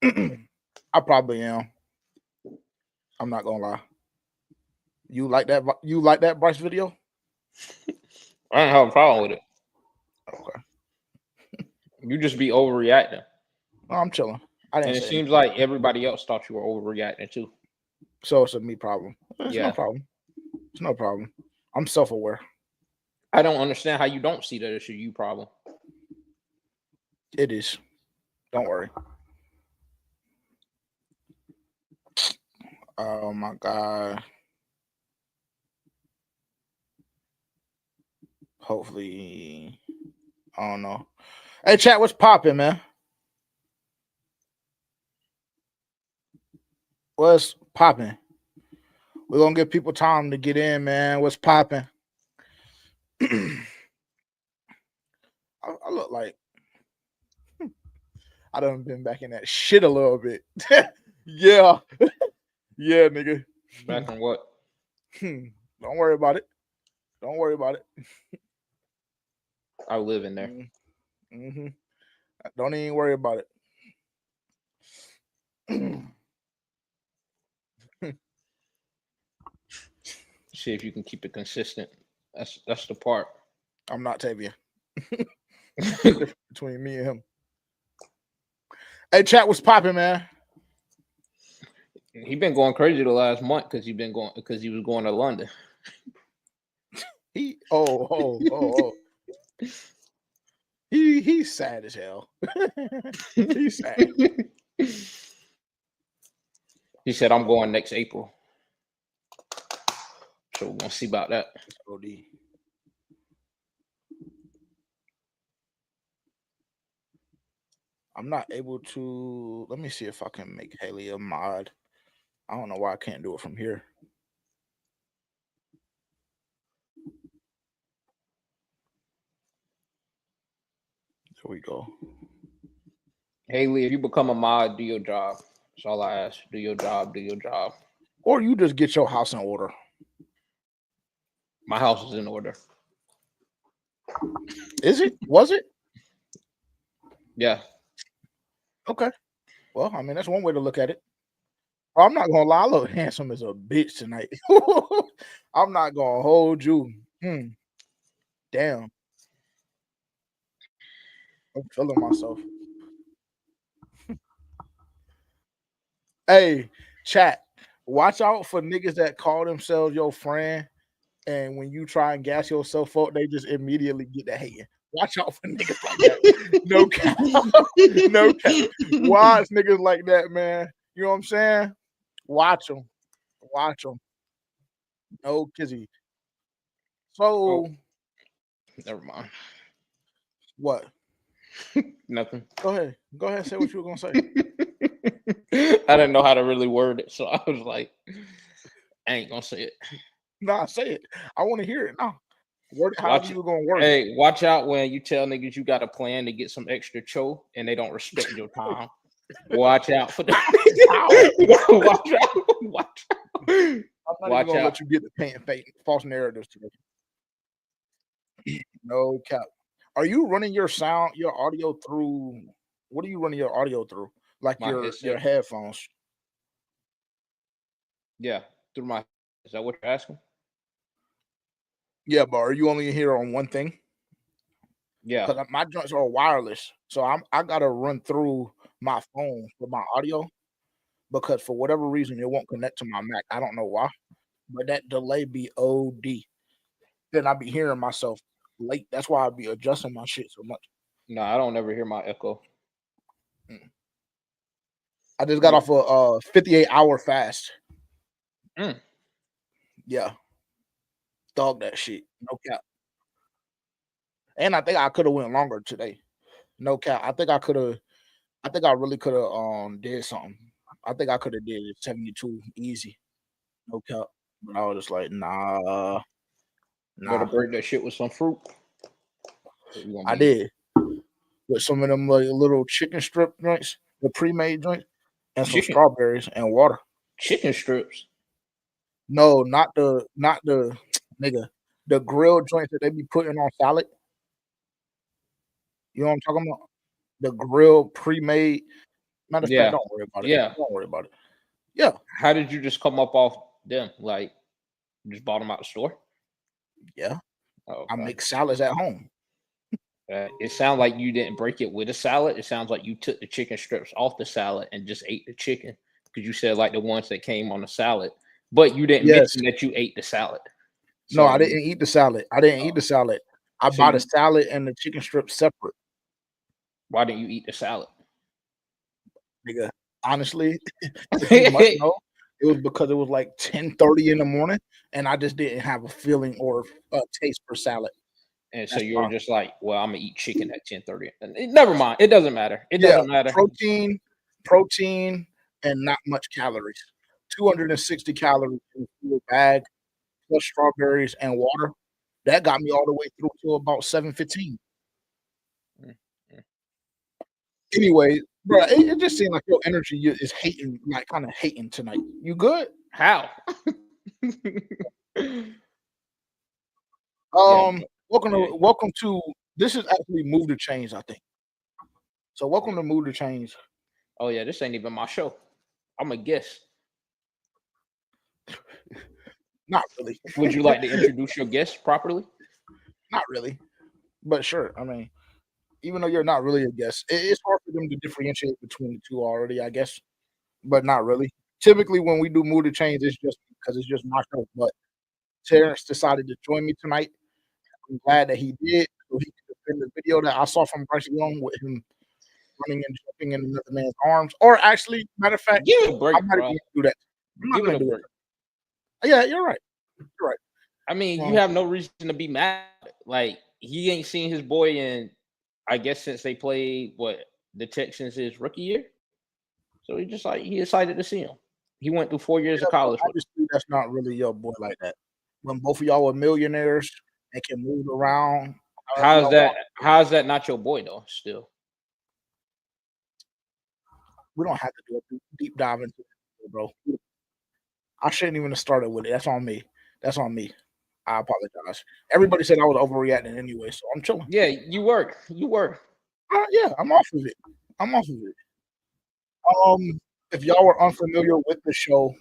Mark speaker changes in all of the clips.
Speaker 1: I probably am. I'm not gonna lie. You like that? You like that Bryce video?
Speaker 2: I don't have a problem with it.
Speaker 1: Okay.
Speaker 2: You just be overreacting.
Speaker 1: No, I'm chilling. I didn't.
Speaker 2: And it
Speaker 1: say
Speaker 2: seems
Speaker 1: anything.
Speaker 2: like everybody else thought you were overreacting too.
Speaker 1: So it's a me problem. It's
Speaker 2: Yeah.
Speaker 1: no problem. It's no problem. I'm self-aware.
Speaker 2: I don't understand how you don't see that it's a you problem.
Speaker 1: It is. Don't worry. Oh my god. Hopefully, I don't know. Hey, chat, what's popping, man? What's popping? We're gonna give people time to get in, man. What's popping? I look like I done been back in that shit a little bit. Yeah. Yeah, nigga.
Speaker 2: Back on what?
Speaker 1: Don't worry about it. Don't worry about it.
Speaker 2: I live in there.
Speaker 1: Mm-hmm. Don't even worry about it.
Speaker 2: See if you can keep it consistent. That's the part.
Speaker 1: I'm not Tavia. Between me and him. Hey, chat, what's popping, man?
Speaker 2: He been going crazy the last month because he was going to London.
Speaker 1: He's sad as hell. He's sad.
Speaker 2: He said, "I'm going next April." So we're gonna see about that.
Speaker 1: OD. I'm not able to. Let me see if I can make Haley a mod. I don't know why I can't do it from here. There we go.
Speaker 2: Haley, if you become a mod, do your job. That's all I ask. Do your job. Do your job.
Speaker 1: Or you just get your house in order.
Speaker 2: My house is in order.
Speaker 1: Is it? Was it?
Speaker 2: Yeah.
Speaker 1: Okay. Well, I mean, that's one way to look at it. I'm not gonna lie, I look handsome as a bitch tonight. I'm not gonna hold you. Damn. I'm feeling myself. Hey, chat. Watch out for niggas that call themselves your friend, and when you try and gas yourself up, they just immediately get to hating. Watch out for niggas like that. No cap. No cap. Watch niggas like that, man. You know what I'm saying? Watch them. Watch them. No kizzy. So,
Speaker 2: never mind.
Speaker 1: What?
Speaker 2: Nothing.
Speaker 1: Go ahead. Go ahead. Say what you were gonna say.
Speaker 2: I didn't know how to really word it, so I was like, I ain't gonna say it.
Speaker 1: Nah, say it. I want to hear it now. Word it however you were gonna word it.
Speaker 2: Hey, watch out when you tell niggas you got a plan to get some extra cho and they don't respect your time. Watch out for that. Watch out. Watch out.
Speaker 1: I'm not even gonna let you get the paint false narratives today. No cap. Are you running your audio through? What are you running your audio through? Like your headphones?
Speaker 2: Yeah, through my. Is that what you're asking?
Speaker 1: Yeah, but are you only here on one thing?
Speaker 2: Yeah,
Speaker 1: because my joints are wireless, so I gotta run through my phone for my audio because for whatever reason it won't connect to my Mac. I don't know why, but that delay be OD. Then I be hearing myself late. That's why I be adjusting my shit so much.
Speaker 2: No, I don't ever hear my echo.
Speaker 1: I just got off a 58-hour fast. Yeah, dog that shit. No cap. And I think I could have went longer today. No cap. I think I really could have did something. I think I could have did 72 easy. No cap. But I was just like, nah.
Speaker 2: Better break that shit with some fruit.
Speaker 1: I did. With some of them like little chicken strip joints, the pre-made joints, and some strawberries and water.
Speaker 2: Chicken strips?
Speaker 1: No, not the nigga. The grilled joints that they be putting on salad. You know what I'm talking about? The grilled pre-made. Matter of
Speaker 2: Yeah.
Speaker 1: fact, don't worry about it.
Speaker 2: Yeah.
Speaker 1: Don't worry about it. Yeah.
Speaker 2: How did you just come up off them? Like, you just bought them out the store?
Speaker 1: Yeah.
Speaker 2: Oh,
Speaker 1: I
Speaker 2: okay.
Speaker 1: make salads at home.
Speaker 2: It sounds like you didn't break it with a salad. It sounds like you took the chicken strips off the salad and just ate the chicken, because you said like the ones that came on the salad, but you didn't
Speaker 1: Yes.
Speaker 2: mention that you ate the salad.
Speaker 1: No, I
Speaker 2: So
Speaker 1: didn't eat the salad. I didn't eat the salad. I
Speaker 2: So
Speaker 1: bought
Speaker 2: you-
Speaker 1: a salad and the chicken strips separate.
Speaker 2: why didn't you eat the salad?
Speaker 1: Nigga, honestly, if you must know, it was because it was like 10:30 in the morning, and I just didn't have a feeling or a taste for salad.
Speaker 2: And so
Speaker 1: That's
Speaker 2: you were
Speaker 1: why.
Speaker 2: just like, well, I'm gonna eat chicken at 10:30. Never mind. It doesn't matter. It
Speaker 1: Yeah,
Speaker 2: doesn't matter.
Speaker 1: protein, and not much calories. 260 calories in a full bag, plus strawberries and water. That got me all the way through to about 7:15.
Speaker 2: Mm, mm.
Speaker 1: Anyway, bro, it just seemed like your energy is hating, like kind of hating tonight. You good?
Speaker 2: How?
Speaker 1: Welcome to this is actually Move to Change, I think. So welcome to Move to Change.
Speaker 2: Oh yeah, this ain't even my show. I'm a guest.
Speaker 1: Not really.
Speaker 2: Would you like to introduce your guest properly?
Speaker 1: Not really, but sure. I mean, even though you're not really a guest, it's hard for them to differentiate between the two already, I guess. But not really. Typically, when we do Move to Change, it's just because it's just my show. But Terrence decided to join me tonight. I'm glad that he did, so he could defend the video that I saw from Bryce Young with him running and jumping in another man's arms. Or actually, matter of fact,
Speaker 2: Give it a break,
Speaker 1: I'm not
Speaker 2: bro.
Speaker 1: going to do that. I'm not
Speaker 2: Give
Speaker 1: going
Speaker 2: it
Speaker 1: to
Speaker 2: a
Speaker 1: do
Speaker 2: break.
Speaker 1: it. Yeah, you're right. You're right.
Speaker 2: I mean, you have no reason to be mad. Like, he ain't seen his boy in, I guess, since they played the Texans his rookie year. So he just like he excited to see him. He went through 4 years of college.
Speaker 1: Obviously, that's not really your boy like that. When both of y'all were millionaires and can move around.
Speaker 2: How's that not your boy though? Still,
Speaker 1: we don't have to do a deep dive into it, bro. I shouldn't even have started with it. That's on me. That's on me. I apologize. Everybody said I was overreacting anyway, so I'm chilling.
Speaker 2: Yeah, you were. You were.
Speaker 1: Yeah, I'm off of it. I'm off of it. If y'all were unfamiliar with the show,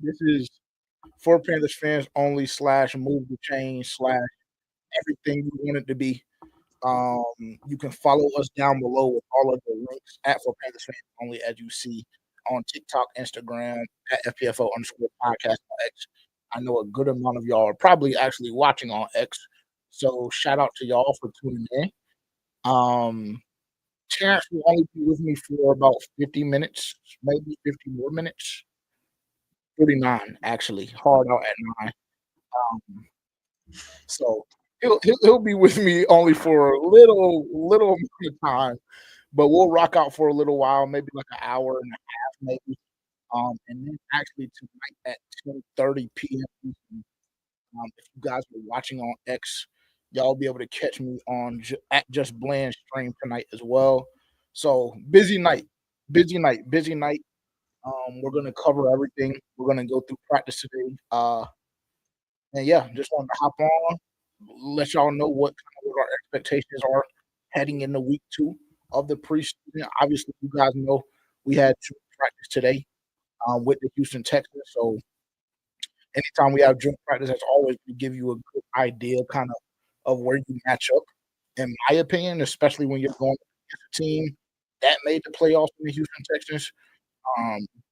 Speaker 1: this is for Panthers fans only / move to change / everything you want it to be. You can follow us down below with all of the links at For Panthers Fans Only, as you see on TikTok, Instagram, at FPFO_podcast on X. I know a good amount of y'all are probably actually watching on X, so shout out to y'all for tuning in. Terrence will only be with me for about 50 minutes, maybe 50 more minutes. 39, actually, hard out at 9. So he'll be with me only for a little amount of time, but we'll rock out for a little while, maybe like an hour and a half, maybe. And then actually tonight at 10:30 p.m. If you guys are watching on X, y'all will be able to catch me on at Just Bland stream tonight as well. So busy night. We're gonna cover everything. We're gonna go through practice today. And yeah, just wanted to hop on, let y'all know what our expectations are heading into week 2 of the preseason. Obviously, you guys know we had 2 practice today with the Houston Texans. So anytime we have joint practice, that's always to give you a good idea kind of where you match up, in my opinion, especially when you're going against a team that made the playoffs in the Houston Texans.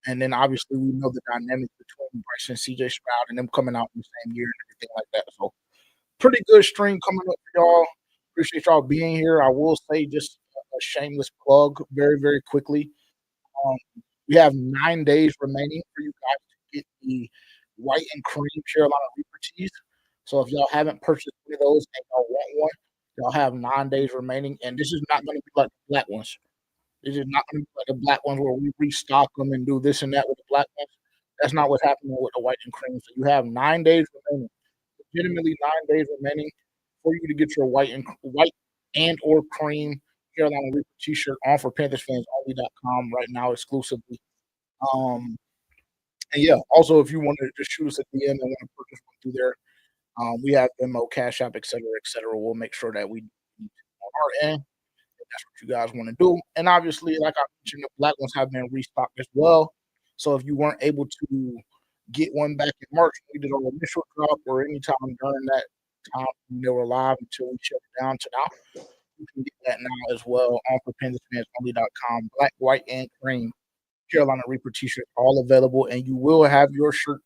Speaker 1: And then obviously we know the dynamic between Bryce and CJ Stroud and them coming out in the same year and everything like that. So pretty good stream coming up for y'all. Appreciate y'all being here. I will say just a shameless plug very, very quickly. We have 9 days remaining for you guys to get the white and cream Carolina Reaper tees. So if y'all haven't purchased any of those and y'all want one, y'all have 9 days remaining. And this is not going to be like the black ones. This is not going to be like the black ones where we restock them and do this and that with the black ones. That's not what's happening with the white and cream. So you have 9 days remaining. Legitimately 9 days remaining for you to get your white and or cream Carolina Reaper t-shirt on for PanthersFansOnly.com right now exclusively. And yeah, also if you want to just shoot us a DM and want to purchase one through there, we have Venmo, Cash App, et cetera, et cetera. We'll make sure that we on our end. that's what you guys want to do. And obviously, like I mentioned, the black ones have been restocked as well. So if you weren't able to get one back in March, we did our initial drop or anytime during that time when they were live until we shut it down to now. You can get that now as well on PRESEASON.com. Black, white, and cream Carolina Reaper t-shirt all available, and you will have your shirt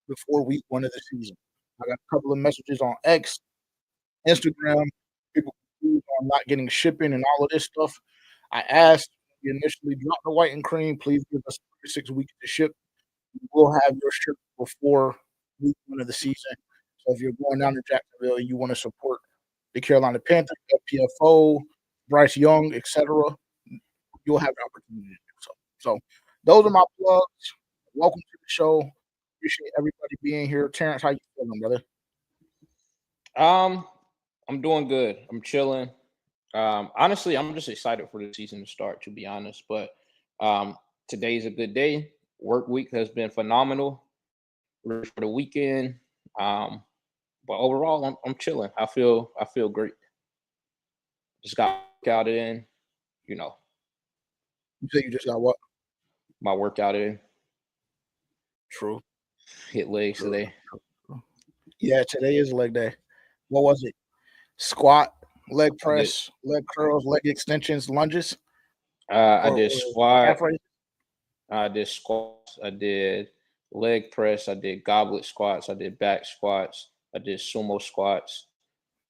Speaker 1: before week 1 of the season. I got a couple of messages on X, Instagram, people confused on not getting shipping and all of this stuff. I asked you initially drop the white and cream, please give us 6 weeks to ship. You will have your shirt before week 1 of the season. So if you're going down to Jacksonville and you want to support the Carolina Panthers, FPFO, Bryce Young, etc., you'll have the opportunity to do so. So those are my plugs. Welcome to the show. Appreciate everybody being here. Terrence, how you feeling, brother?
Speaker 2: I'm doing good. I'm chilling. Honestly, I'm just excited for the season to start, to be honest. But today's a good day. Work week has been phenomenal. Ready for the weekend. But overall, I'm chilling. I feel great. Just got workout in, you know.
Speaker 1: You say you just got what?
Speaker 2: My workout in.
Speaker 1: True.
Speaker 2: Hit legs today.
Speaker 1: Yeah, today is leg day. What was it? Squat, leg press, leg curls, leg extensions, lunges.
Speaker 2: I did squat.
Speaker 1: Half
Speaker 2: I did squats. I did leg press. I did goblet squats. I did back squats. I did sumo squats.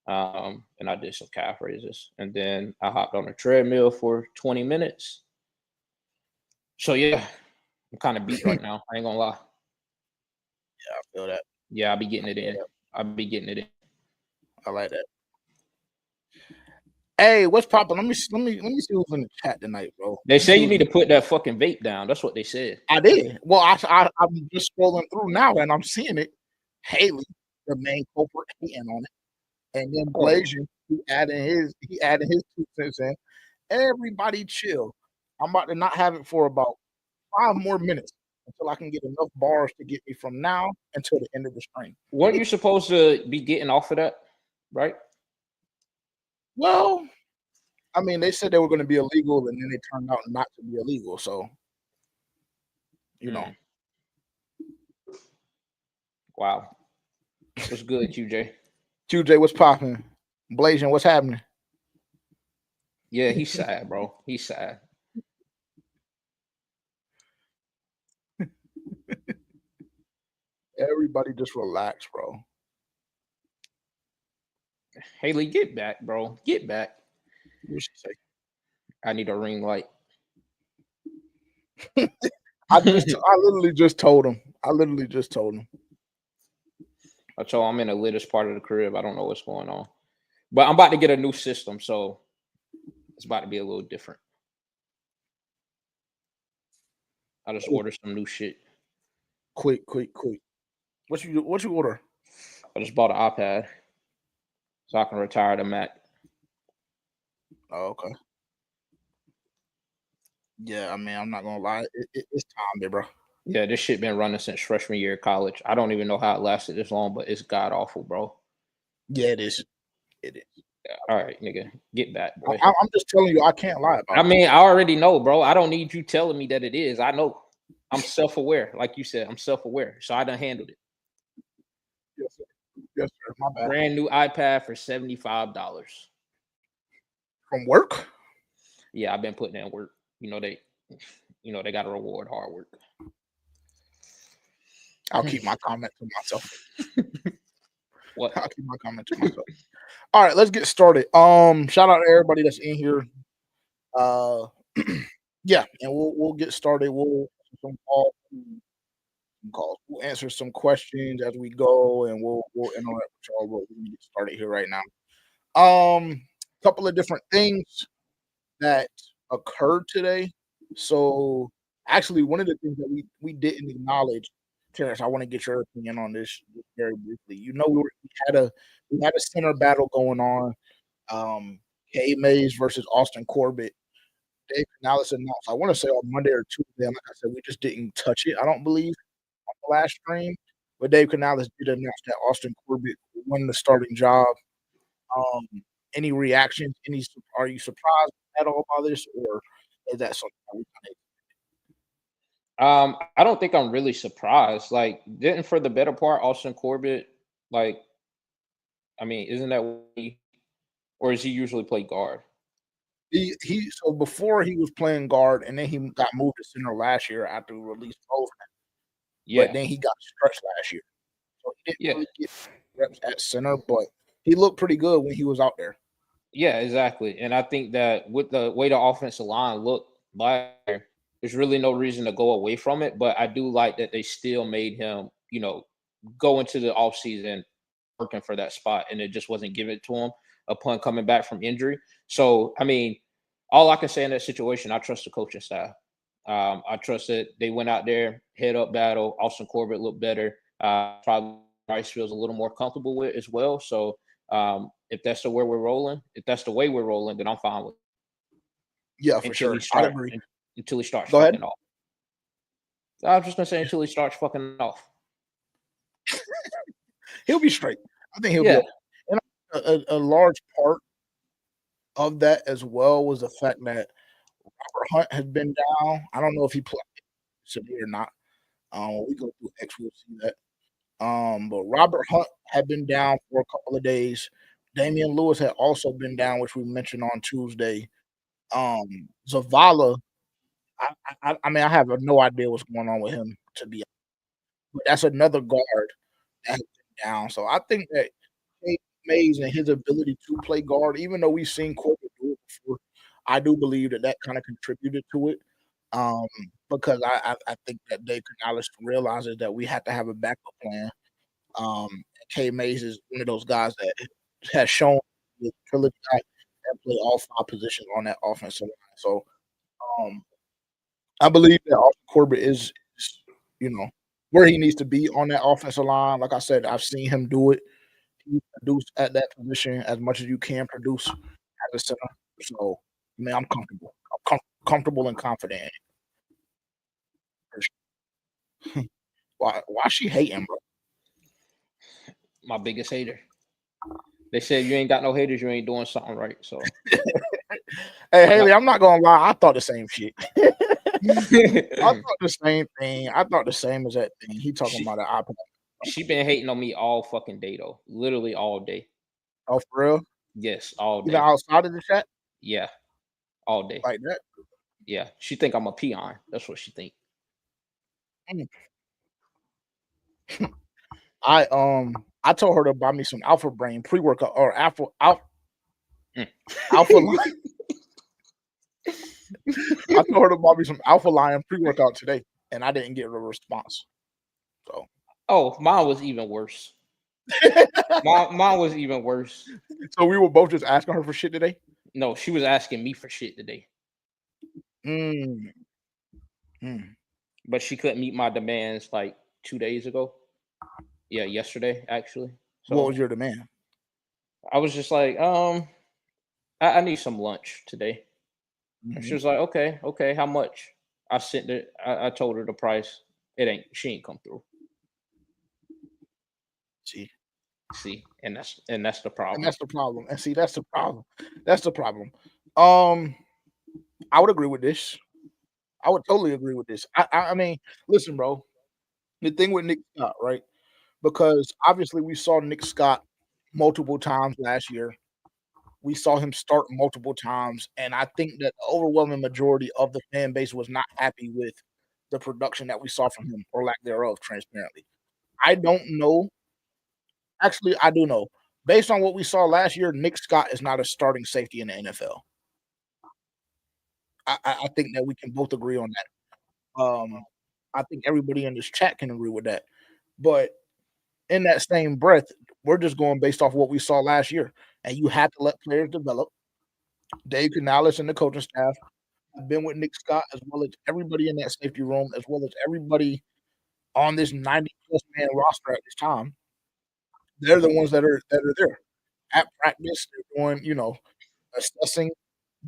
Speaker 2: And I did some calf raises. And then I hopped on a treadmill for 20 minutes. So yeah, I'm kind of beat right now. I ain't gonna lie.
Speaker 1: Yeah, I feel that.
Speaker 2: Yeah, I'll be getting it in.
Speaker 1: I like that. Hey, what's popping? Let me see who's in the chat tonight, bro.
Speaker 2: They say you need to put that fucking vape down. That's what they said.
Speaker 1: I did. Well, I'm just scrolling through now and I'm seeing it. Haley, the main culprit, hating on it, and then Blasian, he adding his 2 cents in. Everybody chill. I'm about to not have it for about 5 more minutes until I can get enough bars to get me from now until the end of the stream.
Speaker 2: Weren't you supposed to be getting off of that, right?
Speaker 1: Well, I mean, they said they were going to be illegal, and then they turned out not to be illegal. So, you know.
Speaker 2: Wow. What's good, QJ?
Speaker 1: QJ, what's popping? Blasian, what's happening?
Speaker 2: Yeah, he's sad, bro. He's sad.
Speaker 1: Everybody just relax, bro.
Speaker 2: Haley, get back, bro. Get back.
Speaker 1: What she say?
Speaker 2: I need a ring light.
Speaker 1: I literally just told him. I told him
Speaker 2: I'm in the littest part of the crib. I don't know what's going on. But I'm about to get a new system, so it's about to be a little different. I just ordered some new shit.
Speaker 1: Quick. What you order?
Speaker 2: I just bought an iPad so I can retire the Mac.
Speaker 1: Oh, okay. Yeah, I mean, I'm not gonna lie, it's time, bro.
Speaker 2: Yeah, this shit been running since freshman year of college. I don't even know how it lasted this long, but it's god awful, bro.
Speaker 1: Yeah, it is. Yeah,
Speaker 2: all right, nigga, get back, boy.
Speaker 1: I'm just telling you, I can't lie about it.
Speaker 2: I mean, I already know, bro. I don't need you telling me that it is. I know. I'm self-aware, like you said. I'm self-aware, so I done handled it.
Speaker 1: Yes, sir. My bad.
Speaker 2: Brand new iPad for $75.
Speaker 1: From work?
Speaker 2: Yeah, I've been putting in work. They got to reward hard work.
Speaker 1: I'll keep my comment to myself.
Speaker 2: What?
Speaker 1: I'll keep my comment to myself. All right, let's get started. Shout out to everybody that's in here. Yeah, and we'll get started. We'll some calls. We'll answer some questions as we go, and we'll interact with y'all. We'll get started here right now. Couple of different things that occurred today. So actually, one of the things that we didn't acknowledge, Terrence, I want to get your opinion on this very briefly. We had a center battle going on. K Mays versus Austin Corbett. Dave Canales announced, I want to say on Monday or Tuesday, like I said, we just didn't touch it, I don't believe, on the last stream. But Dave Canales did announce that Austin Corbett won the starting job. Any reactions? Are you surprised at all by this, or is that something that we
Speaker 2: I don't think I'm really surprised. Like, didn't for the better part, Austin Corbett, like, I mean, isn't that what or is he usually play guard?
Speaker 1: so before he was playing guard, and then he got moved to center last year after we released both, but
Speaker 2: Yeah,
Speaker 1: then he got stretched last year, so he didn't
Speaker 2: yeah,
Speaker 1: really get reps at center, but he looked pretty good when he was out there.
Speaker 2: yeah, exactly. And I think that with the way the offensive line looked last year, there's really no reason to go away from it. But I do like that they still made him, go into the offseason working for that spot, and it just wasn't given to him upon coming back from injury. So, I mean, all I can say in that situation, I trust the coaching staff. I trust that they went out there, head up battle. Austin Corbett looked better. Probably Rice feels a little more comfortable with as well. So, if that's the way we're rolling, then I'm fine with
Speaker 1: Yeah,
Speaker 2: it
Speaker 1: for sure. I'd agree.
Speaker 2: until he starts
Speaker 1: Go ahead.
Speaker 2: fucking off. I was just gonna say until he starts fucking off.
Speaker 1: He'll be straight. I think he'll be
Speaker 2: Yeah,
Speaker 1: okay. And a large part of that as well was the fact that Robert Hunt has been down. I don't know if he played today or not. When we go through X, we'll see that. But Robert Hunt had been down for a couple of days. Damian Lewis had also been down, which we mentioned on Tuesday. Zavala, I mean, I have no idea what's going on with him, to be honest. But that's another guard that has been down. So I think that Cade Mays and his ability to play guard, even though we've seen Corbett do it before, I do believe that that kind of contributed to it. Um, because I think that Dave Canales realizes that we have to have a backup plan. K Mays is one of those guys that has shown the ability to play all 5 positions on that offensive line. So um, I believe that Austin Corbett is, you know, where he needs to be on that offensive line. Like I said, I've seen him do it. He produced at that position as much as you can produce as a center. So, man, I'm comfortable. Comfortable and confident in it. For sure. Why she hating, bro?
Speaker 2: my biggest hater. They said you ain't got no haters, you ain't doing something right. So,
Speaker 1: Hey, Haley, I'm not gonna lie. I thought the same shit. I thought the same thing. I thought the same as that thing. He talking about an iPad.
Speaker 2: she been hating on me all fucking day though, literally all day.
Speaker 1: Oh, for real?
Speaker 2: Yes, all
Speaker 1: Even
Speaker 2: day.
Speaker 1: outside of the chat
Speaker 2: Yeah, all day.
Speaker 1: like that.
Speaker 2: Yeah, she think I'm a peon. That's what she think.
Speaker 1: Mm. I told her to buy me some Alpha Brain pre-workout or
Speaker 2: Mm.
Speaker 1: Alpha Lion. I told her to buy me some Alpha Lion pre-workout today, and I didn't get a response. So
Speaker 2: Oh, mine was even worse. Mine was even worse.
Speaker 1: so we were both just asking her for shit today.
Speaker 2: No, she was asking me for shit today,
Speaker 1: Mm. Mm.
Speaker 2: but she couldn't meet my demands like 2 days ago. Yeah, yesterday actually.
Speaker 1: What
Speaker 2: So
Speaker 1: was your demand?
Speaker 2: I was just like, I need some lunch today. And she
Speaker 1: Mhm.
Speaker 2: was like, okay, okay, how much? I sent it. I told her the price. She ain't come through.
Speaker 1: See,
Speaker 2: See, and that's the
Speaker 1: and
Speaker 2: problem.
Speaker 1: that's the problem. And see, that's the problem. That's the problem. Um, I would agree with this. I would totally agree with this. I mean, listen, bro. The thing with Nick Scott, right? Because obviously we saw Nick Scott multiple times last year. We saw him start multiple times, and I think that the overwhelming majority of the fan base was not happy with the production that we saw from him, or lack thereof, transparently. I don't know. Actually, I do know. Based on what we saw last year, Nick Scott is not a starting safety in the NFL. I think that we can both agree on that. I think everybody in this chat can agree with that. But in that same breath, we're just going based off what we saw last year, and you have to let players develop. Dave Canales and the coaching staff have been with Nick Scott, as well as everybody in that safety room, as well as everybody on this 90+ man roster at this time. They're the ones that are there at practice. They're doing, assessing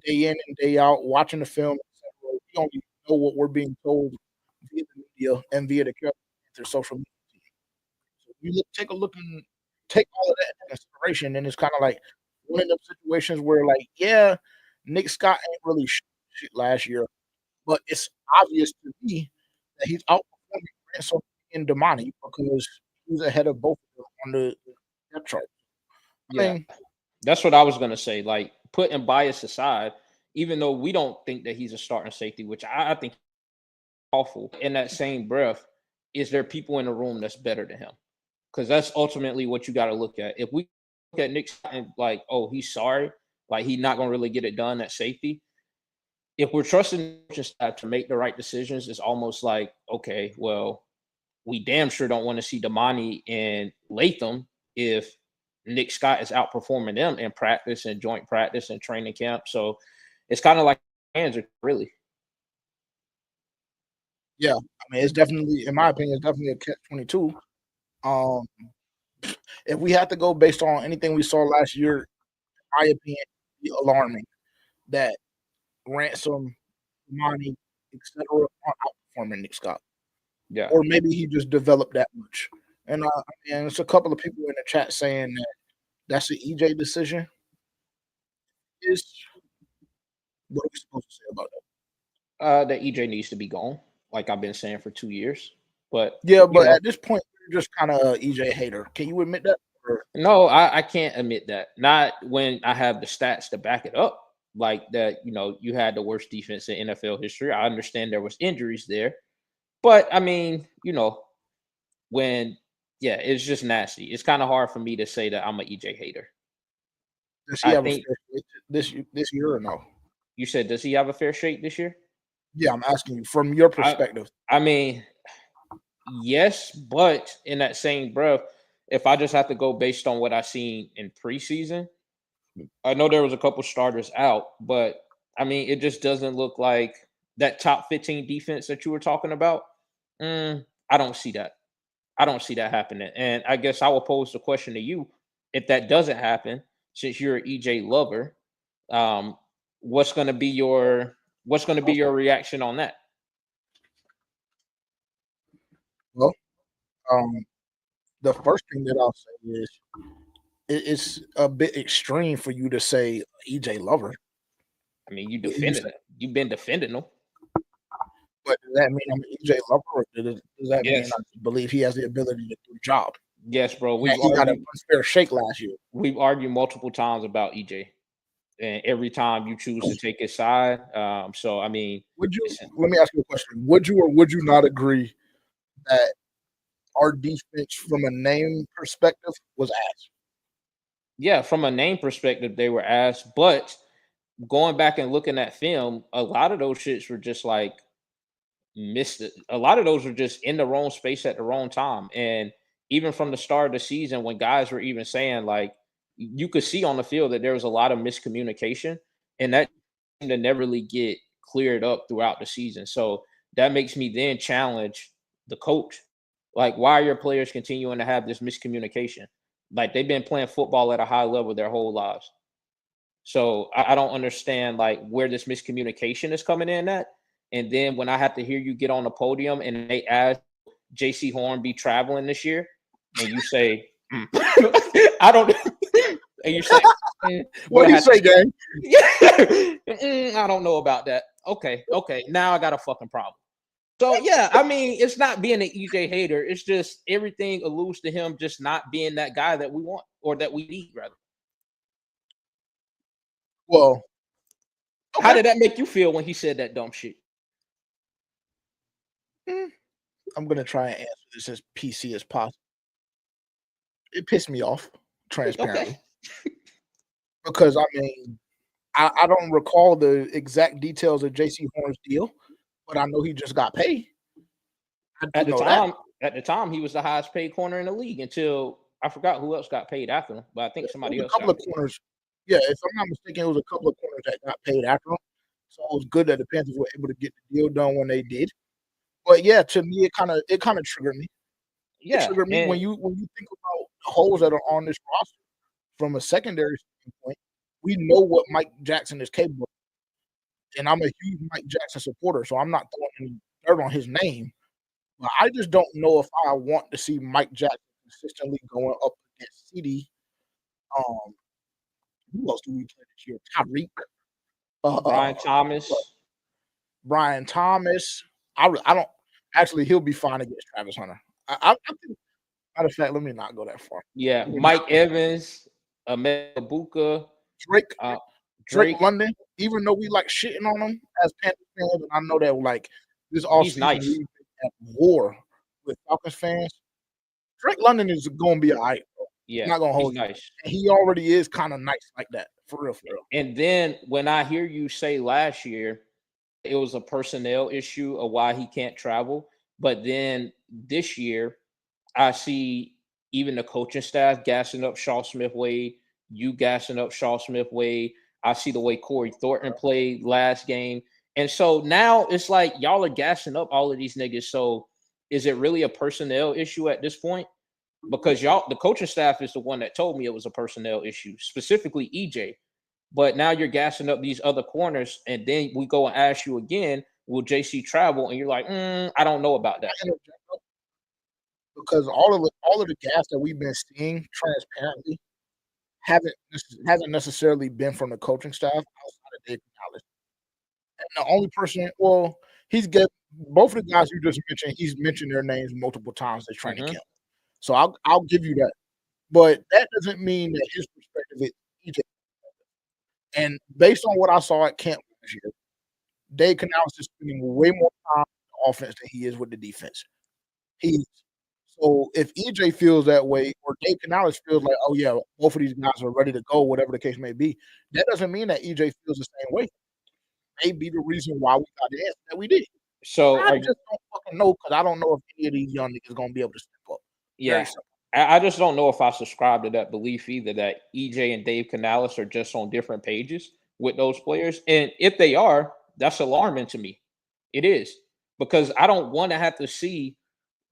Speaker 1: day in and day out, watching the film. We don't even know what we're being told via the media and via their social media. So you take a look and take all of that into consideration, and it's kind of like one of those situations where, like, yeah, Nick Scott ain't really shit last year, but it's obvious to me that he's outperforming Ransom and Damani because he's ahead of both of them on the depth chart. I
Speaker 2: Yeah,
Speaker 1: mean,
Speaker 2: that's what I was gonna say. Like putting bias aside, even though we don't think that he's a starting safety, which I think is awful. In that same breath, is there people in the room that's better than him? Because that's ultimately what you got to look at. If we look at Nick Scott and like, oh, he's sorry, like he's not gonna really get it done at safety. If we're trusting just to make the right decisions, it's almost like, okay, well, we damn sure don't want to see Damani and Latham if Nick Scott is outperforming them in practice and joint practice and training camp. So it's kind of like hands are really.
Speaker 1: yeah, I mean, it's definitely, in my opinion, it's definitely a catch-22. Um, if we had to go based on anything we saw last year, in my opinion, it'd be alarming that Ransom, Damani, etc., aren't outperforming Nick Scott.
Speaker 2: Yeah.
Speaker 1: Or maybe he just developed that much. And it's a couple of people in the chat saying that that's an EJ decision. Is what are we supposed to say about that?
Speaker 2: That EJ needs to be gone, like I've been saying for 2 years. But
Speaker 1: Yeah,
Speaker 2: you
Speaker 1: but
Speaker 2: know,
Speaker 1: at this point, you're just kind of an EJ hater. Can you admit that? Or,
Speaker 2: no, I can't admit that. Not when I have the stats to back it up. Like that, you had the worst defense in NFL history. I understand there was injuries there, but I mean, when it's just nasty. It's kind of hard for me to say that I'm an EJ hater.
Speaker 1: does he
Speaker 2: I
Speaker 1: have a
Speaker 2: think
Speaker 1: fair shake this year or no?
Speaker 2: you said, does he have a fair shake this year?
Speaker 1: Yeah, I'm asking you from your
Speaker 2: I
Speaker 1: perspective.
Speaker 2: I mean, yes, but in that same breath, if I just have to go based on what I seen in preseason, I know there was a couple starters out, but I mean, it just doesn't look like that top 15 defense that you were talking about. I don't see that. I don't see that happening. And I guess I will pose the question to you: if that doesn't happen, since you're an EJ lover, um, what's going to be your reaction on that?
Speaker 1: Well, um, the first thing that I'll say is it's a bit extreme for you to say EJ Lover.
Speaker 2: I mean, you
Speaker 1: You
Speaker 2: defended
Speaker 1: say,
Speaker 2: it. You've been defending them.
Speaker 1: but does that mean I'm an EJ Lover, or does that mean
Speaker 2: Yes,
Speaker 1: I believe he has the ability to do the job?
Speaker 2: yes, bro.
Speaker 1: And that he got an unfair shake last year.
Speaker 2: We've argued multiple times about EJ, and every time you choose to take his side. So I mean,
Speaker 1: Would you?
Speaker 2: listen,
Speaker 1: Let me ask you a question. Would you or would you not agree that our defense, from a name perspective, was ass?
Speaker 2: yeah, from a name perspective, they were asked, but going back and looking at film, a lot of those shits were just like missed it. A lot of those were just in the wrong space at the wrong time. And even from the start of the season, when guys were even saying like you could see on the field that there was a lot of miscommunication, and that seemed to never really get cleared up throughout the season. So that makes me then challenge the coach. Like, why are your players continuing to have this miscommunication? Like they've been playing football at a high level their whole lives. So I don't understand like where this miscommunication is coming in at. And then when I have to hear you get on the podium and they ask JC Horn be traveling this year, and you say, I don't and you say,
Speaker 1: What
Speaker 2: we'll
Speaker 1: do you
Speaker 2: have to
Speaker 1: say,
Speaker 2: see.
Speaker 1: gang?
Speaker 2: I don't know about that. Okay. Now I got a fucking problem. So yeah, I mean, it's not being an EJ hater. It's just everything alludes to him just not being that guy that we want or that we need, rather.
Speaker 1: Well,
Speaker 2: How
Speaker 1: okay.
Speaker 2: did that make you feel when he said that dumb shit?
Speaker 1: Mm, I'm gonna try and answer this as PC as possible. It pissed me off,
Speaker 2: Okay.
Speaker 1: transparently, because I mean, I don't recall the exact details of JC Horn's deal, but I know he just got paid. I do
Speaker 2: At the
Speaker 1: know that.
Speaker 2: time, he was the highest paid corner in the league until I forgot who else got paid after him, but I think
Speaker 1: It was
Speaker 2: somebody
Speaker 1: a
Speaker 2: else
Speaker 1: couple
Speaker 2: got
Speaker 1: of
Speaker 2: paid.
Speaker 1: corners. Yeah, if I'm not mistaken, it was a couple of corners that got paid after him. So it was good that the Panthers were able to get the deal done when they did. But yeah, to me, it kind of triggered me. It
Speaker 2: Yeah,
Speaker 1: triggered me
Speaker 2: and
Speaker 1: when you think about the holes that are on this roster from a secondary standpoint. We know what Mike Jackson is capable of, and I'm a huge Mike Jackson supporter, so I'm not throwing any dirt on his name. But I just don't know if I want to see Mike Jackson consistently going up against CD, um, Who else do we play this year? Tyreek,
Speaker 2: Brian Thomas.
Speaker 1: Brian Thomas. I don't actually. He'll be fine against Travis Hunter. I think. Matter of fact, let me not go that far.
Speaker 2: Yeah, Mike Evans, Buka,
Speaker 1: Drake,
Speaker 2: Drake
Speaker 1: London. Even though we like shitting on him as Panthers fans, and I know that like this
Speaker 2: He's
Speaker 1: offseason
Speaker 2: nice.
Speaker 1: we've been at war with Falcons fans. Drake London is going to be all right.
Speaker 2: Yeah,
Speaker 1: I'm not going to hold
Speaker 2: he's
Speaker 1: you.
Speaker 2: nice.
Speaker 1: And he already is kind of nice like that, for real, for real.
Speaker 2: And then when I hear you say last year it was a personnel issue of why he can't travel, but then this year I see even the coaching staff gassing up Shaw Smith-Wade, you gassing up Shaw Smith-Wade. I see the way Corey Thornton played last game. And so now it's like y'all are gassing up all of these niggas. So is it really a personnel issue at this point? Because y'all, the coaching staff is the one that told me it was a personnel issue, specifically EJ. But now you're gassing up these other corners, and then we go and ask you again, will JC travel? And you're like, I don't know about that.
Speaker 1: Because all of the gas that we've been seeing transparently hasn't necessarily been from the coaching staff outside of Dave Canales. And the only person, well, both of the guys you just mentioned, he's mentioned their names multiple times this training camp. So I'll give you that. But that doesn't mean that his perspective is EJ. And based on what I saw at camp last year, Dave Canales is spending way more time on the offense than he is with the defense. So if EJ feels that way, or Dave Canales feels like, oh yeah, both of these guys are ready to go, whatever the case may be, that doesn't mean that EJ feels the same way. May be the reason why we got the answer that we did.
Speaker 2: So
Speaker 1: I just don't fucking know, because I don't know if any of these young niggas gonna be able to step up.
Speaker 2: Yeah, I just don't know if I subscribe to that belief either, that EJ and Dave Canales are just on different pages with those players. And if they are, that's alarming to me. It is, because I don't want to have to see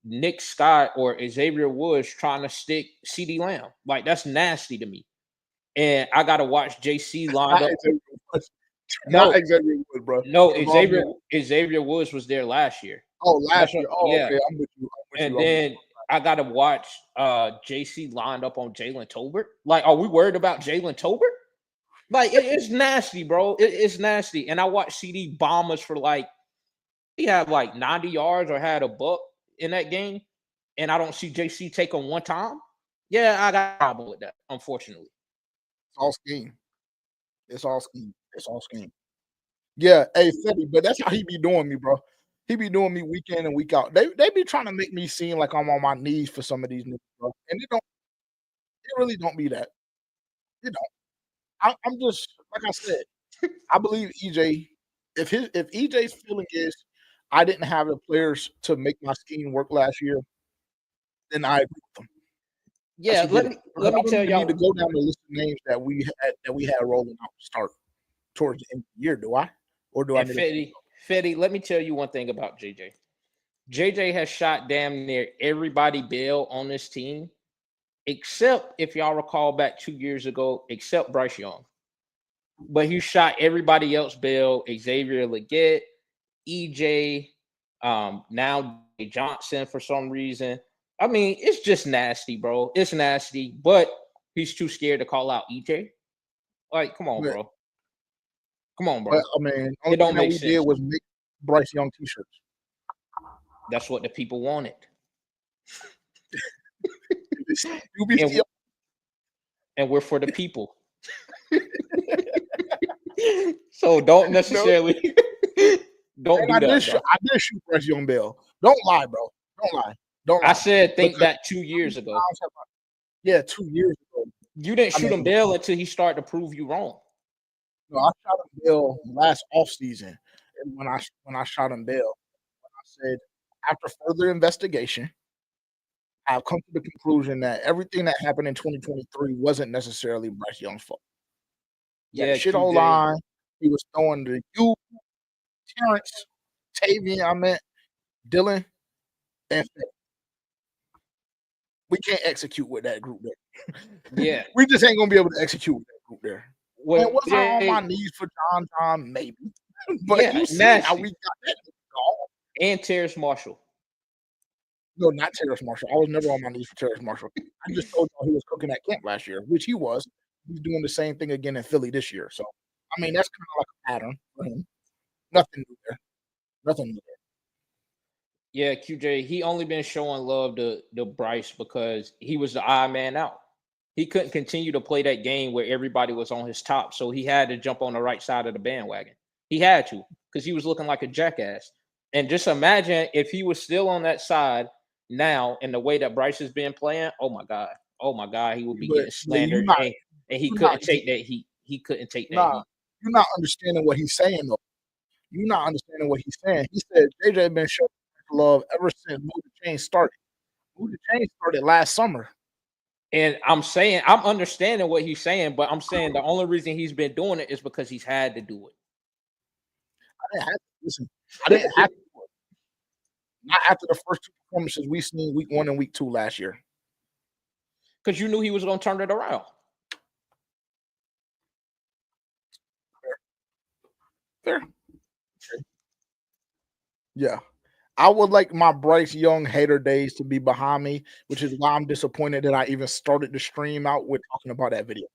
Speaker 2: Nick Scott or Xavier Woods trying to stick CD Lamb. Like, that's nasty to me. And I got to watch JC lined up.
Speaker 1: Not Xavier Woods, bro.
Speaker 2: No, Xavier Woods was there last year.
Speaker 1: Oh, last year. Oh, yeah. Okay. I'm with you.
Speaker 2: And then I got to watch JC lined up on Jalen Tolbert. Like, are we worried about Jalen Tolbert? Like, it's nasty, bro. It's nasty. And I watched CD bomb us for like, he had like 90 yards or had a buck in that game. And I don't see JC take him one time. Yeah, I got a problem with that, unfortunately.
Speaker 1: It's all scheme. It's all scheme. Yeah, hey, Fetty, but that's how he be doing me, bro. He be doing me week in and week out. They be trying to make me seem like I'm on my knees for some of these niggas, bro. And it really don't be that. You know, I'm just, like I said, I believe EJ. If EJ's feeling is I didn't have the players to make my scheme work last year, then I agree with them.
Speaker 2: Yeah, let me tell y'all.
Speaker 1: Need to go down the list of names that we had rolling out to start towards the end of the year. Do I? Or do I?
Speaker 2: Fetty, let me tell you one thing about JJ. JJ has shot damn near everybody bail on this team, except, if y'all recall back 2 years ago, except Bryce Young. But he shot everybody else bail. Xavier Legette, EJ, now Johnson for some reason. I mean, it's just nasty, bro. It's nasty, but he's too scared to call out EJ. Like, come on, bro. Come on, bro.
Speaker 1: But, I mean, only thing that we did was make Bryce Young t-shirts.
Speaker 2: That's what the people wanted. And we're for the people. So don't necessarily don't do that.
Speaker 1: I did shoot Bryce Young bail. Don't lie, bro. Don't lie.
Speaker 2: I said think back 2 years ago.
Speaker 1: Yeah, 2 years ago.
Speaker 2: You didn't shoot him bail until he started to prove you wrong.
Speaker 1: No, I shot him bail last offseason. And when I shot him bail, I said, after further investigation, I've come to the conclusion that everything that happened in 2023 wasn't necessarily Bryce Young's fault. Yeah, shit O-line. He was throwing to you, Terrence, Tavian, Dylan, and Fett. We can't execute with that group there.
Speaker 2: Yeah.
Speaker 1: We just ain't gonna be able to execute with that group there. Well, was I on my knees for John? Maybe. But yeah, you see how we got that gone.
Speaker 2: And Terrace Marshall.
Speaker 1: No, not Terrace Marshall. I was never on my knees for Terrace Marshall. I just told y'all he was cooking at camp last year, which he was. he's doing the same thing again in Philly this year. So, I mean, that's kind of like a pattern for him. Nothing new there. Nothing new there.
Speaker 2: Yeah, QJ, he only been showing love to Bryce because he was the odd man out. He couldn't continue to play that game where everybody was on his top, so he had to jump on the right side of the bandwagon. He had to because he was looking like a jackass. And just imagine if he was still on that side now in the way that Bryce has been playing. Oh my God, he would be getting
Speaker 1: But you
Speaker 2: slandered,
Speaker 1: not
Speaker 2: and he
Speaker 1: you not
Speaker 2: couldn't take that heat. He couldn't take that
Speaker 1: nah,
Speaker 2: heat.
Speaker 1: you're not understanding what he's saying though. You're not understanding what he's saying. He said JJ been showing love ever since Move the Chain started. Move the Chain started last summer.
Speaker 2: And I'm saying, I'm understanding what he's saying, but I'm saying the only reason he's been doing it is because he's had to do
Speaker 1: I didn't have to listen. I didn't have to do it. Not after the first two performances we seen week 1 and week 2 last year.
Speaker 2: because you knew he was going to turn it around.
Speaker 1: Fair. Okay. Yeah. I would like my Bryce Young hater days to be behind me, which is why I'm disappointed that I even started the stream out with talking about that video.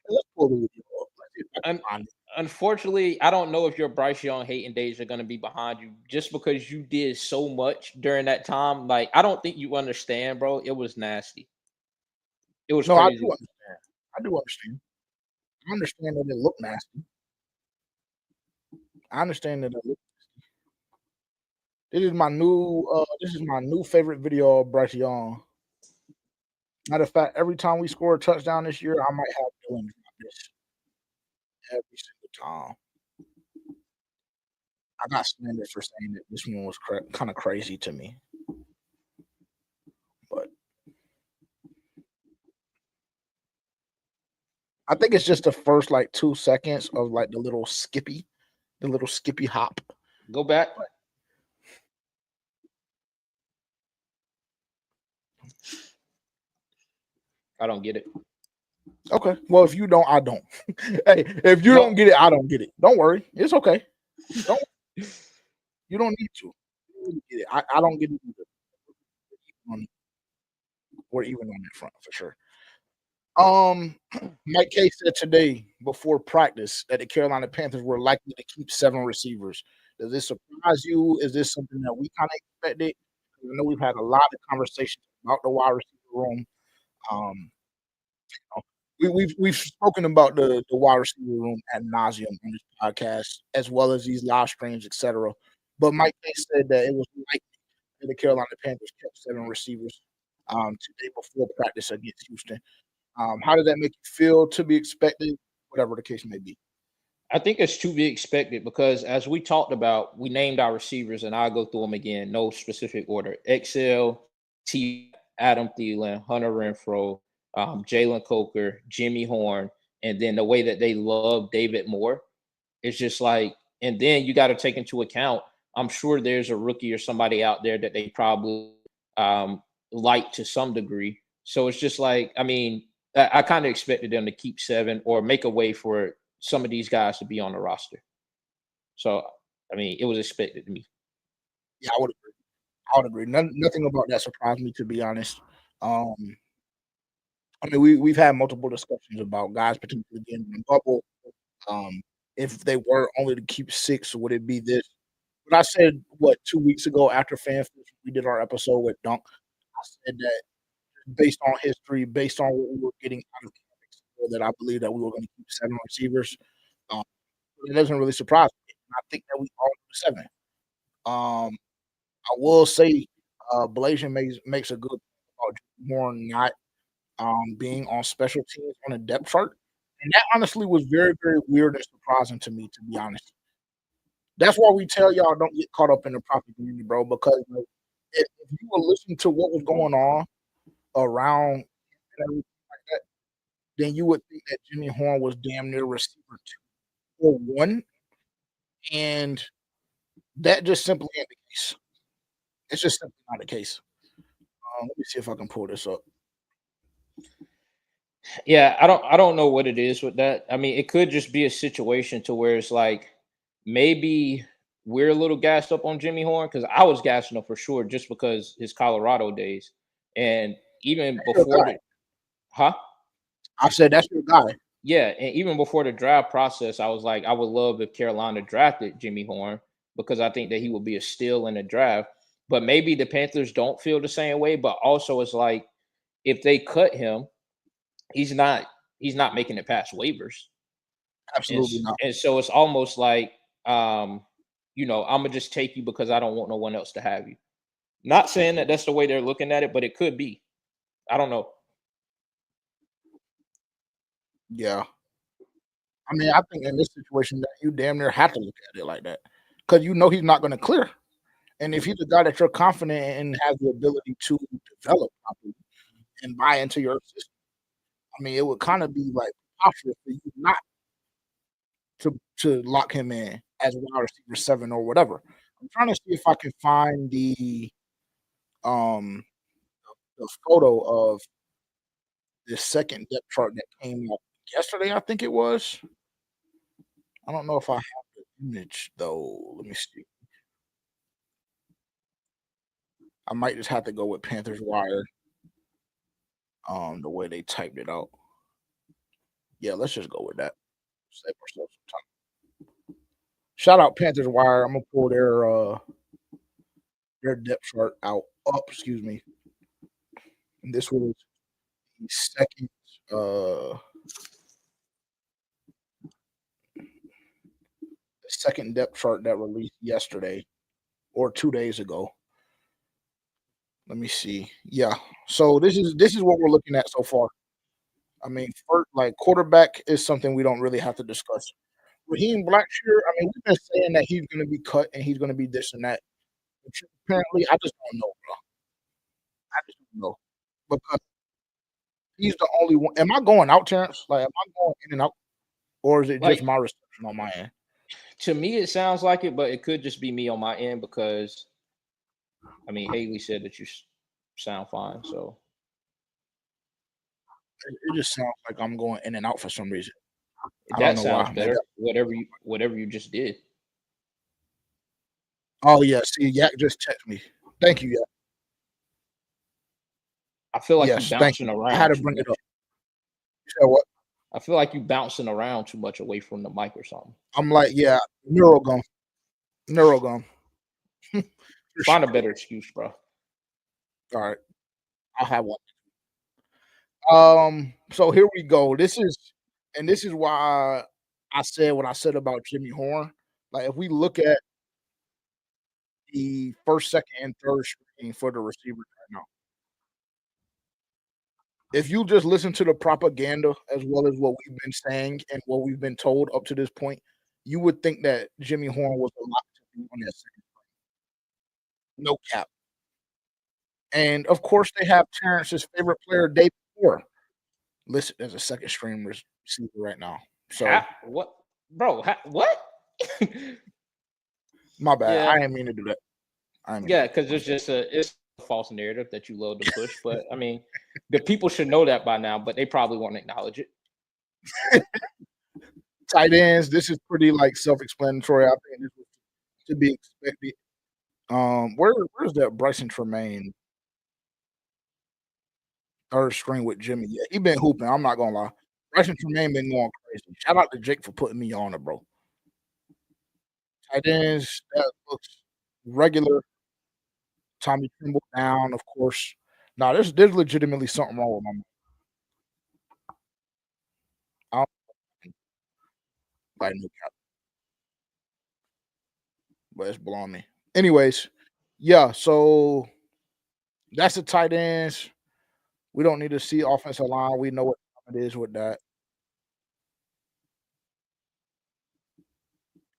Speaker 1: Let's pull the video up. Let's see if I can find it.
Speaker 2: Unfortunately, I don't know if your Bryce Young hating days are going to be behind you just because you did so much during that time. Like, I don't think you understand, bro. It was nasty. It was
Speaker 1: No, I
Speaker 2: crazy.
Speaker 1: do understand. I do understand. I understand that it looked nasty. I understand that it looked nasty. This is my new favorite video of Bryce Young. Matter of fact, every time we score a touchdown this year, I might have Dylan drop this every single time. I got slandered for saying that this one was kind of crazy to me, but I think it's just the first like 2 seconds of like the little skippy hop.
Speaker 2: Go back. I don't get it.
Speaker 1: Okay. Well, if you don't, I don't. Hey, if you don't get it, I don't get it. Don't worry. It's okay. You don't need to. You don't get it. I don't get it either. We're even on that front for sure. Mike K said today before practice that the Carolina Panthers were likely to keep 7 receivers. Does this surprise you? Is this something that we kind of expected? I know we've had a lot of conversations about the wide receiver room. Um, we've spoken about the wide receiver room ad nauseum on this podcast, as well as these live streams, etc. But Mike K said that it was likely that the Carolina Panthers kept 7 receivers today before practice against Houston. How did that make you feel? To be expected, whatever the case may be.
Speaker 2: I think it's to be expected because as we talked about, we named our receivers, and I'll go through them again, no specific order. XL, T, Adam Thielen, Hunter Renfro, Jalen Coker, Jimmy Horn, and then the way that they love David Moore. It's just like, and then you got to take into account, I'm sure there's a rookie or somebody out there that they probably like to some degree. So it's just like, I mean, I kind of expected them to keep 7 or make a way for some of these guys to be on the roster. So, I mean, it was expected to me.
Speaker 1: Yeah, I would agree. Nothing about that surprised me, to be honest. I mean, we've had multiple discussions about guys potentially getting in the bubble. If they were only to keep 6, would it be this? But I said 2 weeks ago after FanFest, we did our episode with Dunk. I said that based on history, based on what we were getting out of camp, that I believe that we were going to keep 7 receivers. It doesn't really surprise me. I think that we all do 7. I will say, Blasian makes a good point about more not being on special teams on a depth chart, and that honestly was very, very weird and surprising to me, to be honest. That's why we tell y'all don't get caught up in the propaganda, bro. Because if you were listening to what was going on around and everything like that, then you would think that Jimmy Horn was damn near receiver 2 or 1, and that just simply ain't the case. It's just simply not the case. Let me see if I can pull this up.
Speaker 2: Yeah, I don't know what it is with that. I mean, it could just be a situation to where it's like maybe we're a little gassed up on Jimmy Horn because I was gassing up for sure just because his Colorado days. And even before the huh?
Speaker 1: I said that's your guy.
Speaker 2: Yeah, and even before the draft process, I was like, I would love if Carolina drafted Jimmy Horn because I think that he would be a steal in the draft. But maybe the Panthers don't feel the same way. But also, it's like if they cut him, he's not he's not making it past waivers, and
Speaker 1: Absolutely not.
Speaker 2: and so it's almost like I'm gonna just take you because I don't want no one else to have you. Not saying that that's the way they're looking at it, but it could be. I don't know.
Speaker 1: Yeah. I mean, I think in this situation that you damn near have to look at it like that because you know he's not going to clear. And if he's a guy that you're confident in and has the ability to develop properly and buy into your system, I mean, it would kind of be like preposterous for you not to lock him in as wide receiver 7 or whatever. I'm trying to see if I can find um the photo of the second depth chart that came up yesterday. I think it was. I don't know if I have the image though. Let me see. I might just have to go with Panthers Wire. The way they typed it out. Yeah, let's just go with that. Save ourselves some time. Shout out Panthers Wire. I'm gonna pull their depth chart out up. Excuse me. And this was the uh second depth chart that released yesterday or 2 days ago. Let me see. Yeah. So this is what we're looking at so far. I mean, like quarterback is something we don't really have to discuss. Raheem Blackshear, I mean, we've been saying that he's going to be cut and he's going to be this and that. But apparently, I just don't know, bro. I just don't know because he's the only one. Am I going out, Terrence? Like, am I going in and out, or is it just
Speaker 2: Like
Speaker 1: my reception on my end?
Speaker 2: to me, it sounds like it, but it could just be me on my end because I mean Haley said that you sound fine. So
Speaker 1: It just sounds like I'm going in and out for some reason. I don't
Speaker 2: that
Speaker 1: know
Speaker 2: sounds
Speaker 1: why. Maybe.
Speaker 2: better. Whatever you just did.
Speaker 1: Oh yeah. See, Yak just text me. Thank you, Yak.
Speaker 2: I feel like you
Speaker 1: Yes, thank
Speaker 2: bouncing
Speaker 1: you. I had
Speaker 2: around
Speaker 1: to
Speaker 2: too
Speaker 1: bring it
Speaker 2: much.
Speaker 1: up. You said what?
Speaker 2: I feel like you bouncing around too much away from the mic or something.
Speaker 1: I'm like, yeah, neurogum, neurogum. For
Speaker 2: Find a
Speaker 1: sure.
Speaker 2: better excuse, bro.
Speaker 1: All right, I'll have one. So here we go. This is why I said what I said about Jimmy Horn. Like, if we look at the first, second, and third string for the receivers right now, if you just listen to the propaganda as well as what we've been saying and what we've been told up to this point, you would think that Jimmy Horn was a lot to be on that second. No cap. And of course, they have Terrence's favorite player, day before, listed as a second string receiver right now. So
Speaker 2: What, bro? What?
Speaker 1: my bad.
Speaker 2: Yeah,
Speaker 1: I didn't mean to do that. I didn't mean to
Speaker 2: yeah,
Speaker 1: do that.
Speaker 2: because it's a false narrative that you love to push. But I mean, the people should know that by now, but they probably won't acknowledge it.
Speaker 1: Tight ends. This is pretty like self-explanatory. I think this was to be expected. Where's that Bryson Tremaine third string with Jimmy? Yeah, he been hooping. I'm not gonna lie. Bryson Tremaine been going crazy. Shout out to Jake for putting me on it, bro. Tight ends that looks regular. Tommy Trimble down, of course. Now there's legitimately something wrong with my mind. I don't like no cap, but it's blowing me. Anyways, yeah. So that's the tight ends. We don't need to see offensive line. We know what it is with that.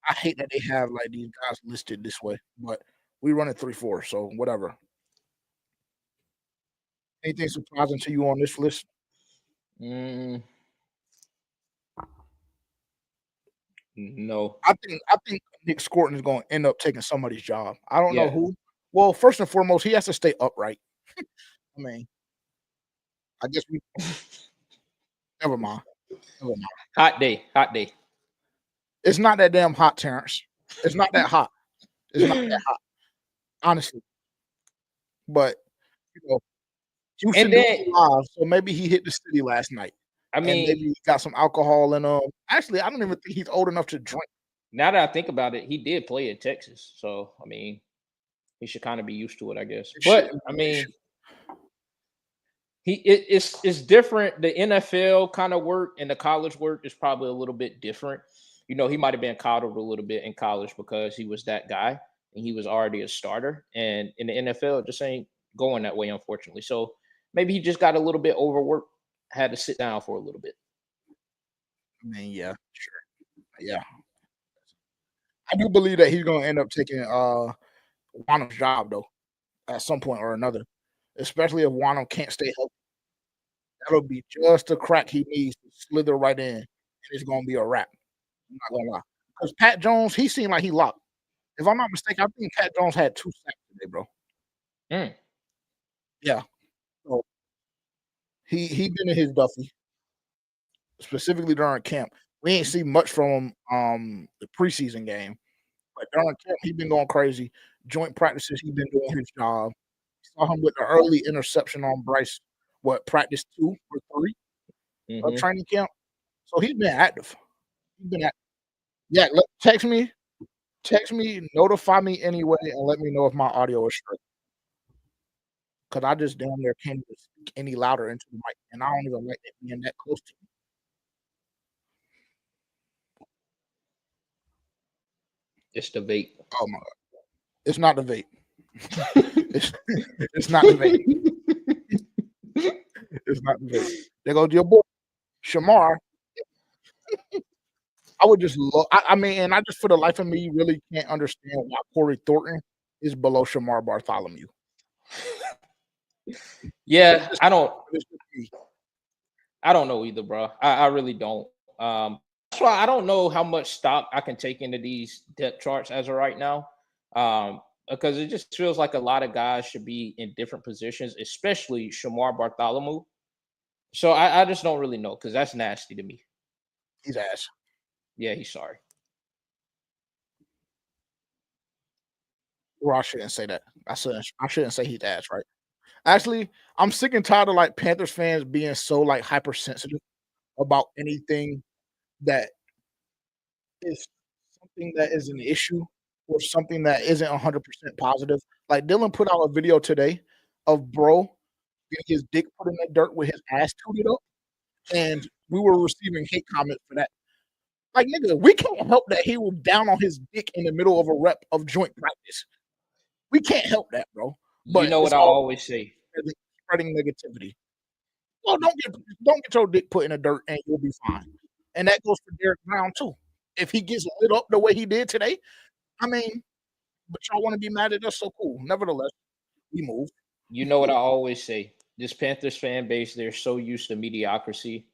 Speaker 1: I hate that they have like these guys listed this way, but we run it 3-4, so whatever. Anything surprising to you on this list?
Speaker 2: Mm, no.
Speaker 1: I think Nick Scorton is going to end up taking somebody's job. I don't know
Speaker 2: Yeah.
Speaker 1: who. Well, first and foremost, he has to stay upright. I mean, I guess we never mind. Never mind.
Speaker 2: Hot day. Hot day.
Speaker 1: It's not that damn hot, Terrence. It's not that hot. It's not that hot, honestly. But you know, Houston
Speaker 2: And
Speaker 1: do
Speaker 2: then
Speaker 1: live, so maybe he hit the city last night.
Speaker 2: I
Speaker 1: and
Speaker 2: mean,
Speaker 1: maybe he got some alcohol in him. Actually, I don't even think he's old enough to drink.
Speaker 2: now that I think about it, he did play in Texas, so I mean, he should kind of be used to it, I guess.
Speaker 1: It
Speaker 2: But
Speaker 1: shouldn't
Speaker 2: I
Speaker 1: be an
Speaker 2: mean,
Speaker 1: issue.
Speaker 2: it's different. The NFL kind of work and the college work is probably a little bit different. You know, he might have been coddled a little bit in college because he was that guy and he was already a starter. And in the NFL, it just ain't going that way, unfortunately. So maybe he just got a little bit overworked, had to sit down for a little bit.
Speaker 1: I mean, yeah, sure. Yeah. I do believe that he's gonna end up taking Wano's job though, at some point or another. Especially if Wano can't stay healthy. That'll be just the crack he needs to slither right in, and it's gonna be a wrap. I'm not gonna lie. Because Pat Jones, he seemed like he locked. If I'm not mistaken, I think Pat Jones had 2 sacks today, bro.
Speaker 2: Mm.
Speaker 1: Yeah. So he been in his Duffy, specifically during camp. We ain't seen much from him the preseason game. But during camp, he been going crazy. Joint practices, he been doing his job. Saw him with the early interception on Bryce. What, practice 2 or 3 of
Speaker 2: Hmm.
Speaker 1: training camp? So he's been active. He's been active. Yeah, text me, notify me anyway, and let me know if my audio is straight. Cause I just damn near can't even speak any louder into the mic, and I don't even like it being that close to me.
Speaker 2: It's the vape.
Speaker 1: Oh my god. It's not the vape. It's it's not the vape. It's not the vape. There goes your boy, Shamar. I would just love I mean, and I just for the life of me really can't understand why Corey Thornton is below Shamar Bartholomew. It's
Speaker 2: Yeah,
Speaker 1: just it's just me.
Speaker 2: I don't know either, bro. I really don't. That's why I don't know how much stock I can take into these depth charts as of right now. Because it just feels like a lot of guys should be in different positions, especially Shamar Bartholomew. So I just don't really know because that's nasty to me.
Speaker 1: He's ass.
Speaker 2: Yeah, he's sorry.
Speaker 1: Or I shouldn't say that. I shouldn't say he's ass, right? Actually, I'm sick and tired of like Panthers fans being so like hypersensitive about anything that is something that is an issue or something that isn't 100% positive. Like Dylan put out a video today of bro getting his dick put in the dirt with his ass tooted up, and we were receiving hate comments for that. Like nigga, we can't help that he was down on his dick in the middle of a rep of joint practice. We can't help that, bro.
Speaker 2: You
Speaker 1: But
Speaker 2: know
Speaker 1: it's
Speaker 2: what I
Speaker 1: all
Speaker 2: always say.
Speaker 1: spreading negativity. Well, don't get your dick put in the dirt and you'll be fine. And that goes for Derek Brown too. If he gets lit up the way he did today, I mean, but y'all want to be mad at us, so cool. Nevertheless, we move.
Speaker 2: You know what I always say. This Panthers fan base, they're so used to mediocrity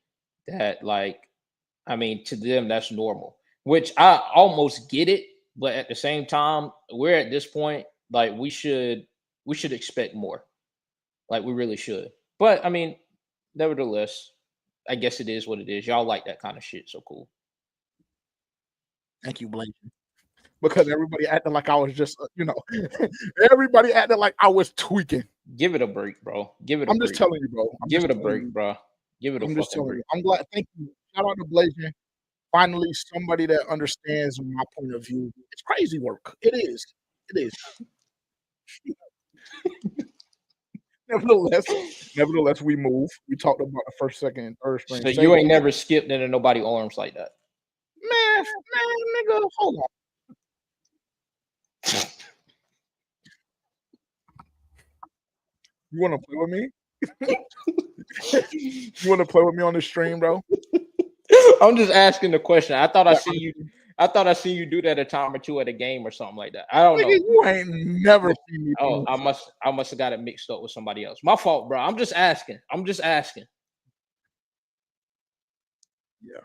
Speaker 2: that, like, I mean, to them that's normal. Which I almost get it, but at the same time, we're at this point, like we should expect more. Like we really should. But I mean, nevertheless, I guess it is what it is. Y'all like that kind of shit, so cool.
Speaker 1: Thank you, Blake. Because everybody acted like I was just, everybody acted like I was tweaking.
Speaker 2: Give it a break, bro. Give it a
Speaker 1: I'm just
Speaker 2: break.
Speaker 1: telling you, bro. I'm
Speaker 2: Give
Speaker 1: just
Speaker 2: it a
Speaker 1: telling
Speaker 2: break,
Speaker 1: you.
Speaker 2: bro. Give it a
Speaker 1: I'm just
Speaker 2: fucking
Speaker 1: telling
Speaker 2: break.
Speaker 1: you. I'm glad. Thank you. Shout out to Blazing. Finally, somebody that understands my point of view. It's crazy work. It is. It is. Nevertheless, nevertheless, we move. We talked about the first, second, and third string
Speaker 2: So you ain't
Speaker 1: safety.
Speaker 2: never skipped into nobody arms like that.
Speaker 1: Nigga, hold on. You want to play with me? You want to play with me on the stream, bro?
Speaker 2: I'm just asking the question. I thought I
Speaker 1: Yeah,
Speaker 2: see you. I thought I seen you do that a time or two at a game or something like that. I don't
Speaker 1: nigga,
Speaker 2: know.
Speaker 1: you ain't never seen me
Speaker 2: Oh,
Speaker 1: do
Speaker 2: I must have got it mixed up with somebody else. My fault, bro. I'm just asking. I'm just asking.
Speaker 1: Yeah,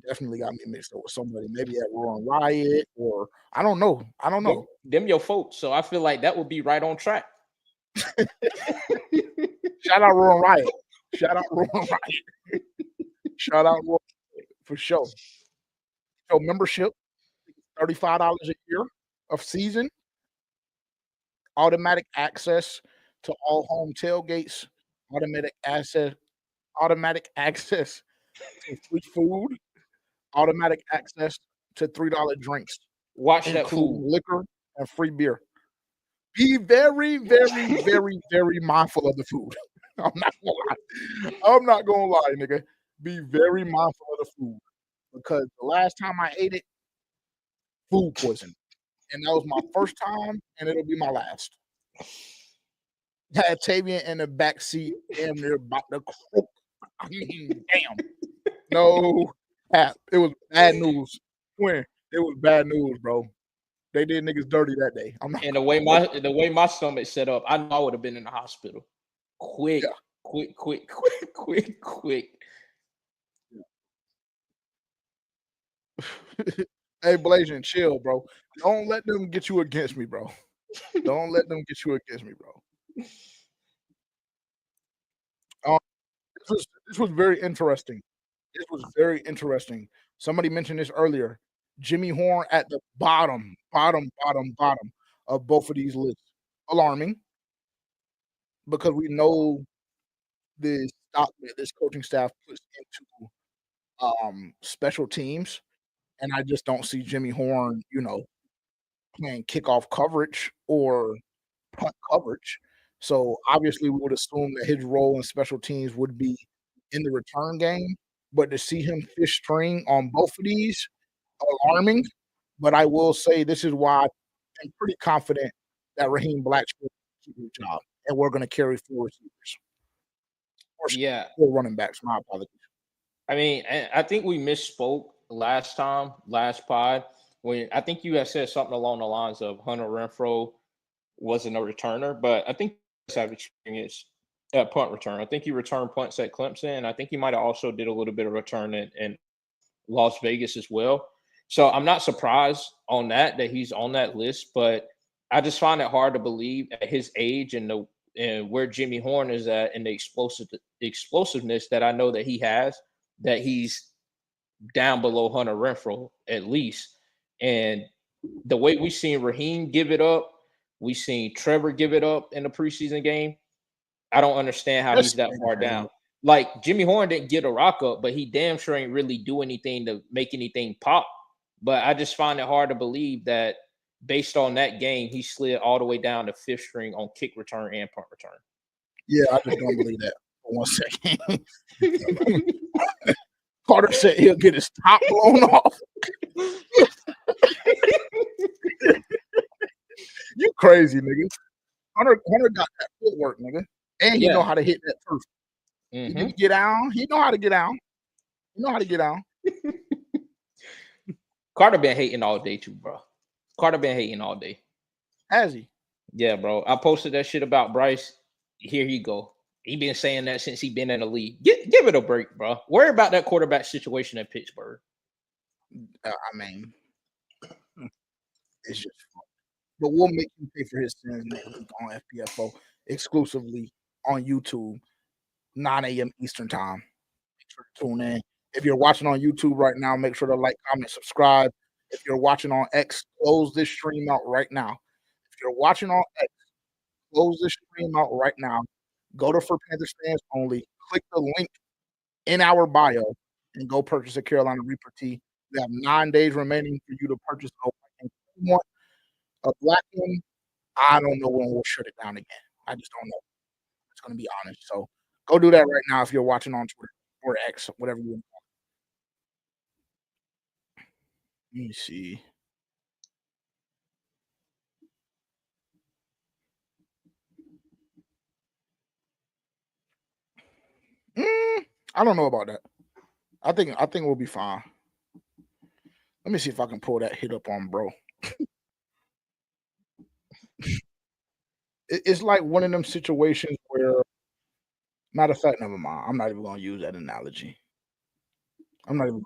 Speaker 1: definitely got me mixed up with somebody. Maybe at Roaring Riot or I don't know. I don't know.
Speaker 2: Them your folks. So I feel like that would be right on track.
Speaker 1: Shout out Roaring Riot. Shout out Roaring Riot. Shout out Roaring Riot for sure. So membership, $35 a year of season, automatic access to all home tailgates, automatic access to free food, automatic access to $3 drinks,
Speaker 2: Watch that
Speaker 1: including
Speaker 2: food.
Speaker 1: liquor and free beer. Be very, very, very, very mindful of the food. I'm not gonna lie. I'm not gonna lie, nigga. Be very mindful of the food because the last time I ate it, food poison, and that was my first time, and it'll be my last. Had Tavian in the back seat, damn near about to croak. I mean, damn. No cap. It was bad news. When it was bad news, bro. They did niggas dirty that day. I'm not
Speaker 2: And
Speaker 1: gonna
Speaker 2: the way my stomach set up, I know I would have been in the hospital. Quick,
Speaker 1: yeah.
Speaker 2: quick, quick, quick, quick, quick.
Speaker 1: Hey, Blasian, chill, bro. Don't let them get you against me, bro. Don't let them get you against me, bro. Um, this was very interesting. This was very interesting. Somebody mentioned this earlier. Jimmy Horn at the bottom of both of these lists. Alarming because we know the stock that this coaching staff puts into special teams, and I just don't see Jimmy Horn, playing kickoff coverage or punt coverage. So obviously, we would assume that his role in special teams would be in the return game. But to see him fish string on both of these, alarming. But I will say this is why I'm pretty confident that Raheem Blackshear will keep his job, and we're going to carry four receivers or
Speaker 2: Yeah,
Speaker 1: four running backs. My apologies.
Speaker 2: I mean, I think we misspoke last pod, when I think you had said something along the lines of Hunter Renfro wasn't a returner, but I think he does have experience at punt return. I think he returned punts at Clemson, and I think he might have also did a little bit of return in Las Vegas as well. So I'm not surprised on that he's on that list, but I just find it hard to believe at his age and where Jimmy Horn is at and the explosiveness that I know that he has, that he's down below Hunter Renfro at least. And the way we've seen Raheem give it up, we've seen Trevor give it up in the preseason game. I don't understand how
Speaker 1: This
Speaker 2: he's that far down. Like Jimmy Horn didn't get a rock up, but he damn sure ain't really do anything to make anything pop. But I just find it hard to believe that based on that game, he slid all the way down to fifth string on kick return and punt return.
Speaker 1: Yeah, I just don't believe that for 1 second. Carter said he'll get his top blown off. You crazy, nigga. Hunter got that footwork, nigga. And he know how to hit that turf. He can get down. He know how to get down. He know how to get down.
Speaker 2: Carter been hating all day too, bro. Carter been hating all day.
Speaker 1: Has he?
Speaker 2: Yeah, bro. I posted that shit about Bryce. Here you go. He been saying that since he been in the league. Give it a break, bro. Worry about that quarterback situation in Pittsburgh.
Speaker 1: I mean, it's just fun. But we'll make him pay for his sins next week on FPFO exclusively on YouTube, 9 a.m. Eastern time. Make sure to tune in. If you're watching on YouTube right now, make sure to like, comment, subscribe. If you're watching on X, close this stream out right now. If you're watching on X, close this stream out right now. Go to For Panthers Fans Only. Click the link in our bio and go purchase a Carolina Reaper tee. We have 9 days remaining for you to purchase a white one. If you want a black one, I don't know when we'll shut it down again. I just don't know. It's going to be honest. So go do that right now if you're watching on Twitter or X, whatever you want. Let me see. I don't know about that. I think we'll be fine. Let me see if I can pull that hit up on bro. It's like one of them situations where, matter of fact, never mind. I'm not even going to use that analogy. I'm not even.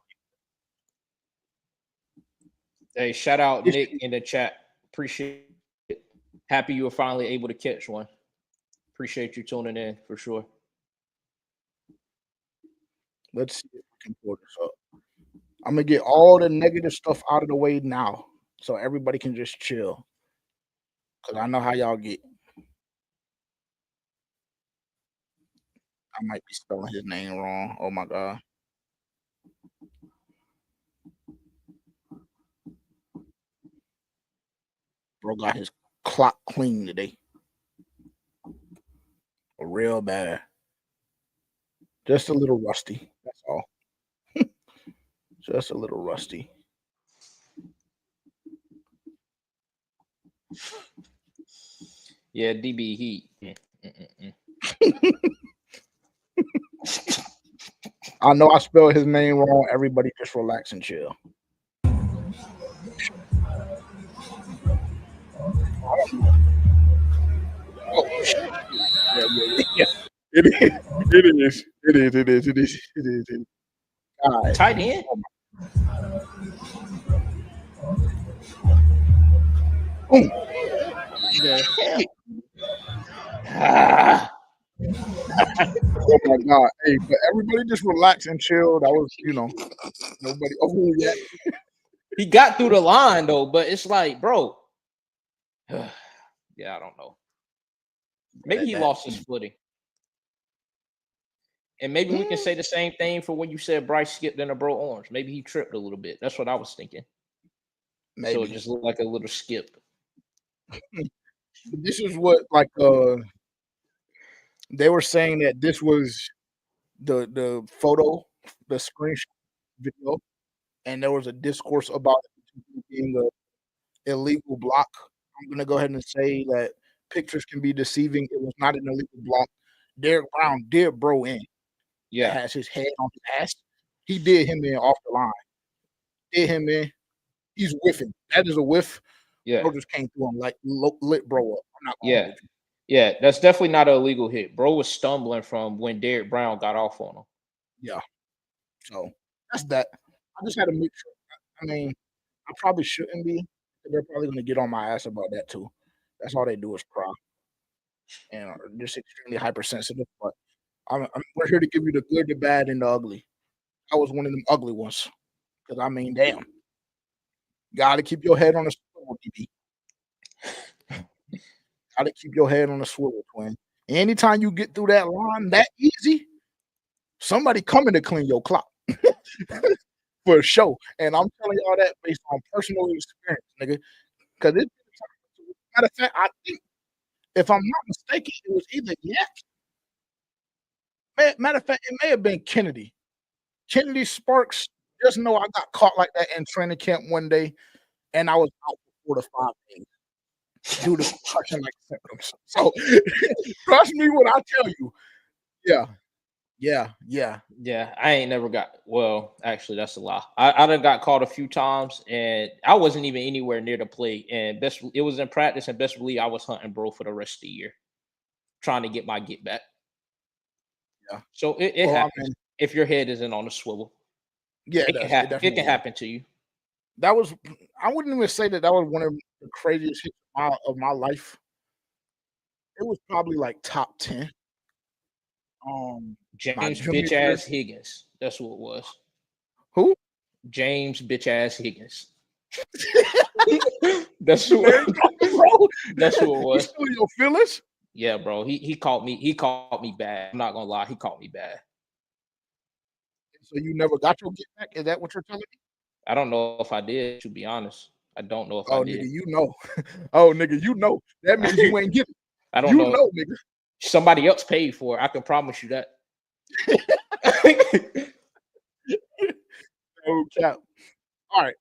Speaker 2: Hey, shout out Nick in the chat. Appreciate it. Happy you were finally able to catch one. Appreciate you tuning in for sure.
Speaker 1: Let's see if we can pull this up. I'm gonna get all the negative stuff out of the way now, so everybody can just chill. Cause I know how y'all get. I might be spelling his name wrong. Oh my god. Bro got his clock clean today. Real bad. Just a little rusty. That's all. Just a little rusty.
Speaker 2: Yeah, DB Heat.
Speaker 1: I know I spelled his name wrong. Everybody just relax and chill. Oh, shit. Yeah. It is. God.
Speaker 2: Tight end.
Speaker 1: Boom. Oh my God. Hey, but everybody just relax and chill. That was, nobody yet.
Speaker 2: He got through the line though, but it's like, bro. Yeah, I don't know. Maybe he lost his footing. And maybe we can say the same thing for when you said Bryce skipped in a bro orange. Maybe he tripped a little bit. That's what I was thinking. Maybe. So it just looked like a little skip.
Speaker 1: This is what they were saying that this was the photo, the screenshot video, and there was a discourse about it being an illegal block. I'm gonna go ahead and say that pictures can be deceiving. It was not an illegal block. Derek Brown did bro in.
Speaker 2: Yeah,
Speaker 1: has his head on his ass. He did him in off the line. Did him in. He's whiffing. That is a whiff.
Speaker 2: Yeah,
Speaker 1: bro just came through him like lit bro up. I'm not
Speaker 2: gonna yeah, that's definitely not an illegal hit. Bro was stumbling from when Derek Brown got off on him.
Speaker 1: Yeah. So that's that. I just had to make sure. I mean, I probably shouldn't be. They're probably going to get on my ass about that too. That's all they do is cry. And just extremely hypersensitive. But we're here to give you the good, the bad, and the ugly. I was one of them ugly ones. Because, I mean, damn. Got to keep your head on the swivel, DB. Got to keep your head on the swivel, twin. Anytime you get through that line that easy, somebody coming to clean your clock. For sure. And I'm telling y'all that based on personal experience, nigga. Because matter of fact, I think, if I'm not mistaken, it was either matter of fact, it may have been Kennedy. Kennedy Sparks. Just know I got caught like that in training camp one day, and I was out for 4 to 5 days due to concussion-like symptoms. So trust me when I tell you. Yeah.
Speaker 2: I ain't never got. Well, actually, that's a lie. I done got caught a few times, and I wasn't even anywhere near the plate. And it was in practice, and best believe I was hunting bro for the rest of the year, trying to get my get back.
Speaker 1: Yeah.
Speaker 2: So it happens if your head isn't on the swivel.
Speaker 1: Yeah,
Speaker 2: it can happen to you.
Speaker 1: That was. I wouldn't even say that was one of the craziest hits of my life. It was probably like top 10.
Speaker 2: James bitch ass Higgins. That's what it was.
Speaker 1: Who?
Speaker 2: James bitch ass Higgins. That's who it was.
Speaker 1: You your feelings?
Speaker 2: Yeah, bro. He caught me. He caught me bad. I'm not gonna lie. He caught me bad.
Speaker 1: So you never got your get back? Is that what you're telling me?
Speaker 2: I don't know if I did. To be honest, I don't know if I did.
Speaker 1: Nigga, you know. Oh, nigga, you know. That means you ain't getting.
Speaker 2: I don't know.
Speaker 1: You know, nigga.
Speaker 2: Somebody else paid for it. I can promise you that.
Speaker 1: No cap. All right.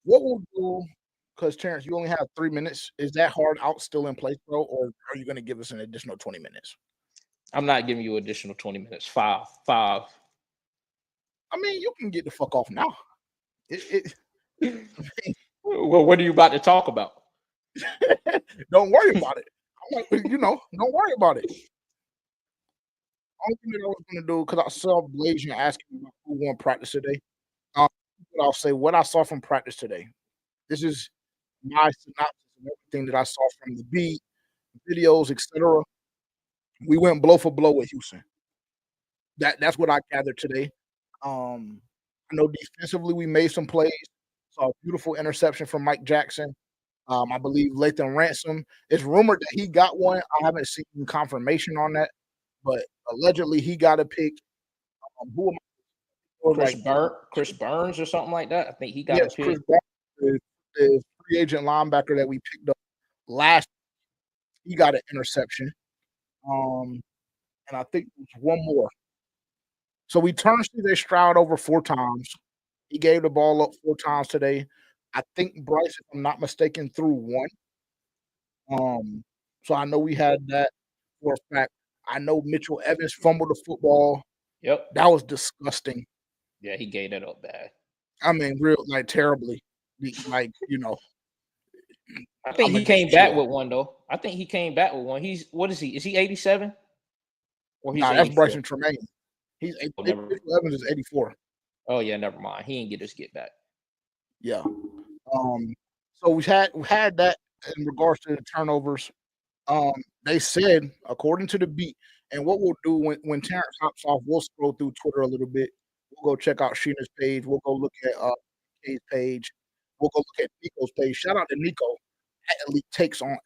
Speaker 1: What we'll do, because Terrence, you only have 3 minutes. Is that hard out still in place, bro, or are you going to give us an additional 20 minutes?
Speaker 2: I'm not giving you additional 20 minutes. Five. I
Speaker 1: mean, you can get the fuck off now.
Speaker 2: Well, what are you about to talk about?
Speaker 1: Don't worry about it. Don't worry about it. Only thing that I was going to do, because I saw Blasian asking me who won practice today. I'll say what I saw from practice today. This is my synopsis of everything that I saw from the beat, videos, etc. We went blow for blow with Houston. That's what I gathered today. I know defensively we made some plays. Saw a beautiful interception from Mike Jackson. I believe Lathan Ransom. It's rumored that he got one. I haven't seen confirmation on that, but allegedly he got a pick. Who am I?
Speaker 2: Chris Burns or something like that. I think he got a pick.
Speaker 1: Chris Burns, the free agent linebacker that we picked up last, he got an interception. And I think there's one more. So we turned CJ Stroud over 4 times. He gave the ball up 4 times today. I think Bryce, if I'm not mistaken, threw 1. So I know we had that for a fact. I know Mitchell Evans fumbled the football.
Speaker 2: Yep.
Speaker 1: That was disgusting.
Speaker 2: Yeah, he gave that up bad.
Speaker 1: I mean, real terribly. Like,
Speaker 2: I think he came back with one though. I think he came back with one. He's what is he? Is he 87? Or he's
Speaker 1: Nah, that's Bryson Tremaine. He's
Speaker 2: Mitchell
Speaker 1: Evans is 84.
Speaker 2: Oh yeah, never mind. He didn't get his get back.
Speaker 1: Yeah. So we had that in regards to the turnovers. They said, according to the beat, and what we'll do when Terrence hops off, we'll scroll through Twitter a little bit. We'll go check out Sheena's page. We'll go look at K's page. We'll go look at Nico's page. Shout out to Nico at Elite Takes on X,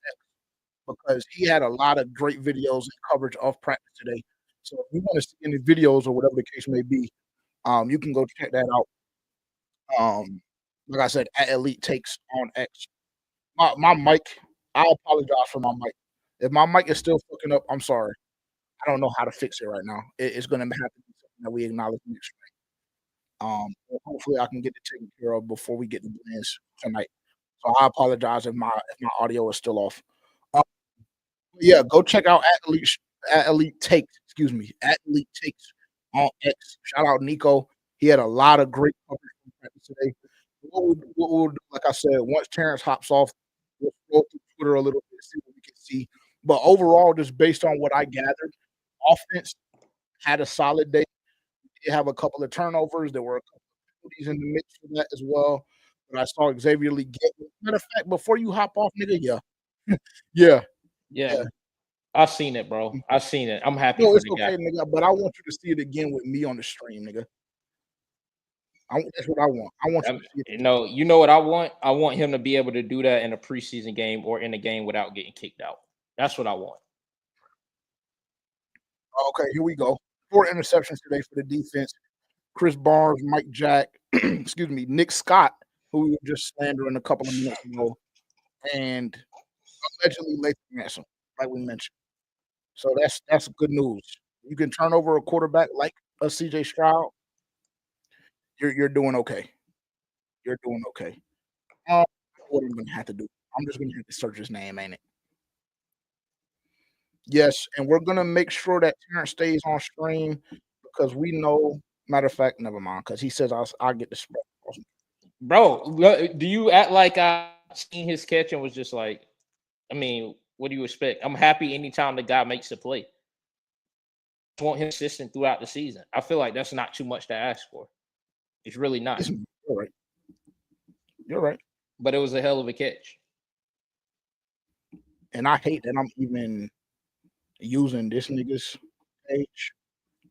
Speaker 1: because he had a lot of great videos and coverage of practice today. So if you want to see any videos or whatever the case may be, you can go check that out. Like I said, at Elite Takes on X. My mic, I apologize for my mic. If my mic is still fucking up, I'm sorry. I don't know how to fix it right now. It's going to have to be something that we acknowledge next week. Hopefully I can get it taken care of before we get the blends tonight. So I apologize if my audio is still off. Yeah, go check out at Elite Takes. Excuse me, at Elite Takes on X. Shout out Nico. He had a lot of great coverage from practice today. What we'll do, like I said, once Terrence hops off, we'll scroll through Twitter a little bit, see what we can see. But overall, just based on what I gathered, offense had a solid day. They have a couple of turnovers. There were a couple of penalties in the mix for that as well. But I saw Xavier Lee get. Matter of fact, before you hop off, nigga,
Speaker 2: yeah. I've seen it, bro. I've seen it. I'm happy.
Speaker 1: No,
Speaker 2: for
Speaker 1: it's
Speaker 2: the
Speaker 1: okay,
Speaker 2: guy.
Speaker 1: nigga. But I want you to see it again with me on the stream, nigga. That's what I want. I want you to see it.
Speaker 2: You know what I want? I want him to be able to do that in a preseason game or in a game without getting kicked out. That's what I want.
Speaker 1: Okay, here we go. 4 interceptions today for the defense. Chris Barnes, Mike Jack, excuse me, Nick Scott, who we were just slandering a couple of minutes ago, and allegedly Lathan Ransom, like we mentioned. So that's good news. You can turn over a quarterback like a CJ Stroud. You're doing okay. You're doing okay. What I'm gonna have to do? I'm just gonna have to search his name, ain't it? Yes, and we're gonna make sure that Terrence stays on stream because we know. Matter of fact, never mind, because he says I'll get the spread.
Speaker 2: Bro, do you act like I seen his catch and was just like, I mean, what do you expect? I'm happy anytime the guy makes a play. I want him consistent throughout the season. I feel like that's not too much to ask for. It's really not.
Speaker 1: You're right. You're right.
Speaker 2: But it was a hell of a catch.
Speaker 1: And I hate that I'm even using this nigga's page,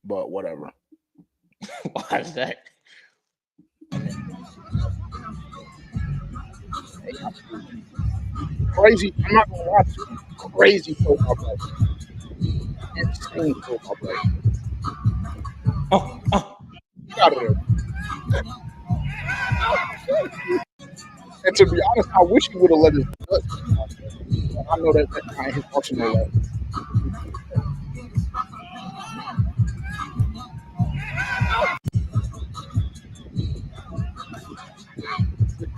Speaker 1: but whatever.
Speaker 2: Why is that?
Speaker 1: Crazy. I'm not gonna watch it. Crazy football play. Insane football play. Get out of there. And to be honest, I wish he would have let his nuts. I know that's kind of his personal way. This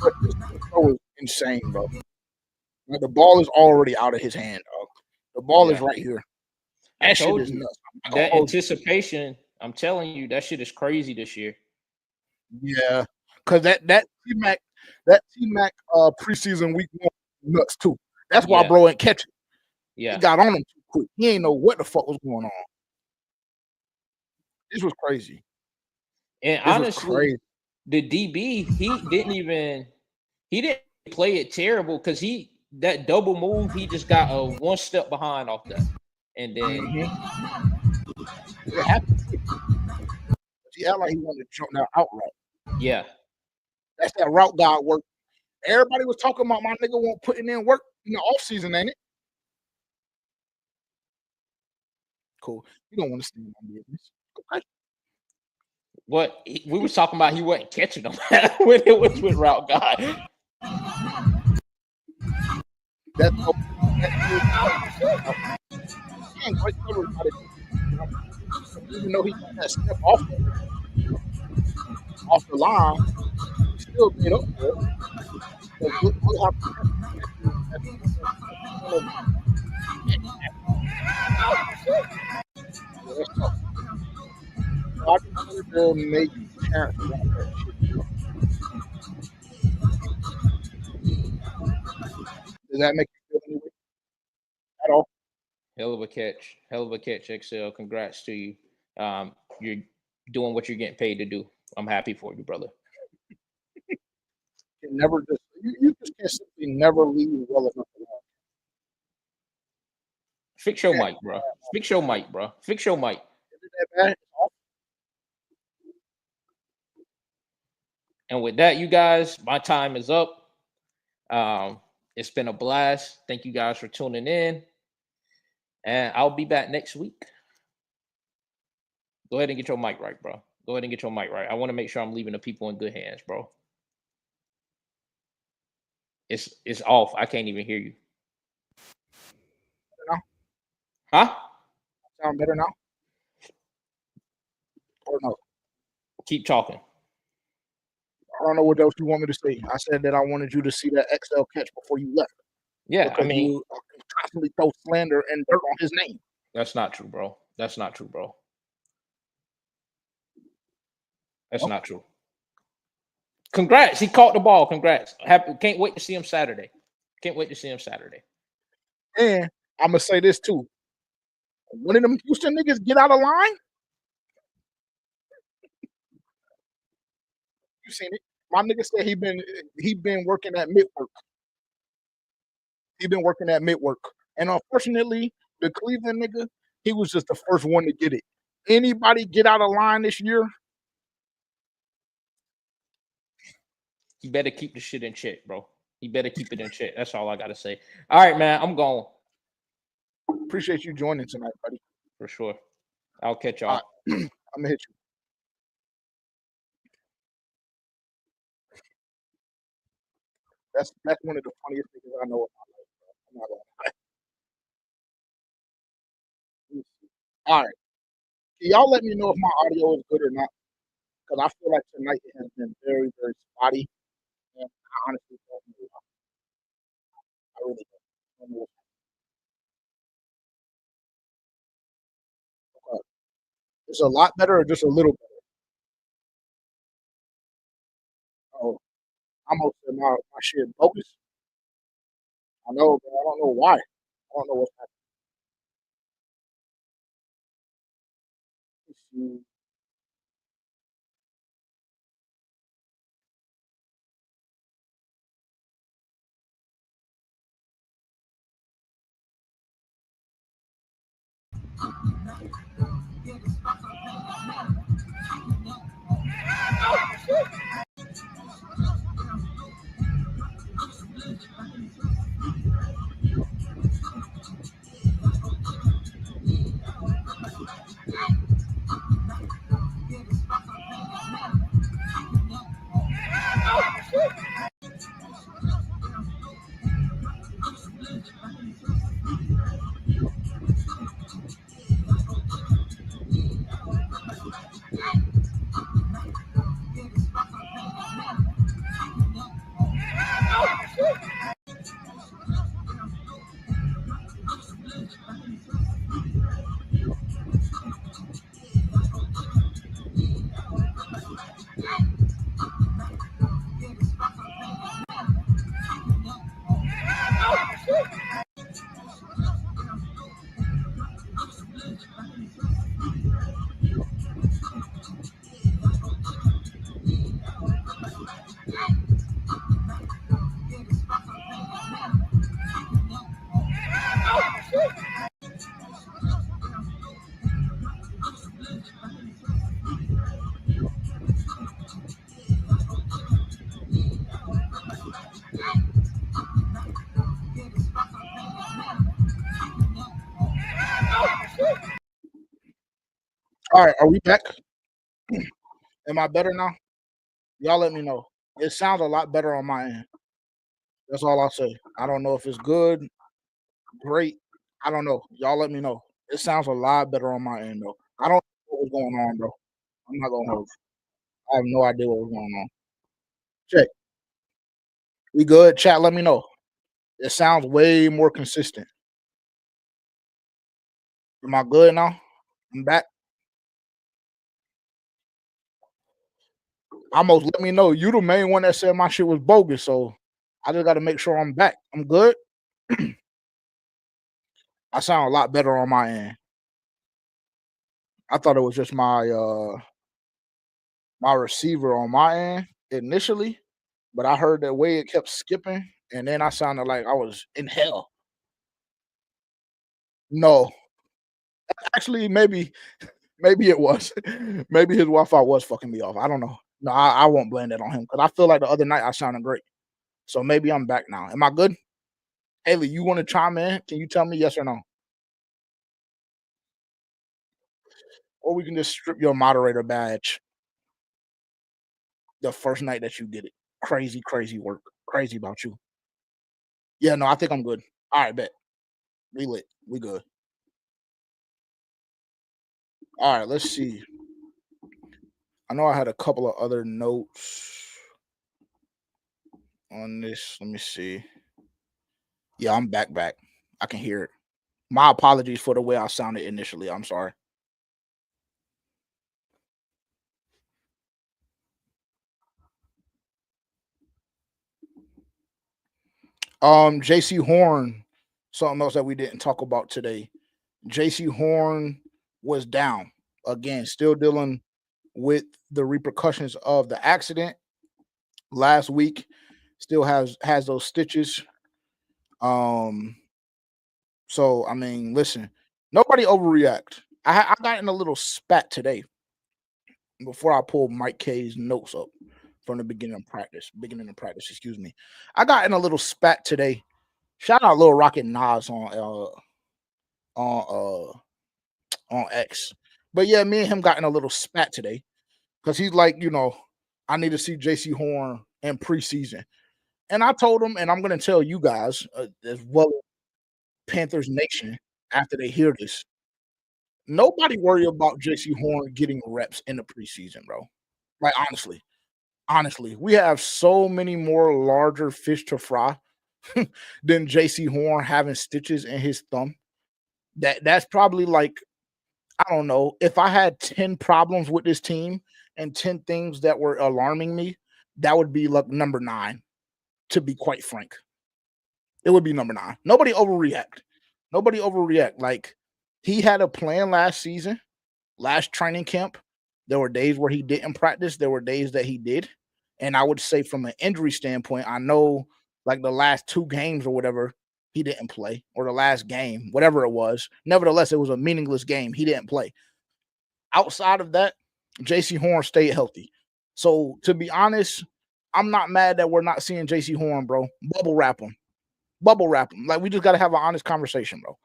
Speaker 1: throw is insane, bro. Like, the ball is already out of his hand, dog. The ball is right here. That shit is nuts.
Speaker 2: That anticipation, I'm telling you, that shit is crazy this year.
Speaker 1: Yeah, because that T-Mac preseason week 1 nuts too. That's why bro ain't catch it.
Speaker 2: Yeah,
Speaker 1: he got on him too quick. He ain't know what the fuck was going on. This was crazy.
Speaker 2: And honestly, the DB he didn't play it terrible because that double move he just got a 1 step behind off that, and then
Speaker 1: it happened. He acted like he wanted to jump that outright.
Speaker 2: Yeah,
Speaker 1: that's that route guy work. Everybody was talking about my nigga won't putting in work in the offseason, ain't it? Cool. You don't want to stay in my business. Okay.
Speaker 2: What we were talking about, he wasn't catching them when it was with route guy.
Speaker 1: That's how dang, White Clover got it. Even though he got that step off the line, he still made up for it. Because look how yeah, that's tough. So I just wanted to make parents want that shit. Does that make you feel any way at all?
Speaker 2: Hell of a catch, XL. Congrats to you. You're doing what you're getting paid to do. I'm happy for you, brother.
Speaker 1: You can never just you just can't simply never leave well enough alone.
Speaker 2: Fix your mic, bro. Fix your mic, bro. Fix your mic.
Speaker 1: Is it that bad?
Speaker 2: And with that, you guys, my time is up. It's been a blast. Thank you guys for tuning in. And I'll be back next week. Go ahead and get your mic right, bro. Go ahead and get your mic right. I want to make sure I'm leaving the people in good hands, bro. It's off. I can't even hear you.
Speaker 1: Now?
Speaker 2: Huh?
Speaker 1: Sound better now? Or no?
Speaker 2: Keep talking.
Speaker 1: I don't know what else you want me to say. I said that I wanted you to see that XL catch before you left.
Speaker 2: Yeah,
Speaker 1: Because
Speaker 2: I mean,
Speaker 1: you constantly throw slander and dirt on his name.
Speaker 2: that's not true, bro. That's not true, bro. That's
Speaker 1: Oh.
Speaker 2: not true. Congrats. He caught the ball. Congrats. Can't wait to see him Saturday. Can't wait to see him Saturday.
Speaker 1: And I'm gonna say this too. One of them Houston niggas get out of line. You seen it? My nigga said he been working at mid work. He been working at mid work. And unfortunately, the Cleveland nigga, he was just the first one to get it. Anybody get out of line this year?
Speaker 2: You better keep the shit in check, bro. You better keep it in check. That's all I gotta say. All right, man. I'm going.
Speaker 1: Appreciate you joining tonight, buddy.
Speaker 2: For sure. I'll catch y'all.
Speaker 1: I'm gonna hit you. That's one of the funniest things I know in my life, bro. I'm not gonna lie. All right. Can y'all let me know if my audio is good or not? Because I feel like tonight it has been very, very spotty. And I honestly don't know why. I really don't know. Okay. It's a lot better or just a little better? Oh, I'm gonna say my shit bogus. I know, but I don't know why. I don't know what's happening. All right, are we back? Am I better now? Y'all let me know. It sounds a lot better on my end. That's all I'll say. I don't know if it's good, great. I don't know. Y'all let me know. It sounds a lot better on my end though. I don't know what was going on, bro. I'm not gonna hold you. I have no idea what was going on. Check. We good? Chat, let me know. It sounds way more consistent. Am I good now? I'm back. Almost let me know. You the main one that said my shit was bogus, so I just gotta make sure I'm back. I'm good. I sound a lot better on my end. I thought it was just my receiver on my end initially, but I heard the way it kept skipping, and then I sounded like I was in hell. No, actually, maybe it was. Maybe his Wi-Fi was fucking me off. I don't know. No, I won't blame that on him because I feel like the other night I sounded great. So maybe I'm back now. Am I good? Haley, you want to chime in? Can you tell me yes or no? Or we can just strip your moderator badge the first night that you get it. Crazy, crazy work. Crazy about you. Yeah, no, I think I'm good. All right, bet. We lit. We good. All right, let's see. I know I had a couple of other notes on this. Let me see. Yeah, I'm back. I can hear it. My apologies for the way I sounded initially. I'm sorry. JC Horn, something else that we didn't talk about today. JC Horn was down again, still dealing with the repercussions of the accident last week. Still has those stitches. Um, so I mean, listen, nobody overreact. I got in a little spat today before I pulled Mike K's notes up from the beginning of practice, excuse me. I got in a little spat today. Shout out Lil Rocket Nas on X. But yeah, me and him got in a little spat today because he's like, I need to see JC Horn in preseason. And I told him, and I'm gonna tell you guys as well as Panthers Nation after they hear this. Nobody worry about JC Horn getting reps in the preseason, bro. Like honestly, we have so many more larger fish to fry than JC Horn having stitches in his thumb. That's probably like, I don't know, if I had 10 problems with this team and 10 things that were alarming me, that would be like number 9, to be quite frank. It would be number 9. Nobody overreact. Nobody overreact. Like, he had a plan last season, last training camp. There were days where he didn't practice. There were days that he did. And I would say from an injury standpoint, I know like the last 2 games or whatever, he didn't play, or the last game, whatever it was. Nevertheless, it was a meaningless game. He didn't play. Outside of that, JC Horn stayed healthy. So to be honest, I'm not mad that we're not seeing JC Horn, bro. Bubble wrap him. Bubble wrap him. Like, we just got to have an honest conversation, bro.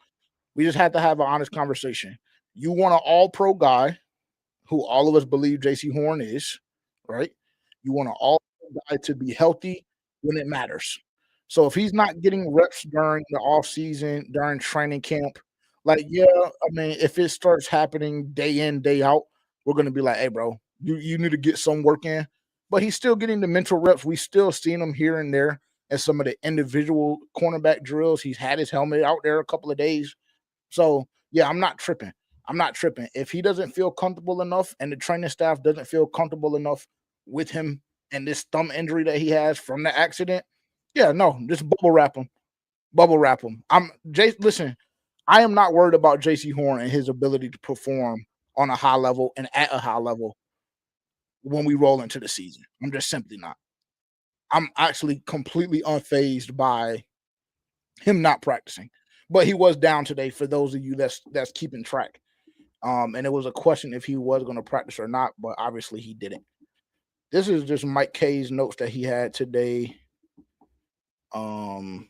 Speaker 1: We just had to have an honest conversation. You want an all-pro guy who all of us believe JC Horn is, right? You want an all-pro guy to be healthy when it matters. So if he's not getting reps during the off season, during training camp, like, yeah, I mean, if it starts happening day in, day out, we're gonna be like, hey, bro, you need to get some work in. But he's still getting the mental reps. We still seen him here and there in some of the individual cornerback drills. He's had his helmet out there a couple of days. So yeah, I'm not tripping. I'm not tripping. If he doesn't feel comfortable enough and the training staff doesn't feel comfortable enough with him and this thumb injury that he has from the accident, yeah, no, just bubble wrap him. Bubble wrap him. Listen, I am not worried about JC Horn and his ability to perform on a high level and at a high level when we roll into the season. I'm just simply not. I'm actually completely unfazed by him not practicing. But he was down today for those of you that's keeping track. And it was a question if he was going to practice or not, but obviously he didn't. This is just Mike K's notes that he had today. And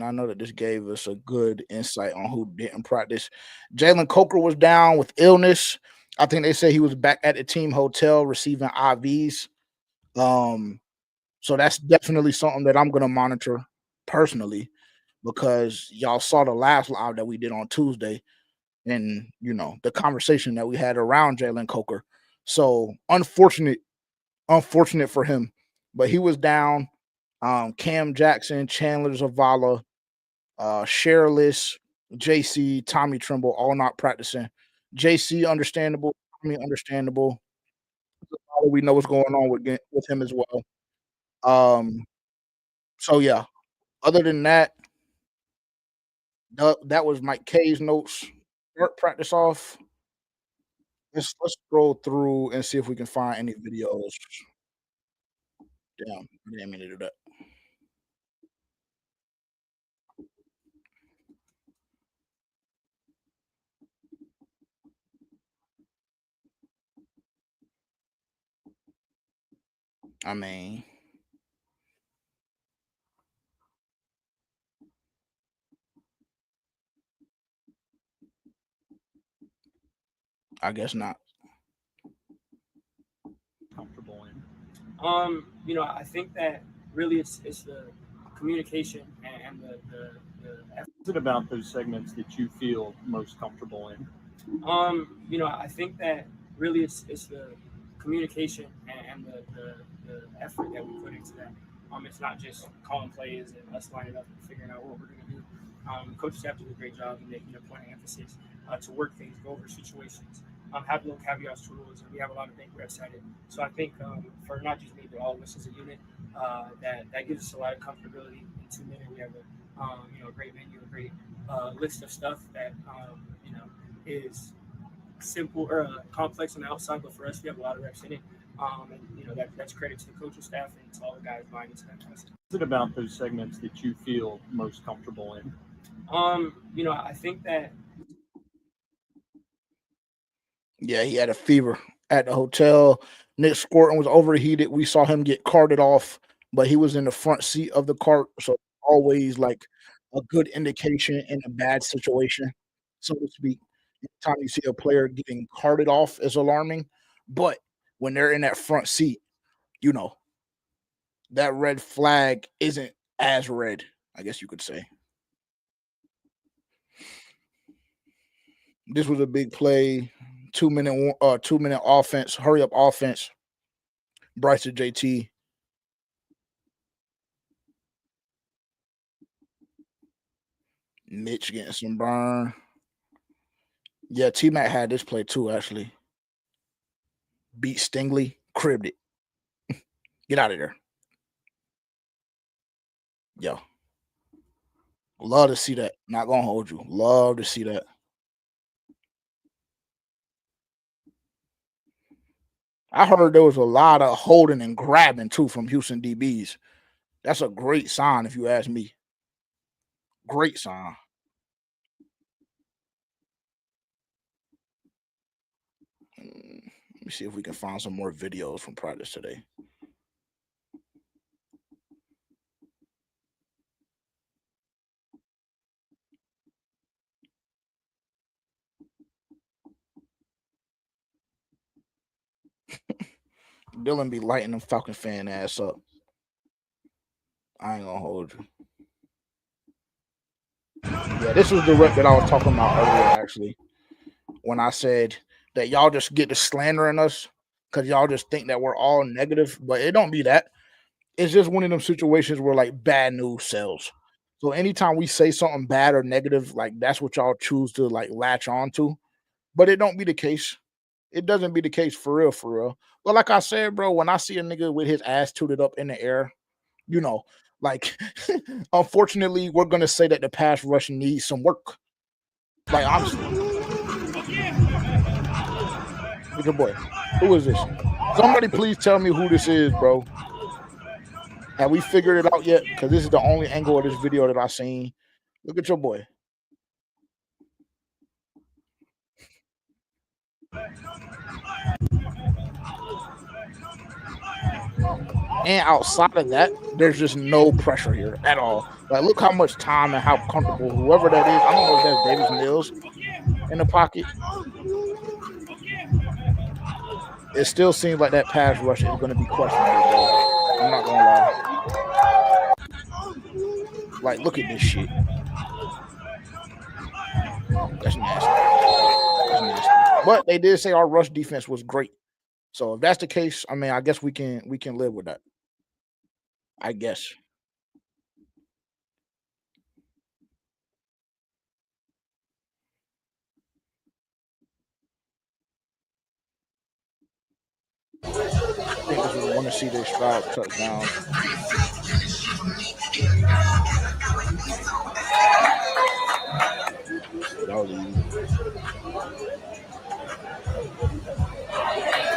Speaker 1: I know that this gave us a good insight on who didn't practice. Jalen Coker was down with illness. I think they say he was back at the team hotel receiving IVs. So So that's definitely something that I'm gonna monitor personally because y'all saw the last live that we did on Tuesday and the conversation that we had around Jalen Coker. So unfortunate for him. But he was down. Cam Jackson, Chandler Zavala, Sherless, JC, Tommy Trimble, all not practicing. JC understandable, Tommy understandable. We know what's going on with him as well. Um, so yeah. Other than that, that was Mike K's notes. Start practice off. Let's scroll through and see if we can find any videos. Damn, I didn't mean to do that. I mean, I guess not.
Speaker 3: Comfortable in. I think that really it's the communication and the
Speaker 4: Is it about those segments that you feel most comfortable in?
Speaker 3: I think that really it's the communication and the effort that we put into that. It's not just calling plays and us lining up and figuring out what we're going to do. Coaches have to do a great job in making a point of emphasis to work things, go over situations, have little caveats to rules, and we have a lot of big reps at it. So I think for not just me, but all of us as a unit, that gives us a lot of comfortability. In 2 minutes, we have a great menu, a great list of stuff that is simple or complex on the outside, but for us, we have a lot of reps in it. That's credit to the coaching staff and to all the guys buying into that process.
Speaker 4: Is it about those segments that you feel most comfortable in?
Speaker 3: I think that.
Speaker 1: Yeah, he had a fever at the hotel. Nick Scorton was overheated. We saw him get carted off, but he was in the front seat of the cart. So always like a good indication in a bad situation, so to speak. Anytime you see a player getting carted off is alarming. But when they're in that front seat, that red flag isn't as red, I guess you could say. This was a big play, 2-minute offense, hurry up offense. Bryce to JT. Mitch getting some burn. Yeah, T-Mac had this play too, actually. Beat Stingley, cribbed it. Get out of there. Yo. Love to see that. Not gonna hold you. Love to see that. I heard there was a lot of holding and grabbing too from Houston DBs. That's a great sign, if you ask me. Great sign. Let me see if we can find some more videos from practice today. Dylan be lighting them Falcon fan ass up. I ain't gonna hold you. Yeah, this was the rep that I was talking about earlier, actually, when I said that y'all just get to slandering us because y'all just think that we're all negative, but it don't be that. It's just one of them situations where like bad news sells. So anytime we say something bad or negative, like that's what y'all choose to like latch on to. But it don't be the case. It doesn't be the case for real, for real. But like I said, bro, when I see a nigga with his ass tooted up in the air, like unfortunately, we're gonna say that the pass rush needs some work. Like honestly. Look at boy. Who is this? Somebody please tell me who this is, bro. Have we figured it out yet? Because this is the only angle of this video that I've seen. Look at your boy. And outside of that, there's just no pressure here at all. Like, look how much time and how comfortable whoever that is. I don't know if that's Davis Mills in the pocket. It still seems like that pass rush is going to be questionable, bro. I'm not gonna lie. Like, look at this shit. That's nasty. That's nasty. But they did say our rush defense was great. So if that's the case, I mean, I guess we can live with that. I guess. I think this is one to see their Stroud touchdown.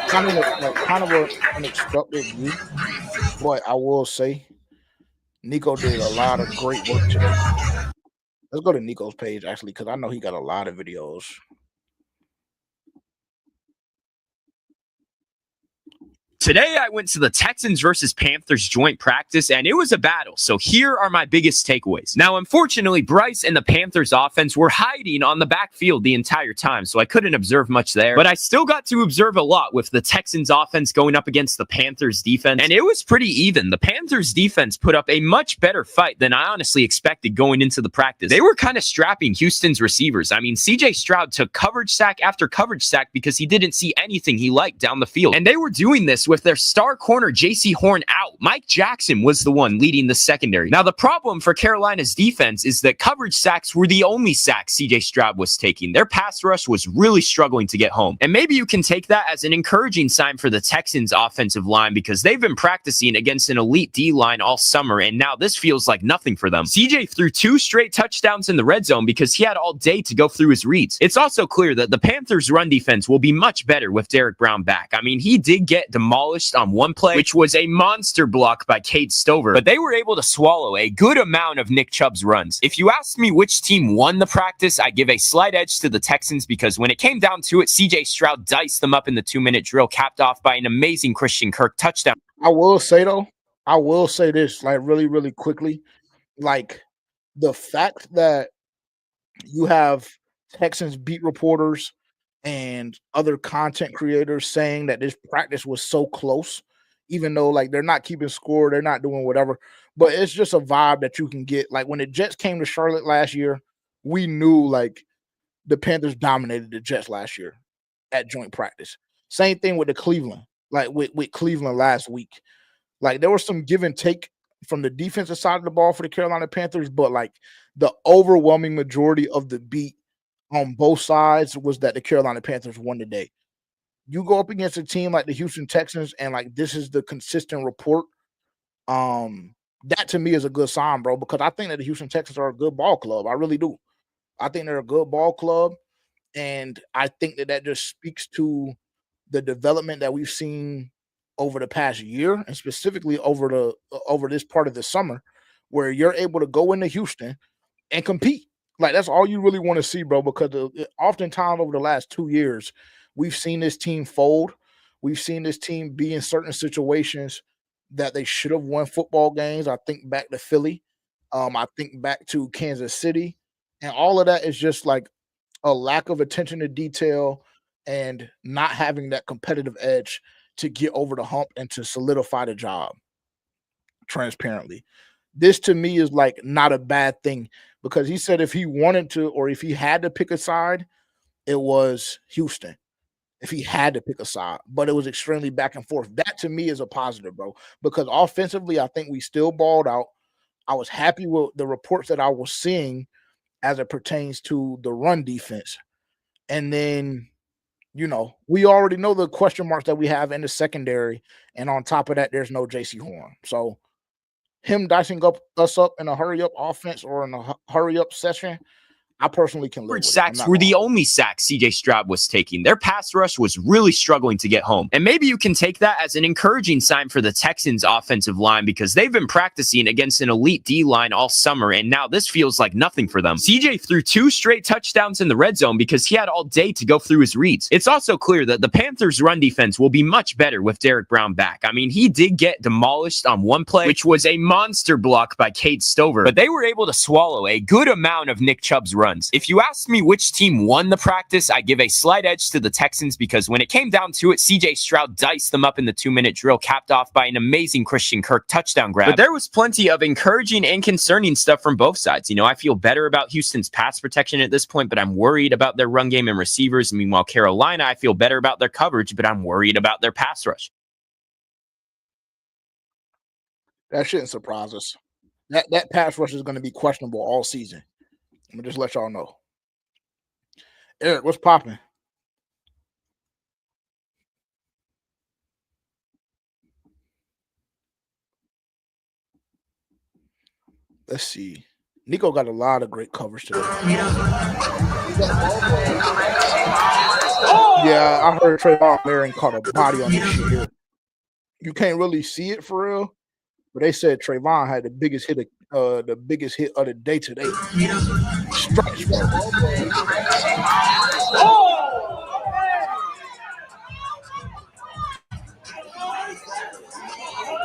Speaker 1: Kind of an expected view, but I will say Nico did a lot of great work today. Let's go to Nico's page actually, because I know he got a lot of videos.
Speaker 5: Today, I went to the Texans versus Panthers joint practice, and it was a battle. So here are my biggest takeaways. Now, unfortunately, Bryce and the Panthers offense were hiding on the backfield the entire time, so I couldn't observe much there. But I still got to observe a lot with the Texans offense going up against the Panthers defense, and it was pretty even. The Panthers defense put up a much better fight than I honestly expected going into the practice. They were kind of strapping Houston's receivers. I mean, CJ Stroud took coverage sack after coverage sack because he didn't see anything he liked down the field. And they were doing this with their star corner JC Horn out. Mike Jackson was the one leading the secondary. Now, the problem for Carolina's defense is that coverage sacks were the only sacks CJ Stroud was taking. Their pass rush was really struggling to get home. And maybe you can take that as an encouraging sign for the Texans offensive line, because they've been practicing against an elite D-line all summer, and now this feels like nothing for them. CJ threw 2 straight touchdowns in the red zone because he had all day to go through his reads. It's also clear that the Panthers' run defense will be much better with Derek Brown back. I mean, he did get demolished on one play, which was a monster block by Cade Stover, but they were able to swallow a good amount of Nick Chubb's runs. If you asked me which team won the practice, I give a slight edge to the Texans, because when it came down to it, CJ Stroud diced them up in the 2-minute drill, capped off by an amazing Christian Kirk touchdown.
Speaker 1: I will say this, like, really, really quickly, like, the fact that you have Texans beat reporters and other content creators saying that this practice was so close, even though, like, they're not keeping score, they're not doing whatever, but it's just a vibe that you can get. Like, when the Jets came to Charlotte last year, we knew, like, the Panthers dominated the Jets last year at joint practice. Same thing with the Cleveland, like with Cleveland last week. Like, there was some give and take from the defensive side of the ball for the Carolina Panthers, but, like, the overwhelming majority of the beat on both sides was that the Carolina Panthers won today. You go up against a team like the Houston Texans, and, like, this is the consistent report. That to me is a good sign, bro, because I think that the Houston Texans are a good ball club. I really do. I think they're a good ball club, and I think that just speaks to the development that we've seen over the past year, and specifically over this part of the summer, where you're able to go into Houston and compete. Like, that's all you really want to see, bro, because oftentimes over the last 2 years, we've seen this team fold. We've seen this team be in certain situations that they should have won football games. I think back to Philly. I think back to Kansas City. And all of that is just, like, a lack of attention to detail and not having that competitive edge to get over the hump and to solidify the job transparently. This to me is, like, not a bad thing, because he said if he wanted to, or if he had to pick a side, it was Houston. If he had to pick a side, but it was extremely back and forth. That to me is a positive, bro, because offensively, I think we still balled out. I was happy with the reports that I was seeing as it pertains to the run defense. And then, you know, we already know the question marks that we have in the secondary. And on top of that, there's no JC Horn. So him dicing us up in a hurry-up offense or in a hurry-up session, I personally can live with it.
Speaker 5: Sacks were the only sacks CJ Stroud was taking. Their pass rush was really struggling to get home. And maybe you can take that as an encouraging sign for the Texans offensive line, because they've been practicing against an elite D-line all summer, and now this feels like nothing for them. CJ threw 2 straight touchdowns in the red zone because he had all day to go through his reads. It's also clear that the Panthers' run defense will be much better with Derek Brown back. I mean, he did get demolished on one play, which was a monster block by Cade Stover, but they were able to swallow a good amount of Nick Chubb's runs. runs. If you ask me which team won the practice, I give a slight edge to the Texans because when it came down to it, CJ Stroud diced them up in the 2-minute drill, capped off by an amazing Christian Kirk touchdown grab. But there was plenty of encouraging and concerning stuff from both sides. You know, I feel better about Houston's pass protection at this point, but I'm worried about their run game and receivers. Meanwhile, Carolina, I feel better about their coverage, but I'm worried about their pass rush.
Speaker 1: That shouldn't surprise us. That pass rush is going to be questionable all season. Let me just let y'all know. Eric, what's popping? Let's see. Nico got a lot of great coverage today. Yeah, I heard Trayvon Merritt caught a body on this shit here. You can't really see it for real, but they said Trayvon had the biggest hit of the day today. Strikes, bro.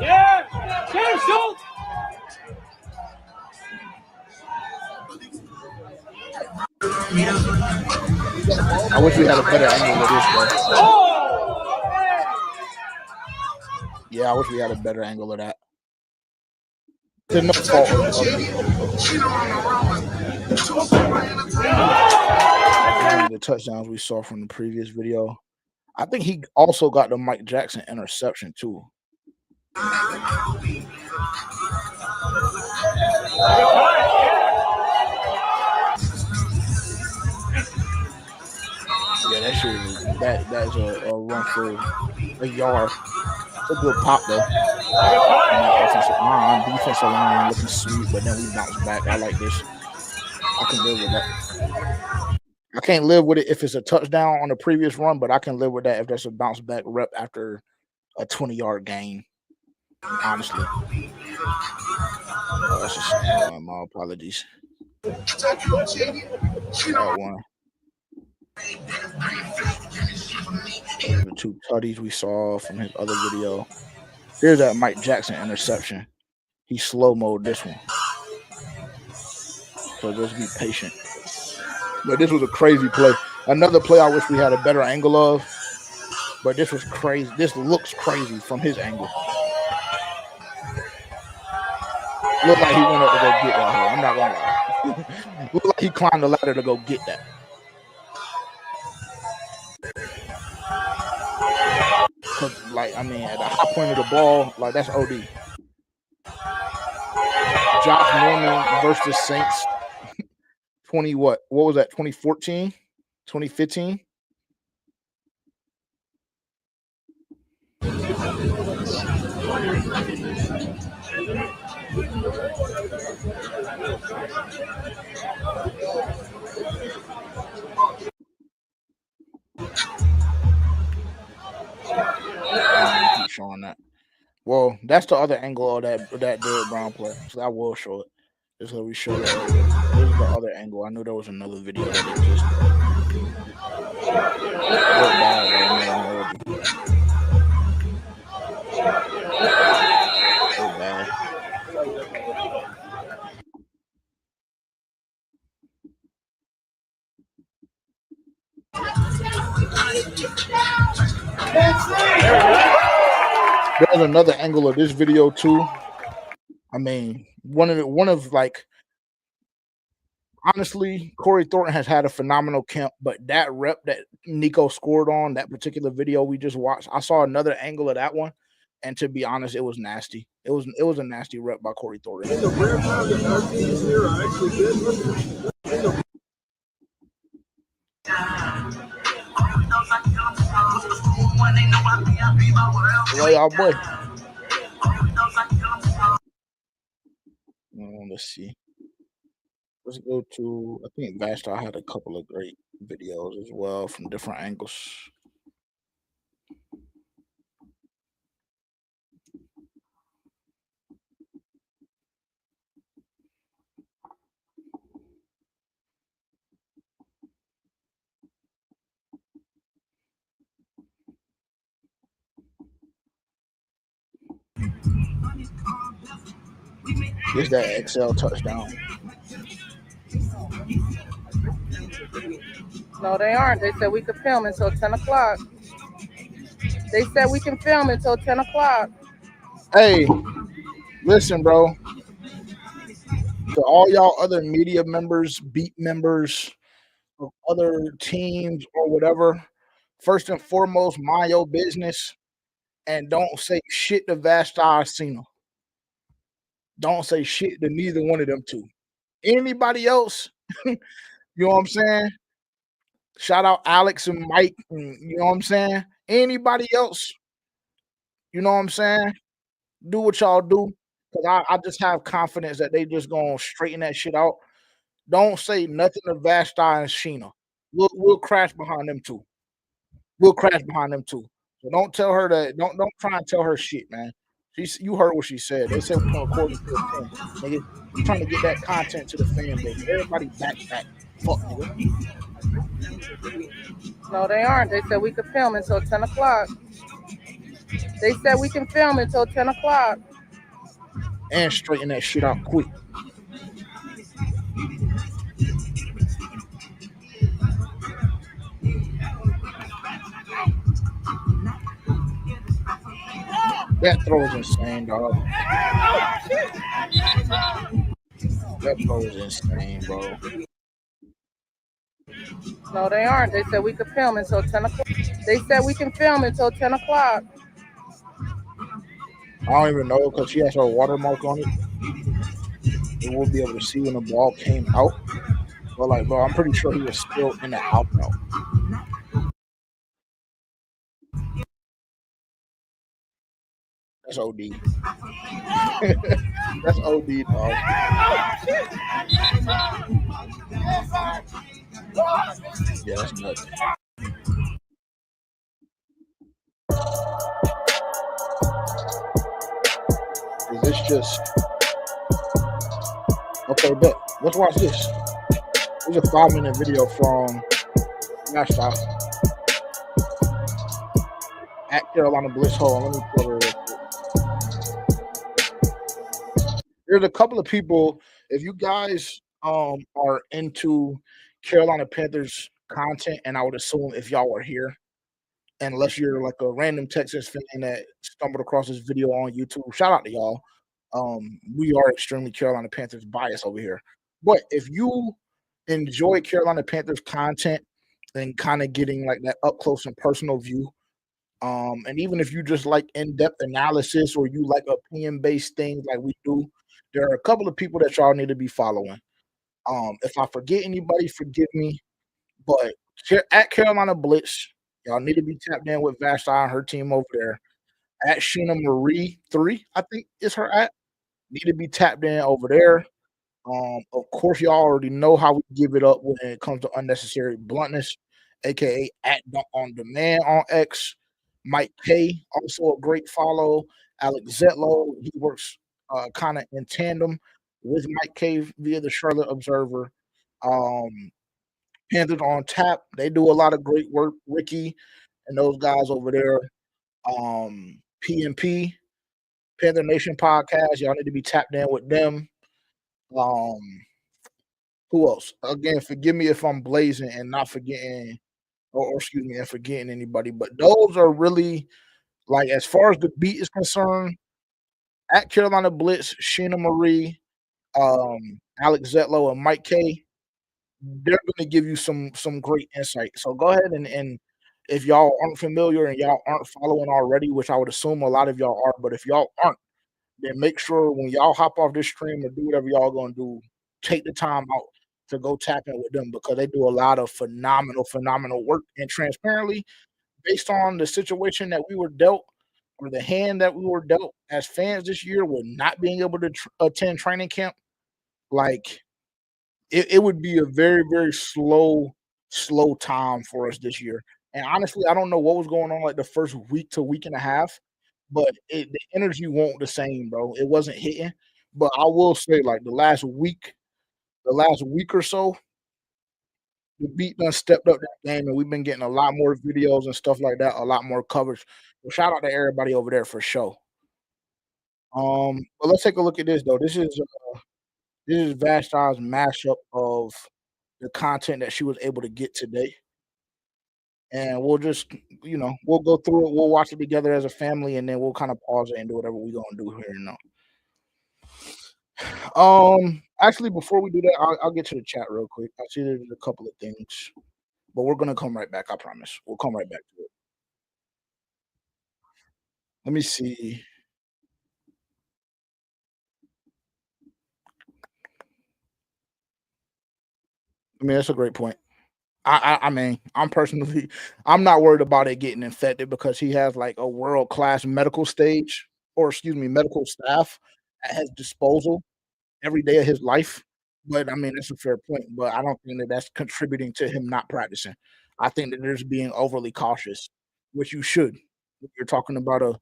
Speaker 3: Yeah, Schultz.
Speaker 1: I wish we had a better angle of this, bro. Yeah, I wish we had a better angle of that. It's no fault of the touchdowns we saw from the previous video. I think he also got the Mike Jackson interception too. Yeah, that shit that's a run for a yard. It's a good pop though. And that defensive line looking sweet, but then we bounce back. I like this. I can live with that. I can't live with it if it's a touchdown on the previous run, but I can live with that if there's a bounce back rep after a 20-yard gain. Honestly. Oh, that's just my apologies. That one. The two tutties we saw from his other video. Here's that Mike Jackson interception. He slow-moed this one. So just be patient. But this was a crazy play. Another play I wish we had a better angle of. But this was crazy. This looks crazy from his angle. Looked like he went up to go get that hole. I'm not gonna lie. Looked like he climbed the ladder to go get that. Cause like at the high point of the ball, like that's OD. Josh Norman versus Saints. 20 what? What was that? 2014? 2015? Keep showing that. Well, that's the other angle of that Derrick Brown play. So I will show it. Just so we show that. This is the other angle. I knew there was another video that existed. Bad. There's another angle of this video too. I mean, one of honestly, Corey Thornton has had a phenomenal camp, but that rep that Nico scored on that particular video we just watched, I saw another angle of that one, and to be honest, it was nasty. It was a nasty rep by Corey Thornton. It's a rare time that our teams here are actually good. Well, y'all boy. Let's see. Let's go to, I think Vastar had a couple of great videos as well from different angles. Here's that XL touchdown.
Speaker 6: No, they aren't. They said we could film until 10 o'clock. They said we can film until 10 o'clock.
Speaker 1: Hey, listen, bro. To all y'all other media members, beat members of other teams or whatever, first and foremost, mind your business and don't say shit to Vashti Cena. Don't say shit to neither one of them two. Anybody else, you know what I'm saying? Shout out Alex and Mike, and, you know what I'm saying? Anybody else, you know what I'm saying? Do what y'all do. Because I just have confidence that they just gonna straighten that shit out. Don't say nothing to Vashti and Sheena. We'll crash behind them two. We'll crash behind them two. So don't tell her that. Don't try and tell her shit, man. You heard what she said. They said we're gonna record until 10. Nigga, we trying to get that content to the fan base. Everybody back. Fuck nigga.
Speaker 6: No, they aren't. They said we could film until 10 o'clock. They said we can film until 10 o'clock.
Speaker 1: And straighten that shit out quick. That throw is insane, dog. That throw is insane, bro.
Speaker 6: No, they aren't. They said we could film until 10 o'clock. They said we can film until 10 o'clock.
Speaker 1: I don't even know because she has her watermark on it. We will be able to see when the ball came out. But like, bro, I'm pretty sure he was still in the out route. That's OD. That's OD, dog. Yeah, that's nuts. Is this just okay? Bet. Let's watch this. This is a 5-minute video from Nashville at Carolina Blitz Hole. Let me pull it real quick. There's a couple of people. If you guys are into Carolina Panthers content, and I would assume if y'all were here, unless you're like a random Texas fan that stumbled across this video on YouTube, shout out to y'all. We are extremely Carolina Panthers biased over here. But if you enjoy Carolina Panthers content and kind of getting like that up close and personal view, and even if you just like in-depth analysis or you like opinion-based things like we do, there are a couple of people that y'all need to be following. If I forget anybody, forgive me. But at Carolina Blitz, y'all need to be tapped in with Vashti and her team over there. At Sheena Marie 3, I think is her at. Need to be tapped in over there. Of course, y'all already know how we give it up when it comes to unnecessary bluntness, aka at Dunk on Demand on X. Mike K, also a great follow. Alex Zetlow, he works kind of in tandem with Mike K via the Charlotte Observer. Panthers on Tap, they do a lot of great work. Ricky and those guys over there. PNP, Panther Nation podcast, y'all need to be tapped in with them. Who else? Again, forgive me if I'm blazing and not forgetting, or excuse me, and forgetting anybody. But those are really like, as far as the beat is concerned, at Carolina Blitz, Sheena Marie, Alex Zetlow, and Mike K, they're going to give you some great insight. So go ahead and if y'all aren't familiar and y'all aren't following already, which I would assume a lot of y'all are, but if y'all aren't, then make sure when y'all hop off this stream or do whatever y'all gonna do, take the time out to go tap in with them because they do a lot of phenomenal work. And transparently, based on the situation that we were dealt or the hand that we were dealt as fans this year with not being able to attend training camp, like it would be a very, very slow time for us this year. And honestly, I don't know what was going on like the first week to week and a half, but the energy won't the same, bro. It wasn't hitting. But I will say, like the last week or so, the beat done stepped up that game, and we've been getting a lot more videos and stuff like that, a lot more coverage. So shout out to everybody over there for sure. But let's take a look at this though. This is Vashti's mashup of the content that she was able to get today. And we'll just, we'll go through it. We'll watch it together as a family, and then we'll kind of pause it and do whatever we're gonna do here now. Actually, before we do that, I'll get to the chat real quick. I see there's a couple of things, but we're gonna come right back. I promise. We'll come right back to it. Let me see. I mean, that's a great point. I mean, I'm not worried about it getting infected because he has like a world class medical stage, or excuse me, medical staff at his disposal every day of his life. But I mean, that's a fair point. But I don't think that that's contributing to him not practicing. I think that there's being overly cautious, which you should. If you're talking about a,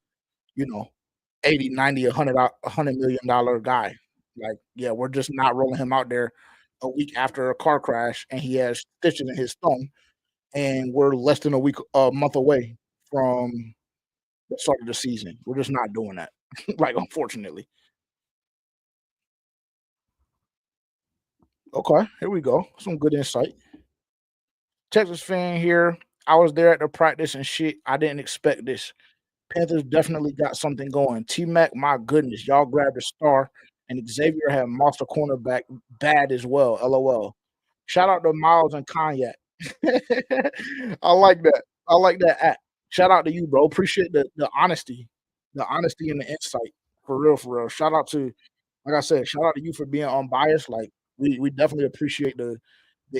Speaker 1: you know, 80, 90, $100 million guy. Like, yeah, we're just not rolling him out there a week after a car crash and he has stitches in his thumb, and we're less than a month away from the start of the season. We're just not doing that. Like, unfortunately. Okay, here we go. Some good insight. Texas fan here. I was there at the practice and shit. I didn't expect this. Panthers definitely got something going. T Mac, my goodness, y'all grabbed a star, and Xavier had monster cornerback bad as well. LOL. Shout out to Miles and Cognac. I like that. I like that act. Shout out to you, bro. Appreciate the honesty and the insight. For real, for real. Shout out to, like I said, shout out to you for being unbiased. Like we definitely appreciate the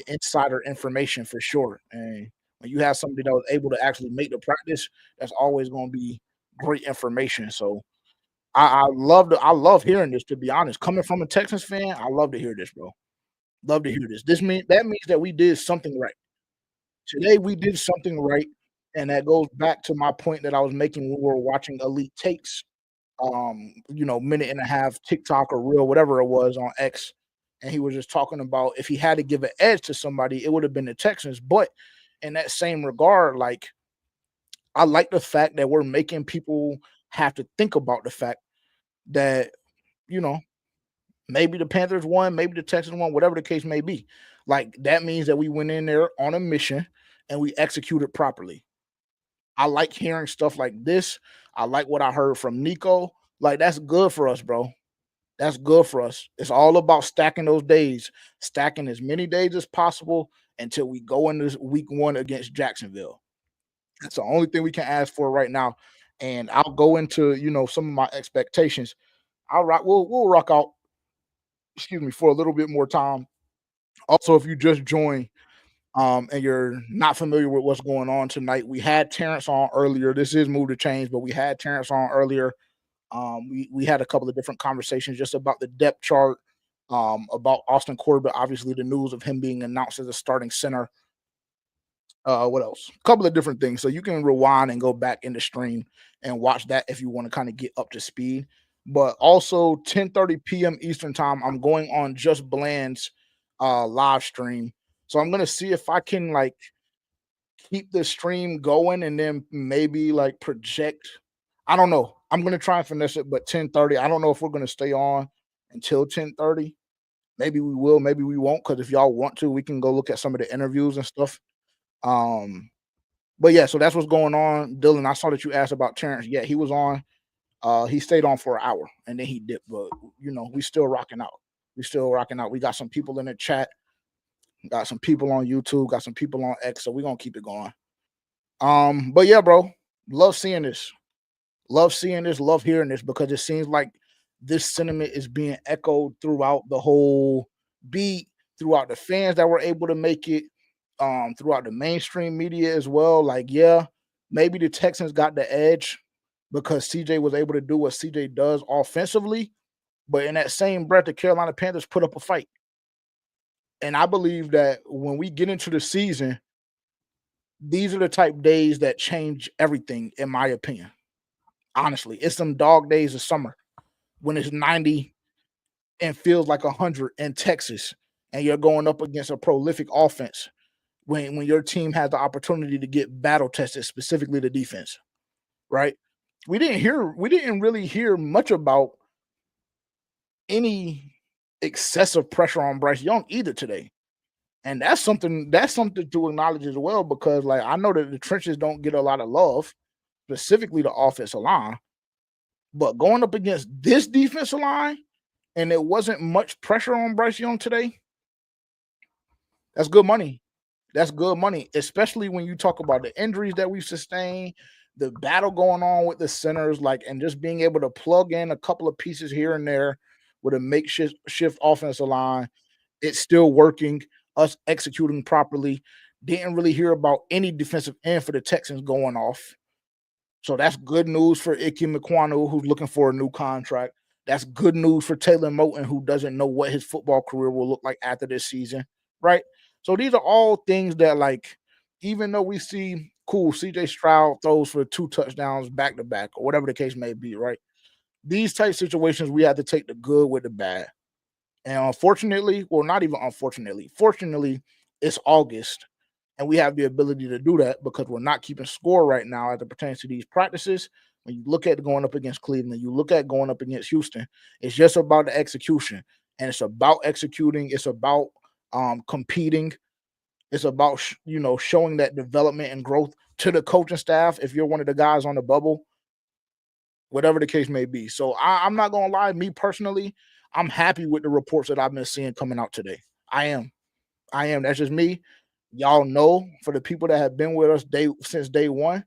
Speaker 1: insider information for sure. And when you have somebody that was able to actually make the practice, that's always going to be great information. So I love hearing this. To be honest, coming from a Texans fan, I love to hear this, bro. Love to hear this. That means that we did something right today. We did something right, and that goes back to my point that I was making when we were watching Elite Takes. Minute and a half TikTok or Reel, whatever it was on X, and he was just talking about if he had to give an edge to somebody, it would have been the Texans. But in that same regard, like I like the fact that we're making people have to think about the fact that you know maybe the Panthers won, maybe the Texans won, whatever the case may be. Like that means that we went in there on a mission and we executed properly. I like hearing stuff like this. I like what I heard from Nico. Like that's good for us, bro. That's good for us. It's all about stacking those days, stacking as many days as possible until we go into week 1 against Jacksonville. That's the only thing we can ask for right now. And I'll go into, some of my expectations. We'll rock out, excuse me, for a little bit more time. Also, if you just joined and you're not familiar with what's going on tonight, we had Terrence on earlier. This is Move to Change, but we had Terrence on earlier. We had a couple of different conversations just about the depth chart, about Austin Corbett, obviously the news of him being announced as a starting center. What else? A couple of different things. So you can rewind and go back in the stream and watch that if you want to kind of get up to speed. But also 10:30 p.m. Eastern time, I'm going on Just Bland's live stream. So I'm gonna see if I can like keep the stream going and then maybe like project. I don't know. I'm gonna try and finesse it, but 10:30. I don't know if we're gonna stay on until 10:30. Maybe we will, maybe we won't. Because if y'all want to, we can go look at some of the interviews and stuff. But yeah, so that's what's going on. Dylan, I saw that you asked about Terrence. Yeah, he was on. He stayed on for an hour and then he dipped. But we still rocking out. We still rocking out. We got some people in the chat, got some people on YouTube, got some people on X. So we're gonna keep it going. But yeah, bro, love seeing this. Love seeing this, love hearing this, because it seems like this sentiment is being echoed throughout the whole beat, throughout the fans that were able to make it, throughout the mainstream media as well. Like, yeah, maybe the Texans got the edge because CJ was able to do what CJ does offensively, but in that same breath, the Carolina Panthers put up a fight. And I believe that when we get into the season, these are the type days that change everything, in my opinion. Honestly, it's some dog days of summer when it's 90 and feels like 100 in Texas, and you're going up against a prolific offense when your team has the opportunity to get battle tested, specifically the defense, right? We didn't really hear much about any excessive pressure on Bryce Young either today. And that's something to acknowledge as well, because like I know that the trenches don't get a lot of love, specifically the offensive line. But going up against this defensive line, and it wasn't much pressure on Bryce Young today, that's good money. That's good money, especially when you talk about the injuries that we've sustained, the battle going on with the centers, like, and just being able to plug in a couple of pieces here and there with a makeshift offensive line. It's still working, us executing properly. Didn't really hear about any defensive end for the Texans going off. So that's good news for Ike Mekwanu, who's looking for a new contract. That's good news for Taylor Moton, who doesn't know what his football career will look like after this season, right? So these are all things that, like, even though we see, cool, CJ Stroud throws for 2 touchdowns back to back, or whatever the case may be, right? These type situations, we have to take the good with the bad. And unfortunately, well, not even unfortunately, fortunately, it's August, and we have the ability to do that because we're not keeping score right now as it pertains to these practices. When you look at going up against Cleveland, you look at going up against Houston, it's just about the execution. And it's about executing. It's about competing. It's about, showing that development and growth to the coaching staff if you're one of the guys on the bubble, whatever the case may be. So I'm not going to lie, me personally, I'm happy with the reports that I've been seeing coming out today. I am. That's just me. Y'all know, for the people that have been with us since day one,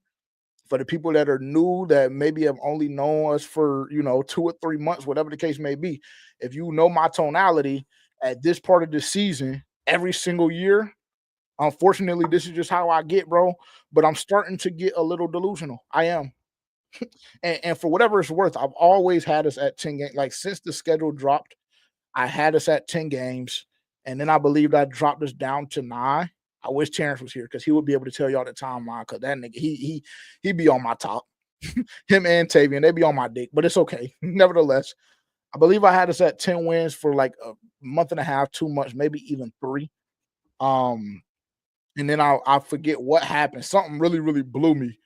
Speaker 1: for the people that are new that maybe have only known us for 2 or 3 months, whatever the case may be, if you know my tonality at this part of the season, every single year, unfortunately, this is just how I get, bro. But I'm starting to get a little delusional. I am. and for whatever it's worth, I've always had us at 10 games. Like, since the schedule dropped, I had us at 10 games. And then I believed I dropped us down to 9. I wish Terrence was here because he would be able to tell y'all the timeline, because that nigga, he be on my top. Him and Tavian, they be on my dick, but it's okay. Nevertheless, I believe I had us at 10 wins for like a month and a half, 2 months, maybe even 3. And then I forget what happened. Something really, really blew me.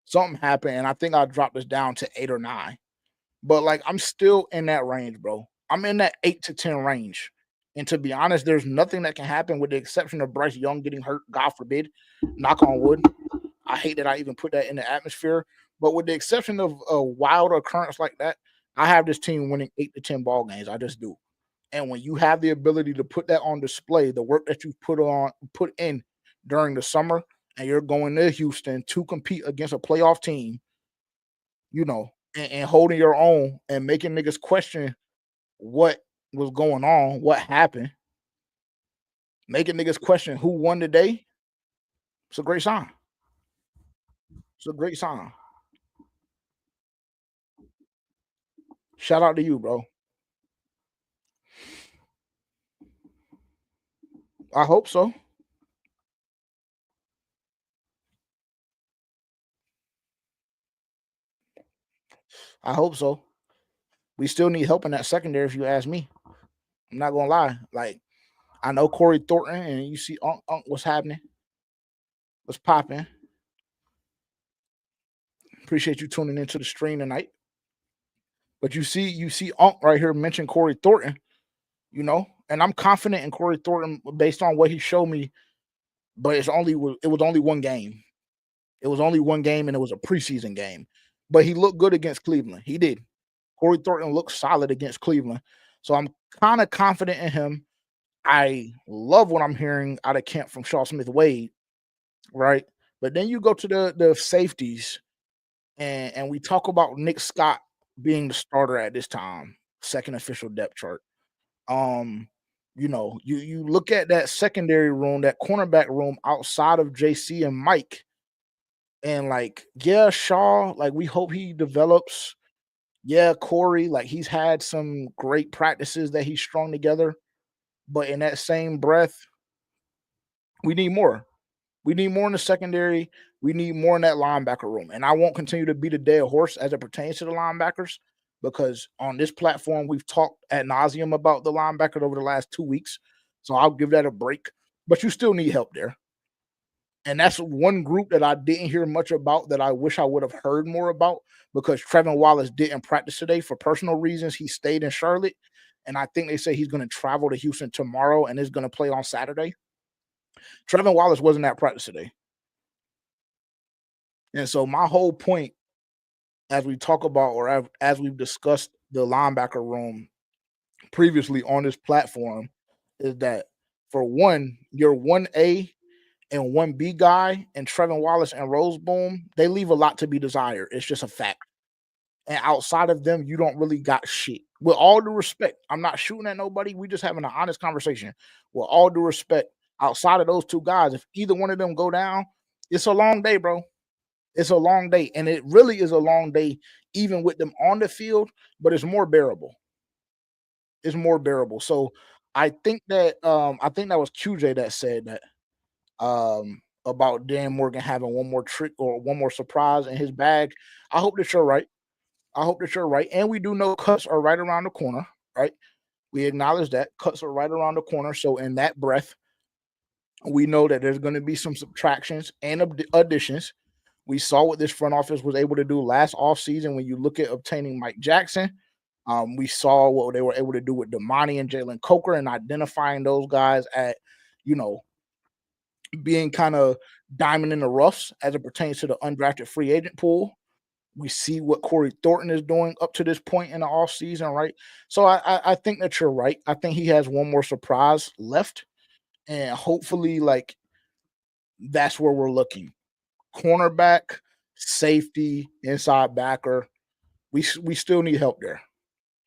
Speaker 1: Something happened, and I think I dropped us down to 8 or 9. But like, I'm still in that range, bro. I'm in that 8 to 10 range. And to be honest, there's nothing that can happen with the exception of Bryce Young getting hurt, God forbid, knock on wood. I hate that I even put that in the atmosphere. But with the exception of a wild occurrence like that, I have this team winning 8 to 10 ball games. I just do. And when you have the ability to put that on display, the work that you put in during the summer, and you're going to Houston to compete against a playoff team, and holding your own and making niggas question what was going on, what happened, making niggas question who won the day, it's a great sign. It's a great sign. Shout out to you, bro. I hope so. I hope so. We still need help in that secondary, if you ask me. I'm not gonna lie. Like, I know Corey Thornton, and you see what's happening, what's popping. Appreciate you tuning into the stream tonight. But you see right here mention Corey Thornton, and I'm confident in Corey Thornton based on what he showed me. But it was only one game. It was only one game, and it was a preseason game. But he looked good against Cleveland. He did. Corey Thornton looked solid against Cleveland. So I'm kind of confident in him. I love what I'm hearing out of camp from Shaw Smith-Wade, right? But then you go to the safeties, and we talk about Nick Scott being the starter at this time, second official depth chart. You look at that secondary room, that cornerback room outside of JC and Mike, and like, yeah, Shaw, like, we hope he develops. Yeah, Corey, like, he's had some great practices that he's strung together, but in that same breath, we need more. We need more in the secondary. We need more in that linebacker room. And I won't continue to beat a dead horse as it pertains to the linebackers, because on this platform, we've talked ad nauseum about the linebackers over the last 2 weeks. So I'll give that a break. But you still need help there. And that's one group that I didn't hear much about that I wish I would have heard more about, because Trevin Wallace didn't practice today for personal reasons. He stayed in Charlotte. And I think they say he's going to travel to Houston tomorrow and is going to play on Saturday. Trevin Wallace wasn't at practice today. And so my whole point, as we talk about or as we've discussed the linebacker room previously on this platform, is that for one, your 1A and 1B guy and Trevin Wallace and Roseboom, they leave a lot to be desired. It's just a fact. And outside of them, you don't really got shit. With all due respect, I'm not shooting at nobody. We just having an honest conversation. With all due respect, outside of those two guys, if either one of them go down, it's a long day, bro. It's a long day. And it really is a long day, even with them on the field, but it's more bearable. It's more bearable. So I think that was QJ that said that about Dan Morgan having one more trick or one more surprise in his bag. I hope that you're right. I hope that you're right. And we do know cuts are right around the corner, right? We acknowledge that cuts are right around the corner. So in that breath, we know that there's going to be some subtractions and additions. We saw what this front office was able to do last offseason when you look at obtaining Mike Jackson. We saw what they were able to do with Damani and Jalen Coker and identifying those guys at, being kind of diamond in the roughs as it pertains to the undrafted free agent pool. We see what Corey Thornton is doing up to this point in the offseason, right? So I think that you're right. I think he has one more surprise left. And hopefully, that's where we're looking. Cornerback, safety, inside backer. We still need help there.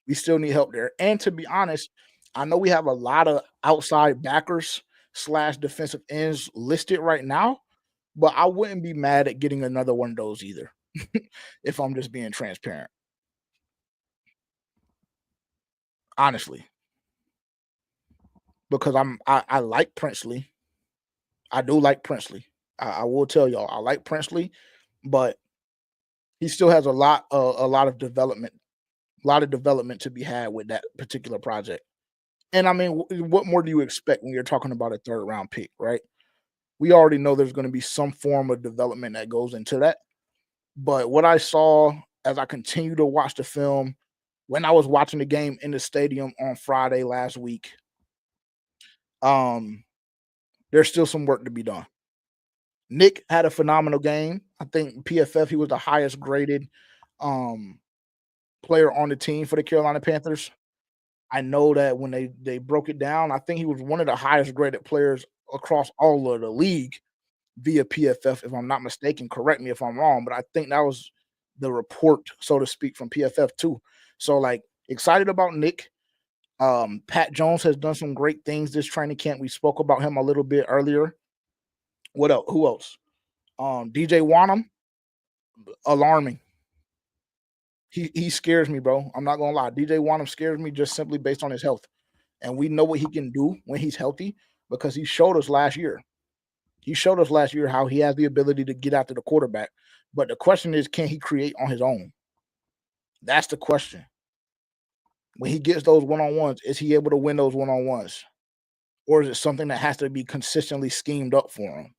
Speaker 1: We still need help there. And to be honest, I know we have a lot of outside backers / defensive ends listed right now, but I wouldn't be mad at getting another one of those either. If I'm just being transparent. Honestly. Because I like Princely. I do like Princely. I will tell y'all I like Princely, but he still has a lot of development to be had with that particular project. And I mean, what more do you expect when you're talking about a 3rd round pick, right? We already know there's going to be some form of development that goes into that. But what I saw as I continue to watch the film, when I was watching the game in the stadium on Friday last week, there's still some work to be done. Nick had a phenomenal game. I think PFF, he was the highest graded player on the team for the Carolina Panthers. I know that when they broke it down, I think he was one of the highest graded players across all of the league via PFF, if I'm not mistaken. Correct me if I'm wrong, but I think that was the report, so to speak, from PFF too. So excited about Nick. Pat Jones has done some great things this training camp. We spoke about him a little bit earlier. What else? Who else? DJ Wanham, alarming. He scares me, bro. I'm not gonna lie. DJ Wanham scares me just simply based on his health. And we know what he can do when he's healthy because he showed us last year. He showed us last year how he has the ability to get after the quarterback. But the question is, can he create on his own? That's the question. When he gets those one-on-ones, is he able to win those one-on-ones? Or is it something that has to be consistently schemed up for him?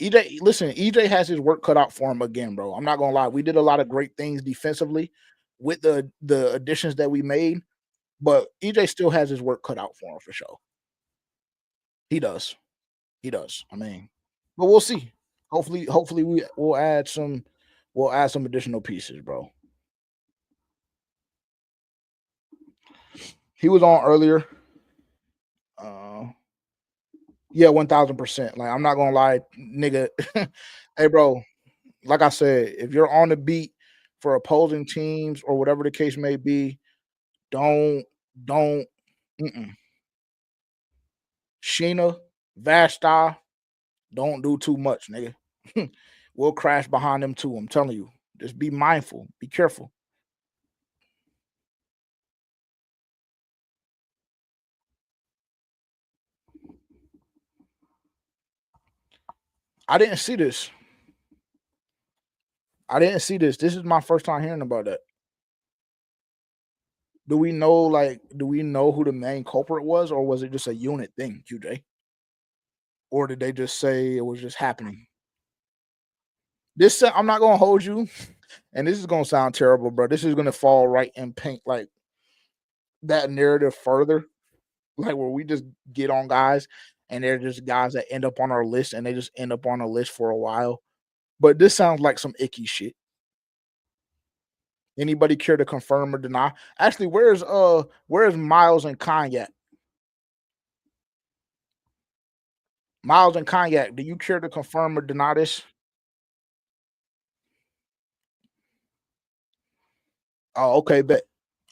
Speaker 1: EJ has his work cut out for him again, bro. I'm not going to lie. We did a lot of great things defensively with the additions that we made, but EJ still has his work cut out for him for sure. He does. I mean, but we'll see. Hopefully we'll add some additional pieces, bro. He was on earlier. Yeah, 1000%. I'm not gonna lie, nigga. Hey, bro. Like I said, if you're on the beat for opposing teams or whatever the case may be, don't. Sheena, Vashta, don't do too much, nigga. We'll crash behind them too. I'm telling you. Just be mindful. Be careful. I didn't see this. This is my first time hearing about that. Do we know who the main culprit was, or was it just a unit thing, QJ? Or did they just say it was just happening? I'm not gonna hold you, and this is gonna sound terrible, bro. This is gonna fall right and paint that narrative further, where we just get on guys and they're just guys that end up on our list, and they just end up on a list for a while. But this sounds like some icky shit. Anybody care to confirm or deny? Actually, where's Miles and Cognac? Miles and Cognac, do you care to confirm or deny this? Oh, okay, bet.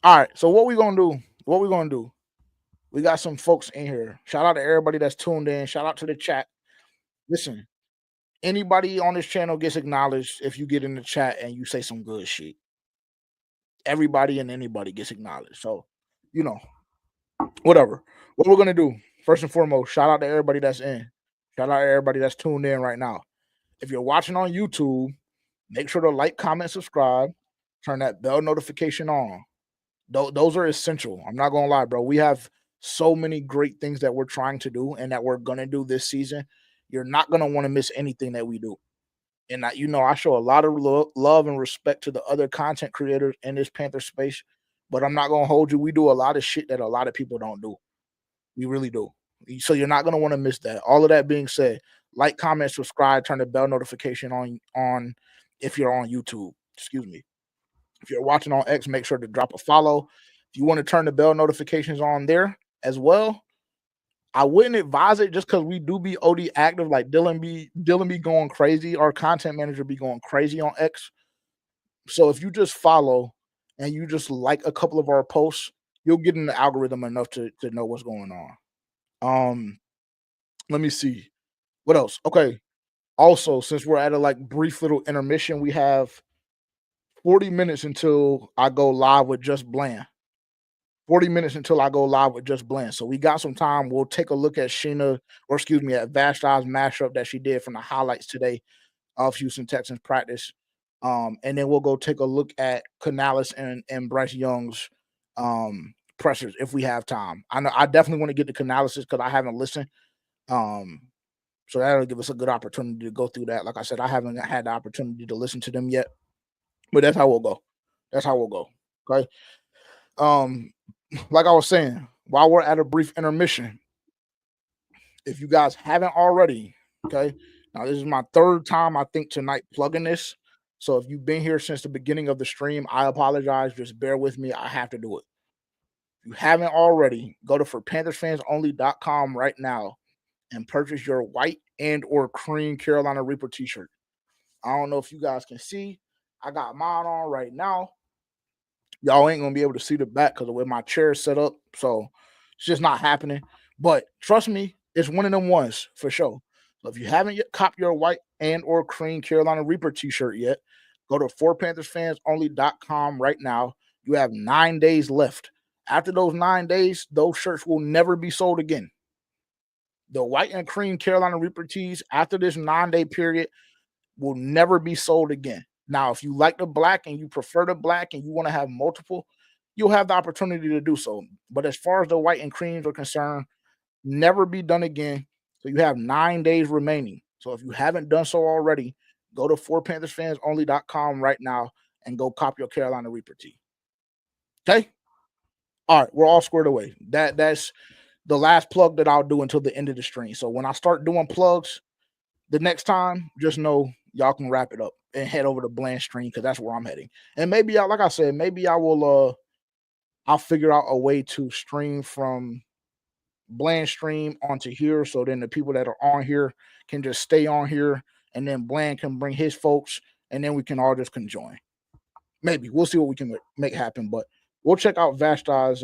Speaker 1: All right. So what we gonna do? What we gonna do? We got some folks in here. Shout out to everybody that's tuned in. Shout out to the chat. Listen, anybody on this channel gets acknowledged if you get in the chat and you say some good shit. Everybody and anybody gets acknowledged. So, you know, whatever. What we're gonna do, first and foremost, shout out to everybody that's in. Shout out to everybody that's tuned in right now. If you're watching on YouTube, make sure to like, comment, subscribe, turn that bell notification on. Those are essential. I'm not gonna lie, bro. We have so many great things that we're trying to do and that we're gonna do this season. You're not gonna want to miss anything that we do. And I show a lot of love and respect to the other content creators in this Panther space, but I'm not gonna hold you. We do a lot of shit that a lot of people don't do. We really do. So you're not gonna want to miss that. All of that being said, like, comment, subscribe, turn the bell notification on if you're on YouTube. Excuse me. If you're watching on X, make sure to drop a follow. If you want to turn the bell notifications on there as well, I wouldn't advise it just because we do be OD active. Like Dylan be going crazy. Our content manager be going crazy on X. So if you just follow and you just like a couple of our posts, you'll get in the algorithm enough to know what's going on. Let me see. What else? Okay. Also, since we're at a brief little intermission, we have 40 minutes until I go live with Just Bland. 40 minutes until I go live with Just Bland. So we got some time. We'll take a look at at Vashti's mashup that she did from the highlights today of Houston Texans practice. And then we'll go take a look at Canales and Bryce Young's pressers if we have time. I definitely want to get to Canales because I haven't listened. So that'll give us a good opportunity to go through that. Like I said, I haven't had the opportunity to listen to them yet. But that's how we'll go. That's how we'll go. Okay. Like I was saying, while we're at a brief intermission, if you guys haven't already, okay, now this is my third time I think tonight plugging this. So if you've been here since the beginning of the stream, I apologize. Just bear with me. I have to do it. If you haven't already, go to forPanthersFansOnly.com right now and purchase your white and or cream Carolina Reaper t-shirt. I don't know if you guys can see. I got mine on right now. Y'all ain't gonna be able to see the back because of the way my chair is set up. So it's just not happening. But trust me, it's one of them ones for sure. So if you haven't yet copped your white and or cream Carolina Reaper t-shirt yet, go to forPanthersFansOnly.com right now. You have 9 days left. After those 9 days, those shirts will never be sold again. The white and cream Carolina Reaper tees after this 9-day period will never be sold again. Now, if you like the black and you prefer the black and you want to have multiple, you'll have the opportunity to do so. But as far as the white and creams are concerned, never be done again. So you have 9 days remaining. So if you haven't done so already, go to forPanthersFansOnly.com right now and go cop your Carolina Reaper tee. Okay? All right, we're all squared away. That's the last plug that I'll do until the end of the stream. So when I start doing plugs the next time, just know y'all can wrap it up and head over to Bland stream because that's where I'm heading. And maybe like I said, maybe I will I'll figure out a way to stream from Bland stream onto here so then the people that are on here can just stay on here and then Bland can bring his folks and then we can all just conjoin. Maybe we'll see what we can make happen, but we'll check out Vashti's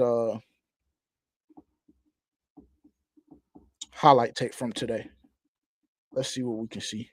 Speaker 1: highlight tape from today. Let's see what we can see.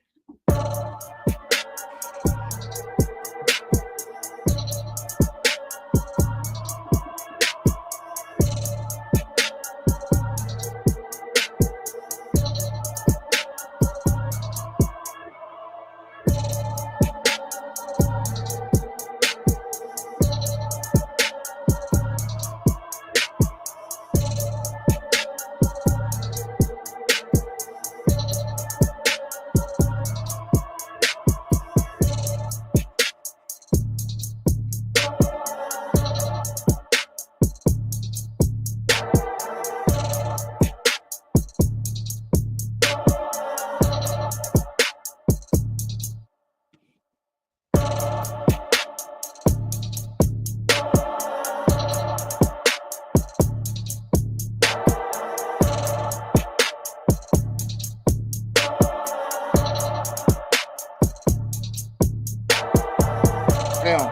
Speaker 1: Damn.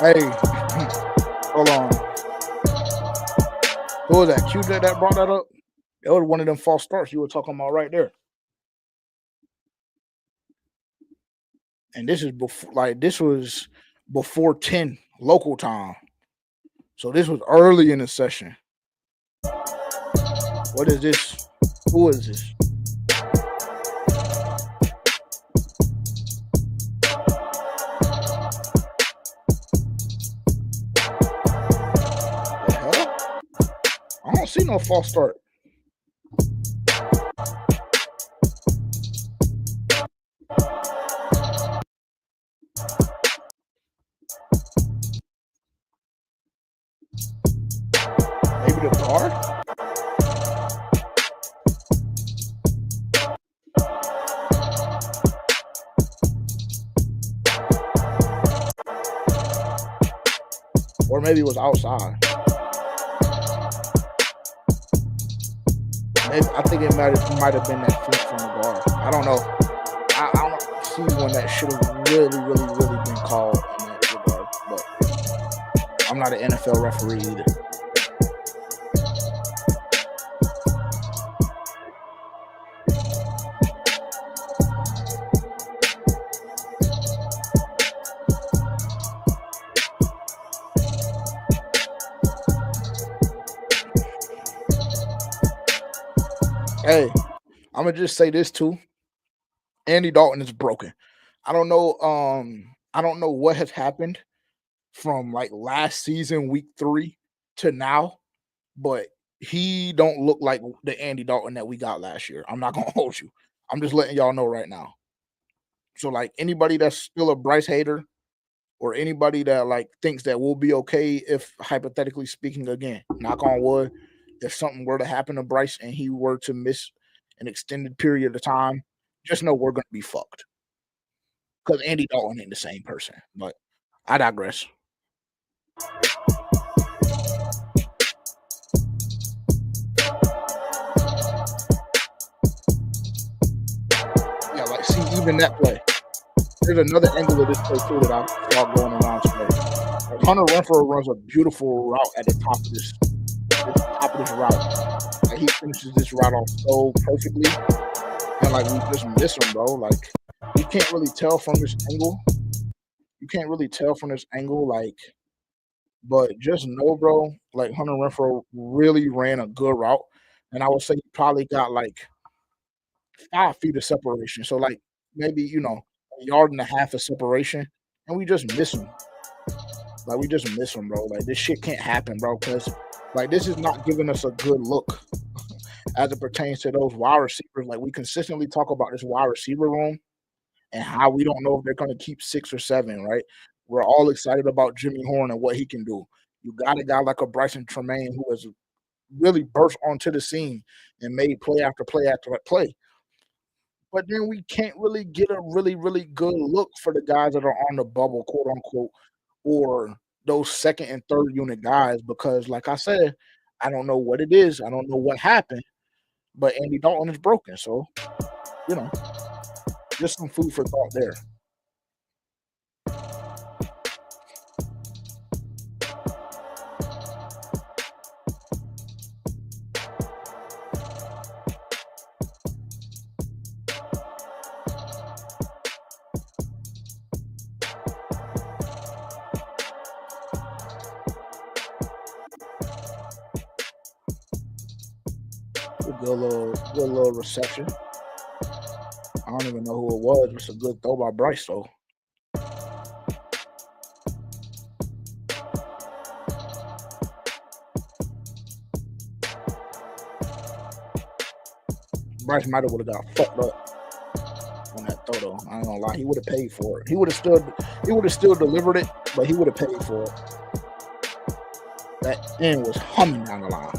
Speaker 1: Hey, hold on. Who was that? Q that brought that up? That was one of them false starts you were talking about right there. And this is before, this was before 10 local time. So this was early in the session. What is this? Who is this? The hell? I don't see no false start. Maybe the guard? Or maybe it was outside. Maybe, I think it might have been that flip from the guard. I don't know. I don't see when that should have really been called in that regard. But I'm not an NFL referee either. Hey, I'm gonna just say this too. Andy Dalton is broken. I don't know what has happened from like last season, week 3 to now, but he don't look like the Andy Dalton that we got last year. I'm not gonna hold you. I'm just letting y'all know right now. So like anybody that's still a Bryce hater or anybody that like thinks that we'll be okay if hypothetically speaking, again, knock on wood, if something were to happen to Bryce and he were to miss an extended period of time, just know we're going to be fucked. Because Andy Dalton ain't the same person. But I digress. Yeah, like see, even that play. There's another angle of this play too that I saw going around today. Like Hunter Renfrow runs a beautiful route at the top of this route. Like he finishes this route off so perfectly, and like we just miss him, bro. Like you can't really tell from this angle. Like, but just know, bro. Like Hunter Renfrow really ran a good route, and I would say he probably got like 5 feet of separation. So like maybe a yard and a half of separation, and we just miss him. Like we just miss him, bro. Like this shit can't happen, bro, because like this is not giving us a good look as it pertains to those wide receivers. Like we consistently talk about this wide receiver room and how we don't know if they're going to keep 6 or 7, right? We're all excited about Jimmy Horn and what he can do. You got a guy like a Bryson Tremaine who has really burst onto the scene and made play after play after play. But then we can't really get a really good look for the guys that are on the bubble, quote unquote, or those second and third unit guys, because like I said, I don't know what it is. I don't know what happened, but Andy Dalton is broken. So, just some food for thought there. Good little reception. I don't even know who it was. It's a good throw by Bryce, though. Bryce might have got fucked up on that throw, though. I ain't gonna lie. He would have paid for it. He would have still delivered it, but he would have paid for it. That end was humming down the line.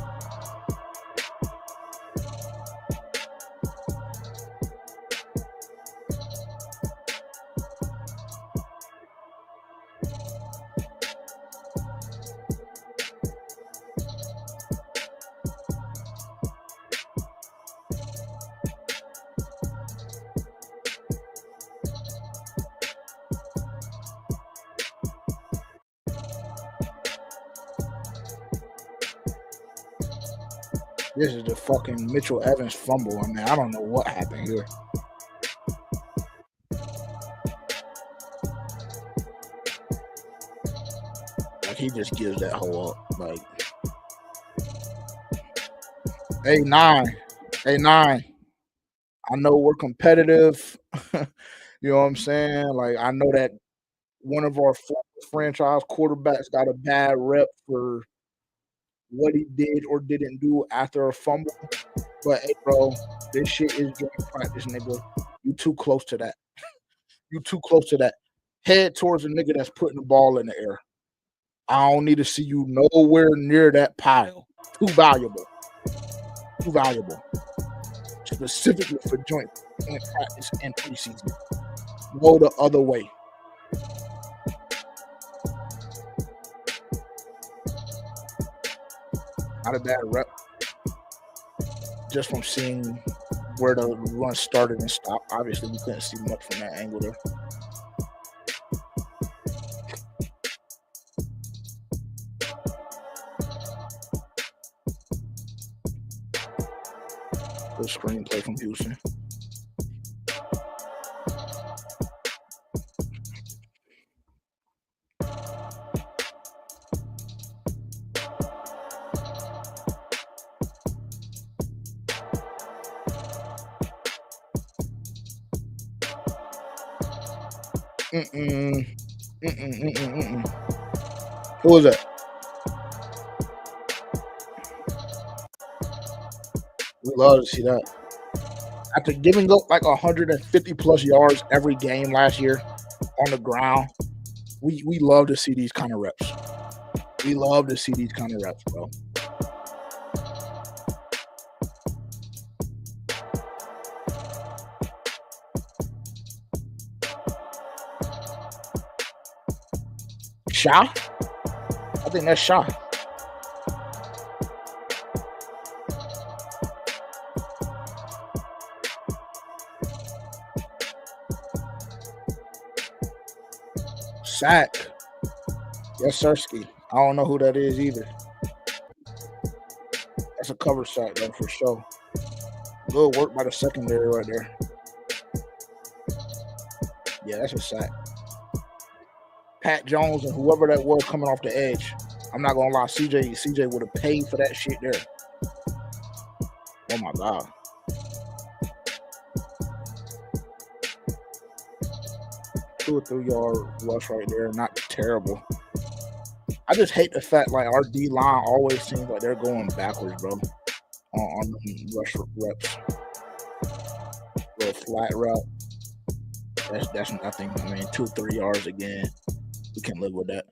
Speaker 1: This is the fucking Mitchell Evans fumble. I mean, I don't know what happened here. Like, he just gives that hole up. Like, hey, 9. I know we're competitive. You know what I'm saying? Like, I know that one of our franchise quarterbacks got a bad rep for what he did or didn't do after a fumble. But, hey, bro, this shit is joint practice, nigga. You too close to that. You too close to that. Head towards the nigga that's putting the ball in the air. I don't need to see you nowhere near that pile. Too valuable. Too valuable. Specifically for joint practice and preseason. Go the other way. Not a bad rep. Just from seeing where the run started and stopped. Obviously, we couldn't see much from that angle there. Good screenplay from Houston. Who was that? We love to see that. After giving up like 150 plus yards every game last year on the ground, we love to see these kind of reps. We love to see these kind of reps, bro. Shaw? I think that's Shaw. Sack. Yes, Sirski. I don't know who that is either. That's a cover sack, though, for sure. Good work by the secondary right there. Yeah, that's a sack. Pat Jones and whoever that was coming off the edge. I'm not going to lie. CJ would have paid for that shit there. Oh, my God. Two or 3 yard rush right there. Not terrible. I just hate the fact like our D line always seems like they're going backwards, bro. On the rush reps. Little flat route. That's nothing. I mean, 2 or 3 yards again. We can live with that.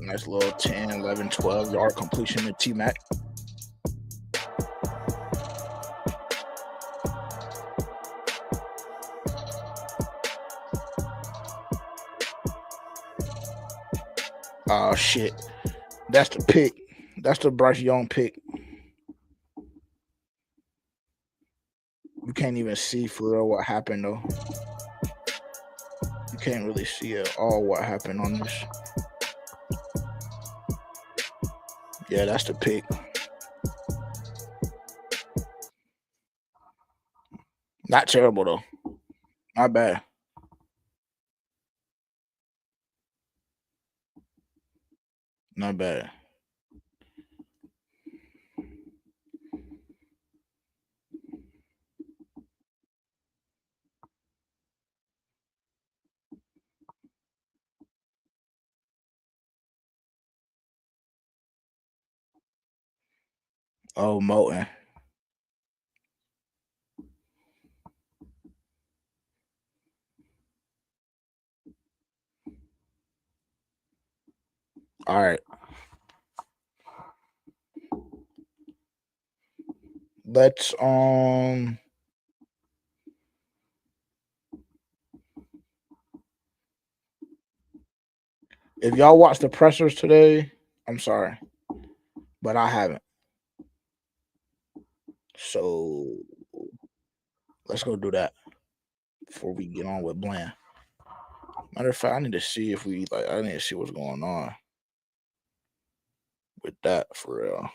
Speaker 1: Nice little 10, 11, 12 yard completion to T-Mac. Oh, shit. That's the pick. That's the Bryce Young pick. You can't even see for real what happened, though. You can't really see at all what happened on this. Yeah, that's the pick. Not terrible, though. Not bad. Not bad. Oh, Moten. All right. Let's if y'all watched the pressers today, I'm sorry, but I haven't. So let's go do that. before we get on with Bland. Matter of fact, I need to see if we like. I need to see what's going on with that for real.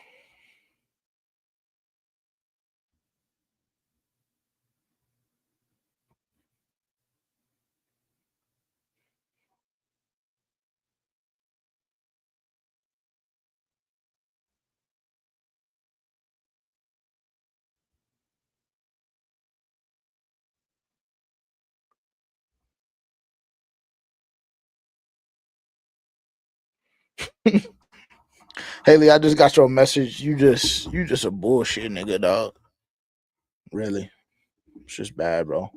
Speaker 1: Haley, I just got your message. You just a bullshit nigga, dog. Really, it's just bad, bro.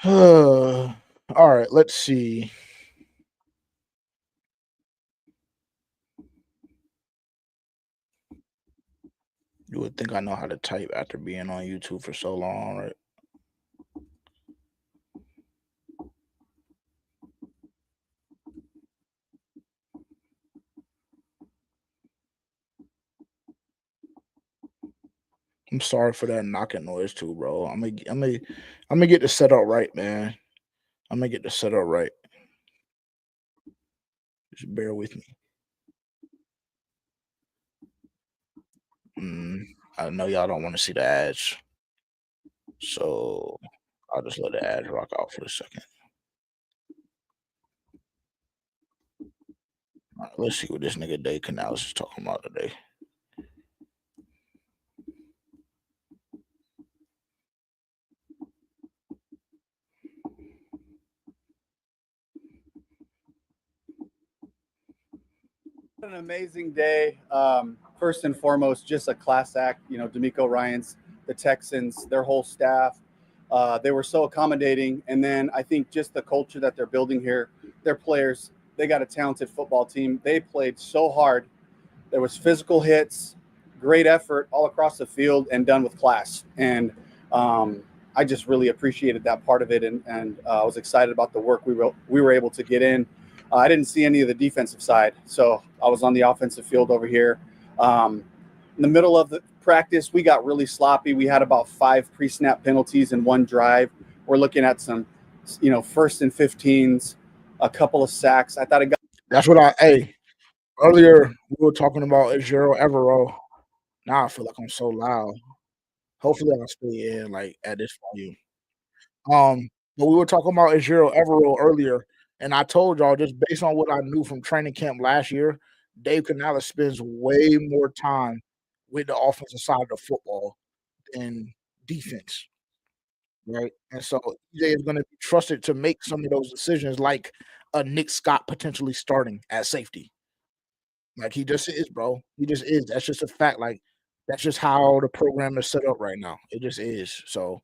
Speaker 1: All right, let's see. You would think I know how to type after being on YouTube for so long, right? I'm sorry for that knocking noise too, bro. I'm gonna get the setup right, man. I'm gonna get the setup right. Just bear with me. I know y'all don't want to see the ads, so I'll just let the ads rock out for a second. All right, let's see what this nigga Dave Canales is talking about today.
Speaker 7: An amazing day. First and foremost, just a class act. You know, D'Amico Ryans, the Texans, their whole staff. They were so accommodating. And then I think just the culture that they're building here, their players, they got a talented football team. They played so hard. There was physical hits, great effort all across the field, and done with class. And I just really appreciated that part of it, and I was excited about the work we were able to get in. I didn't see any of the defensive side, so I was on the offensive field over here. In the middle of the practice, we got really sloppy. We had about 5 pre-snap penalties in one drive. We're looking at some, first and 15s, a couple of sacks. I thought it got.
Speaker 1: That's what earlier we were talking about Ejiro Evero. Now I feel like I'm so loud. Hopefully I'll stay in like at this volume. But we were talking about Ejiro Evero earlier, and I told y'all just based on what I knew from training camp last year, Dave Canales spends way more time with the offensive side of the football than defense, right? And so EJ is going to be trusted to make some of those decisions, like a Nick Scott potentially starting at safety. Like he just is, bro. He just is. That's just a fact. Like that's just how the program is set up right now. It just is. So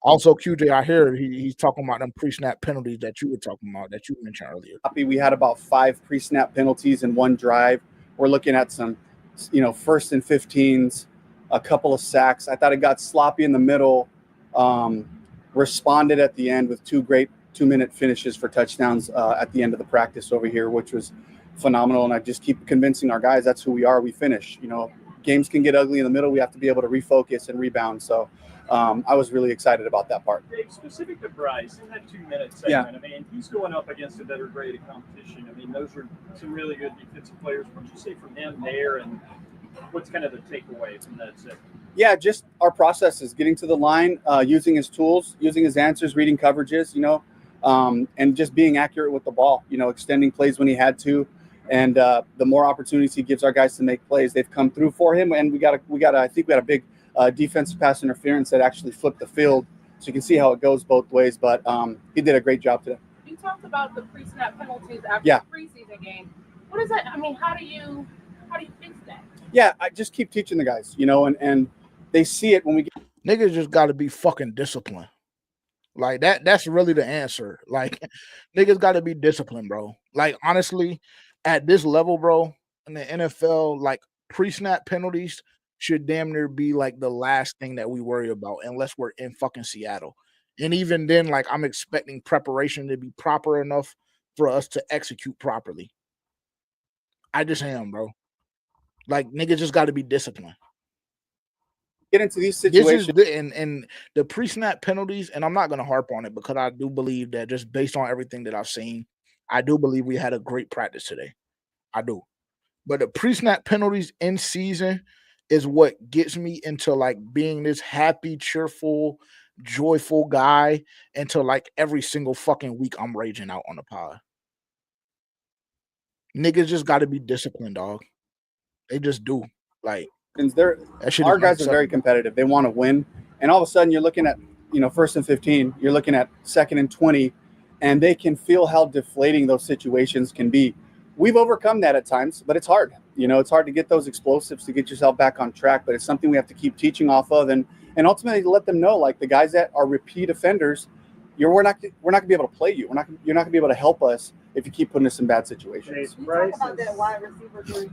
Speaker 1: also QJ, I hear he's talking about them pre-snap penalties that you were talking about that you mentioned earlier.
Speaker 7: We had about 5 pre-snap penalties in one drive. We're looking at some, first and 15s, a couple of sacks. I thought it got sloppy in the middle. Responded at the end with 2 great 2-minute finishes for touchdowns at the end of the practice over here, which was phenomenal. And I just keep convincing our guys that's who we are. We finish. Games can get ugly in the middle. We have to be able to refocus and rebound. So I was really excited about that part.
Speaker 4: Dave, specific to Bryce, in that 2-minute segment, I mean, he's going up against a better grade of competition. I mean, those are some really good defensive players. What did you say from him there, and what's kind of the takeaway from that segment?
Speaker 7: Yeah, just our process is getting to the line, using his tools, using his answers, reading coverages, and just being accurate with the ball, extending plays when he had to. And the more opportunities he gives our guys to make plays, they've come through for him. And I think we had a big defensive pass interference that actually flipped the field. So you can see how it goes both ways. But he did a great job today.
Speaker 6: You talked about the pre-snap penalties after the preseason game. What is that? I mean, how do you fix that?
Speaker 7: Yeah, I just keep teaching the guys, and they see it when we get.
Speaker 1: Niggas just got to be fucking disciplined. Like that's really the answer. Like niggas got to be disciplined, bro. Like honestly, at this level, bro, in the NFL, like pre-snap penalties should damn near be like the last thing that we worry about unless we're in fucking Seattle. And even then, like I'm expecting preparation to be proper enough for us to execute properly. I just am, bro. Like niggas just got to be disciplined.
Speaker 7: get into these
Speaker 1: This is
Speaker 7: situations.
Speaker 1: and the pre-snap penalties, and I'm not going to harp on it because I do believe that just based on everything that I've seen, I do believe we had a great practice today. I do. But the pre-snap penalties in season is what gets me into like being this happy, cheerful, joyful guy until like every single fucking week I'm raging out on the pod. Niggas just got to be disciplined, dog. They just do. Like
Speaker 7: They're,
Speaker 1: that shit
Speaker 7: our
Speaker 1: is
Speaker 7: guys are very
Speaker 1: unacceptable.
Speaker 7: competitive. They want to win. And all of a sudden you're looking at, 1st and 15, you're looking at 2nd and 20, and they can feel how deflating those situations can be. We've overcome that at times, but it's hard. It's hard to get those explosives to get yourself back on track, but it's something we have to keep teaching off of and ultimately let them know, like the guys that are repeat offenders, we're not going to be able to play you. You're not going to be able to help us if you keep putting us in bad situations.
Speaker 8: You talk about that wide receiver group.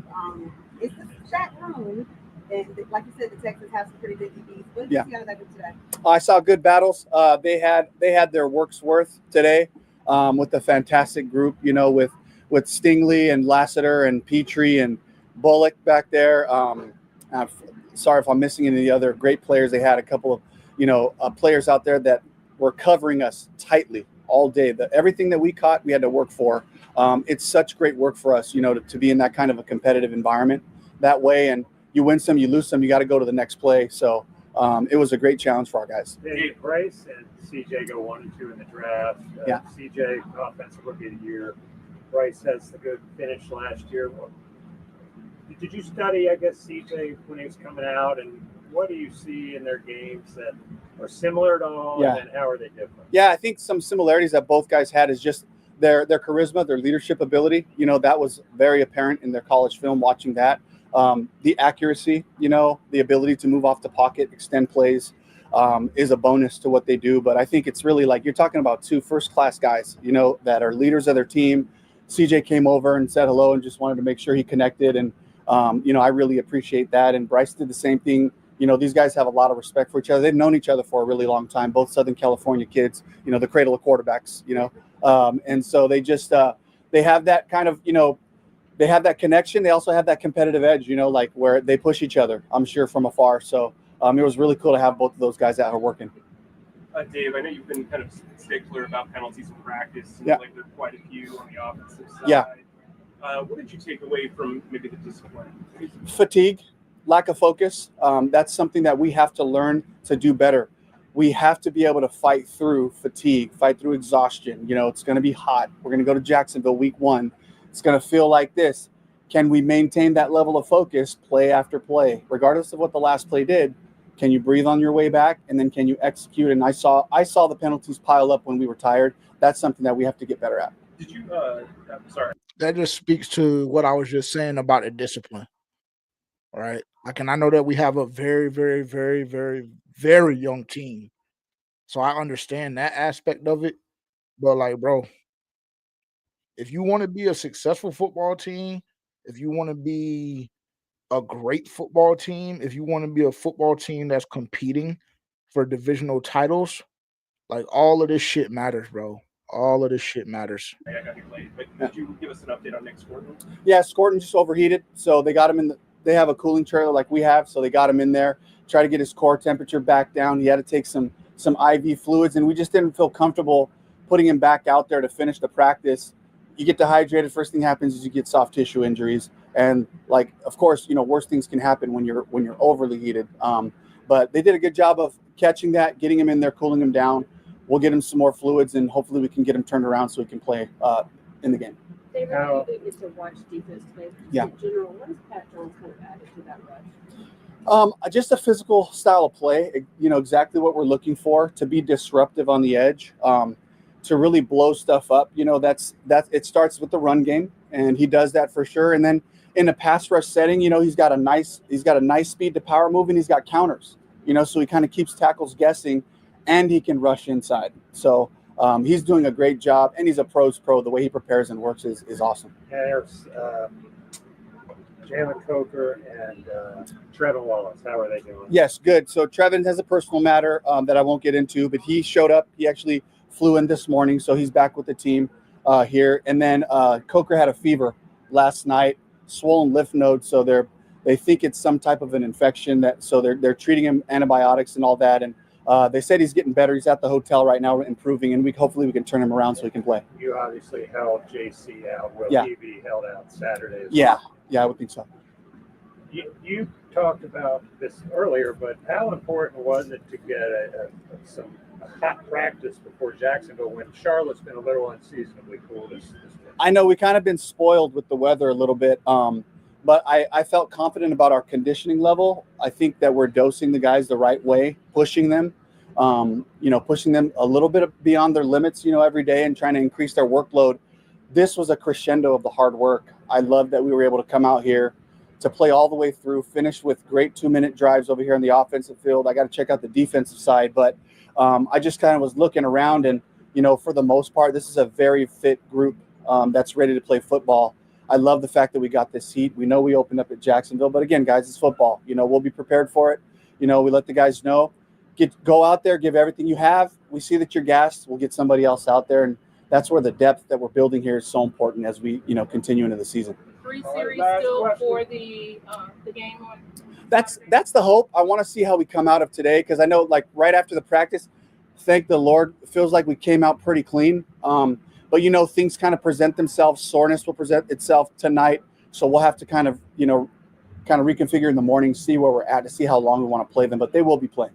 Speaker 8: It's the stat room. And like you said, the Texans have some pretty good DBs. What did you see out of that group today?
Speaker 7: I saw good battles. They had their work's worth today with a fantastic group, with Stingley and Lassiter and Petrie and Bullock back there. Sorry if I'm missing any of the other great players. They had a couple of, players out there that were covering us tightly all day. Everything that we caught, we had to work for. It's such great work for us, to be in that kind of a competitive environment that way. And you win some, you lose some, you got to go to the next play. So it was a great challenge for our guys.
Speaker 4: Hey, Bryce and CJ go 1 and 2 in the draft.
Speaker 7: Yeah.
Speaker 4: CJ, offensive rookie of the year. Bryce has the good finish last year. Did you study, I guess, CJ when he was coming out, and what do you see in their games that are similar at all,
Speaker 7: Yeah.
Speaker 4: and how are they different?
Speaker 7: Yeah, I think some similarities that both guys had is just their charisma, their leadership ability. That was very apparent in their college film, watching that. The accuracy, the ability to move off the pocket, extend plays is a bonus to what they do. But I think it's really like you're talking about two first-class guys, that are leaders of their team. CJ came over and said hello and just wanted to make sure he connected. And, I really appreciate that. And Bryce did the same thing. These guys have a lot of respect for each other. They've known each other for a really long time, both Southern California kids, the cradle of quarterbacks, and so they just they have that kind of, they have that connection. They also have that competitive edge, like where they push each other, I'm sure, from afar. So it was really cool to have both of those guys out here working.
Speaker 9: Dave, I know you've been kind of stickler about penalties in practice.
Speaker 7: Yeah.
Speaker 9: Like there are quite a few on the offensive side.
Speaker 7: Yeah.
Speaker 9: What did you take away from maybe the discipline?
Speaker 7: Fatigue, lack of focus. That's something that we have to learn to do better. We have to be able to fight through fatigue, fight through exhaustion. It's going to be hot. We're going to go to Jacksonville week 1. It's going to feel like this. Can we maintain that level of focus play after play, regardless of what the last play did? Can you breathe on your way back, and then can you execute? And I saw the penalties pile up when we were tired. That's something that we have to get better at.
Speaker 9: Did you? I'm sorry.
Speaker 1: That just speaks to what I was just saying about the discipline. All right. Like, and I know that we have a very, very, very, very, very young team. So I understand that aspect of it. But like, bro, if you want to be a successful football team, if you want to be a great football team, if you want to be a football team that's competing for divisional titles, like all of this shit matters, bro. All of this shit matters.
Speaker 9: I got you late, but could you give us an update on Nick Scorton?
Speaker 7: Yeah, Scorton just overheated, so they got him in. They have a cooling trailer like we have, so they got him in there. Try to get his core temperature back down. He had to take some IV fluids, and we just didn't feel comfortable putting him back out there to finish the practice. You get dehydrated. First thing happens is you get soft tissue injuries, and like, of course, worse things can happen when you're overly heated. But they did a good job of catching that, getting him in there, cooling him down. We'll get him some more fluids, and hopefully we can get him turned around so he can play in the game.
Speaker 8: David, I didn't get to watch defense play.
Speaker 7: Yeah.
Speaker 8: In general, what is Pat Jones kind of added to that rush?
Speaker 7: Just a physical style of play, exactly what we're looking for, to be disruptive on the edge, to really blow stuff up. That's it starts with the run game, and he does that for sure. And then in a pass rush setting, he's got a nice speed to power move, and he's got counters, so he kind of keeps tackles guessing, and he can rush inside. So he's doing a great job, and he's a pro's pro. The way he prepares and works is awesome.
Speaker 4: There's Jalen Coker and Trevin Wallace. How are they doing?
Speaker 7: Yes, good. So Trevin has a personal matter that I won't get into, but he showed up. He actually flew in this morning, so he's back with the team here. And then Coker had a fever last night, swollen lymph nodes, so they're They think it's some type of an infection, so they're treating him antibiotics and all that. And they said he's getting better. He's at the hotel right now, improving, and hopefully we can turn him around so he can play.
Speaker 4: You obviously held JC out. Will he be held out Saturday?
Speaker 7: Yeah, I would think so.
Speaker 4: You talked about this earlier, but how important was it to get a hot practice before Jacksonville when Charlotte's been a little unseasonably cool this week?
Speaker 7: I know we kind of been spoiled with the weather a little bit, but I felt confident about our conditioning level. I think that we're dosing the guys the right way, pushing them, pushing them a little bit beyond their limits, every day and trying to increase their workload. This was a crescendo of the hard work. I love that we were able to come out here to play all the way through, finish with great 2-minute drives over here on the offensive field. I got to check out the defensive side, but I just kind of was looking around and, for the most part, this is a very fit group that's ready to play football. I love the fact that we got this heat. We know we opened up at Jacksonville, but again, guys, it's football. We'll be prepared for it. We let the guys know, go out there, give everything you have. We see that you're gassed. We'll get somebody else out there. And that's where the depth that we're building here is so important as we, continue into the season.
Speaker 6: 3 series still for the game on?
Speaker 7: That's the hope. I want to see how we come out of today, because I know, like, right after the practice, thank the Lord, it feels like we came out pretty clean. But, things kind of present themselves. Soreness will present itself tonight. So we'll have to kind of reconfigure in the morning, see where we're at, to see how long we want to play them. But they will be playing.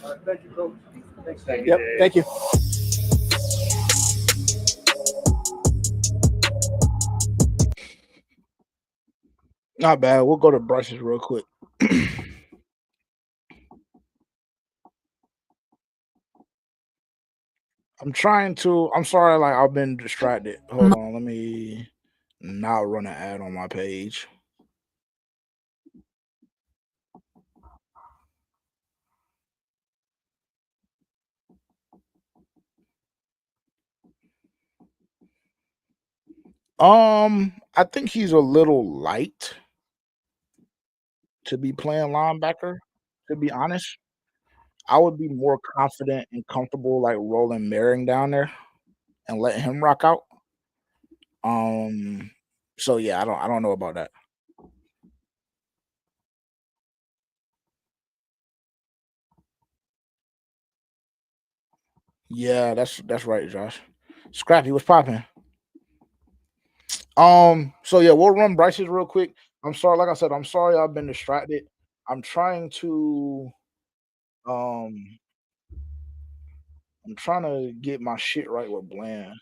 Speaker 4: All right, thank you, Coach. Thanks.
Speaker 7: Thank you. Thank you.
Speaker 1: Not bad. We'll go to brushes real quick. I'm sorry, like, I've been distracted. Hold on, let me not run an ad on my page. I think he's a little light to be playing linebacker, to be honest. I would be more confident and comfortable, like, rolling Merring down there and letting him rock out. So yeah, I don't know about that. Yeah, that's right, Josh. Scrappy, what's popping? So yeah, we'll run Bryce's real quick. I'm sorry, like I said, I'm sorry I've been distracted. I'm trying to get my shit right with Bland.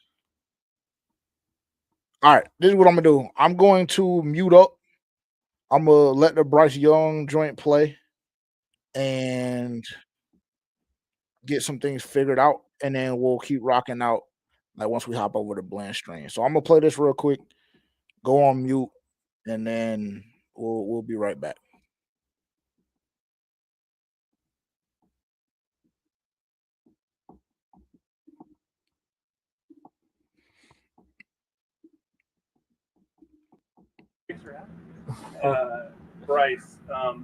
Speaker 1: All right, this is what I'm gonna do. I'm going to mute up. I'm gonna let the Bryce Young joint play and get some things figured out, and then we'll keep rocking out, like, once we hop over the Bland stream. So I'm gonna play this real quick, go on mute, and then we'll be right back.
Speaker 9: Bryce, got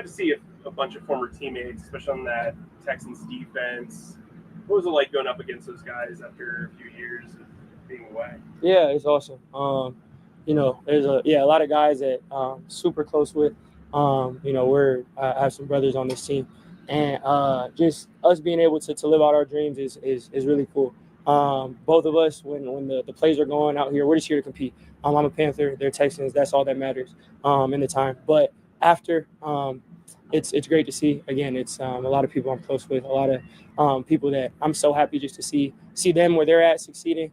Speaker 9: to see a bunch of former teammates, especially on that Texans defense. What was it like going up against those guys after a few years of being away?
Speaker 3: Yeah, it's awesome. There's a lot of guys that super close with. I have some brothers on this team, and just us being able to live out our dreams is really cool. Both of us, when the plays are going out here, we're just here to compete. I'm a Panther, they're Texans. That's all that matters in the time. But after, it's great to see. Again, it's a lot of people I'm close with, a lot of people that I'm so happy just to see them where they're at succeeding.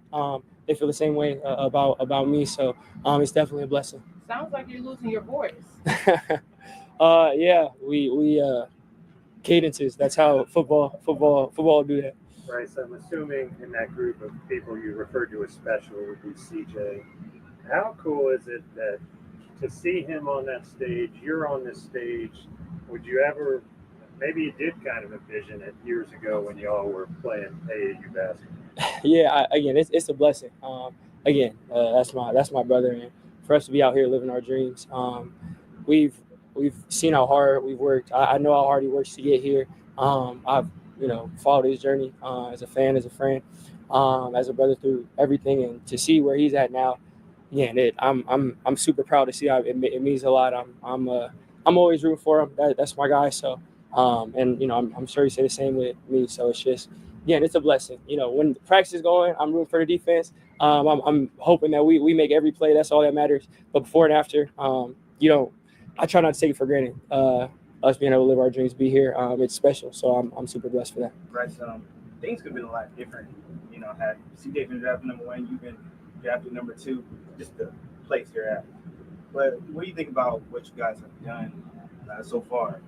Speaker 3: They feel the same way about me. So it's definitely a blessing.
Speaker 6: Sounds like you're losing your voice.
Speaker 3: Yeah, we cadences. That's how football do that.
Speaker 4: Bryce, I'm assuming in that group of people you referred to as special would be CJ. How cool is it that to see him on that stage, you're on this stage? Would you ever, maybe you did kind of envision it years ago when y'all were playing AAU basketball?
Speaker 3: Yeah, it's a blessing. That's my brother, and for us to be out here living our dreams, we've seen how hard we've worked. I know how hard he works to get here. I've followed his journey as a fan, as a friend, as a brother through everything, and to see where he's at now, I'm super proud to see. It means a lot. I'm always rooting for him. That's my guy. So, and I'm sure you say the same with me. So it's just, it's a blessing. When the practice is going, I'm rooting for the defense. I'm hoping that we make every play. That's all that matters. But before and after, I try not to take it for granted. Us being able to live our dreams, be here, it's special. So I'm super blessed for that.
Speaker 10: Bryce, things could have been a lot different. Had CJ been drafted number 1, you've been drafted number 2, just the place you're at. But what do you think about what you guys have done so far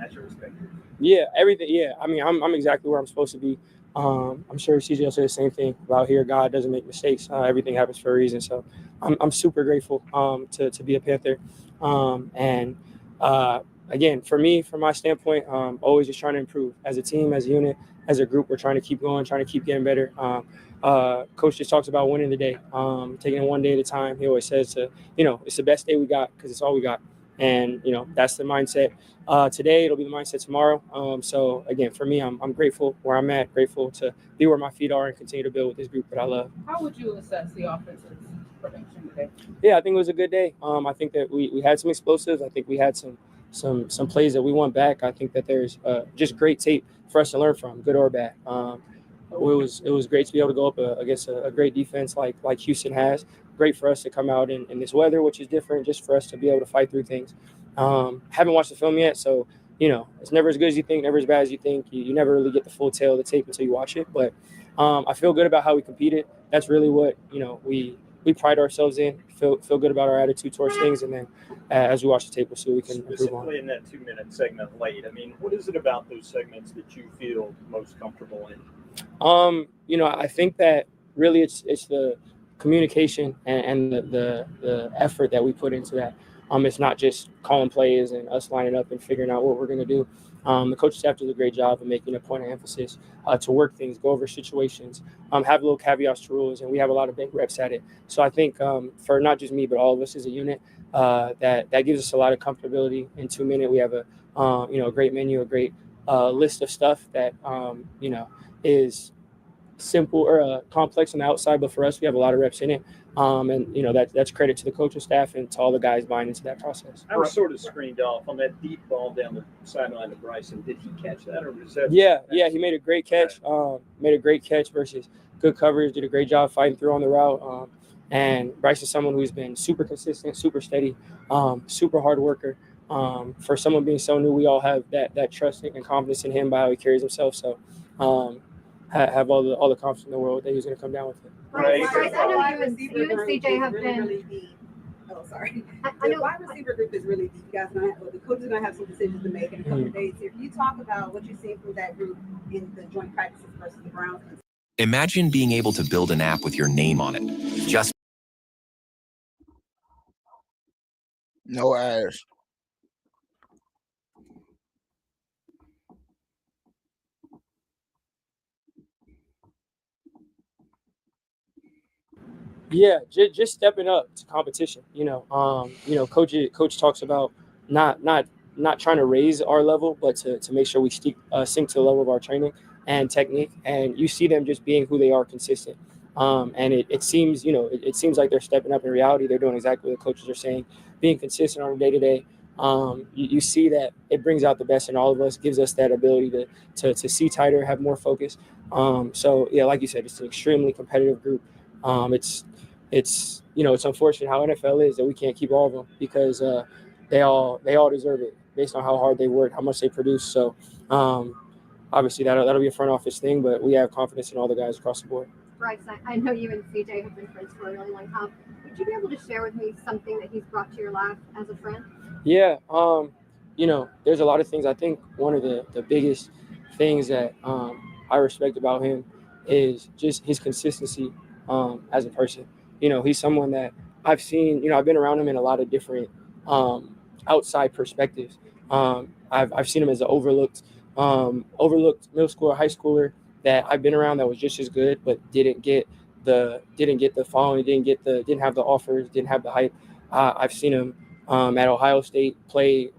Speaker 10: at your respective?
Speaker 3: Yeah, everything. Yeah, I mean, I'm exactly where I'm supposed to be. I'm sure CJ will say the same thing about here. God doesn't make mistakes. Everything happens for a reason. So I'm super grateful to be a Panther. Again, for me, from my standpoint, always just trying to improve as a team, as a unit, as a group. We're trying to keep going, trying to keep getting better. Coach just talks about winning the day, taking it one day at a time. He always says, it's the best day we got because it's all we got. And, that's the mindset. Today, it'll be the mindset tomorrow. So, again, for me, I'm grateful where I'm at, grateful to be where my feet are and continue to build with this group that I love.
Speaker 6: How would you assess the offensive production today?
Speaker 3: Yeah, I think it was a good day. I think that we had some explosives. I think we had some plays that we won back. I think that there's just great tape for us to learn from, good or bad. It was great to be able to go up against a great defense like Houston has. Great for us to come out in this weather, which is different, just for us to be able to fight through things. Haven't watched the film yet, so it's never as good as you think, never as bad as you think. You never really get the full tale of the tape until you watch it. But I feel good about how we competed. That's really what we pride ourselves in. Feel good about our attitude towards things, and then as we watch the tape, we'll see what we can improve on.
Speaker 4: Specifically in that 2-minute segment late, I mean, what is it about those segments that you feel most comfortable in?
Speaker 3: I think that really it's the communication and the effort that we put into that. It's not just calling plays and us lining up and figuring out what we're going to do. The coaching staff does a great job of making a point of emphasis to work things, go over situations, have little caveats to rules, and we have a lot of big reps at it. So I think for not just me, but all of us as a unit, that gives us a lot of comfortability. In 2 minutes, we have a great menu, a great list of stuff that is simple or complex on the outside, but for us, we have a lot of reps in it. That's credit to the coaching staff and to all the guys buying into that process.
Speaker 4: I was sort of screened off on that deep ball down the sideline to Bryson. Did he catch that, or was that?
Speaker 3: Yeah, he made a great catch. Made a great catch versus good coverage. Did a great job fighting through on the route. And Bryce is someone who's been super consistent, super steady, super hard worker. For someone being so new, we all have that trust and confidence in him by how he carries himself. So have all the confidence in the world that he's going to come down with it.
Speaker 8: Right.
Speaker 11: Bryce, I know you and CJ have been.
Speaker 8: Really deep. Oh, sorry.
Speaker 11: I
Speaker 8: The
Speaker 11: know.
Speaker 8: wide receiver group is really deep. You guys the coaches are going to have some decisions to make in a couple of days here. Can you talk about what you're seeing from that group in the joint practices versus the Browns?
Speaker 12: Imagine being able to build an app with your name on it. Just
Speaker 1: No ass.
Speaker 3: Yeah, just stepping up to competition. Coach talks about not trying to raise our level, but to make sure we sync to the level of our training and technique. And you see them just being who they are, consistent. And it seems it seems like they're stepping up. In reality, they're doing exactly what the coaches are saying, being consistent on a day to day. You see that it brings out the best in all of us, gives us that ability to see tighter, have more focus. So yeah, like you said, it's an extremely competitive group. It's unfortunate how NFL is that we can't keep all of them because they all deserve it based on how hard they work, how much they produce. So obviously that'll be a front office thing, but we have confidence in all the guys across the board.
Speaker 11: Bryce, I know you and CJ have been friends for a really long time. Would you be able to share with me something that he's brought to your life as a friend? Yeah, there's a lot of things. I think one of the biggest things that I respect about him is just his consistency as a person. He's someone that I've seen, I've been around him in a lot of different outside perspectives. I've seen him as an overlooked middle schooler, high schooler that I've been around that was just as good, but didn't get the following, didn't have the offers, didn't have the hype. I've seen him at Ohio State play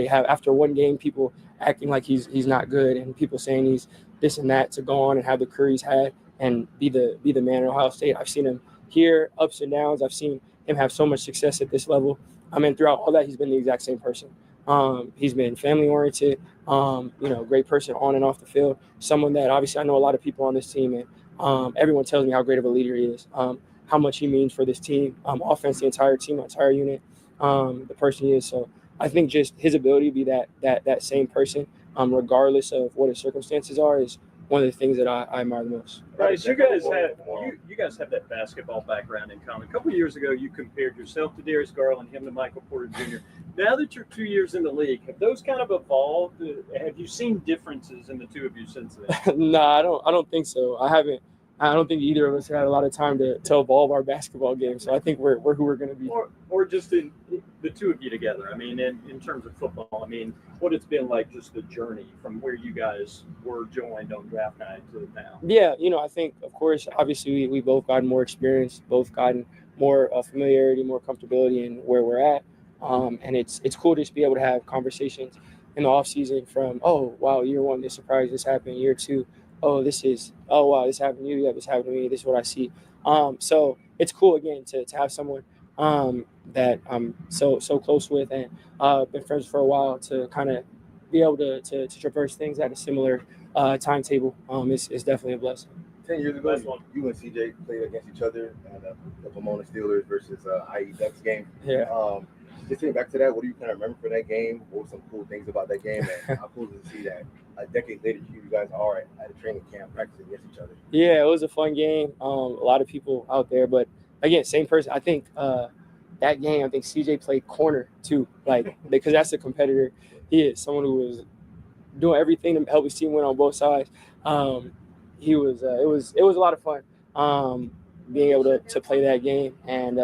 Speaker 11: have after one game, people acting like he's not good and people saying he's this and that, to go on and have the career he's had and be the man at Ohio State. I've seen him
Speaker 13: here, ups and downs. I've seen him have so much success at this level. I mean, throughout all that, he's been the exact same person. He's been family oriented, great person on and off the field. Someone that obviously I know a lot of people on this team, and everyone tells me how great of a leader he is, how much he means for this team, offense, the entire team, the entire unit, the person he is. So I think just his ability to be that same person, regardless of what his circumstances are, is one of the things that I admire the most.
Speaker 4: Guys, you guys have that basketball background in common. A couple of years ago, you compared yourself to Darius Garland, him to Michael Porter Jr. Now that you're 2 years in the league, have those kind of evolved? Have you seen differences in the two of you since then?
Speaker 13: No, I don't think so. I don't think either of us had a lot of time to evolve our basketball game. So I think we're who we're going to be.
Speaker 4: Or just in the two of you together. I mean, in terms of football, I mean, what it's been like, just the journey from where you guys were joined on draft night to now.
Speaker 13: Yeah, I think, of course, obviously we both gotten more experience, both gotten more familiarity, more comfortability in where we're at. And it's cool to just be able to have conversations in the off season from, oh, wow, year one, this surprise, this happened. Year two, oh, wow, this happened to you. Yeah, this happened to me. This is what I see. So it's cool, again, to have someone that I'm so close with and been friends for a while, to kind of be able to traverse things at a similar timetable is definitely a blessing.
Speaker 14: 10 years ago, you and CJ played against each other in the Pomona Steelers versus IE Ducks game.
Speaker 13: Yeah.
Speaker 14: Just thinking back to that, what do you kind of remember from that game? What were some cool things about that game? And how cool is it to see that a decade later, you guys are at a training camp practicing against each other?
Speaker 13: Yeah, it was a fun game. A lot of people out there, but again, same person. I think that game, I think CJ played corner too, because that's a competitor. He is someone who was doing everything to help his team win on both sides. It was a lot of fun being able to play that game, and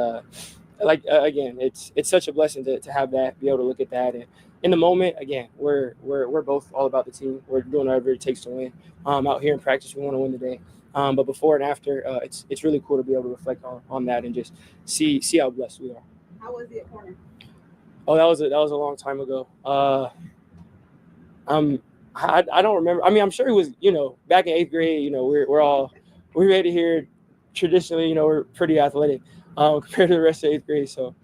Speaker 13: again, it's such a blessing to have that, be able to look at that, and in the moment, again, we're both all about the team. We're doing whatever it takes to win. Out here in practice, we want to win the day. But before and after, it's really cool to be able to reflect on that and just see how blessed we are.
Speaker 8: How was it, corner?
Speaker 13: Oh, that was a long time ago. I don't remember. I mean, I'm sure it was, back in 8th grade, we read it here traditionally, we're pretty athletic compared to the rest of 8th grade. So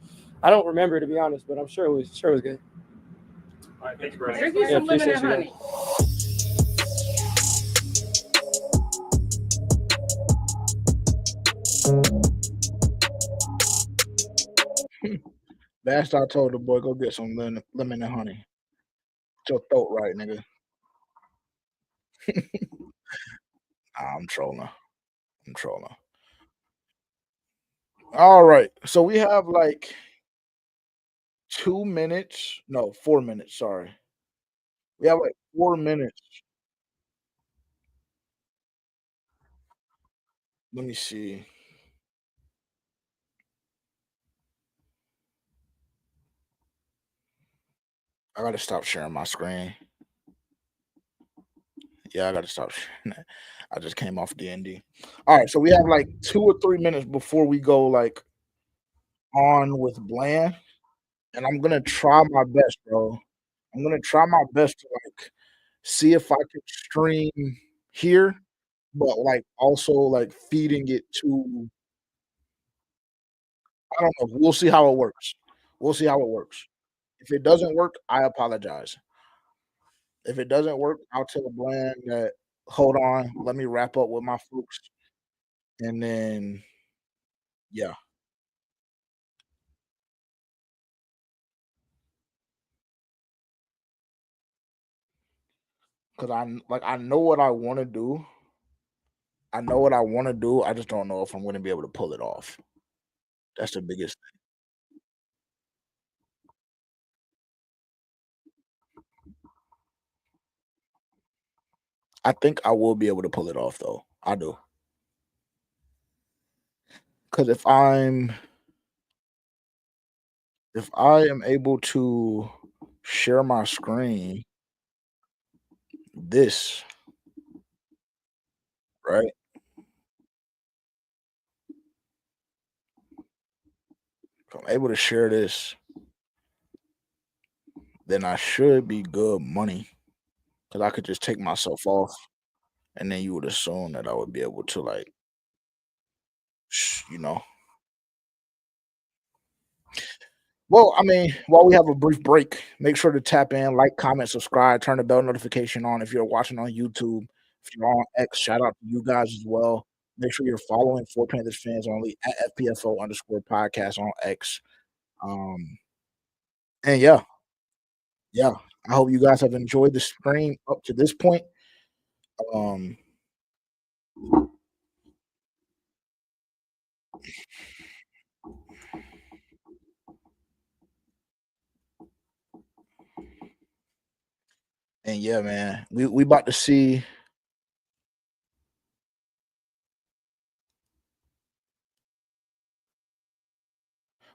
Speaker 13: I don't remember, to be honest, but I'm sure it was good.
Speaker 4: All right, thanks, Brian.
Speaker 6: Drink you some lemon and honey.
Speaker 1: That's what I told the boy, go get some lemon and honey. Get your throat right, nigga. Nah, I'm trolling. All right. So we have 2 minutes. No, 4 minutes. Sorry. We have 4 minutes. Let me see. I gotta stop sharing my screen. Yeah, I gotta stop sharing that. I just came off D&D. All right, so we have 2 or 3 minutes before we go on with Bland, and I'm gonna try my best, bro. I'm gonna try my best to see if I can stream here, but also feeding it to. I don't know. We'll see how it works. If it doesn't work, I apologize. If it doesn't work, I'll tell Bland that, hold on, let me wrap up with my folks, and then yeah. Cause I know what I want to do. I just don't know if I'm going to be able to pull it off. That's the biggest thing. I think I will be able to pull it off, though. I do. Because if I am able to share my screen, this, right? If I'm able to share this, then I should be good money. Because I could just take myself off, and then you would assume that I would be able to, Well, I mean, while we have a brief break, make sure to tap in, like, comment, subscribe, turn the bell notification on if you're watching on YouTube. If you're on X, shout out to you guys as well. Make sure you're following For Panthers Fans Only at FPFO_podcast on X. Um, and yeah, I hope you guys have enjoyed the stream up to this point. Um, and yeah, man, we about to see.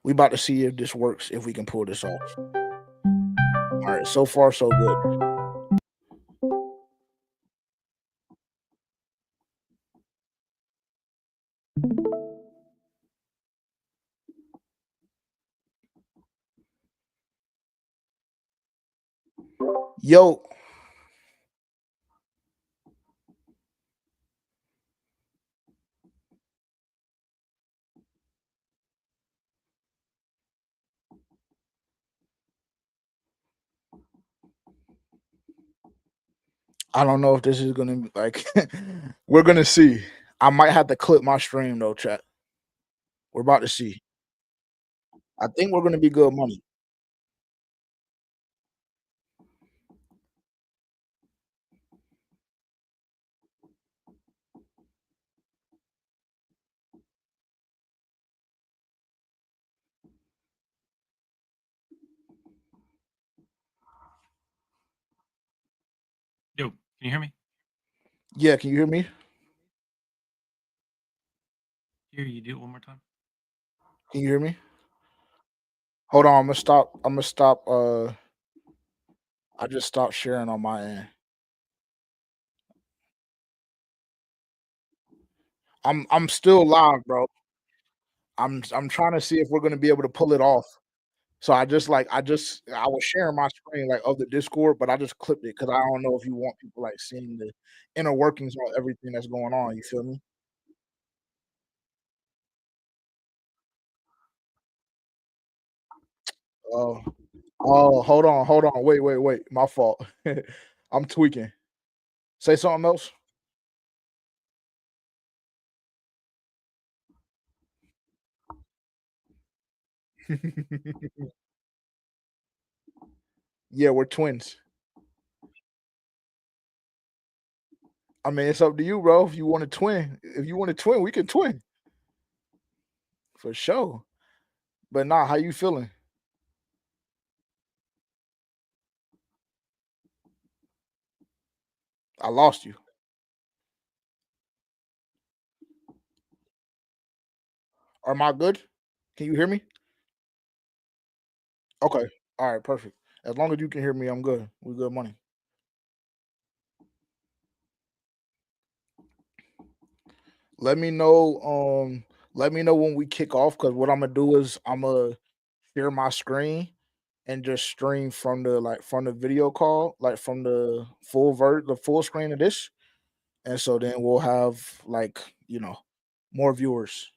Speaker 1: We about to see if this works, if we can pull this off. All right, so far so good. Yo, I don't know if this is gonna be like we're gonna see. I might have to clip my stream though, chat. We're about to see. I think we're gonna be good money.
Speaker 15: Yo, can you hear me?
Speaker 1: Yeah, can you hear me?
Speaker 15: Here, you do it one more time.
Speaker 1: Can you hear me? Hold on, I'm gonna stop. I just stopped sharing on my end. I'm still live, bro. I'm trying to see if we're gonna be able to pull it off. So I was sharing my screen like of the Discord, but I just clipped it because I don't know if you want people like seeing the inner workings of everything that's going on. You feel me? Oh, hold on, wait. My fault. I'm tweaking. Say something else. Yeah, we're twins. I mean, it's up to you, bro. If you want to twin, we can twin for sure. But nah, how you feeling? I lost you. Am I good? Can you hear me? Okay. All right, perfect. As long as you can hear me, I'm good. We good money. Let me know. Let me know when we kick off because what I'm gonna do is I'm gonna share my screen and just stream from the video call, like from the full screen of this. And so then we'll have like, more viewers.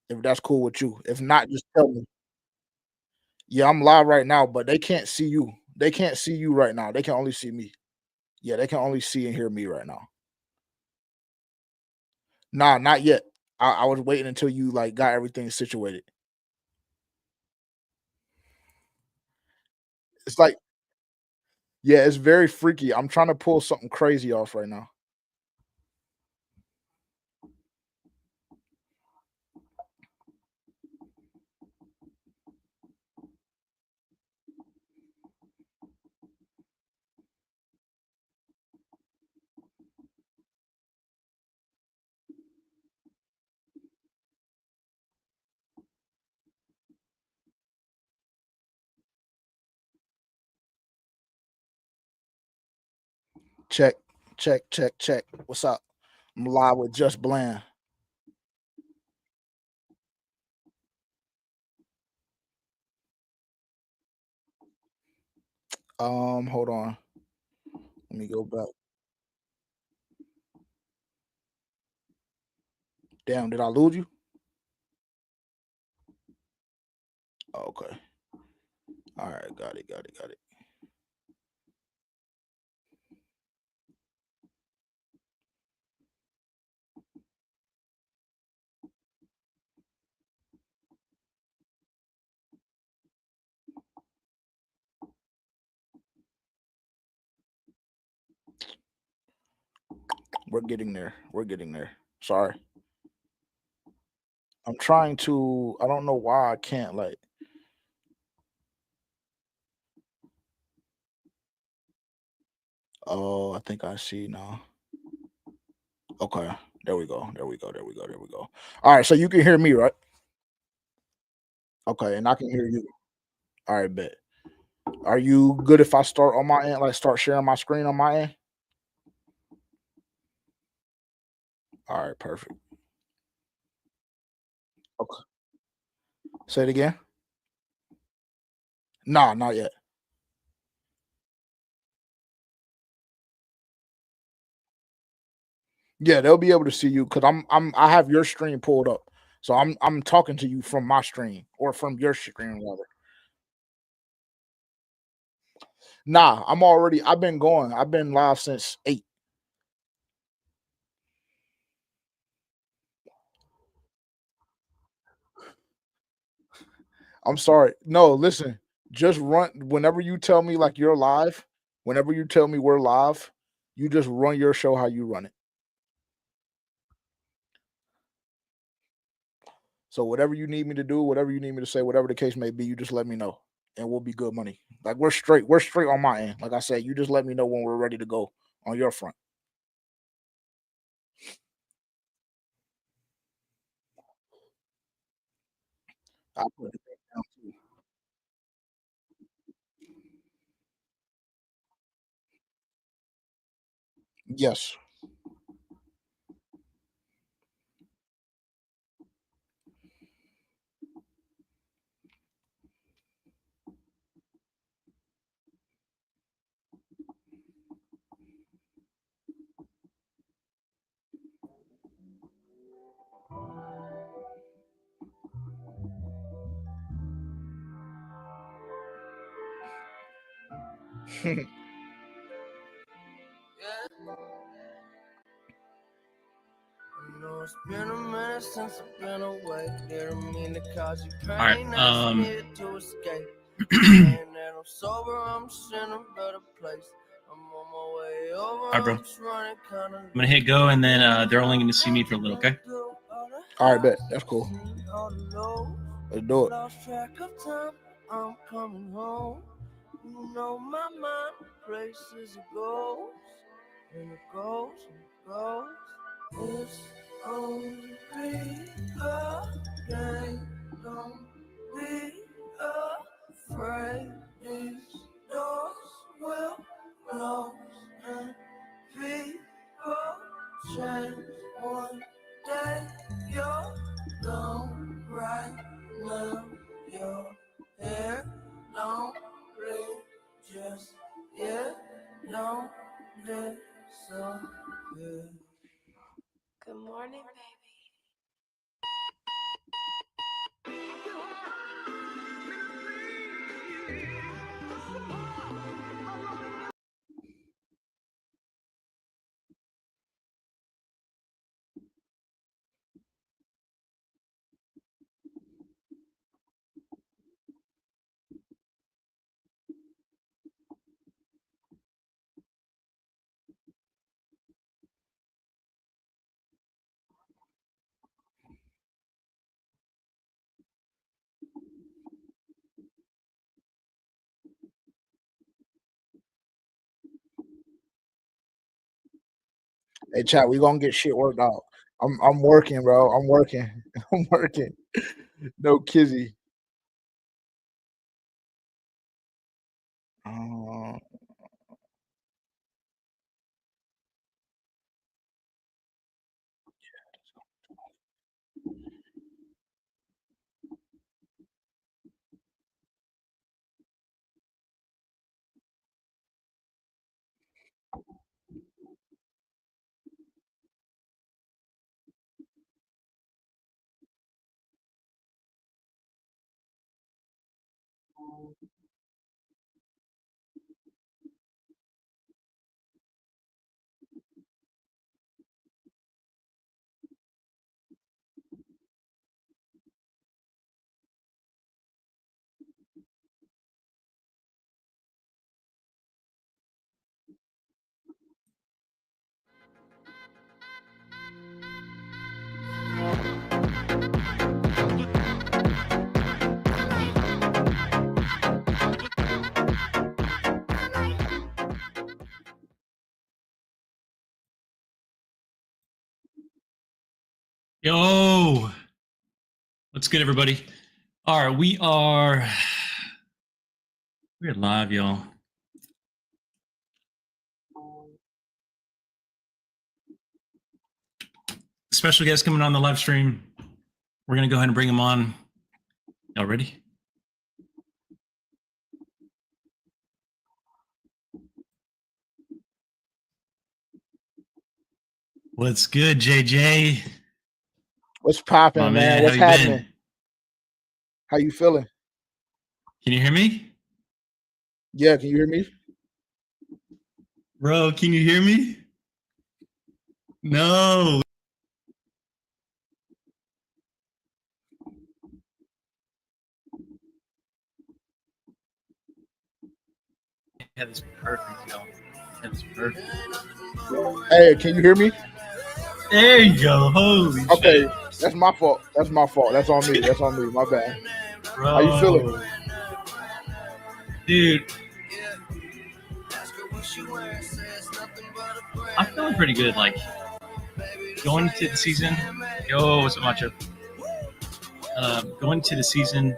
Speaker 1: If that's cool with you. If not, just tell me. Yeah, I'm live right now, but they can't see you. They can't see you right now. They can only see me. Yeah, they can only see and hear me right now. Nah, not yet. I was waiting until you like got everything situated. It's like, yeah, it's very freaky. I'm trying to pull something crazy off right now. Check, check. What's up? I'm live with Just Bland. Hold on. Let me go back. Damn, did I lose you? Okay. All right. Got it. We're getting there. Sorry. I'm trying to. I don't know why I can't like. Oh, I think I see now. Okay. There we go. All right. So you can hear me, right? Okay, and I can hear you. All right, bet. Are you good if I start on my end, like start sharing my screen on my end? All right, perfect. Okay. Say it again. Nah, not yet. Yeah, they'll be able to see you because I have your screen pulled up. So I'm talking to you from my screen or from your screen rather. Nah, I've been going. I've been live since 8. I'm sorry. No, listen. Just run whenever you tell me like you're live, whenever you tell me we're live, you just run your show how you run it. So whatever you need me to do, whatever you need me to say, whatever the case may be, you just let me know, and we'll be good money. Like we're straight. We're straight on my end. Like I said, you just let me know when we're ready to go on your front. I'll put it down too. Yes.
Speaker 16: It's been a minute since I've been away. Didn't mean to cause you pain.
Speaker 15: All right.
Speaker 16: I just needed to escape. And that I'm sober, I'm just in a better place. I'm on my way over.
Speaker 15: All right, bro.
Speaker 16: I'm just running kinda
Speaker 15: I'm gonna hit go, and then they're only going to see me for a little. Okay.
Speaker 1: All right, bet. That's cool. Let's do it.
Speaker 16: Lost track of time. I'm coming home. You know my mind places it goes. And it goes, and it goes. It's only a game. Don't be afraid. These doors will close and people change. One day you're gone. Right now you're here. Don't leave just yet. Don't disappear. Good morning, baby.
Speaker 1: Hey, chat. We gonna get shit worked out. I'm working, bro. I'm working. I'm working. No kizzy. Uh,
Speaker 15: Yo, what's good, everybody? All right, we're live, y'all. Special guest coming on the live stream. We're gonna go ahead and bring him on. Y'all ready? What's good, JJ?
Speaker 1: What's popping,
Speaker 15: My
Speaker 1: man?
Speaker 15: man,
Speaker 1: What's
Speaker 15: how you
Speaker 1: happening?
Speaker 15: been?
Speaker 1: How you feeling?
Speaker 15: Can you hear me?
Speaker 1: Yeah, can you hear me?
Speaker 15: Bro, can you hear me? No. That is perfect, y'all. That is perfect.
Speaker 1: Hey, can you hear me?
Speaker 15: There you go. Holy
Speaker 1: Okay,
Speaker 15: shit.
Speaker 1: that's my fault. That's my fault. That's on me. That's on me. My bad.
Speaker 15: Bro.
Speaker 1: How you feeling?
Speaker 15: Dude. I'm feeling pretty good. Like, going to the season. Yo, what's up, Macho? Going to the season.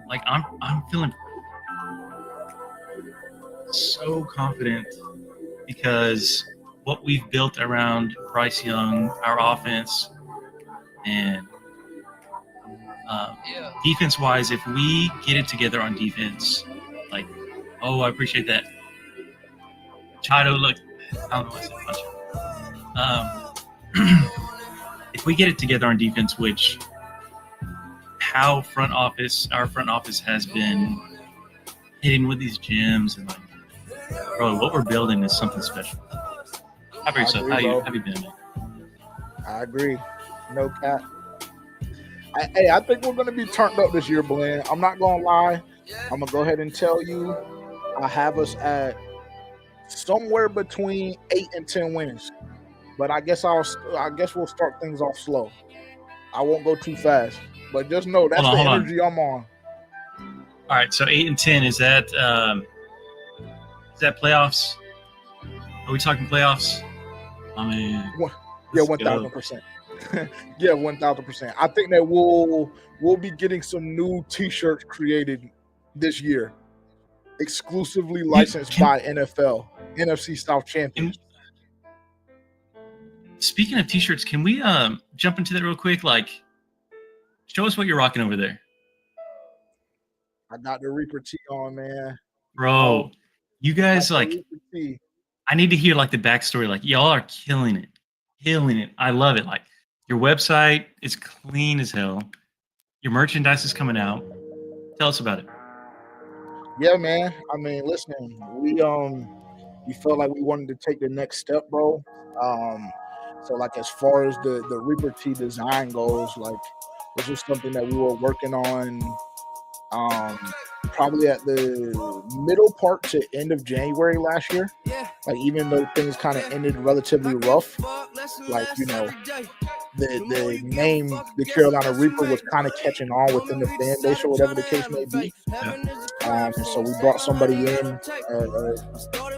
Speaker 15: Like, I'm feeling so confident because what we've built around Bryce Young, our offense, and defense-wise, if we get it together on defense, like, oh, I appreciate that. Chado, look, I don't know what's much. If we get it together on defense, which how our front office has been hitting with these gyms and like, bro, what we're building is something special. How about yourself? How you been, man?
Speaker 1: I agree. No cap. Hey, I think we're going to be turned up this year, Blaine. I'm not going to lie. I'm going to go ahead and tell you I have us at somewhere between 8 and 10 wins. But I guess we'll start things off slow. I won't go too fast. But just know that's the energy I'm on.
Speaker 15: All right, so 8 and 10, is that playoffs? Are we talking playoffs? I mean,
Speaker 1: yeah, 1,000%. Yeah, 1,000%. I think that we'll be getting some new T-shirts created this year, exclusively licensed by NFL, NFC South champions.
Speaker 15: Speaking of T-shirts, can we jump into that real quick? Like, show us what you're rocking over there.
Speaker 1: I got the Reaper tee on, man.
Speaker 15: Bro, you guys, like, I need to hear, like, the backstory. Like, y'all are killing it. Killing it. I love it. Like, your website is clean as hell. Your merchandise is coming out. Tell us about it.
Speaker 1: Yeah, man. I mean, listen, we felt like we wanted to take the next step, bro. So, like, as far as the Reaper tee design goes, like, this was something that we were working on probably at the middle part to end of January last year. Like, even though things kind of ended relatively rough, like, you know, the name, the Carolina Reaper, was kind of catching on within the fan base or whatever the case may be. And so we brought somebody in, a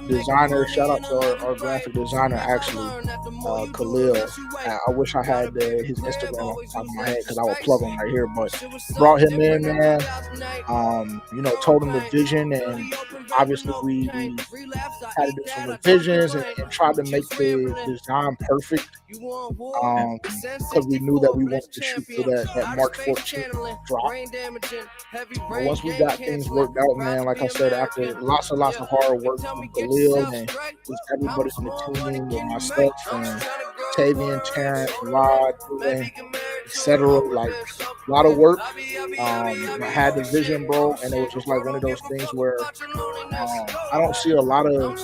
Speaker 1: designer. Shout out to our graphic designer, actually, Khalil. I wish I had his Instagram on the top of my head because I would plug him right here. But brought him in, man. You know, told him the vision, and obviously we had to do some revisions and tried to make the design perfect. Because we knew that we wanted to shoot for that March 14th drop. But once we got things worked out, man, like I said, after lots of hard work from Khalil and with everybody on the team, with myself and Tavian, Terrence, Rod, etc. Like a lot of work. I had the vision, bro, and it was just like one of those things where I don't see a lot of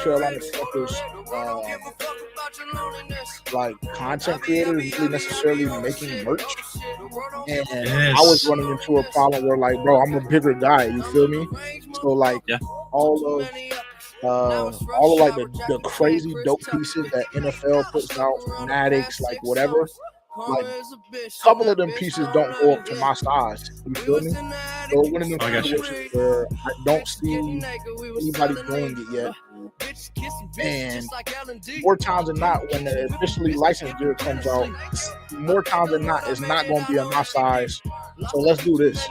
Speaker 1: Carolina Panthers like content creators really necessarily making merch. And I was running into a problem where like, bro, I'm a bigger guy, you feel me? So like all of like the crazy dope pieces that NFL puts out, Fanatics, like whatever, like a couple of them pieces don't go up to my size. You feel me? So one of them situations where I don't see anybody doing it yet. And more times than not, when the officially licensed gear comes out, more times than not, it's not going to be on my size. So let's do this.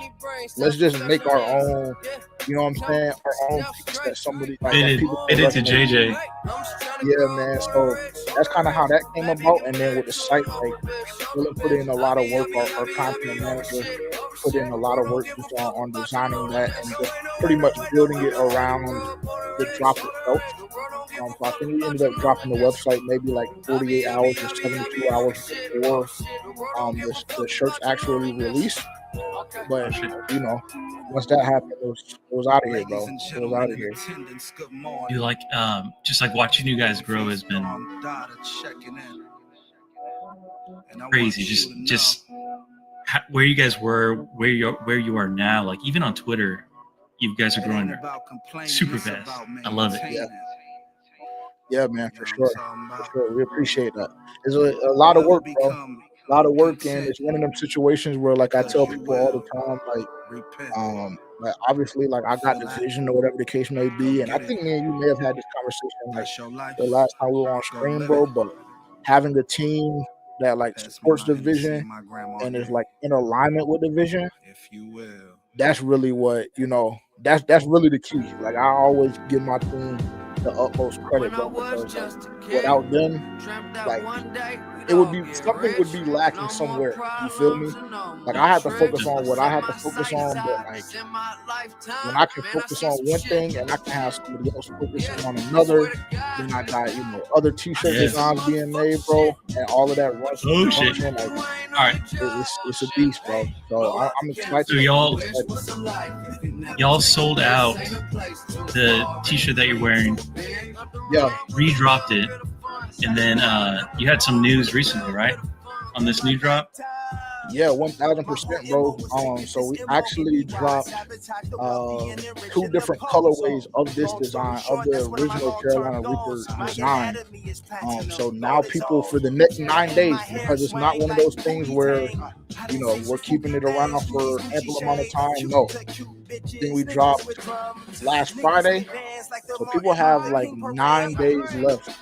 Speaker 1: Let's just make our own, you know what I'm saying? Our own piece that somebody like
Speaker 15: fit it to JJ.
Speaker 1: Yeah, man. So that's kind of how that came about. And then with the site, like really put in a lot of work. Our content manager put in a lot of work just on designing that and just pretty much building it around the drop itself. So I think we ended up dropping the website maybe like 48 hours or 72 hours before the shirts actually released. But you know, once that happened, it was out of here, bro. It was out of here.
Speaker 15: You like just like watching you guys grow has been crazy. Just where you guys were, where you are now. Like even on Twitter, you guys are growing super fast. I love it.
Speaker 1: Yeah, man, for sure. We appreciate that. It's a lot of work, bro. A lot of work, and it's one of them situations where, like, I tell people all the time, like obviously, like I got the vision or whatever the case may be, and I think me and you may have had this conversation like the last time we were on stream, bro. But having a team that like supports the vision and is like in alignment with the vision, that's really what that's really the key. Like I always give my team the utmost credit, bro, because like, without them, like something would be lacking somewhere. You feel me? Like I have to focus on what I have to focus on, but like when I can focus on one thing and I can have somebody else focusing on another, then I got other t-shirt designs being made, bro, and all of that runs.
Speaker 15: Oh shit!
Speaker 1: Like,
Speaker 15: all right,
Speaker 1: it's a beast, bro. So I'm excited.
Speaker 15: So y'all sold out the t-shirt that you're wearing.
Speaker 1: Yeah,
Speaker 15: redropped it, and then you had some news recently, right, on this new drop?
Speaker 1: Yeah, 1000%, bro. So we actually dropped 2 different colorways of this design, of the original Carolina Reaper design. So now people for the next 9 days, because it's not one of those things where we're keeping it around for ample amount of time. No, then we dropped last Friday, so people have like 9 days left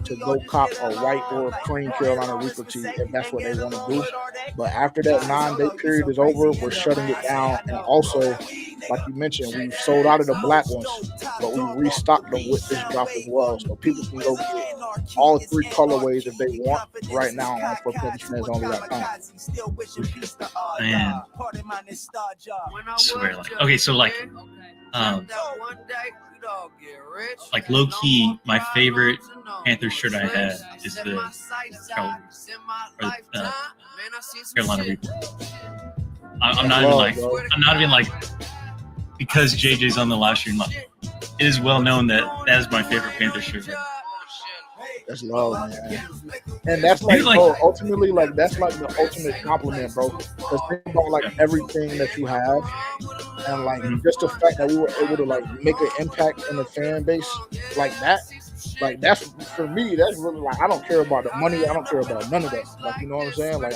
Speaker 1: to go cop a white or a cream Carolina Reaper tee if that's what they want to do. But after that 9-day period is over, we're shutting it down. And also, like you mentioned, we've sold out of the black ones, but we restocked them with this drop as well. So people can go get all 3 colorways if they want right now on ForPanthersFansOnly.com.
Speaker 15: Man, I swear, okay, so like low key, my favorite Panthers shirt I had is the Carolina Reaper. I'm not even like because JJ's on the last stream. Like, it is well known that is my favorite Panthers shirt.
Speaker 1: That's love, man. And that's like, bro, ultimately, like that's like the ultimate compliment, bro. Because think about like everything that you have, and like just the fact that we were able to like make an impact in the fan base like that. Like that's for me. That's really like I don't care about the money. I don't care about none of that. Like you know what I'm saying? Like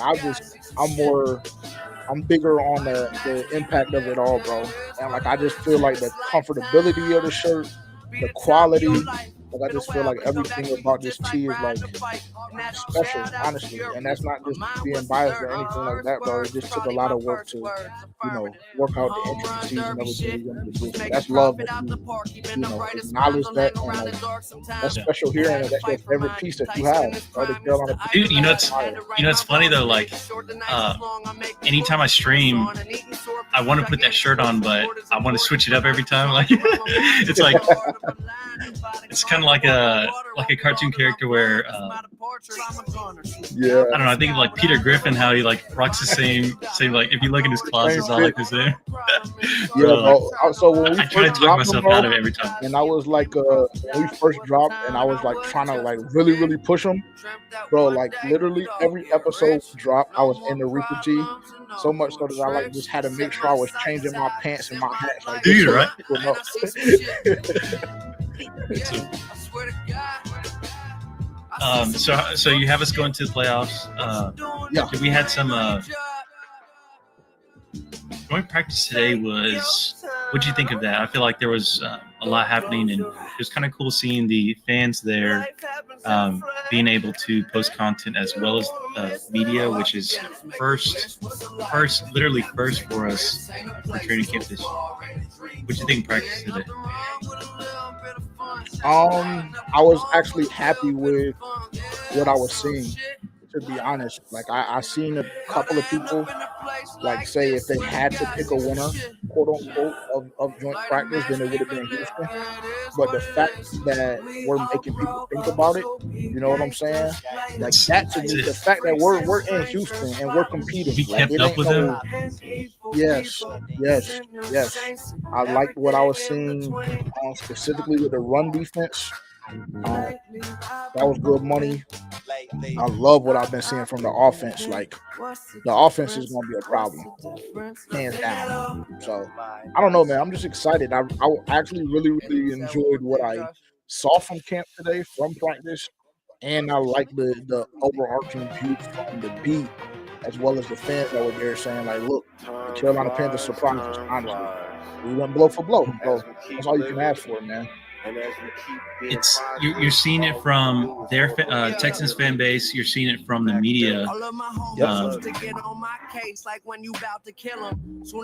Speaker 1: I'm bigger on the impact of it all, bro. And like I just feel like the comfortability of the shirt, the quality. Like I just feel like everything about this tee is like special, honestly, and that's not just being biased or anything like that, bro. It just took a lot of work to, work out the intricacies and everything we wanted to do. So that's love that you, acknowledge that, and like that's special here, and that's your favorite piece that you have.
Speaker 15: Dude, it's funny though. Like, anytime I stream, I want to put that shirt on, but I want to switch it up every time. Like, it's like. It's kind of like a cartoon character where
Speaker 1: Yeah.
Speaker 15: I don't know. I think of like Peter Griffin, how he like rocks the same like if you look in his closet, it's all like the same.
Speaker 1: Yeah, bro. So when we
Speaker 15: I try to
Speaker 1: first
Speaker 15: talk
Speaker 1: dropped
Speaker 15: myself
Speaker 1: them, bro,
Speaker 15: out of it every time.
Speaker 1: and I was like, when we first dropped, and I was like trying to like really push them, bro. Like literally every episode we dropped, I was in the Reaper T, so much so that I like just had to make sure I was changing my pants and my hats. Like,
Speaker 15: Dude,
Speaker 1: just so
Speaker 15: right?
Speaker 1: people know.
Speaker 15: So you have us going to the playoffs.
Speaker 1: Yeah.
Speaker 15: We had some joint practice today. What'd you think of that? I feel like there was a lot happening, and it was kind of cool seeing the fans there being able to post content as well as media, which is literally first for us for training camp this year. What'd you think of practice today?
Speaker 1: I was actually happy with what I was seeing, to be honest. Like I seen a couple of people like say if they had to pick a winner, quote unquote, of joint practice, then it would have been Houston. But the fact that we're making people think about it, you know what I'm saying? Like that to me, the fact that we're in Houston and we're competing.
Speaker 15: We
Speaker 1: Like,
Speaker 15: kept up with them.
Speaker 1: Yes. I liked what I was seeing, specifically with the run defense. That was good money. I love what I've been seeing from the offense. Like the offense is going to be a problem, hands down. So I don't know, man. I'm just excited. I actually really enjoyed what I saw from camp today, from practice, and I like the overarching view from the beat as well as the fans that were there saying like, look, the Carolina Panthers surprised us. Honestly, we went blow for blow. So that's all you can ask for, man.
Speaker 15: It's you're seeing it from their Texans fan base. You're seeing it from the media.
Speaker 16: Soon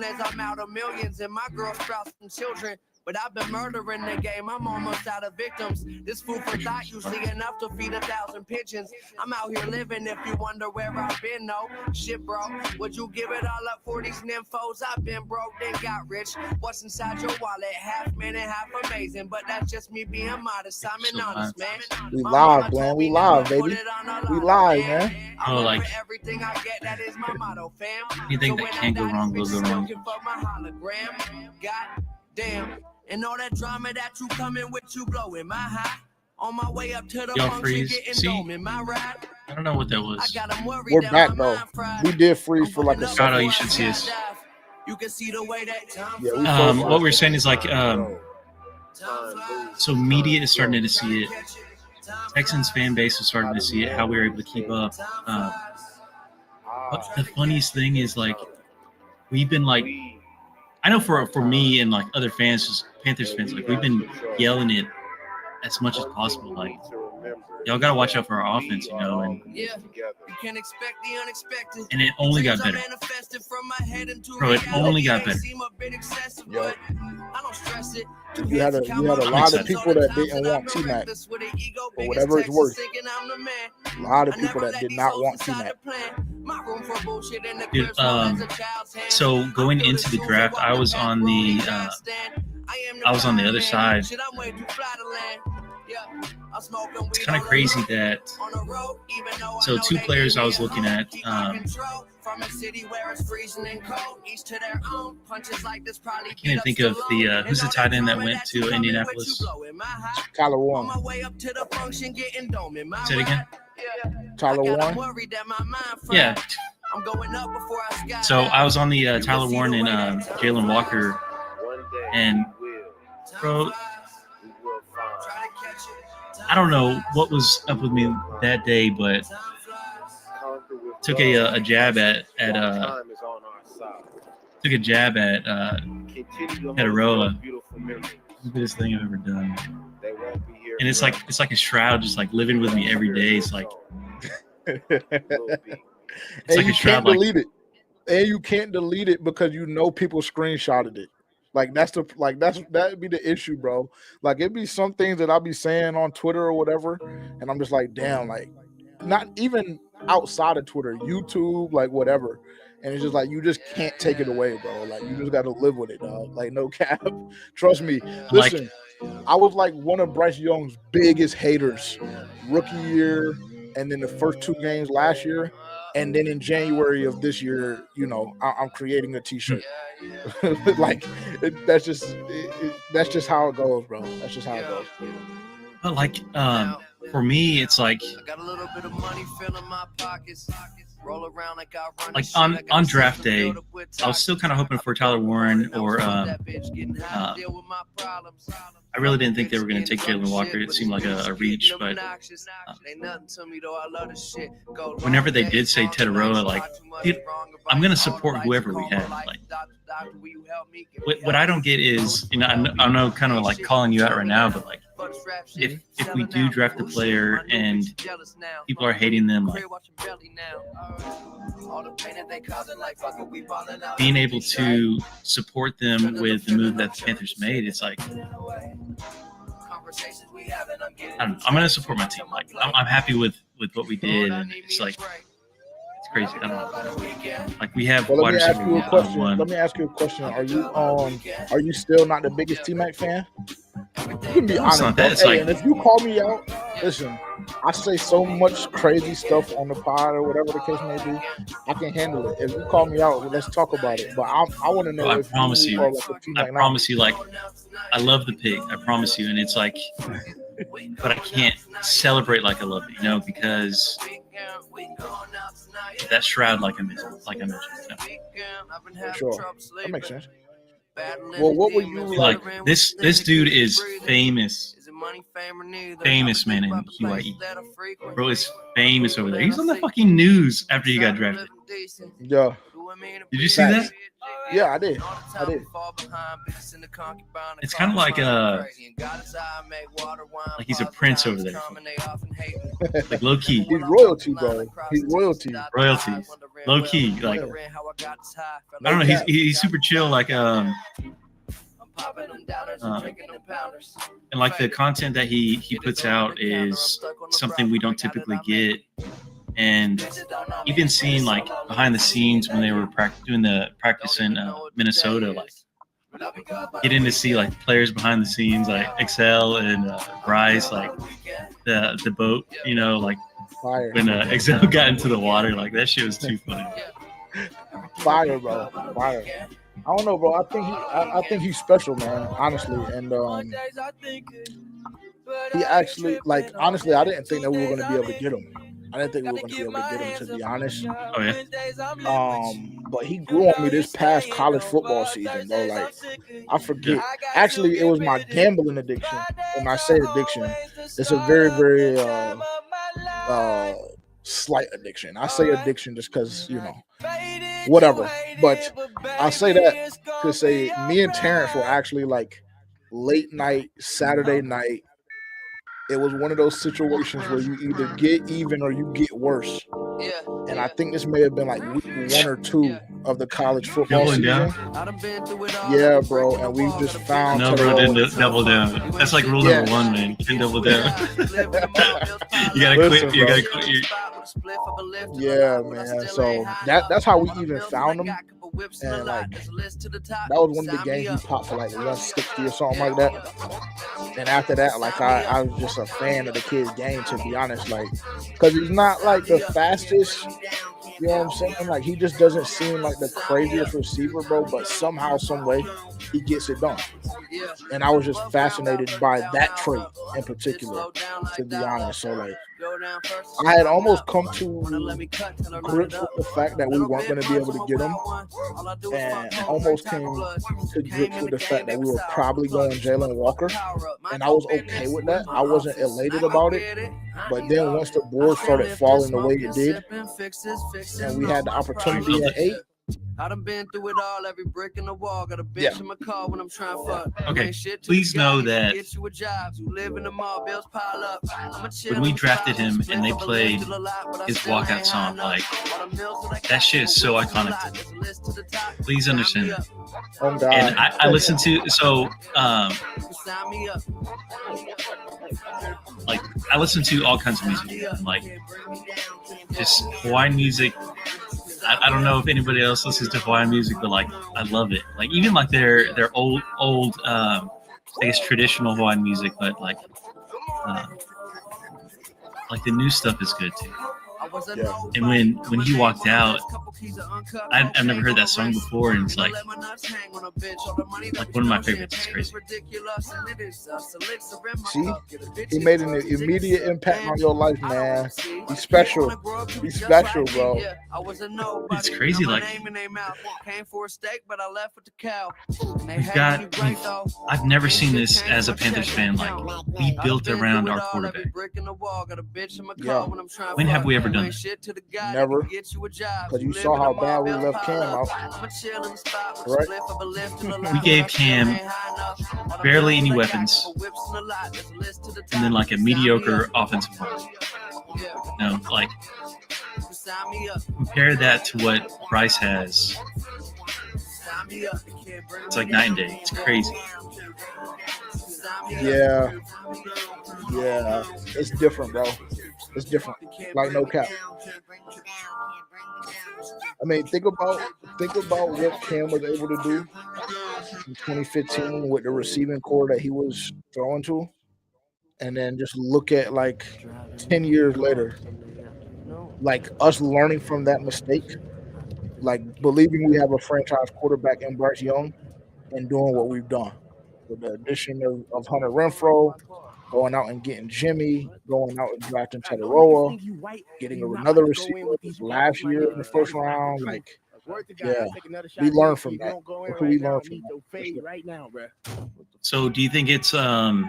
Speaker 16: as I'm out of millions and my girl sprouts some children. But I've been murdering the game. I'm almost out of victims. This food for thought usually enough to feed 1,000 pigeons. I'm out here living if you wonder where I've been, no. Shit, bro. Would you give it all up for these nymphos? I've been broke, then got rich. What's inside your wallet? Half minute, half amazing. But that's just me being modest. I'm an honest man.
Speaker 1: We live, man. We live, baby. We live, man.
Speaker 15: Oh, like
Speaker 16: Everything I get, that is my motto, fam.
Speaker 15: anything that can go wrong will go wrong.
Speaker 16: God damn. And all that drama that you coming with, you blowing my high. On my way up to the
Speaker 15: Y'all
Speaker 16: function,
Speaker 15: freeze.
Speaker 16: getting
Speaker 15: See?
Speaker 16: dome in my ride.
Speaker 15: I don't know what that was.
Speaker 1: We're back though. We did freeze for like a
Speaker 15: Shout
Speaker 1: second.
Speaker 15: out, you should see us.
Speaker 16: You can see the way that
Speaker 1: Yeah,
Speaker 15: What we're saying is like, so media is starting to see it. Texans fan base is starting to see it. How we were able to keep up. But the funniest thing is like, we've been like, I know for me and like other fans, just Panthers fans, like we've been yelling it as much as possible. Like, y'all gotta watch out for our offense, you know, and
Speaker 16: you can expect the unexpected.
Speaker 15: And it only got better. Bro, it only got better.
Speaker 1: Yo. You had a lot of people that didn't want T-Mac for whatever it's worth. A lot of people that did not want T-Mac.
Speaker 15: Dude, so going into the draft, I was on the other side. It's kind of crazy that. So two players I was looking at. I can't think of the who's the tight end that went to Indianapolis.
Speaker 1: Tyler Warren.
Speaker 15: Say it again.
Speaker 1: Tyler Warren.
Speaker 15: Yeah. So I was on the Tyler Warren and Jalen Walker, and bro, I don't know what was up with me that day, but took a jab at Aroa. The biggest thing I've ever done. And it's like a shroud, just like living with me every day. It's like
Speaker 1: and like you can't delete it. And you can't delete it because you know people screenshotted it. Like that'd be the issue, bro. Like it'd be some things that I'll be saying on Twitter or whatever, and I'm just like, damn, like not even outside of Twitter, YouTube, like whatever. And it's just like you just can't take it away, bro. Like you just gotta live with it, dog. Like no cap. Trust me. Listen, I was like one of Bryce Young's biggest haters rookie year, and then the first 2 games last year, and then in January of this year, you know, I'm creating a T-shirt. Like that's just how it goes, bro. That's just how it goes.
Speaker 15: But like, for me, it's like on draft day, I was still kind of hoping for Tyler Warren or I really didn't think they were going to take Jalen Walker. It seemed like a reach, but whenever they did say Tetaroa, like, dude, I'm going to support whoever we have. Like, what I don't get is, you know, I know kind of like calling you out right now, but like, if we do draft a player and people are hating them, like, being able to support them with the move that the Panthers made, it's like, I don't know, I'm going to support my team. Like, I'm happy with what we did, and it's like, it's crazy. I don't know. Like, we have
Speaker 1: Well,
Speaker 15: wide receiver one.
Speaker 1: let me ask you a question. Are you still not the biggest T-Mac fan? You can be honest.
Speaker 15: Not that. It's
Speaker 1: Hey,
Speaker 15: like,
Speaker 1: and if you call me out, listen, I say so much crazy stuff on the pod or whatever the case may be. I can handle it. If you call me out, let's talk about it. But I want to know.
Speaker 15: I
Speaker 1: if
Speaker 15: promise you.
Speaker 1: are like a T-Mac
Speaker 15: I promise you. Like, I love the pig. I promise you. And it's like, but I can't celebrate like I love it, you know, because that shroud, like I mentioned. You know?
Speaker 1: Sure, that makes sense. Well, what were you
Speaker 15: like? This dude is famous, man in HYE. Bro is famous over there. He's on the fucking news after he got drafted.
Speaker 1: Yeah.
Speaker 15: Did you see that?
Speaker 1: Yeah, I did.
Speaker 15: It's kind of like he's a prince over there. Like low key.
Speaker 1: He's royalty, bro. He's royalty.
Speaker 15: Royalty. Low key. Like, I don't know. He's super chill. Like and like the content that he puts out is something we don't typically get. And even seeing like behind the scenes when they were doing the practice in Minnesota, like getting to see like players behind the scenes like Excel and Bryce, like the boat, you know, like
Speaker 1: Fire.
Speaker 15: when Excel got into the water, like that shit was too funny.
Speaker 1: Fire, bro. Fire. I don't know, bro. I think he's special, man. Honestly, and he actually, like, honestly, I didn't think that we were going to be able to get him. I didn't think we were going to be able to get him, to be honest.
Speaker 15: Oh yeah.
Speaker 1: But he grew on me this past college football season, bro. Like, I forget. Actually, it was my gambling addiction. When I say addiction, it's a very, very slight addiction. I say addiction just because, you know, whatever. But I say that to say me and Terrence were actually like late night, Saturday night. It was one of those situations where you either get even or you get worse. And I think this may have been like week 1 or 2 of the college football season. Yeah, bro. And we just found.
Speaker 15: No, bro, didn't double down. That's like rule number 1, man. You can double down. You gotta quit. You gotta quit.
Speaker 1: Yeah, man. So that's how we even found him. And like that was one of the games he popped for like 160 or something like that. And after that, like I was just a fan of the kid's game, to be honest. Like, because he's not like the fastest, you know what I'm saying? Like, he just doesn't seem like the craziest receiver, bro. But somehow, some way, he gets it done. And I was just fascinated by that trait in particular, to be honest. So like, I had almost come to grips with the fact that we weren't going to be able to get him, and almost came to grips with the fact that we were probably going Jalen Walker, and I was okay with that. I wasn't elated about it, but then once the board started falling the way it did, and we had the opportunity at 8,
Speaker 16: I done been through it all, every brick in the wall. Got a bitch in my car when I'm trying to fuck.
Speaker 15: Okay, please know that when we drafted him and they played his walkout song, like, that shit is so iconic to me. Please understand that.
Speaker 1: Oh, God.
Speaker 15: And I listened to, like, I listen to all kinds of music, like, just Hawaiian music. I don't know if anybody else listens to Hawaiian music, but like I love it. Like even like their old I guess, traditional Hawaiian music, but like the new stuff is good too.
Speaker 1: Yeah.
Speaker 15: And when he walked out, I've never heard that song before, and it's like one of my favorites. It's crazy.
Speaker 1: See, he made an immediate impact on your life, man. He's special. He's special, bro.
Speaker 15: It's crazy. Like I've never seen this as a Panthers fan. Like we built around our quarterback.
Speaker 1: Yeah.
Speaker 15: When have we ever done that?
Speaker 1: Never. Because you saw how bad we left Cam out. Right?
Speaker 15: We gave Cam barely any weapons, and then like a mediocre offensive line. No, like compare that to what Bryce has. It's like night and day. It's crazy.
Speaker 1: Yeah. Yeah. It's different, bro. It's different. Like no cap. I mean, think about what Cam was able to do in 2015 with the receiving core that he was throwing to, and then just look at like 10 years later, like us learning from that mistake, like believing we have a franchise quarterback in Bryce Young, and doing what we've done with the addition of Hunter Renfrow, going out and getting Jimmy, going out and drafting Tedoroa, getting another receiver last year in the first round. Like, yeah, we learned from that. We learned from that.
Speaker 15: So, do you think it's and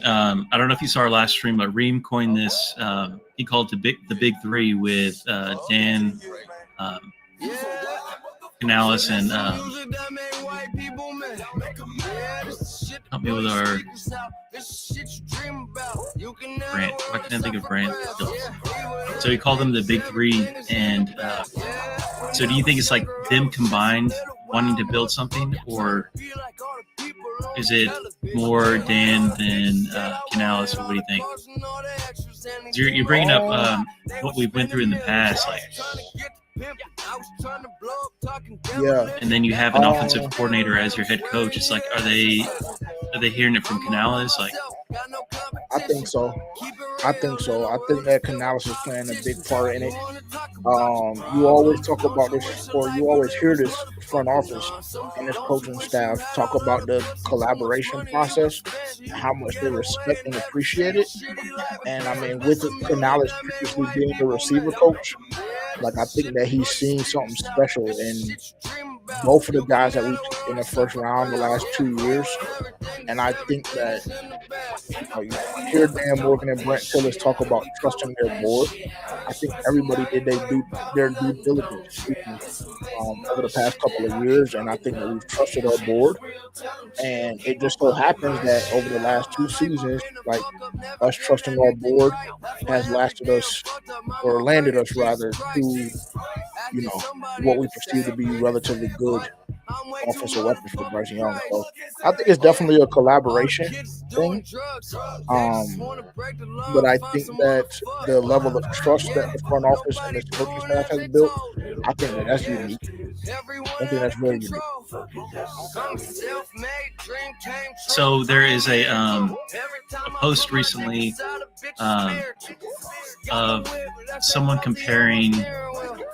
Speaker 15: I don't know if you saw our last stream, but Reem coined this. He called it the big three with Dan, Canales, and help me with our brand. Why can't I think of brand? So he called them the big three, and so do you think it's like them combined wanting to build something, or is it more Dan than Canales? What do you think? You're bringing up what we've went through in the past, like.
Speaker 1: Yeah,
Speaker 15: and then you have an offensive coordinator as your head coach. It's like, are they hearing it from Canales? Like,
Speaker 1: I think so. I think that Canales is playing a big part in it. You always talk about this, or you always hear this front office and this coaching staff talk about the collaboration process, how much they respect and appreciate it. And I mean, with Canales previously being the receiver coach, like I think that he's seen something special in both of the guys that we took in the first round the last 2 years. And I think that you hear Dan Morgan and Brent Tillis talk about trusting their board. I think everybody did their due diligence over the past couple of years, and I think that we've trusted our board. And it just so happens that over the last 2 seasons, like us trusting our board has landed us rather to, what we perceive to be relatively good offensive weapons for Bryce Young. So I think it's definitely a collaboration thing. But I think that the level of trust that the front office and the coaching staff has built, I think that that's unique. I think that's very unique.
Speaker 15: So there is a post recently of someone comparing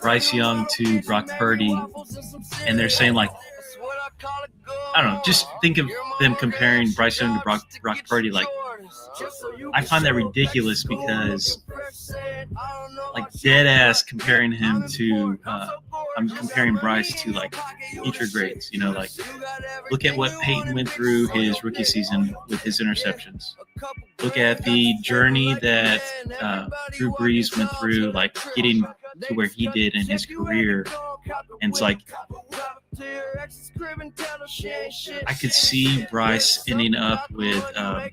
Speaker 15: Bryce Young to Brock Purdy, and they're saying, like, I don't know, just think of them comparing Bryce Young to Brock Purdy. Like, I find that ridiculous because, like, dead ass comparing him to, I'm comparing Bryce to, like, future grades. Like, look at what Peyton went through his rookie season with his interceptions. Look at the journey that Drew Brees went through, like, getting to where he did in his career. And it's like, I could see Bryce ending up with, I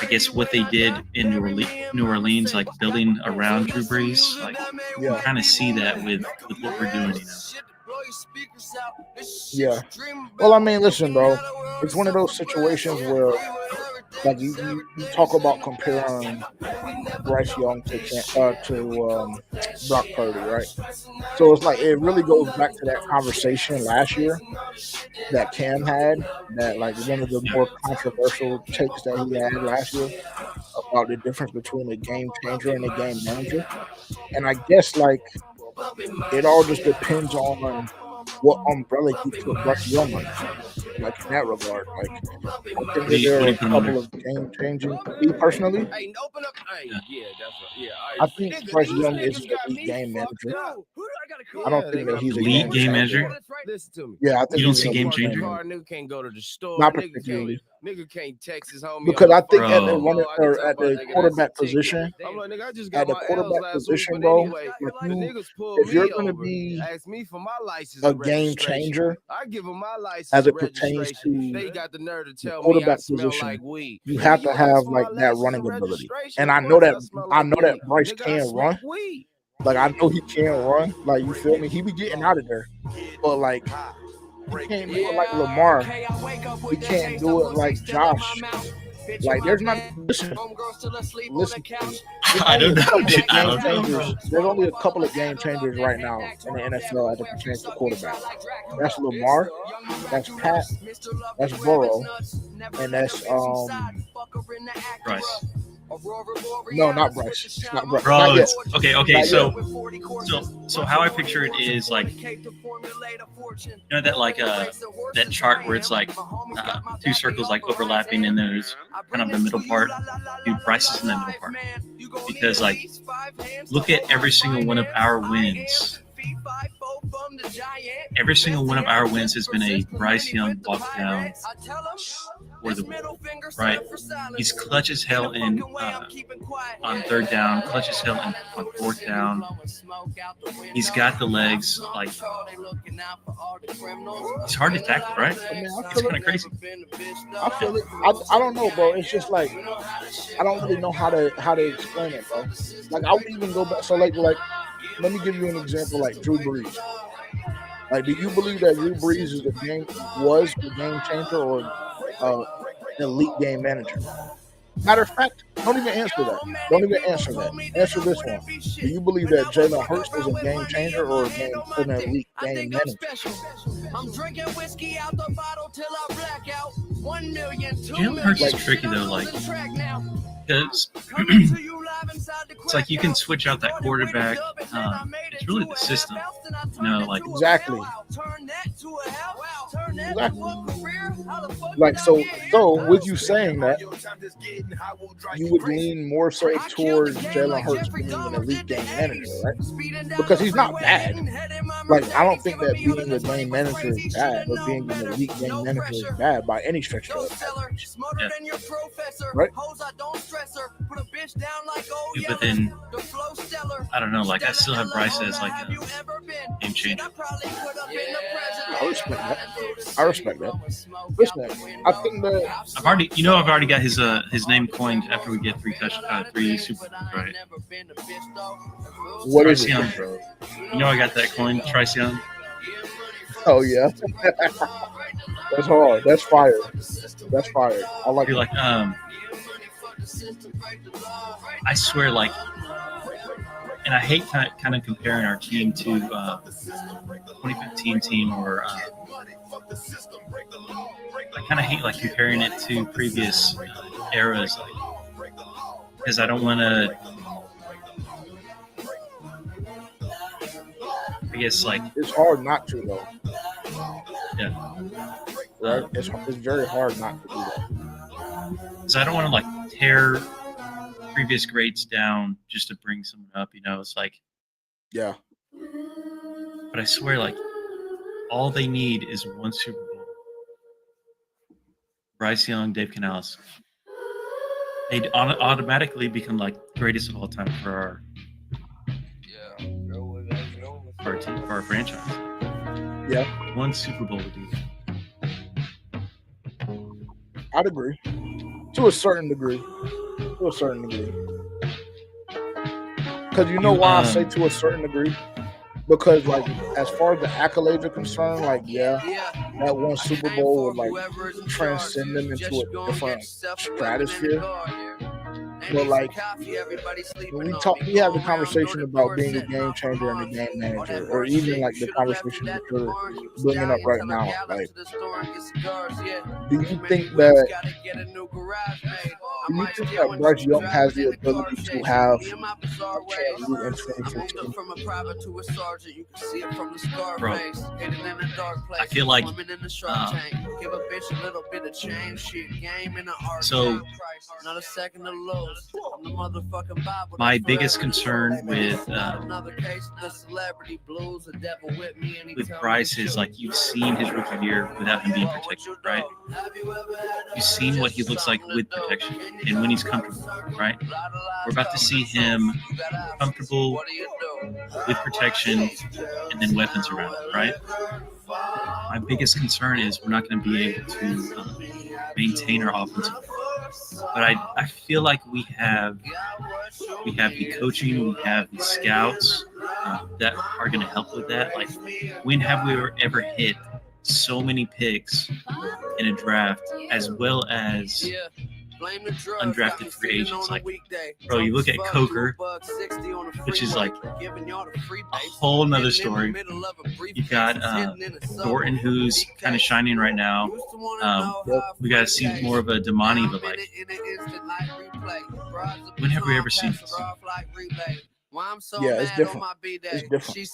Speaker 15: guess, what they did in New Orleans, like building around Drew Brees. Like, you kind of see that with what we're doing.
Speaker 1: Yeah. Well, I mean, listen, bro. It's one of those situations where Like you talk about comparing Bryce Young to Brock Purdy, right? So it's like it really goes back to that conversation last year that Cam had, that like one of the more controversial takes that he had last year about the difference between a game changer and a game manager. And I guess like it all just depends on what umbrella you put Bryce Young under. Like in that regard, like I think that there
Speaker 15: What
Speaker 1: are
Speaker 15: do
Speaker 1: a
Speaker 15: you put him
Speaker 1: couple
Speaker 15: under?
Speaker 1: of game changing. Me personally, I think Bryce Young is an elite game manager. I don't think that he's a
Speaker 15: Elite
Speaker 1: game
Speaker 15: game
Speaker 1: changer.
Speaker 15: manager?
Speaker 1: Yeah, I think
Speaker 15: You don't
Speaker 1: he's
Speaker 15: see
Speaker 1: an
Speaker 15: game
Speaker 1: elite game
Speaker 15: changer?
Speaker 1: manager. Not particularly.
Speaker 8: Because
Speaker 1: Because I think at the
Speaker 15: Bro.
Speaker 1: running or at the quarterback position, bro, like if you're going to be a game changer as it pertains to the quarterback position, you have to have like that running ability. And I know that Bryce can run. Like I know he can run. Like you feel me? He be getting out of there, but like he can't do it like Lamar. He can't do it like Josh. Like there's not listen.
Speaker 15: I don't know. I don't know,
Speaker 1: Changers.
Speaker 15: bro.
Speaker 1: There's only a couple of game changers right now in the NFL as it pertains to quarterback. That's Lamar, that's Pat, that's Burrow, and that's
Speaker 15: Bryce.
Speaker 1: No, not Bryce. It's not Bryce.
Speaker 15: Bro,
Speaker 1: Not yet.
Speaker 15: it's okay.
Speaker 1: Not
Speaker 15: So how I picture it is like, that like that chart where it's like two circles like overlapping and there's kind of the middle part. Dude, Bryce is in the middle part because like look at every single one of our wins. Every single one of our wins has been a Bryce Young walk down for the win, right? He's clutch as hell in on third down, clutch as hell on fourth down. He's got the legs, like he's hard to tackle, right? It's kind of crazy.
Speaker 1: I feel it. I don't know, bro. It's just like I don't really know how to explain it, bro. Like I would even go back. So like let me give you an example, like Drew Brees. Like, do you believe that Drew Brees was a game changer or an elite game manager? Matter of fact, don't even answer that. Don't even answer that. Answer this one. Do you believe that Jalen Hurts was a game changer or an elite game manager?
Speaker 16: I'm drinking whiskey out the bottle till I black out. 1 million, 2
Speaker 15: Jalen Hurts is tricky though, like because it's like you can switch out that quarterback. It's really the system, like
Speaker 1: exactly. Like so with you saying that, you would lean more so towards Jalen Hurts being an elite game manager, right? Because he's not bad. Like I don't think that being a game manager is bad or being an elite game manager is bad by any stretch of the imagination.
Speaker 15: Yeah.
Speaker 1: Right?
Speaker 15: Yeah, but then I don't know. Like I still have Bryce as like a game changer.
Speaker 1: I respect that. Listen, I think that
Speaker 15: I've already got his name coined after we get 3 Super Bowls, right?
Speaker 1: What is
Speaker 15: Trice
Speaker 1: it?
Speaker 15: Young, bro. I got that coined, Trice Young.
Speaker 1: Oh yeah. That's hard. That's fire. That's fire. I like
Speaker 15: You're like, I swear, like, and I hate kind of comparing our team to 2015 team or I kind of hate like comparing it to previous eras, like, because I don't want to. I guess like
Speaker 1: it's hard not to though.
Speaker 15: Yeah.
Speaker 1: Right. It's very hard not to do that.
Speaker 15: Because I don't want to like tear previous grades down just to bring someone up. It's like.
Speaker 1: Yeah.
Speaker 15: But I swear, like, all they need is one Super Bowl. Bryce Young, Dave Canales. They'd automatically become like greatest of all time for our team, for our franchise.
Speaker 1: Yeah.
Speaker 15: One Super Bowl would do that.
Speaker 1: I'd agree. To a certain degree. Because you know why I say to a certain degree? because like as far as the accolades are concerned, like that one Super Bowl would like transcend them into a different stratosphere. But like when we have the conversation about being a game changer and a game manager, or even like the conversation that you're bringing up right now, like, do you think that Bryce Young has the ability to have a cameo in 2015?
Speaker 15: Bro, I feel like so my biggest concern with Bryce is like you've seen his rookie year without him being protected, right? You've seen what he looks like with protection and when he's comfortable, right? We're about to see him comfortable with protection and then weapons around him, right? My biggest concern is we're not going to be able to maintain our offensive. But I feel like we have the coaching, we have the scouts that are going to help with that. Like, when have we ever hit so many picks in a draft as well as undrafted free agents? Like, bro, you look at Coker, which is like a whole nother story. You got Thornton, who's kind of shining right now. We got to see more of a Damani, but like, when have we ever seen this?
Speaker 1: Yeah, it's different. It's different.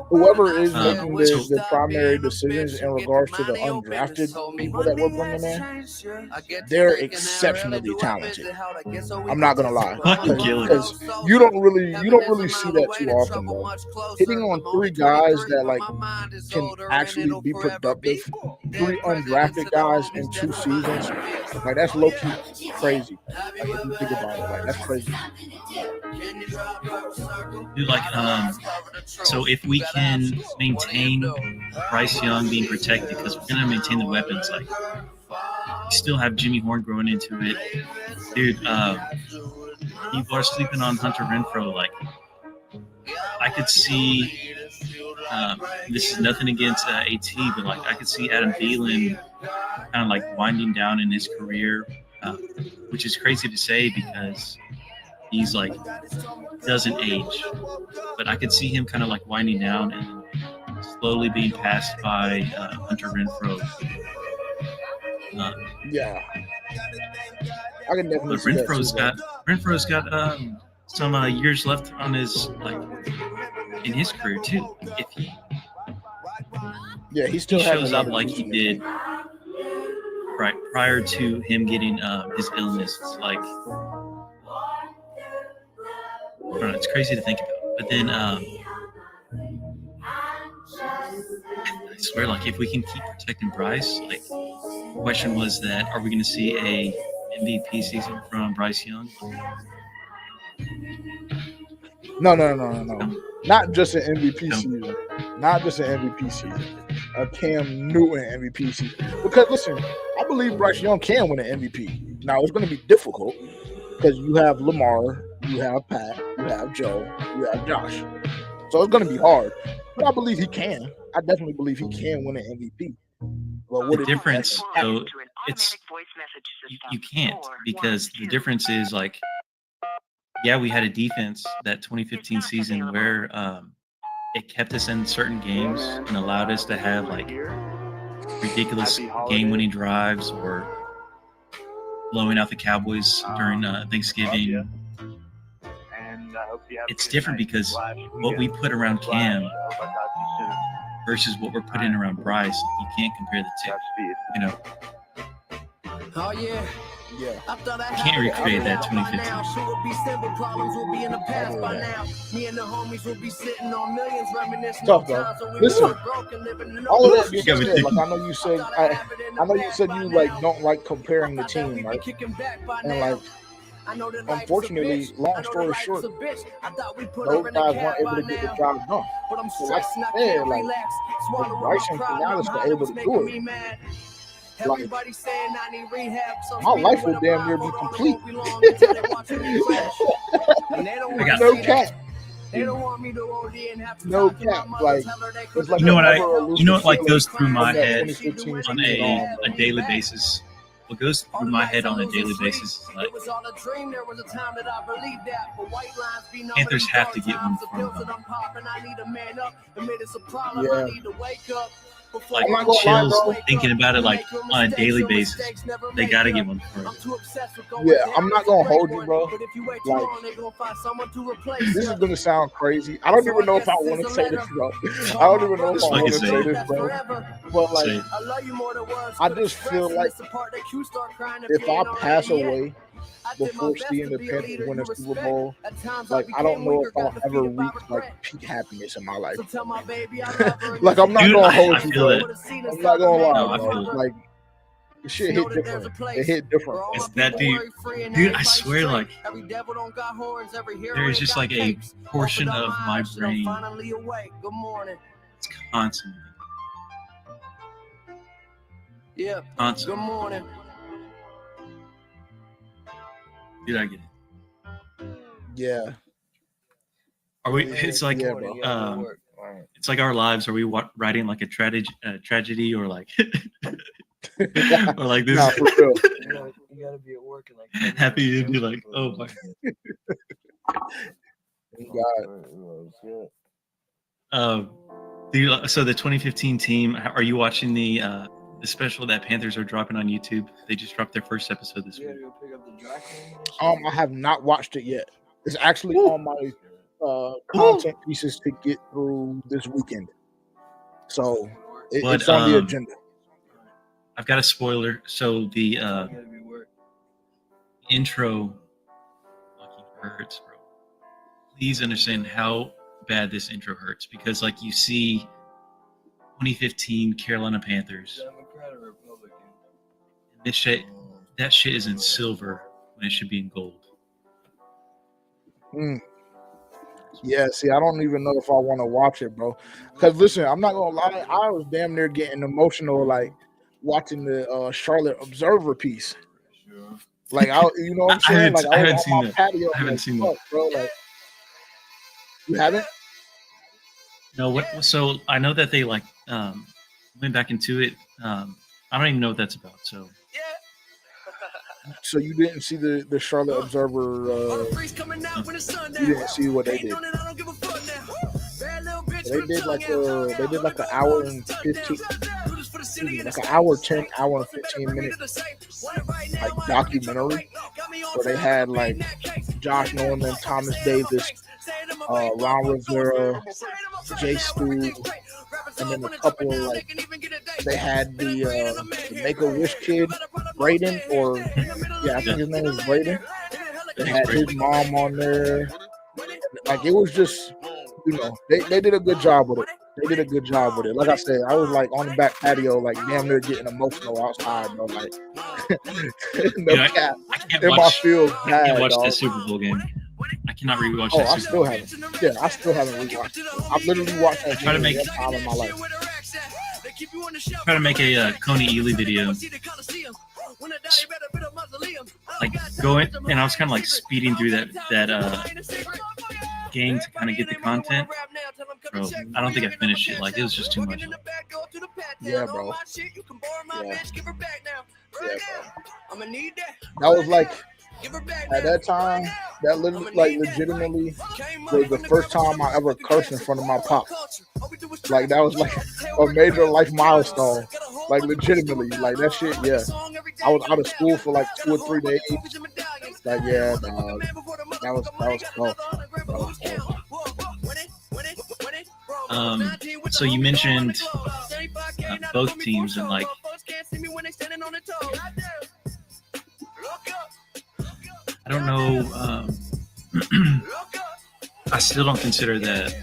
Speaker 1: Whoever is making the primary decisions in regards to the undrafted people that we're bringing in, they're exceptionally talented. I'm not gonna lie, because you don't really see that too often, bro. Hitting on 3 guys that like can actually be productive, 3 undrafted guys in 2 seasons, like that's low key crazy. Like if you think about it, like that's crazy.
Speaker 15: Dude, like, so if we can maintain Bryce Young being protected, because we're gonna maintain the weapons, like, you still have Jimmy Horn growing into it, dude. People are sleeping on Hunter Renfrow. Like, I could see. This is nothing against AT, but like, I could see Adam Thielen kind of like winding down in his career, which is crazy to say because he's like doesn't age, but I could see him kind of like winding down and slowly being passed by Hunter Renfrow.
Speaker 1: Yeah, I can definitely.
Speaker 15: But Renfro's got some years left on his in his career too. If
Speaker 1: he still
Speaker 15: shows up like he did right prior to him getting his illness, it's like. I don't know, it's crazy to think about. But then I swear, like, if we can keep protecting Bryce, like, the question was that, are we going to see a MVP season from Bryce Young?
Speaker 1: No. Not just an MVP season. Not just an MVP season. A Cam Newton MVP season. Because, listen, I believe Bryce Young can win an MVP. Now, it's going to be difficult because you have Lamar, you have Pat, you have Joe, you have Josh. So it's going to be hard. But I believe he can. I definitely believe he can win an MVP. But
Speaker 15: the difference, though, it's you can't, because the difference is, like, yeah, we had a defense that 2015 season where it kept us in certain games and allowed us to have, like, ridiculous game-winning drives or blowing out the Cowboys during Thanksgiving. It's different because what we put around Cam versus what we're putting around Bryce, you can't compare the two. You know,
Speaker 16: Oh yeah.
Speaker 1: Yeah.
Speaker 15: you can't recreate that 2015.
Speaker 16: Will be simple, problems will be in the past by now. Me and the homies will be sitting on millions reminiscing.
Speaker 1: Tough, bro. Listen, all of that being said, like I know you said, I know you said you like don't like comparing the team, right? And like, unfortunately, long story short, those guys weren't able to get the job done. So like I said, like when Bryce and Canales were able to do it, like my life will damn near be complete. No cap.
Speaker 2: dude.
Speaker 1: No cap, like it's like
Speaker 15: You know what
Speaker 1: elusive
Speaker 15: like
Speaker 1: feeling
Speaker 15: goes through my
Speaker 1: from that
Speaker 15: head
Speaker 1: 2015
Speaker 15: on
Speaker 1: season on,
Speaker 15: a
Speaker 1: bro.
Speaker 15: daily basis? What goes through my head on a daily basis is like Panthers have to get one from
Speaker 1: Yeah.
Speaker 15: like
Speaker 1: I'm not gonna lie,
Speaker 15: chills
Speaker 1: bro.
Speaker 15: thinking about it like on a daily basis. They gotta get one for it.
Speaker 1: Yeah, I'm not gonna hold you, bro. Like, this is gonna sound crazy. I don't even know if I want to say this, bro. I don't even know if I want to say this, bro. But like, I just feel like if I pass away before seeing the Panthers win a Super Bowl, like I don't know if I'll ever reach like peak happiness in my life. Like I'm not
Speaker 15: Dude,
Speaker 1: gonna
Speaker 15: I
Speaker 1: hold you,
Speaker 15: feel
Speaker 1: bro.
Speaker 15: it.
Speaker 1: I'm not gonna lie,
Speaker 15: No, I
Speaker 1: bro.
Speaker 15: feel it.
Speaker 1: Like the shit hit different. It hit different.
Speaker 15: It's that deep. Dude, I swear, like, there is just like a portion of my brain it's constantly.
Speaker 16: Yeah.
Speaker 15: Constantly.
Speaker 16: Good morning.
Speaker 15: Dude, I get it.
Speaker 1: Yeah.
Speaker 15: Are we? It's like,
Speaker 1: yeah, bro.
Speaker 15: it's like our lives. Are we writing like a tragedy or like, or like this?
Speaker 1: Nah, for real.
Speaker 13: You gotta be at work and like
Speaker 15: Happy ending, like, oh my. Dude, so the 2015 team. Are you watching the special that Panthers are dropping on YouTube? They just dropped their first episode this week.
Speaker 1: I have not watched it yet. It's actually on my content pieces to get through this weekend. So it's on the agenda.
Speaker 15: I've got a spoiler. So the intro fucking hurts, bro. Please understand how bad this intro hurts, because like you see 2015 Carolina Panthers. This shit, that shit is in silver when it should be in gold.
Speaker 1: Yeah, see, I don't even know if I want to watch it, bro. Because listen, I'm not gonna lie, I was damn near getting emotional, like watching the Charlotte Observer piece. Like, you know what I'm saying? Like, I was on my patio.
Speaker 15: I haven't seen that,
Speaker 1: bro. Like, you haven't?
Speaker 15: No, what? So I know that they like went back into it. I don't even know what that's about.
Speaker 1: So you didn't see the Charlotte Observer? You didn't see what they did. They did like an hour and 15, like an hour 10, hour and 15 minutes like documentary where they had like Josh Norman, Thomas Davis, Ron Rivera, Jay Stu, and then a couple of like they had the Make-A-Wish kid, Braden, or I think his name is Braden. They had his mom on there. Like it was just, you know, they did a good job with it. They did a good job with it. Like I said, I was like on the back patio, like damn near getting emotional outside, bro. Like no cap. In my field,
Speaker 15: I can't watch that Super Bowl game. I cannot rewatch that.
Speaker 1: I still haven't. Yeah, I still haven't rewatched it. I've literally watched that game one time in my life.
Speaker 15: Try to make a Coney Ely video. Like going, and I was kind of like speeding through that game to kind of get the content. Bro, I don't think I finished it. Like it was just too much.
Speaker 1: Yeah, bro. Yeah, bro. That was like at that time. That literally, like, legitimately was the first time I ever cursed in front of my pop. Like that was like a major life milestone. Like legitimately, like that shit. Yeah, I was out of school for like 2 or 3 days. Like yeah, dog. That was close.
Speaker 15: So you mentioned both teams and like I don't know. I still don't consider that.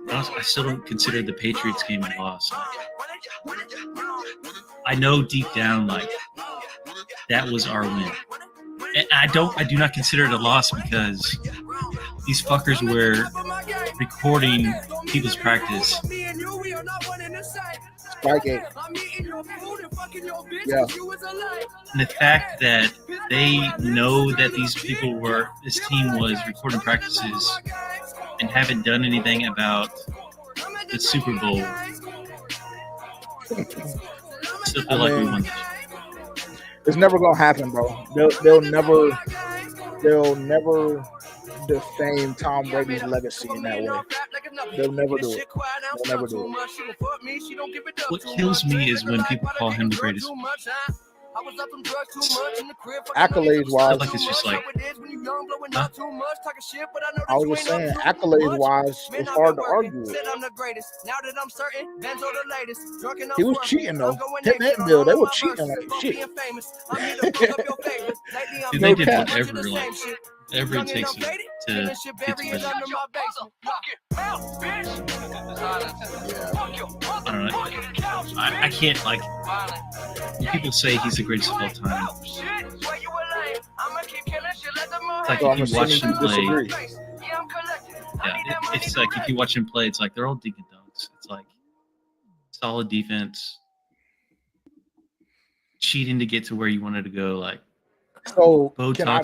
Speaker 15: I still don't consider the Patriots game a loss. I know deep down, like that was our win. And I do not consider it a loss because these fuckers were recording people's practice.
Speaker 1: Spygate. Yeah.
Speaker 15: And the fact that they know that this team was recording practices and haven't done anything about the Super Bowl. Still feel like we won.
Speaker 1: It's never gonna happen, bro. They'll never defame Tom Brady's legacy in that way. They'll never do it. They'll never do it.
Speaker 15: What kills me is when people call him the greatest.
Speaker 1: Accolades wise,
Speaker 15: like it's just like,
Speaker 1: huh? I was just saying, accolades wise, it's hard to argue with. He was cheating though. Him and Bill, they were cheating like shit.
Speaker 15: Dude, they did whatever it takes to get to president. I don't know. I can't, like, when people say he's the greatest of all time. It's like if you watch him play. Yeah, it's like if you watch him play, it's like they're all dink and dunks. It's like solid defense, cheating to get to where you wanted to go. Like,
Speaker 1: so
Speaker 15: can
Speaker 1: I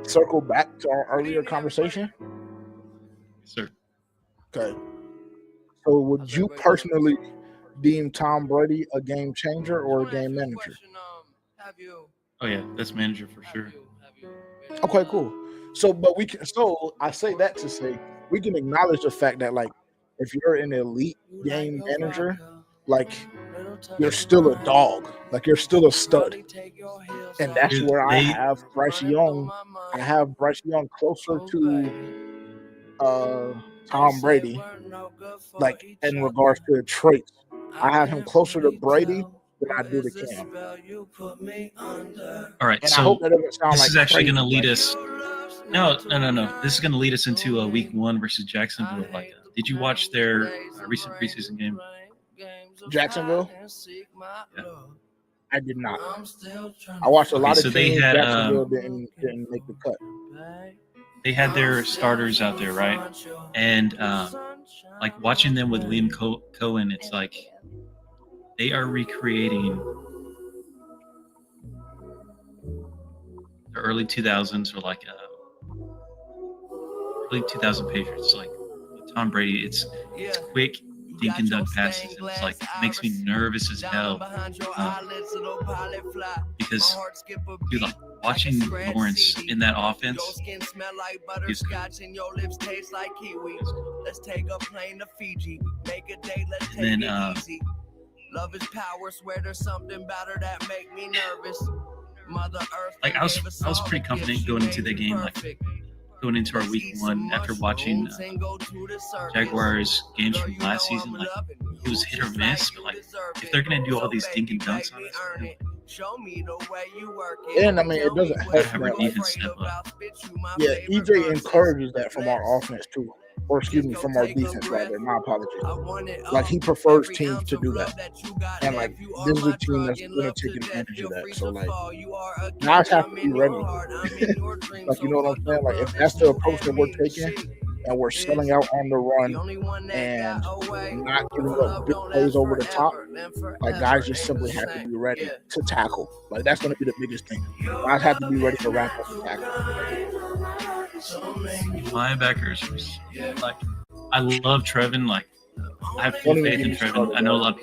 Speaker 1: circle back to our earlier conversation?
Speaker 15: Sir.
Speaker 1: Okay. So would you personally deem Tom Brady a game changer or a game manager?
Speaker 15: Oh yeah, that's manager for sure.
Speaker 1: Okay, cool. So, but we can. So I say that to say we can acknowledge the fact that, like, if you're an elite game manager, like, you're still a dog, like you're still a stud, and that's where I have Bryce Young. I have Bryce Young closer to Tom Brady, like in regards to traits. I have him closer to Brady than I do to Cam.
Speaker 15: All right,
Speaker 1: and
Speaker 15: so
Speaker 1: I hope that doesn't sound
Speaker 15: this
Speaker 1: like
Speaker 15: is actually
Speaker 1: crazy,
Speaker 15: going to lead
Speaker 1: like,
Speaker 15: us. No. This is going to lead us into a week 1 versus Jacksonville. Like, did you watch their recent preseason game?
Speaker 1: Jacksonville?
Speaker 15: Yeah.
Speaker 1: I did not. I watched a lot of
Speaker 15: so
Speaker 1: teams.
Speaker 15: they had,
Speaker 1: Jacksonville didn't make the cut.
Speaker 15: They had their starters out there, right? And like watching them with Liam Cohen, it's like they are recreating the early 2000s or like early 2000 Patriots. Like with Tom Brady, it's quick dink and dunk passes. And it's like it makes me nervous as hell because, dude, like watching Lawrence in that offense is and then
Speaker 16: love is power, swear there's something about her that make me nervous. Mother Earth,
Speaker 15: like I was pretty confident going into the game, like going into our week 1 after watching Jaguars games from last season. Like it was hit or miss, but like if they're gonna do all these dink and dunks on us,
Speaker 1: and I mean it doesn't help
Speaker 15: have our
Speaker 1: that,
Speaker 15: defense step up.
Speaker 1: yeah, EJ encourages that from our offense too. Or excuse me, from our defense rather. My apologies. Like he prefers teams to do that, and like this is a team that's going to take advantage of that. So like, guys have to be ready. Like, you know what I'm saying? Like if that's the approach that we're taking, and we're selling out on the run and not giving up big plays over the top, like guys just simply have to be ready to tackle. Like that's going to be the biggest thing. Guys have to be ready to wrap up the tackle.
Speaker 15: Linebackers, like I love Trevin. Like I have full faith in Trevin. I know a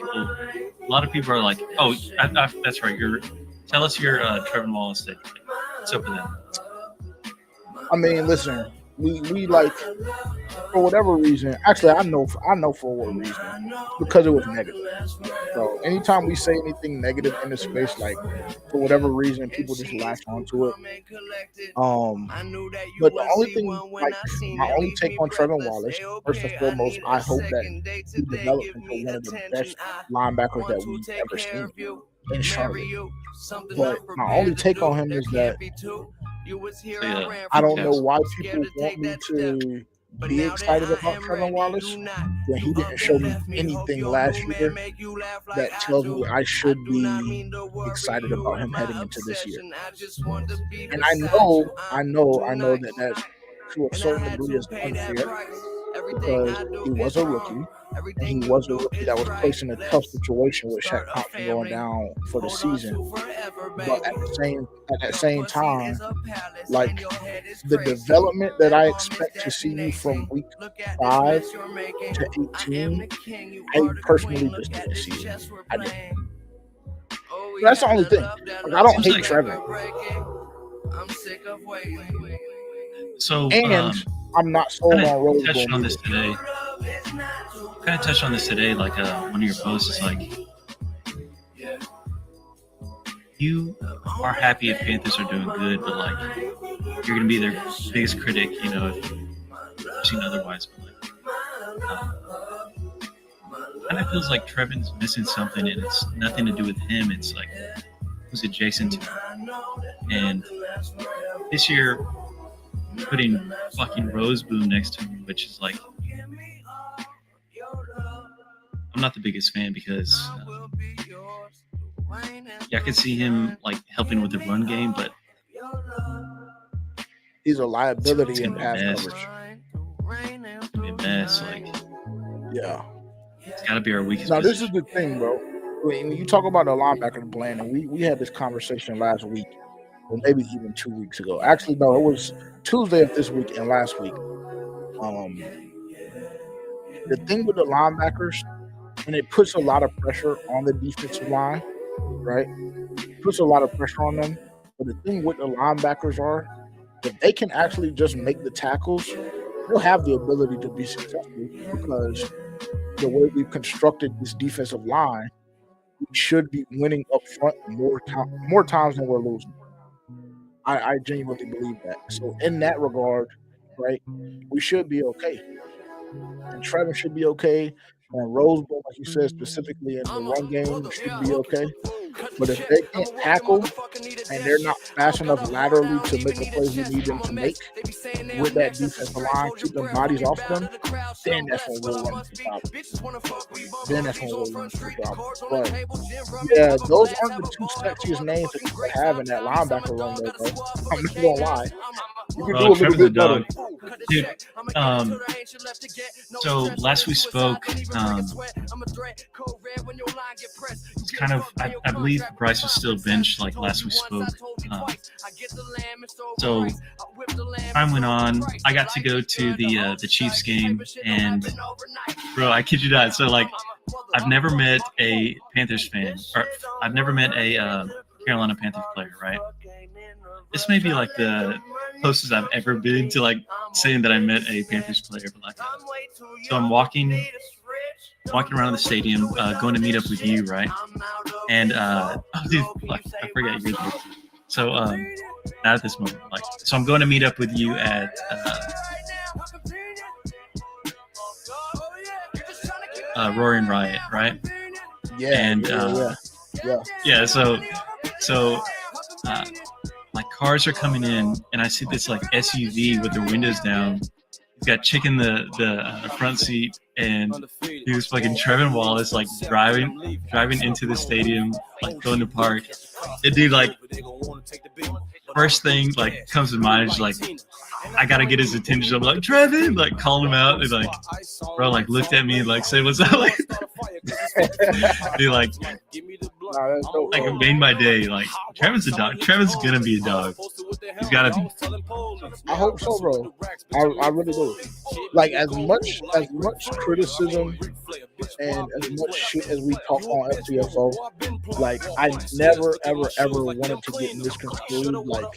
Speaker 15: lot of people are like, oh, that's right. Tell us your Trevin Wallace thing. What's up with that?
Speaker 1: I mean, listen, we like for whatever reason. Actually, I know for what reason, because it was negative. So anytime we say anything negative in the space, like for whatever reason, people just latch onto it. But the only thing, like my only take on Trevin Wallace, first and foremost, I hope that he develops into one of the best linebackers that we've ever seen in Charlotte. But my only take on him is that I don't know why people want me to be excited about Trevin Wallace when he didn't show me anything last year that tells me I should be excited about him heading into this year. And I know that that's to a certain degree is unfair because he was a rookie. and he was a rookie that was placed in a tough situation with Shaq Thompson going down for the season. But at that same time, like the development that I expect to see you from week 5 to 18, I personally just didn't see it. I didn't. That's the only thing. Like, I don't hate Trevor.
Speaker 15: So,
Speaker 1: and I'm not sold on Rose
Speaker 15: touched
Speaker 1: Bowl
Speaker 15: on this today. Kind of touched on this today, like one of your posts is like, you are happy if Panthers are doing good, but like you're gonna be their biggest critic, you know, if you've seen otherwise. But like, kind of feels like Trevin's missing something, and it's nothing to do with him. It's like who's adjacent to him. And this year, putting fucking Rose Boom next to him, which is like, I'm not the biggest fan because I could see him like helping with the run game, but
Speaker 1: he's a liability in pass coverage.
Speaker 15: It's gonna be a mess. Like,
Speaker 1: yeah,
Speaker 15: it's got to be our weakest.
Speaker 1: Now, this is the thing, bro. When you talk about the linebacker plan, and we had this conversation last week, or maybe even 2 weeks ago. Actually, no, it was Tuesday of this week and last week. The thing with the linebackers, and it puts a lot of pressure on the defensive line, right? It puts a lot of pressure on them. But the thing with the linebackers are, if they can actually just make the tackles, they'll have the ability to be successful because the way we've constructed this defensive line, we should be winning up front more times than we're losing. I genuinely believe that. So in that regard, right, we should be okay. And Trevor should be okay. And Rose Bowl, like you said, specifically in the run game, should be okay. But if they can't tackle and they're not fast enough laterally to make the plays we need them to make with that defensive line, keeping bodies off them, then that's when we'll run into problems. Then that's when we'll run into problems. But yeah, those aren't the two sexiest names that you could have in that linebacker run, though, bro. I'm not gonna lie. You can do a little
Speaker 15: Trevor's
Speaker 1: bit
Speaker 15: a dog.
Speaker 1: better.
Speaker 15: Dude, so last we spoke, it's kind of, I believe Bryce was still benched like last we spoke. So time went on. I got to go to the Chiefs game, and bro, I kid you not. So like, I've never met a Panthers fan, or I've never met a Carolina Panthers player, right? This may be like the closest I've ever been to like saying that I met a Panthers player. But like, so I'm walking around the stadium, going to meet up with you, right? And dude, like, I forget your name. So not at this moment. Like, so I'm going to meet up with you at Roaring Riot, right?
Speaker 1: Yeah.
Speaker 15: And yeah. So my cars are coming in, and I see this like SUV with the windows down. He's got Chick in the front seat, and he was fucking Trevin Wallace like driving into the stadium, like going to park. And dude, like, first thing like comes to mind is like, I gotta get his attention. I'm like, Trevin, like calling him out, and like, bro, like looked at me and like said, "What's up?" Like, dude, like it made my day. Like, Trevin's a dog. Trevin's gonna be a dog. He's gotta be.
Speaker 1: I hope so, bro. I really do. Like, as much criticism and as much shit as we talk on FTFO, like, I never ever wanted to get misconstrued. Like,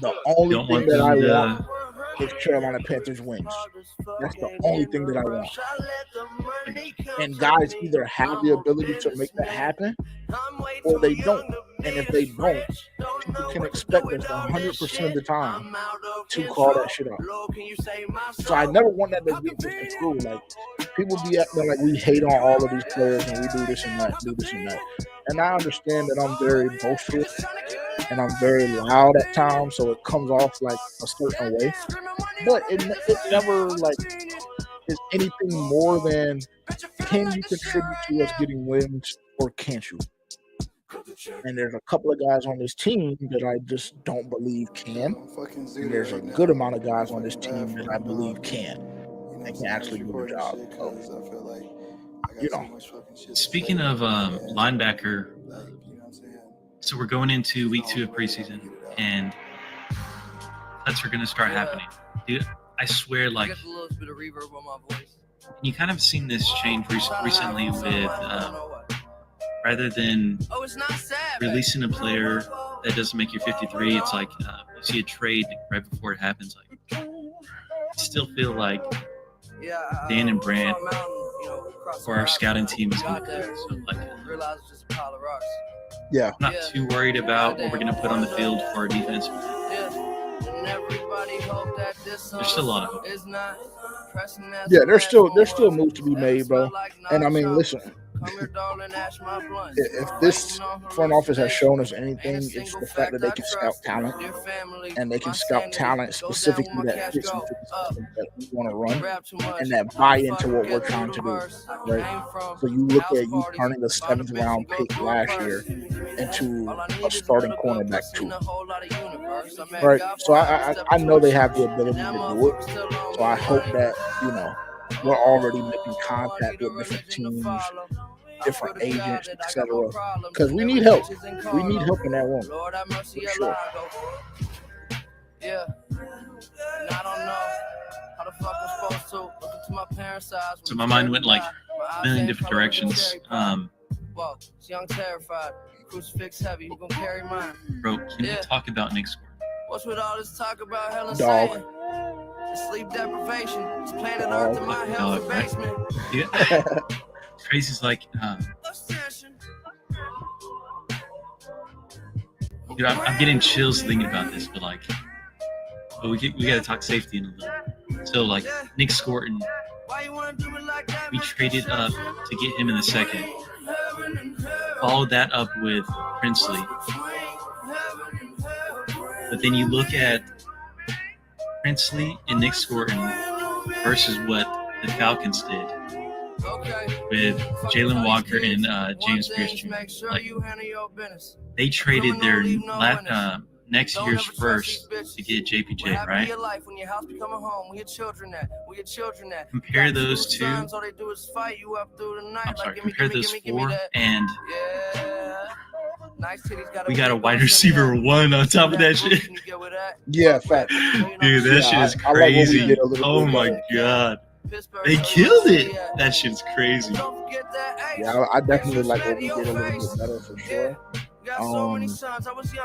Speaker 1: the only thing that I want is Carolina Panthers wins. That's the only thing that I want. And guys either have the ability to make that happen or they don't. And if they don't, people can expect us 100% of the time to call that shit out. So I never want that to get misconstrued. Like, people be acting like we hate on all of these players and we do this and that. And I understand that I'm very boisterous and I'm very loud at times, so it comes off like a certain way. But it never like is anything more than, can you contribute to us getting wins or can't you? And there's a couple of guys on this team that I just don't believe can. And there's a good amount of guys on this team that I believe can. and they can actually do the job. So, you know.
Speaker 15: Speaking of linebacker, so we're going into week 2 of preseason, and cuts are going to start happening. Dude, I swear, like, you kind of seen this change recently with rather than releasing a player that doesn't make you 53, it's like you see a trade right before it happens. Like, I still feel like Dan and Brant for our scouting team is going to good. So, like,
Speaker 1: yeah,
Speaker 15: I'm not too worried about what we're going to put on the field for our defense. There's still a lot of hope.
Speaker 1: Yeah, there's still moves to be made, bro. And I mean, listen, if this front office has shown us anything, it's the fact that they can scout talent, and they can scout talent specifically that fits into the system that we want to run, and that buy into what we're trying to do. Right. So you look at you turning a 7th round pick last year into a starting cornerback too. Right. So I know they have the ability to do it. So I hope that, you know, we're already making contact with different teams, different agents, etc. Because we need help. We need help in that room, for sure.
Speaker 16: Yeah, and I don't know how the fuck I'm supposed to look into my parents' eyes.
Speaker 15: So my mind went like a million different directions.
Speaker 16: Whoa, young terrified, crucifix heavy, you gonna carry mine.
Speaker 15: Bro, can we talk about Nick Score?
Speaker 16: What's with all this talk about hell and
Speaker 1: Dog.
Speaker 16: Satan? It's sleep deprivation. It's planet Earth in my hell's basement.
Speaker 15: Yeah. Crazy's like, dude, I'm getting chills thinking about this, but like, we got to talk safety in a little. So like, Nick Scorton, we traded up to get him in the second. Followed that up with Princely. But then you look at Princely and Nick Scorton versus what the Falcons did with Jalen Walker and James Pierce Jr. Like, they traded their next year's first to get JPJ, right? Compare those two. I'm sorry, compare those four, and we got a wide receiver 1 on top of that shit.
Speaker 1: Yeah, fact.
Speaker 15: Dude, that shit is crazy. Oh my god. They killed it. That shit's crazy.
Speaker 1: Yeah, I definitely like what we did a little bit better for sure.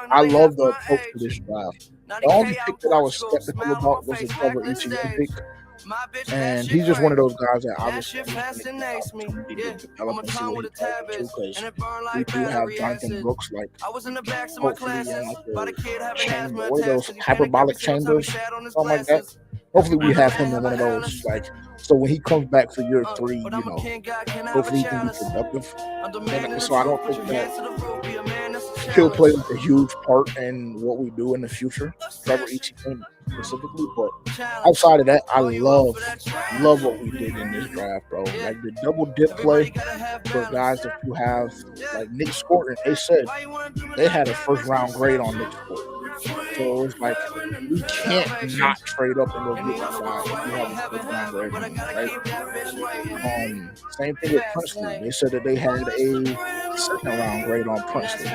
Speaker 1: I love the approach to this draft. The only pick that I was skeptical about was the Trevor Etienne pick. And he's just one of those guys that obviously develop and see what he can do, because we do have Jonathan Brooks, like, hopefully in like the chamber, what are those hyperbolic chambers, something like that. Hopefully we have him in one of those, like, so when he comes back for year 3, you know, hopefully he can be productive. So I don't think that he'll play like a huge part in what we do in the future, Trevor Etienne specifically. But outside of that, I love what we did in this draft, bro. Like the double dip play for guys that you have, like Nick Scorton. They said they had a 1st round grade on Nick Scorton. So it was like, we can't not trade up and go get this guy if we have a 1st round grade on him, right? Same thing with Princeton. They said that they had a 2nd round grade on Princeton.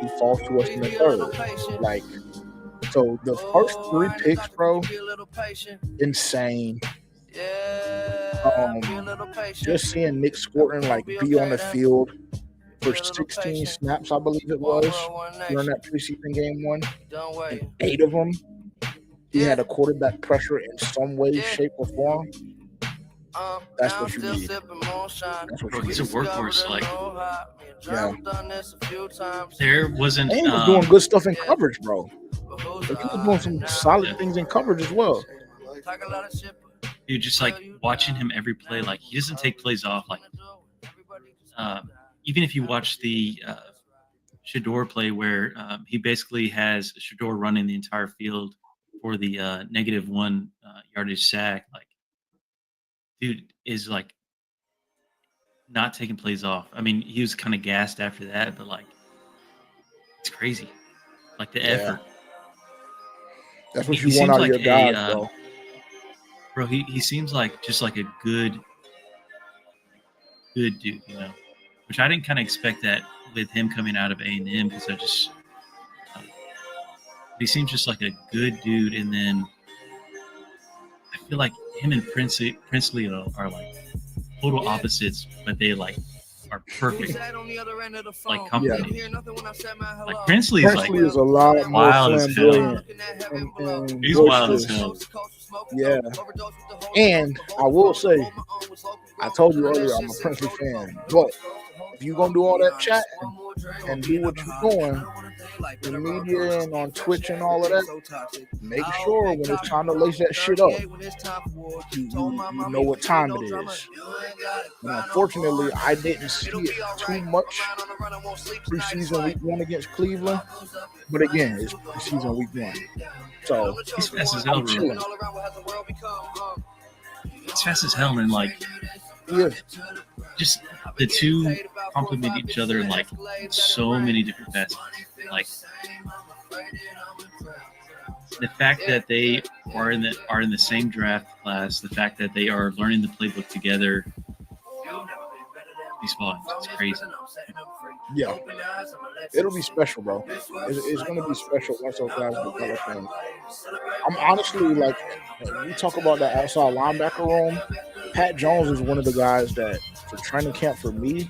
Speaker 1: He falls to us in the 3rd. Like, so the first 3 picks, bro, insane. Just seeing Nick Scorton like be on the field for 16 snaps, I believe it was, during that preseason game 1, and 8 of them, he had a quarterback pressure in some way, shape, or form. That's what you need. That's what you need.
Speaker 15: He's a workhorse. Like,
Speaker 1: yeah.
Speaker 15: There wasn't.
Speaker 1: And he was doing good stuff in coverage, bro. Like, he was doing some solid things in coverage as well.
Speaker 15: Dude, just like watching him every play, like, he doesn't take plays off. Like, even if you watch the Shador play where he basically has Shador running the entire field for the -1 yardage sack, like, dude is like not taking plays off. I mean, he was kind of gassed after that, but like, it's crazy. Like the effort.
Speaker 1: That's what you want out of your guys, bro.
Speaker 15: Bro, he seems like just like a good dude, you know. Which I didn't kind of expect that with him coming out of A&M because he seems just like a good dude, and then I feel like him and Princely are like total opposites, but they like are perfect. Like company. Like Princely
Speaker 1: is a lot more
Speaker 15: wild as hell.
Speaker 1: flamboyant and
Speaker 15: He's wild as hell.
Speaker 1: Yeah. And I will say, I told you earlier I'm a Princely fan, but if you're gonna do all that chatting and do what you're doing in the media and on Twitch and all of that, make sure when it's time to lace that shit up, you know what time it is. And unfortunately, I didn't see it too much preseason week 1 against Cleveland, but again, it's preseason week 1, so
Speaker 15: he's fast as hell,
Speaker 1: I'm chilling.
Speaker 15: It's fast as hell, and like, just the two complement each other in like so many different facets. Like the fact that they are in the same draft class, the fact that they are learning the playbook together. These volumes, it's crazy.
Speaker 1: Yeah, it'll be special, bro. It's going to be special once those guys develop. And I'm honestly like, when you talk about that outside linebacker room, Pat Jones is one of the guys that for training camp for me,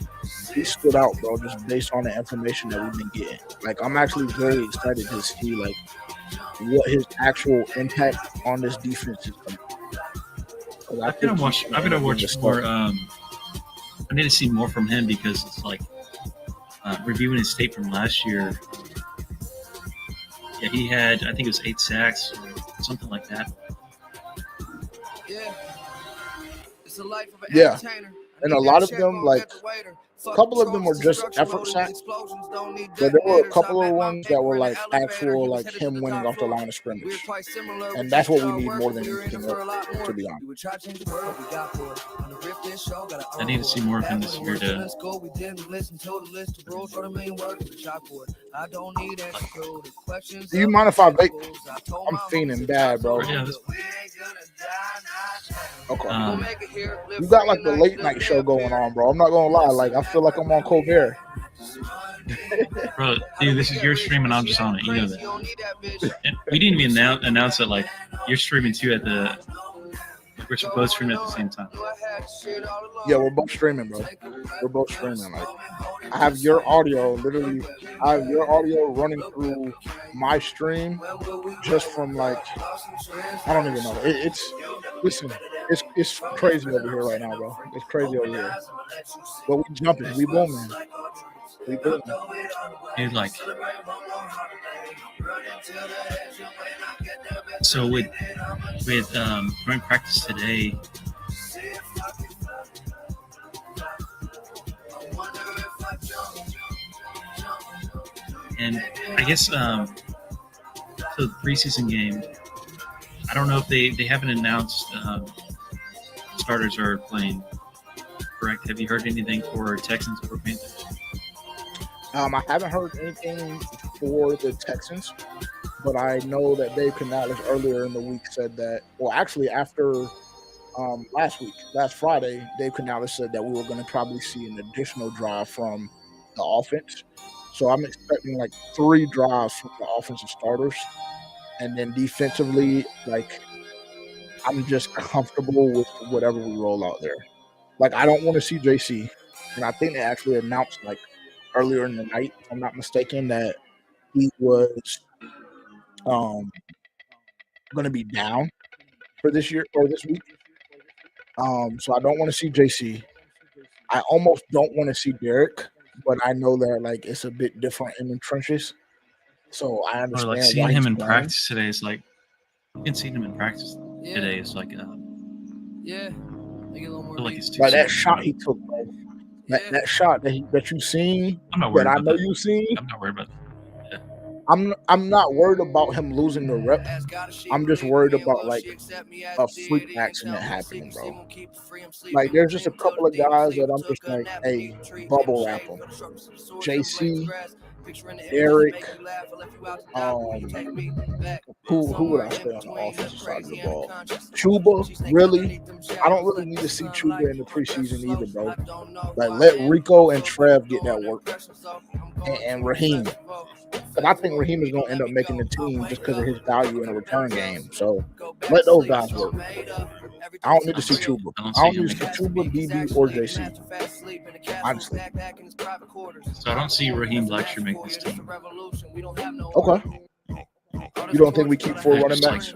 Speaker 1: he stood out, bro, just based on the information that we've been getting. Like, I'm actually very excited to see like what his actual impact on this defense is going to be.
Speaker 15: I've been watching more. I need to see more from him because it's like reviewing his tape from last year. Yeah, he had, I think it was 8 sacks or something like that.
Speaker 1: Yeah, and a lot of them, like a couple of them were just effort sacks, but there were a couple of ones that were like actual, like him winning off the line of scrimmage, and that's what we need more than anything else, to be honest.
Speaker 15: I need to see more of him this year too.
Speaker 1: Do you mind if I vape? I'm fiending bad, bro.
Speaker 15: Yeah,
Speaker 1: okay. You got like the late night show going on, bro. I'm not gonna lie. Like, I feel like I'm on Colbert.
Speaker 15: Bro, dude, this is your stream and I'm just on it. You know that. And we didn't even announce that like you're streaming too at the. We're both streaming at the same time.
Speaker 1: Yeah, we're both streaming, bro. We're both streaming. Like, I have your audio, literally. I have your audio running through my stream, just from like, I don't even know. Listen, it's crazy over here right now, bro. It's crazy over here. But we jumping, we booming, we booming.
Speaker 15: Dude, like, so with joint practice today, and I guess so the preseason game, I don't know if they haven't announced starters are playing, correct? Have you heard anything for Texans or Panthers?
Speaker 1: I haven't heard anything for the Texans, but I know that Dave Canales earlier in the week said that, well, actually after last Friday, Dave Canales said that we were going to probably see an additional drive from the offense. So I'm expecting like 3 drives from the offensive starters. And then defensively, like, I'm just comfortable with whatever we roll out there. Like, I don't want to see JC. And I think they actually announced like earlier in the night, if I'm not mistaken, that he was going to be down for this year or this week. So I don't want to see JC. I almost don't want to see Derek, but I know that like it's a bit different in the trenches. So I understand.
Speaker 15: Or like seeing him in practice today is like, you can see him in practice today is like,
Speaker 16: yeah,
Speaker 15: I feel like it's too
Speaker 1: like that
Speaker 15: soon.
Speaker 1: shot he took, bro. That shot that you seen,
Speaker 15: I'm not worried
Speaker 1: that I
Speaker 15: about
Speaker 1: know
Speaker 15: that.
Speaker 1: you seen.
Speaker 15: I'm not worried about that.
Speaker 1: I'm not worried about him losing the rep. I'm just worried about like a freak accident happening, bro. Like, there's just a couple of guys that I'm just like, hey, bubble wrap them. JC, Eric, Who would I say on the offensive side of the ball? Chuba, really? I don't really need to see Chuba in the preseason either, bro. Like, let Rico and Trev get that work, and Raheem. Because I think Raheem is going to end up making the team just because of his value in the return game. So let those guys work. I don't need to see Chuba. I don't need to see Chuba, DB, or JC. Honestly.
Speaker 15: So I don't see Raheem Blackshear make this team.
Speaker 1: Okay. You don't think we keep 4 running backs?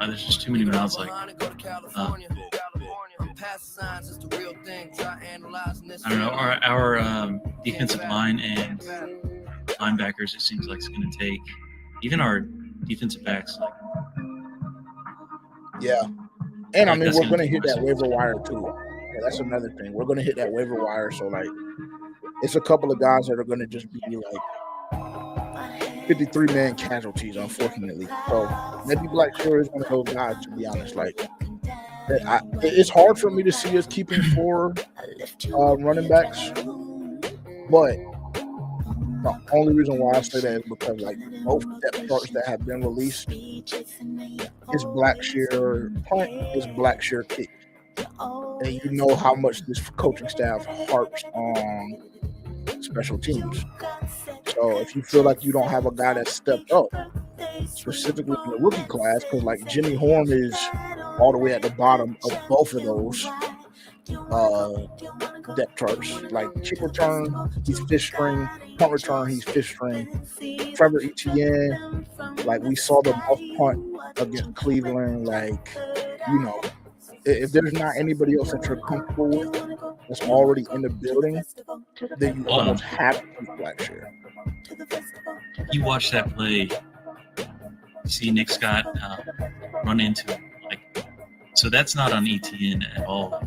Speaker 15: There's just too many mouths like. I don't know. Our defensive line and linebackers, it seems like it's going to take. Even our defensive backs, like.
Speaker 1: Yeah. And I mean, we're going to hit that waiver wire too. Yeah, that's another thing. We're going to hit that waiver wire. So, like, it's a couple of guys that are going to just be like 53-man casualties, unfortunately. So maybe Blackshear is one of those guys, to be honest. Like, it's hard for me to see us keeping 4 running backs, but the only reason why I say that is because, like, both depth charts that have been released is Blackshear punt, is Blackshear kick. And you know how much this coaching staff harps on special teams. So if you feel like you don't have a guy that stepped up, specifically in the rookie class, because like Jimmy Horn is all the way at the bottom of both of those depth charts. Like kick return, he's 5th string. Punt return, he's 5th string. Trevor Etienne, like we saw the off punt against Cleveland. Like, you know, if there's not anybody else that you're comfortable with that's already in the building, then you almost have to keep Blackshear.
Speaker 15: You watch that play, see Nick Scott run into him. Like, so that's not on Etienne at all.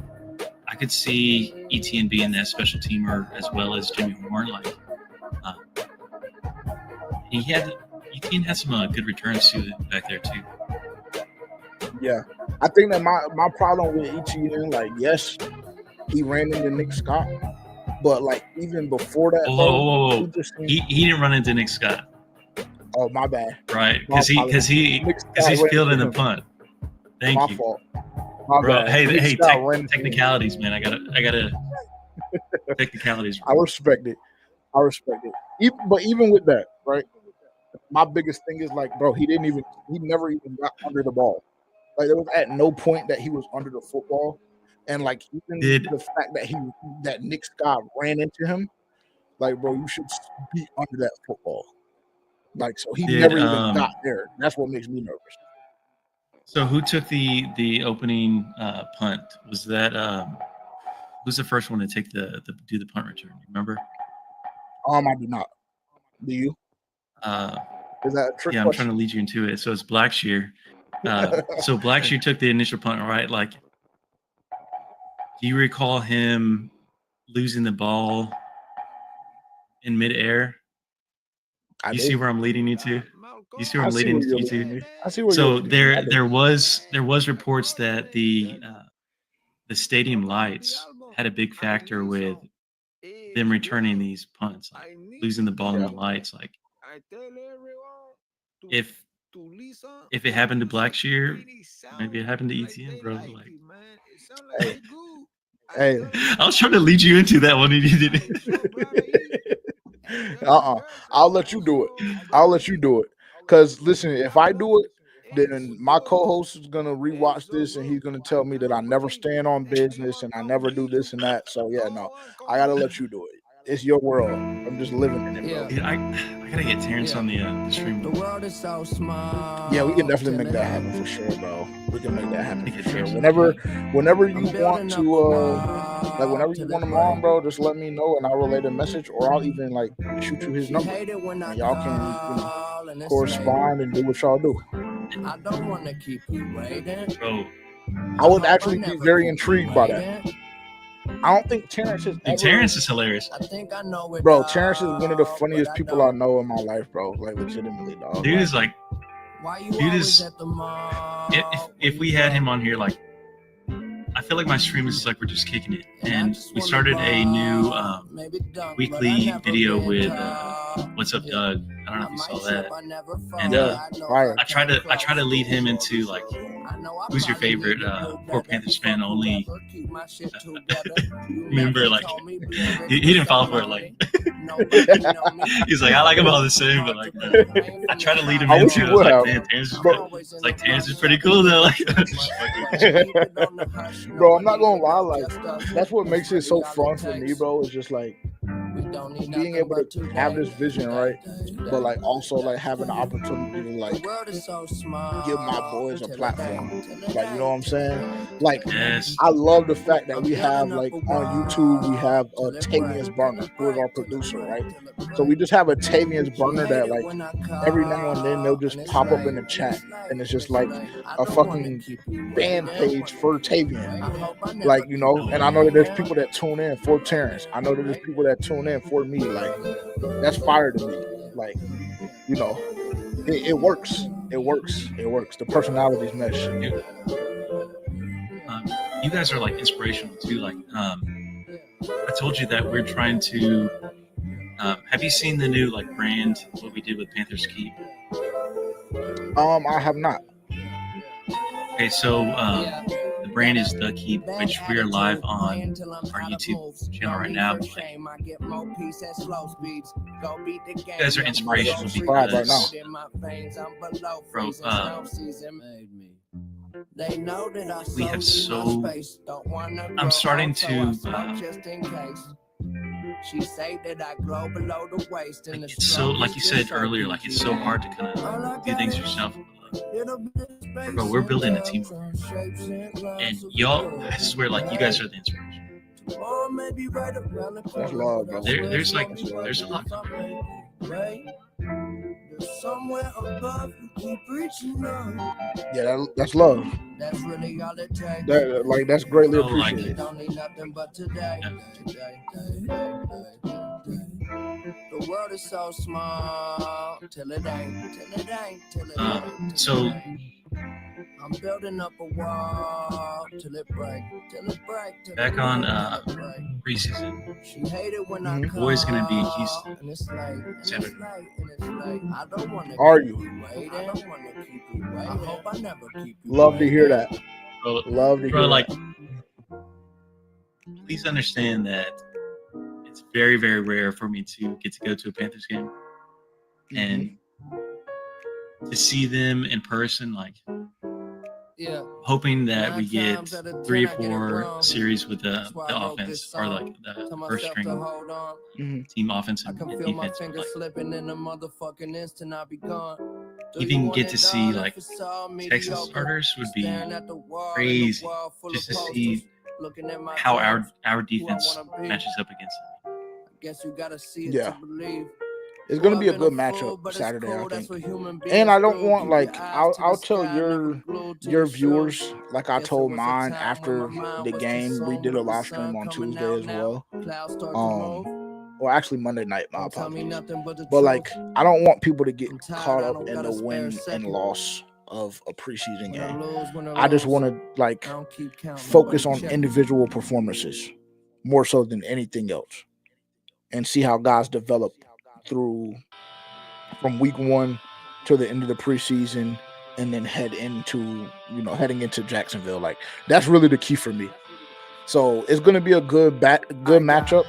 Speaker 15: I could see Etienne being that special teamer as well as Jimmy Horn. Like, Etienne had some good returns too back there too.
Speaker 1: Yeah, I think that my problem with Etienne, like, yes, he ran into Nick Scott, but like even before that,
Speaker 15: whoa. He didn't run into Nick Scott.
Speaker 1: Oh, my bad.
Speaker 15: Right, because he's fielding the punt. Thank you.
Speaker 1: Fault.
Speaker 15: Bro, hey, technicalities, man. I gotta technicalities.
Speaker 1: I respect it. Even with that, right? My biggest thing is like, bro, he never even got under the ball. Like, there was at no point that he was under the football, and like even the fact that Nick Scott ran into him, like, bro, you should be under that football. Like, so he never even got there. That's what makes me nervous.
Speaker 15: So who took the opening punt? Was that who's the first one to take do the punt return? You remember?
Speaker 1: I do not. Do you? Is that a trick question?
Speaker 15: I'm trying to lead you into it. So it's Blackshear. So Blackshear took the initial punt, right? Like, do you recall him losing the ball in midair? You see where I'm leading you to? You see where I'm leading you to?
Speaker 1: I see where.
Speaker 15: So there was reports that the stadium lights had a big factor with them returning these punts, like losing the ball in the lights. Like, if it happened to Blackshear, maybe it happened to Etienne, bro. Like,
Speaker 1: hey,
Speaker 15: I was trying to lead you into that one, and you didn't.
Speaker 1: I'll let you do it. Because listen, if I do it, then my co-host is gonna rewatch this and he's gonna tell me that I never stand on business and I never do this and that. So yeah, no, I gotta let you do it. It's your world. I'm just living in it, bro.
Speaker 15: Yeah, I gotta get Terrence on the stream.
Speaker 16: The world is so small.
Speaker 1: Yeah, we can definitely make that happen for sure, bro. We can make that happen for sure. Whenever you want to, whenever you want him on, bro, just let me know and I'll relay the message, or I'll even like shoot you his number. And y'all can, correspond and do what y'all do.
Speaker 16: I don't want to keep you waiting.
Speaker 15: Bro,
Speaker 1: I would actually be very intrigued by that. I don't think Terrence is.
Speaker 15: Terrence is hilarious.
Speaker 16: I think I know it.
Speaker 1: Bro, Terrence is one of the funniest people I know in my life, bro. Like, legitimately, dog.
Speaker 15: Dude is like, if we had him on here, like, I feel like my stream is like we're just kicking it. And we started a new weekly video with What's Up, Doug? I don't know if you saw that. And
Speaker 1: Fire.
Speaker 15: I try to lead him into like, who's your favorite poor Panthers fan only member? Like, he didn't fall for it. Like, he's like, I like them all the same, but like, I try to lead him into it. I was like, man, Terrence is pretty cool though. Like,
Speaker 1: bro, I'm not gonna lie, like that's what makes it so fun for me, bro. It's just like being able to have this vision, right? But like also like having the opportunity to like give my boys a platform. Like, you know what I'm saying? Like, I love the fact that we have like on YouTube we have Tavian's Burner, who is our producer, right? So we just have a Tavian's Burner that like every now and then they'll just pop up in the chat, and it's just like a fucking fan page for Tavian. Like, you know, and I know that there's people that tune in for Terrence. I know that there's people that tune in for me. Like, that's fire to me. Like, you know, it works. It works. It works. The personalities mesh.
Speaker 15: You guys are like inspirational too. Like, I told you that we're trying to. Have you seen the new like brand? What we did with Panthers Keep?
Speaker 1: I have not.
Speaker 15: Okay, so the brand is The Keep, which we are live on our YouTube channel right now. You guys are inspirational because, bro, we have so. I'm starting to. She say that I grow below the waist, and it's so, like you said earlier, like it's so hard to kind of do things yourself. Bro, we're building a team, and y'all, I swear, like you guys are the inspiration.
Speaker 1: That's love, bro.
Speaker 15: There's a lot.
Speaker 16: Somewhere above, you keep reaching up.
Speaker 1: Yeah, that's love.
Speaker 16: That's really all it takes.
Speaker 1: That's greatly appreciated.
Speaker 16: Don't need nothing but today. The world is so small till it ain't.
Speaker 15: So
Speaker 16: I'm building up a wall till it break.
Speaker 15: Back on preseason, the boy's gonna be in Houston. Saturday.
Speaker 1: Are you? Love to hear that. Love to hear
Speaker 15: like,
Speaker 1: that.
Speaker 15: Please understand that it's very, very rare for me to get to go to a Panthers game and to see them in person. Like, hoping that we get 3 or 4 series with the offense, or like the first string team offense and defense. Even get to see like Texas starters would be crazy, just to see how our defense matches up against them.
Speaker 1: Yeah. It's gonna be a good matchup Saturday, I think. And I don't want like I'll tell your viewers, like I told mine after the game. We did a live stream on Tuesday as well. Or actually Monday night, my apologies. But like I don't want people to get caught up in the win and loss of a preseason game. I just want to like focus on individual performances more so than anything else, and see how guys develop through from week 1 to the end of the preseason, and then heading into Jacksonville. Like that's really the key for me. So it's going to be a good matchup,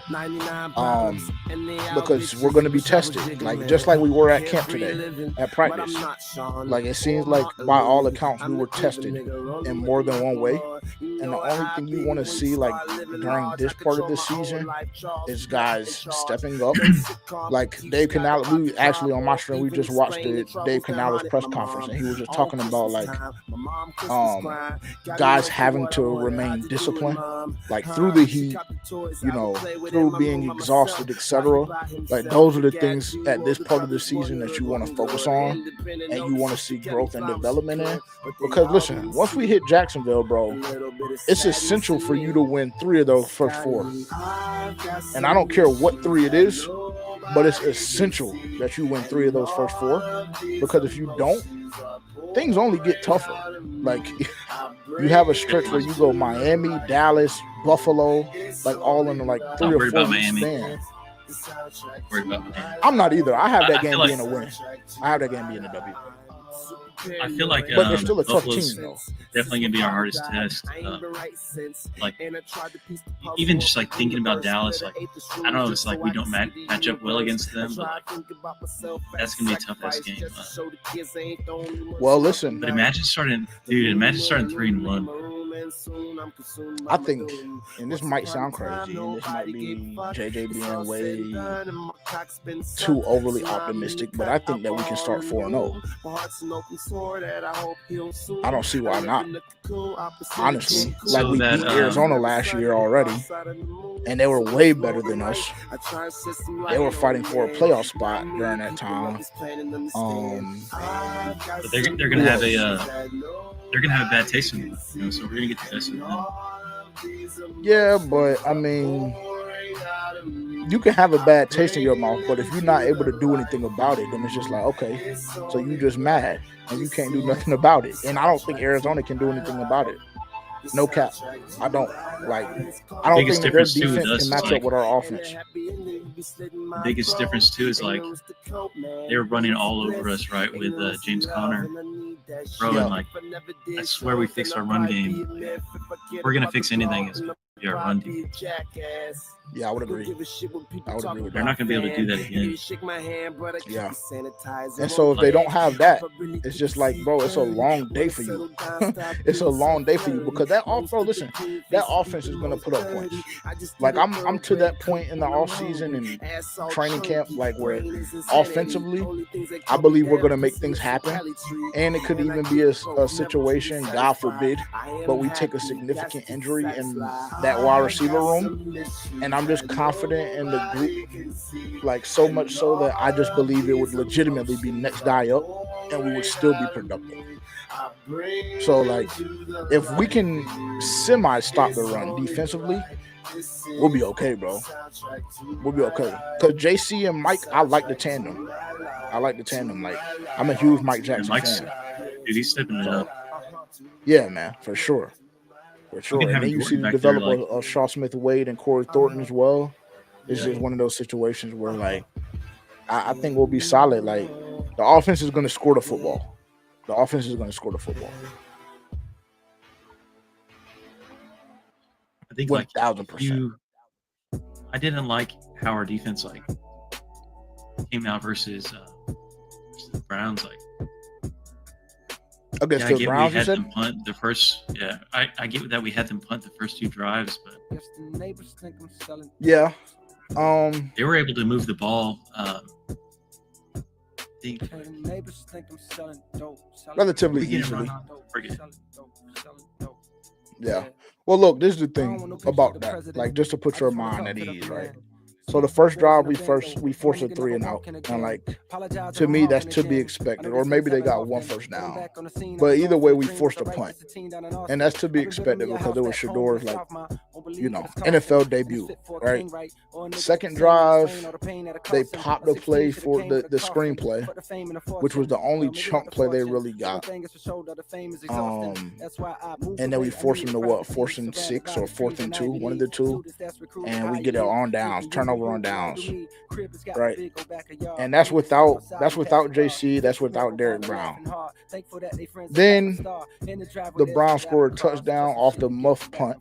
Speaker 1: because we're going to be tested, like just like we were at camp today at practice. Like it seems like by all accounts we were tested in more than one way, and the only thing you want to see like during this part of the season is guys stepping up. Like Dave Canales, we actually on my stream we just watched the Dave Canales press conference, and he was just talking about like guys having to remain disciplined, like through the heat, through being exhausted, etc. Like those are the things at this part of the season that you want to focus on, and you want to see growth and development in. Because listen, once we hit Jacksonville, bro, it's essential for you to win 3 of those first 4. And I don't care what 3 it is, but it's essential that you win 3 of those first 4. Because if you don't, things only get tougher. Like you have a stretch where you go Miami, Dallas, Buffalo, like all in like 3 or 4 weeks span.
Speaker 15: worried about the game.
Speaker 1: I'm not either. I have that
Speaker 15: I
Speaker 1: game
Speaker 15: feel
Speaker 1: being a win. I have that game being a W.
Speaker 15: I feel like
Speaker 1: But they're still a tough
Speaker 15: Buffalo's
Speaker 1: team, though.
Speaker 15: definitely gonna be our hardest test. Like even just like thinking about Dallas, like I don't know, it's like we don't match up well against them, but like, that's gonna be a tough ass game.
Speaker 1: Well, listen.
Speaker 15: But imagine starting 3-1.
Speaker 1: I think, and this might sound crazy, and this might be JJ being way too overly optimistic, but I think that we can start 4-0. I don't see why not. Honestly, like we beat Arizona last year already, and they were way better than us. They were fighting for a playoff spot during that time.
Speaker 15: But they're gonna have a bad taste in it, you know, so we're gonna get the best of them.
Speaker 1: Yeah, but I mean, you can have a bad taste in your mouth, but if you're not able to do anything about it, then it's just like, okay, so you just mad and you can't do nothing about it. And I don't think Arizona can do anything about it. No cap. I don't think that their defense can match up with our offense.
Speaker 15: The biggest difference too is like they were running all over us, right, with James Conner. Bro, and like I swear we fixed our run game. If we're gonna fix anything, it's gonna be our run game.
Speaker 1: Yeah, I would agree. With
Speaker 15: They're not gonna be able to do that again.
Speaker 1: Yeah. And so if they don't have that, it's just like, bro, it's a long day for you. It's a long day for you because that offense is gonna put up points. Like I'm to that point in the offseason and training camp, like where offensively, I believe we're gonna make things happen. And it could even be a situation, God forbid, but we take a significant injury in that wide receiver room. And I'm just confident in the group, like so much so that I just believe it would legitimately be next guy up and we would still be productive. So, like, if we can semi-stop the run defensively, we'll be okay, bro. We'll be okay. Because JC and Mike, I like the tandem. Like, I'm a huge Mike Jackson fan.
Speaker 15: Dude, he's stepping it up.
Speaker 1: Yeah, man, for sure. For sure. And then you see the development of Shaw Smith-Wade and Corey Thornton as well. It's just one of those situations where, like, I think we'll be solid. Like, the offense is going to score the football. I
Speaker 15: think
Speaker 1: 1,000%.
Speaker 15: I didn't like how our defense like came out versus the Browns. Like,
Speaker 1: okay,
Speaker 15: yeah,
Speaker 1: so
Speaker 15: I get
Speaker 1: Browns,
Speaker 15: we had them punt the first. Yeah, I get that we had them punt the first 2 drives, but
Speaker 1: yeah,
Speaker 15: they were able to move the ball.
Speaker 1: Relatively easily. Yeah. Well, look, this is the thing about that. Like, just to put your mind at ease, right? So the first drive, we forced a 3 and out, and like to me, that's to be expected. Or maybe they got 1 first down, but either way, we forced a punt, and that's to be expected because it was Shador's like, you know, NFL debut, right? Second drive, they popped the play for the screenplay, which was the only chunk play they really got. And then we forced them to 4th and 6 or 4th and 2, one of the two, and we get it on downs, turnover on downs, right? And that's without JC, that's without Derrick Brown. Then the Browns scored a touchdown off the muff punt.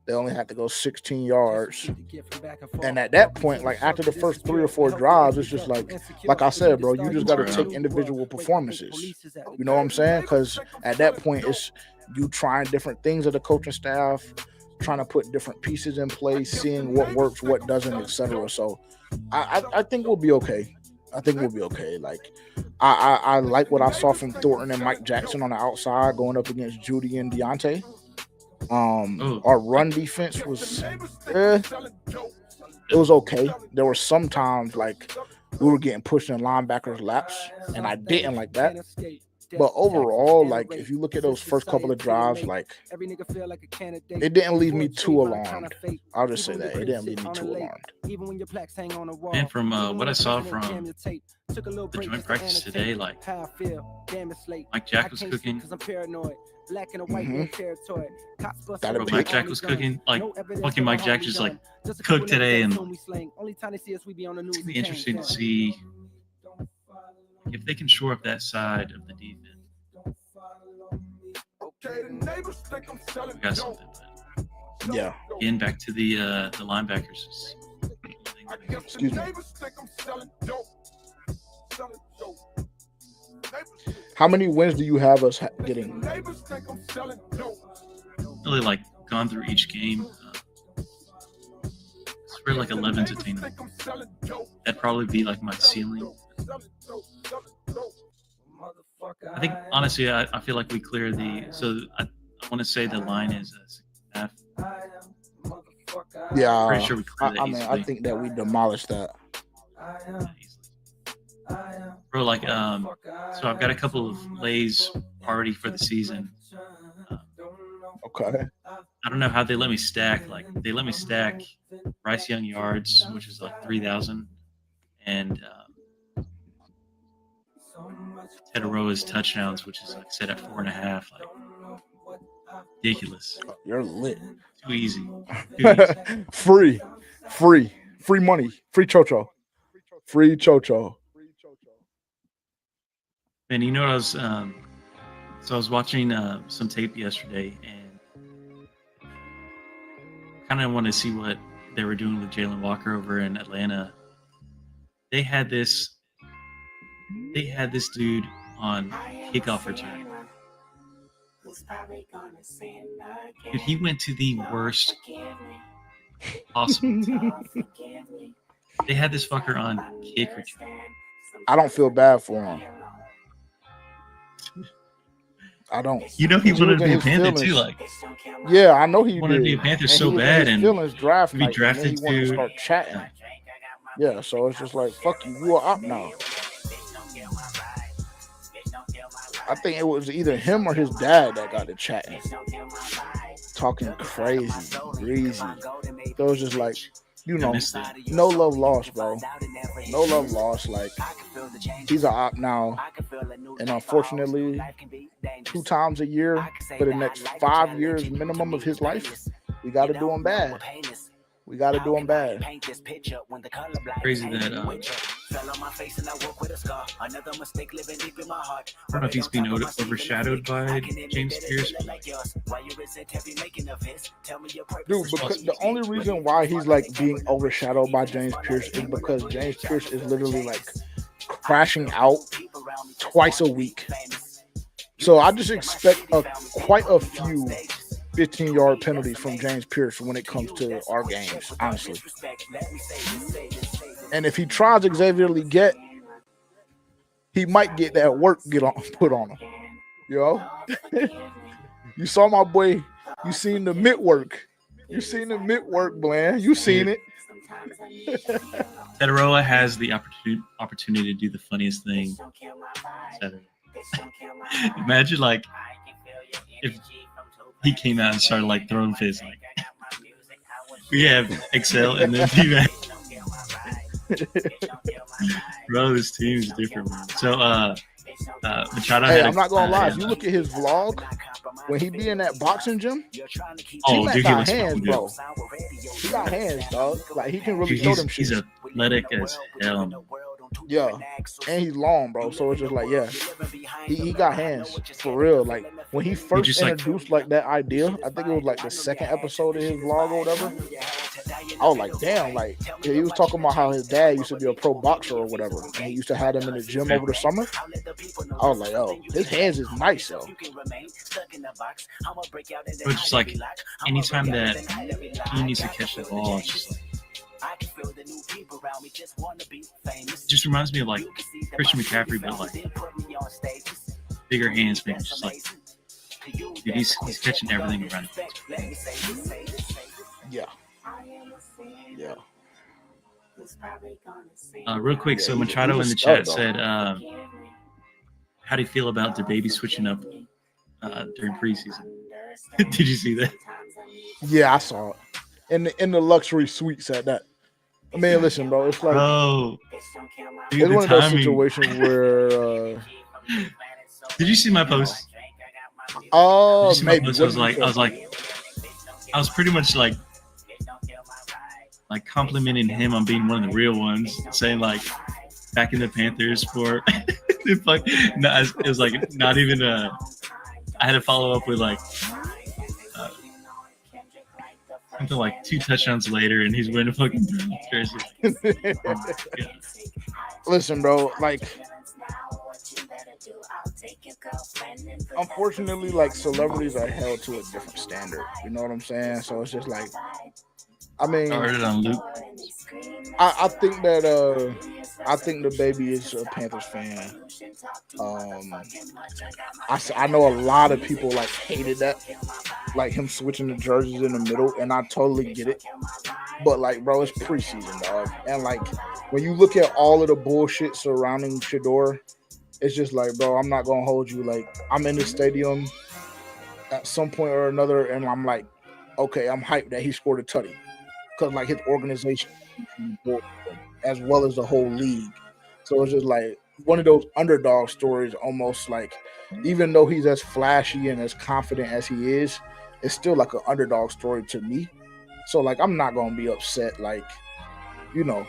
Speaker 1: They only had to go 16 yards. And at that point, like after the first 3 or 4 drives, it's just like I said, bro, you just got to take individual performances. You know what I'm saying? Because at that point, it's you trying different things as a coaching staff, trying to put different pieces in place, seeing what works, what doesn't, etc. So I think we'll be okay. Like I like what I saw from Thornton and Mike Jackson on the outside going up against Judy and Deontay. Our run defense was it was okay. There were some times like we were getting pushed in linebackers' laps, and I didn't like that. But overall, like if you look at those first couple of drives, like it didn't leave me too alarmed. I'll just say that it didn't leave me too alarmed.
Speaker 15: And from what I saw from the joint practice today, like Mike Jack was cooking. Bro, Mike Jack was cooking. Like fucking Mike Jack just like cooked today, and it's be interesting to see if they can shore up that side of the defense. We got something. But
Speaker 1: yeah.
Speaker 15: Again, back to the linebackers.
Speaker 1: Excuse me. How many wins do you have us getting?
Speaker 15: Really like gone through each game. It's really like 11's attainable. That'd probably be like my ceiling. I think honestly, I feel like we clear the. So I want to say the line is 6.5.
Speaker 1: Yeah,
Speaker 15: pretty sure we clear that easily.
Speaker 1: I think that we demolished that.
Speaker 15: Bro, like so I've got a couple of lays already for the season.
Speaker 1: Okay.
Speaker 15: I don't know how they let me stack. Like they let me stack Bryce Young yards, which is like 3,000, and Tedoroa's touchdowns, which is like set at 4.5. Like ridiculous.
Speaker 1: You're lit.
Speaker 15: Too easy. Too easy.
Speaker 1: Free money. Free chocho. Free chocho.
Speaker 15: Man, you know what I was so I was watching some tape yesterday and kind of wanted to see what they were doing with Jalen Walker over in Atlanta. They had this dude on kickoff return. Dude, he went to the worst possible time. They had this fucker on kick return.
Speaker 1: I don't feel bad for him. I don't.
Speaker 15: You know he wanted to be a Panther too, like.
Speaker 1: Yeah, I know he
Speaker 15: wanted to be a Panther so bad, and
Speaker 1: feelings draft
Speaker 15: be drafted
Speaker 1: to
Speaker 15: to
Speaker 1: start chatting. Yeah, so it's just like fuck you are up now. I think it was either him or his dad that got to chatting, talking crazy, greasy. So it was just like, you know, no love lost, bro. No love lost. Like, he's an op now. And unfortunately, 2 times a year for the next 5 years minimum of his life, we got to do him bad. We got to do him bad.
Speaker 15: Crazy that I don't know if he's been overshadowed by James Pierce.
Speaker 1: Dude, because the only reason why he's like being overshadowed by James Pierce is because James Pierce is literally like crashing out twice a week. So I just expect quite a few 15-yard penalties from James Pierce when it comes to our games, honestly. And if he tries Xavier Legette, he might get that work put on him. You know? You saw my boy. You seen the mid work. You seen the mid work, Bland. You seen it.
Speaker 15: Tedoroa has the opportunity to do the funniest thing. Imagine like if he came out and started like throwing fists like we have Excel and then D-Man. Bro, this team is different, man. So Machado
Speaker 1: hey, I'm not gonna lie, if you look at his vlog when he be in that boxing gym, he got hands, bro. He got hands, dog. Like he can really throw them shit.
Speaker 15: He's athletic as hell.
Speaker 1: Yeah, and he's long, bro. So it's just like, yeah, he got hands for real. Like when he first introduced like that idea, I think it was like the second episode of his vlog or whatever. I was like, damn, like he was talking about how his dad used to be a pro boxer or whatever, and he used to have him in the gym over the summer. I was like, oh, his hands is nice, though.
Speaker 15: But just like anytime that he needs to catch the ball, it's just like. Just reminds me of like Christian McCaffrey, but like bigger hands, man. Just like dude, he's catching everything around him.
Speaker 1: Yeah. Yeah.
Speaker 15: Real quick, so Machado in the chat said, how do you feel about the baby switching up during preseason? Did you see that?
Speaker 1: Yeah, I saw it in the luxury suites at that. I mean, listen, bro, it's like it's one of those situations where.
Speaker 15: Did you see my post?
Speaker 1: Oh,
Speaker 15: maybe. I was pretty much like complimenting him on being one of the real ones, saying like back in the Panthers for it was like not even I had to follow up with like something like 2 touchdowns later, and he's wearing a fucking jersey.
Speaker 1: Listen, bro, like unfortunately, like celebrities are held to a different standard. You know what I'm saying? So it's just like, I mean, I think that I think the baby is a Panthers fan. I know a lot of people like hated that, like him switching the jerseys in the middle, and I totally get it. But like, bro, it's preseason, dog, and like when you look at all of the bullshit surrounding Shedeur, it's just like, bro, I'm not gonna hold you. Like, I'm in the stadium at some point or another, and I'm like, okay, I'm hyped that he scored a tutty. Because like his organization, as well as the whole league, so it's just like one of those underdog stories. Almost like, even though he's as flashy and as confident as he is, it's still like an underdog story to me. So like, I'm not gonna be upset. Like, you know,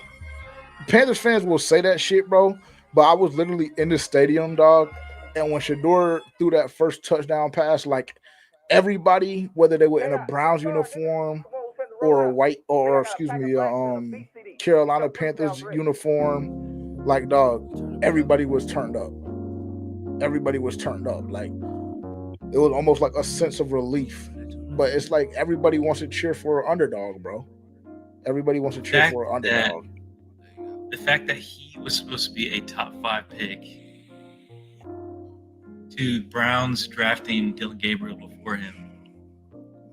Speaker 1: Panthers fans will say that shit, bro. But I was literally in the stadium, dog, and when Shedeur threw that first touchdown pass, like everybody, whether they were in a Browns uniform or a white, or excuse me, Carolina Panthers uniform, like, dog, everybody was turned up. Everybody was turned up. Like, it was almost like a sense of relief. But it's like everybody wants to cheer for an underdog, bro. Everybody wants to cheer for an underdog.
Speaker 15: The fact that he was supposed to be a top 5 pick, to Browns drafting Dylan Gabriel before him.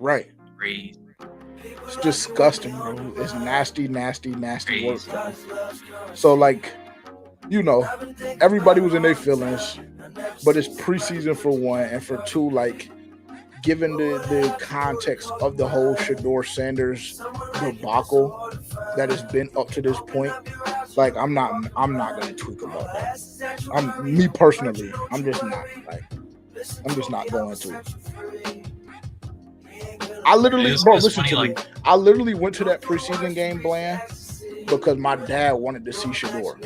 Speaker 1: Right.
Speaker 15: Crazy.
Speaker 1: It's disgusting, bro. It's nasty, nasty, nasty work, bro. So, like, you know, everybody was in their feelings, but it's preseason for one, and for two, like, given the context of the whole Shedeur Sanders debacle that has been up to this point, like, I'm not gonna tweak about that. Me personally, I'm just not going to. I literally, bro, listen to me. I literally went to that preseason game, Bland, because my dad wanted to see Shedeur,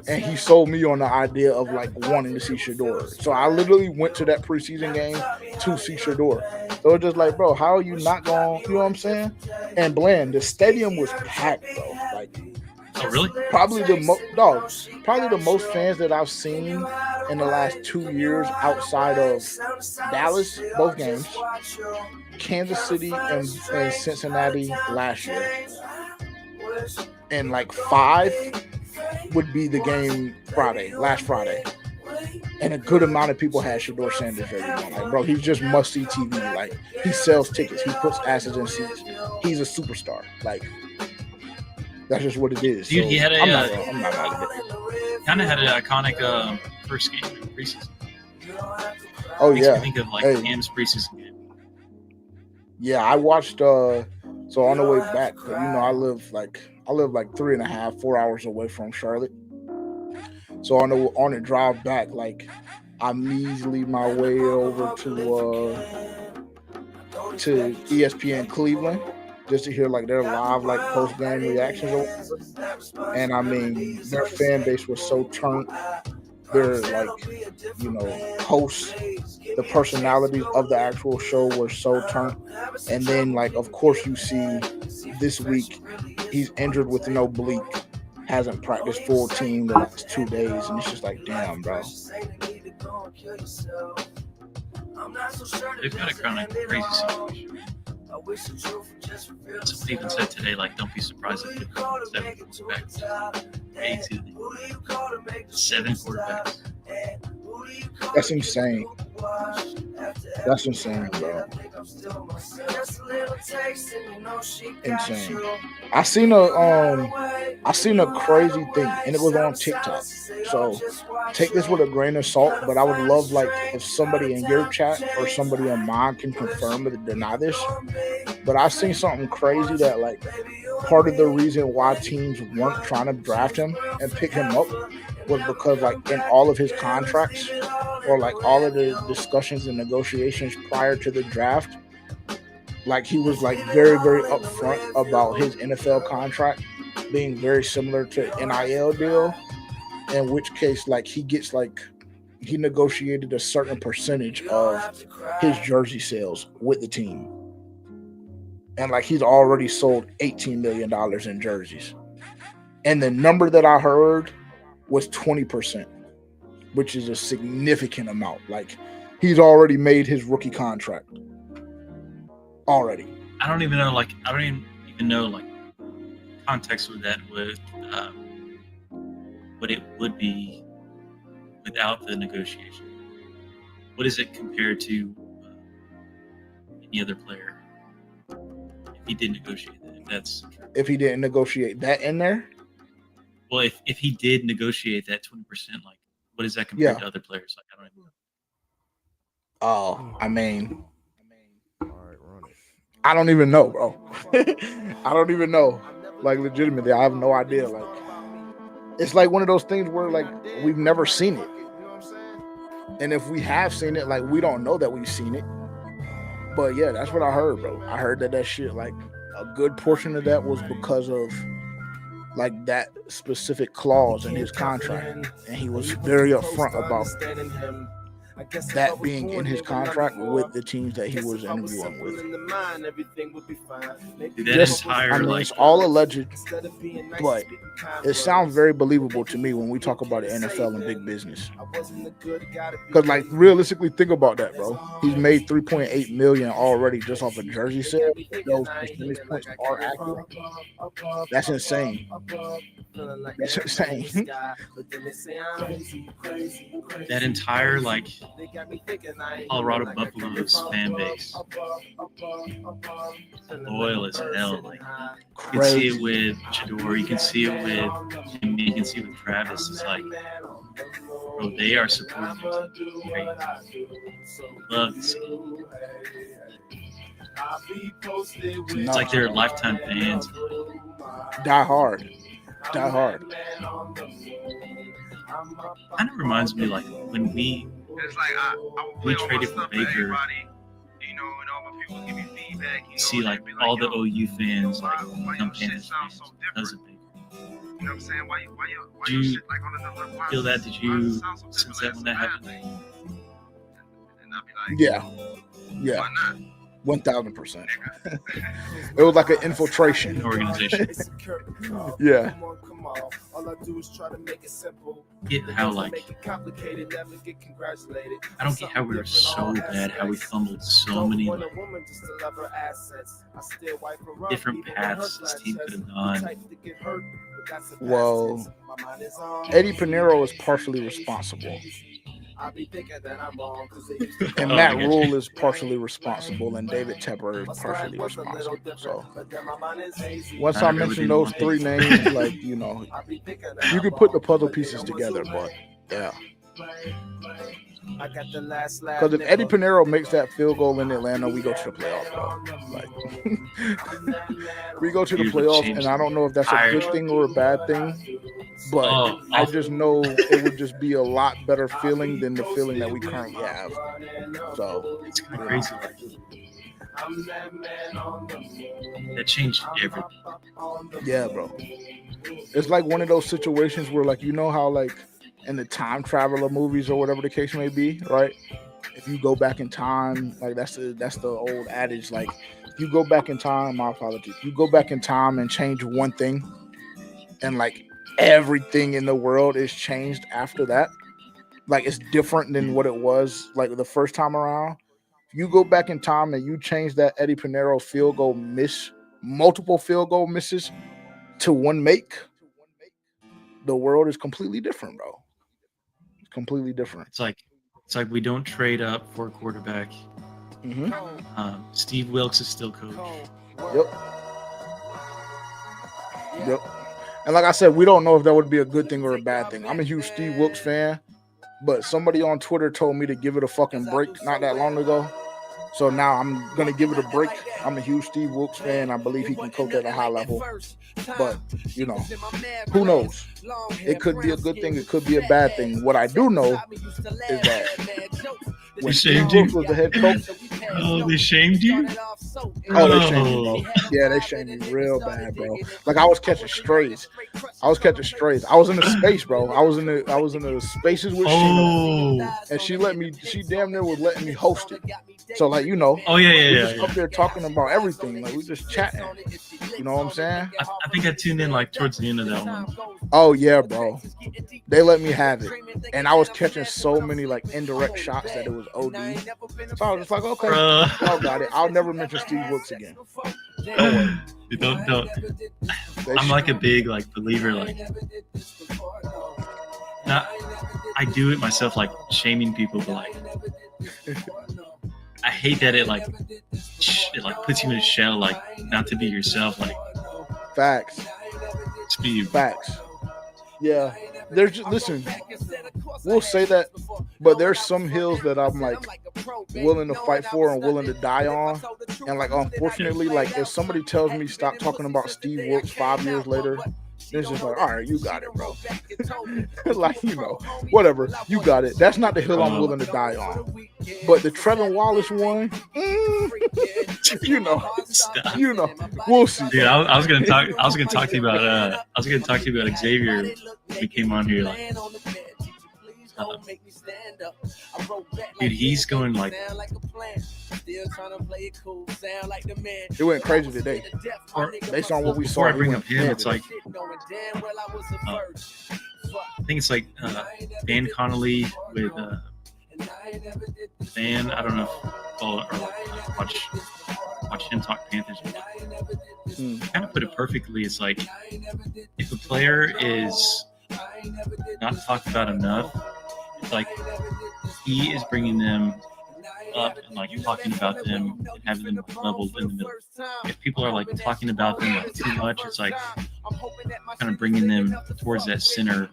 Speaker 1: and he sold me on the idea of like wanting to see Shedeur. So I literally went to that preseason game to see Shedeur. So it's just like, bro, how are you not going? You know what I'm saying? And Bland, the stadium was packed, bro. Like,
Speaker 15: oh really?
Speaker 1: Probably the most fans that I've seen in the last 2 years outside of Dallas, both games, Kansas City, and Cincinnati last year. And like 5 would be the game last Friday. And a good amount of people had Shedeur Sanders every Like, bro, he's just must-see TV. Like, he sells tickets. He puts asses in seats. He's a superstar. Like, that's just what it is.
Speaker 15: Dude,
Speaker 1: so
Speaker 15: he had
Speaker 1: I'm not mad at it.
Speaker 15: Kind of had an iconic first game in preseason.
Speaker 1: Oh,
Speaker 15: Makes
Speaker 1: yeah.
Speaker 15: me think of like Cam's preseason game.
Speaker 1: Yeah, I watched so on the way back, you know, I live like 3.5, 4 hours away from Charlotte. So on the drive back, like, I measly my way over to ESPN Cleveland just to hear like their live like post game reactions or whatever. And I mean, their fan base was so turned. Their, like, you know, hosts, the personalities of the actual show were so turned. And then, like, of course, you see this week he's injured with an oblique, hasn't practiced full team the last 2 days, and it's just like, damn, bro.
Speaker 15: They've got a kind of crazy situation. Somebody even said today, like, don't be surprised if they go 7 quarterbacks. 7 quarterbacks.
Speaker 1: That's insane. That's insane, bro. Insane. I seen a crazy thing, and it was on TikTok. So take this with a grain of salt, but I would love like if somebody in your chat or somebody in mine can confirm or deny this. But I seen something crazy that like part of the reason why teams weren't trying to draft him and pick him up was because like in all of his contracts or like all of the discussions and negotiations prior to the draft, like he was like very, very upfront about his NFL contract being very similar to NIL deal, in which case like he negotiated a certain percentage of his jersey sales with the team. And like he's already sold $18 million in jerseys. And the number that I heard was 20%, which is a significant amount. Like he's already made his rookie contract. Already.
Speaker 15: I don't even know like context with that with what it would be without the negotiation. What is it compared to any other player? If he did negotiate that,
Speaker 1: if he didn't negotiate that in there.
Speaker 15: Well, if he did negotiate that 20%, like what is that compared to other players? Like I don't even know.
Speaker 1: Oh, I mean, I don't even know, bro. I don't even know. Like legitimately, I have no idea. Like it's like one of those things where like we've never seen it. And if we have seen it, like we don't know that we've seen it. But yeah, that's what I heard, bro. I heard that shit, like a good portion of that was because of like that specific clause in his contract. And he was very upfront about that being in his contract with the teams that he was interviewing with. It's all alleged, but it sounds very believable to me when we talk about the NFL and big business. Because, like, realistically, think about that, bro. He's made $3.8 million already just off a jersey sale. Those percentage points are accurate. That's insane. That's insane.
Speaker 15: That entire like Colorado Buffalo's fan base, loyal as hell. Like you can see it with Chador, you can see it with Jimmy, you can see it with Travis. It's like, bro, they are supporting him. Love to see it. It's like they're lifetime fans.
Speaker 1: Die hard.
Speaker 15: Kind of reminds me like when we traded for Baker. You see like all the OU fans like become Panthers fans because of Baker. You know what I'm saying? Why you shit like on the feel that? Did you sense that when that happened?
Speaker 1: Yeah. 1,000%. It was like an infiltration
Speaker 15: organization.
Speaker 1: Yeah.
Speaker 15: Get how like I don't get how we were so bad, how we fumbled so many like, different paths this team could have gone.
Speaker 1: Well, Eddie Pinheiro is partially responsible. And Matt Rule is partially responsible, and David Tepper is partially responsible. So once I mention those three names, like, you know, you can put the puzzle pieces together, but yeah. Because if Eddie Pinheiro makes that field goal in Atlanta, we go to the playoffs, bro. Like, we go to the playoffs, and I don't know if that's a good thing or a bad thing, but I just know it would just be a lot better feeling than the feeling that we currently have. So
Speaker 15: it's kind of crazy. That changed everything.
Speaker 1: Yeah, bro. It's like one of those situations where, like, you know how, like, in the time traveler movies or whatever the case may be, right? If you go back in time, like that's the old adage, like if you go back in time, my apologies, you go back in time and change one thing, and like everything in the world is changed after that. Like it's different than what it was like the first time around. If you go back in time and you change that Eddie Pinheiro field goal miss, multiple field goal misses to one make, the world is completely different, bro. Completely different.
Speaker 15: It's like we don't trade up for a quarterback. Steve Wilkes is still coach.
Speaker 1: Yep. And like I said, we don't know if that would be a good thing or a bad thing. I'm a huge Steve Wilkes fan, but somebody on Twitter told me to give it a fucking break not that long ago. So now I'm going to give it a break. I'm a huge Steve Wilkes fan. I believe he can coach at a high level. But, you know, who knows? It could be a good thing. It could be a bad thing. What I do know is that when Steve Wilkes was the head coach.
Speaker 15: Oh, they shamed you?
Speaker 1: Oh, they shamed me, bro. Yeah, they shamed me real bad, bro. Like I was catching strays. I was in the space, bro. I was in the spaces with Sheena, and she damn near was letting me host it. So like, you know, we just up there talking about everything. Like we just chatting. You know what I'm saying?
Speaker 15: I think I tuned in like towards the end of that one.
Speaker 1: Oh yeah, bro. They let me have it. And I was catching so many like indirect shots that it was OD. So I was just like, okay, y'all got it. I'll never mention Steve Wilkes again.
Speaker 15: Don't. I'm like a big like believer, like not I do it myself, like shaming people, but like I hate that it puts you in a shell, like not to be yourself, like
Speaker 1: facts. Facts. Yeah. Listen, we'll say that, but there's some hills that I'm like willing to fight for and willing to die on. And like unfortunately, like if somebody tells me stop talking about Steve Wilkes 5 years later, it's just like, all right, you got it, bro. Like, you know, whatever, you got it. That's not the hill I'm willing to die on. But the Trevin Wallace one, you know, we'll see.
Speaker 15: Dude, I was gonna talk to you about Xavier when we came on here. Like, dude, he's going like.
Speaker 1: It went crazy today. Based on what we saw.
Speaker 15: Before I bring up him, it's like I think it's like Dan Connolly with Dan. I don't know if watch him talk Panthers. Kind of put it perfectly. It's like if a player is not talked about enough, it's like he is bringing them up and like talking about them and having them leveled in the middle. If people are like talking about them like too much, it's like kind of bringing them towards that center.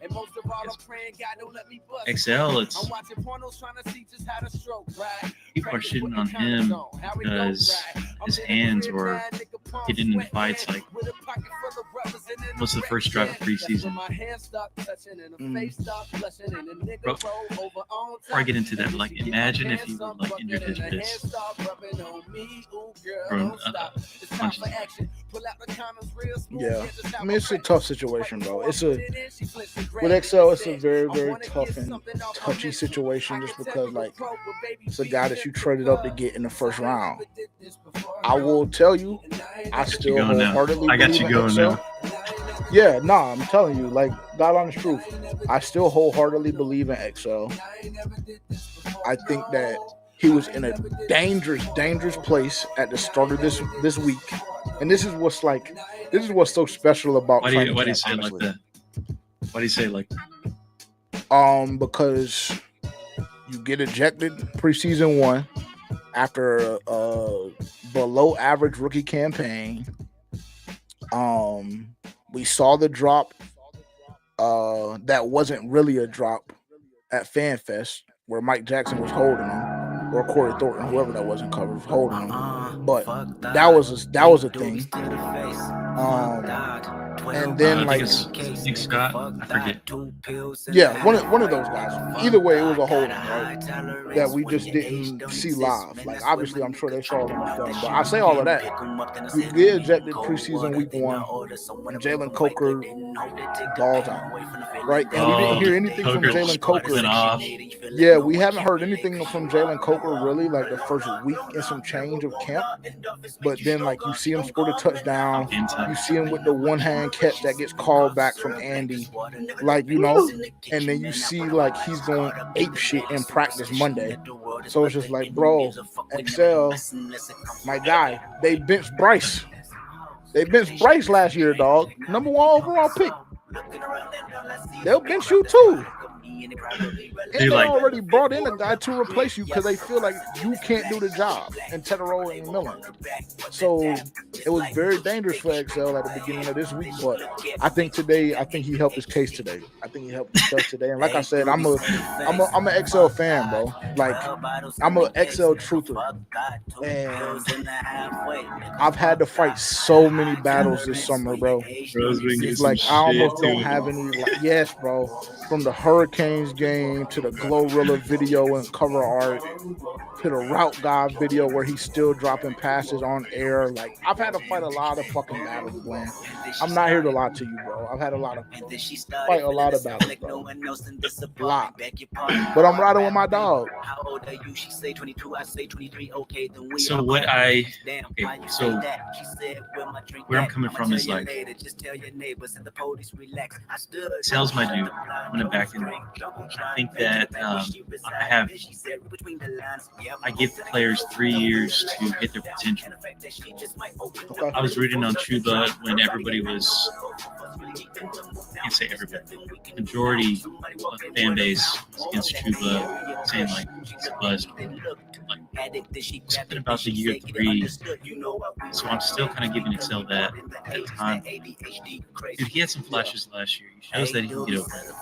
Speaker 15: XL, it's people are shitting on him because his hands were getting in fights like what's the first drive of preseason. Bro, before I get into that, like imagine if he would like injured his wrist from punching.
Speaker 1: Yeah, I mean it's a tough situation, bro. With XL, it's a very, very tough and touchy situation just because like it's a guy that you traded up to get in the first round. I will tell you, I still wholeheartedly believe in XL. Yeah, I'm telling you, like God honest truth, I still wholeheartedly believe in XL. I think that he was in a dangerous place at the start of this week, and this is what's so special about.
Speaker 15: Why do you say it like that? Why do you say it like
Speaker 1: that? Because you get ejected preseason 1 after a below average rookie campaign. We saw the drop that wasn't really a drop at FanFest where Mike Jackson was holding him, or Corey Thornton, whoever that was in cover, was holding him. But that was a thing. And then like
Speaker 15: Nick Scott, I forget.
Speaker 1: Yeah, one of those guys. Either way, it was a holding, right? That we just didn't see live. Like obviously, I'm sure they saw it on the film. But I say all of that. We get ejected preseason week 1, and Jalen Coker balls out, right? And we didn't hear anything from Jalen Coker. Yeah, we haven't heard anything from Jalen Coker really like the first week and some change of camp. But then like you see him score the touchdown, you see him with the one-hand catch that gets called back from Andy, like, you know, and then you see like he's going ape shit in practice Monday. So it's just like, bro, XL, my guy, they benched Bryce. They benched Bryce last year, dog. #1 overall pick. They'll bench you too. And they already brought in a guy to replace you because they feel like you can't do the job, and Tedero and Millen. So it was very dangerous for XL at the beginning of this week. But I think he helped his case today. I think he helped his case today. And like I said, I'm an XL fan, bro. Like I'm an XL truther, and I've had to fight so many battles this summer, bro. It's like I almost don't have any. Yes, bro. From the Hurricanes game to the Glorilla video and cover art to the route guy video where he's still dropping passes on air. Like I've had to fight a lot of fucking battles, Glenn. I'm not here to lie to you, bro. I've had a lot of fight a lot of battles, bro. A lot. But I'm riding with my dog.
Speaker 15: So where I'm coming from is like sales my dude. I'm gonna back him. I think that I give the players 3 years to hit their potential. I was reading on Chuba when everybody was, I can't say everybody, majority of the fan base was against Chuba, saying like he's a buzz. Like something about the year 3. So I'm still kind of giving Excel that time. Dude, he had some flashes last year. He shows that he can get over it.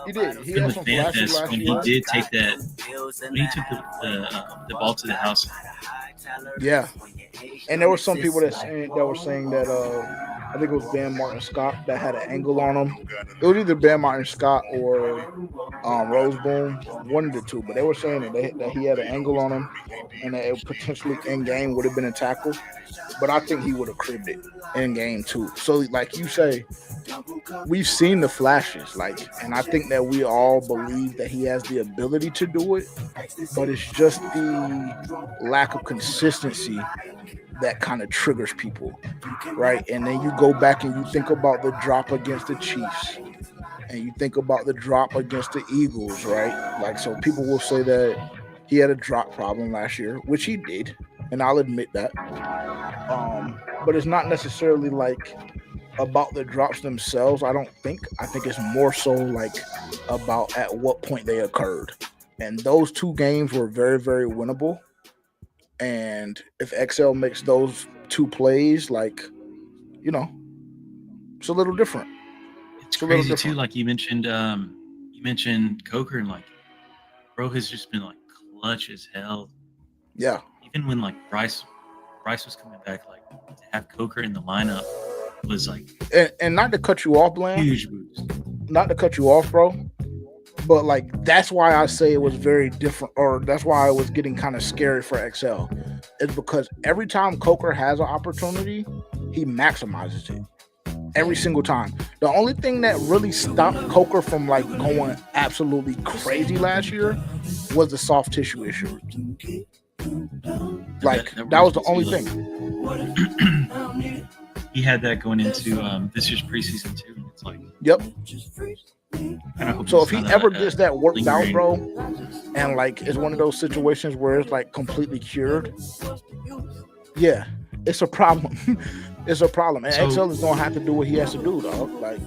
Speaker 1: He did. He
Speaker 15: Even
Speaker 1: had
Speaker 15: with
Speaker 1: some
Speaker 15: Fan
Speaker 1: flashes
Speaker 15: Fest,
Speaker 1: last
Speaker 15: when
Speaker 1: year.
Speaker 15: he did take that, when he took the ball to the house.
Speaker 1: Yeah, and there were some people that were saying that I think it was Ben Martin Scott that had an angle on him. It was either Ben Martin Scott or Rose Boom, one of the two. But they were saying that he had an angle on him, and that it potentially in game would have been a tackle. But I think he would have cribbed it in game too. So, like you say, we've seen the flashes, and I think that we all believe that he has the ability to do it, but it's just the lack of consistency that kind of triggers people, right? And then you go back and you think about the drop against the Chiefs, and you think about the drop against the Eagles, right? Like, so people will say that he had a drop problem last year, which he did, and I'll admit that. But it's not necessarily like about the drops themselves. I think it's more so like about at what point they occurred. And those two games were very, very winnable. And if XL makes those two plays, it's a little different.
Speaker 15: It's crazy too. Like you mentioned Coker, and like bro has just been like clutch as hell.
Speaker 1: Yeah.
Speaker 15: Even when like Bryce was coming back, like to have Coker in the lineup was like,
Speaker 1: and not to cut you off, Bland.
Speaker 15: Huge boost.
Speaker 1: Not to cut you off, bro. But like that's why I say it was very different, or that's why it was getting kind of scary for XL. It's because every time Coker has an opportunity, he maximizes it. Every single time. The only thing that really stopped Coker from like going absolutely crazy last year was the soft tissue issue. Like that was the only thing.
Speaker 15: He had that going into this year's preseason too. It's like,
Speaker 1: yep. So if he ever gets that worked out, bro, and like it's one of those situations where it's like completely cured, yeah, it's a problem. It's a problem, and XL is gonna have to do what he has to do, dog. Like,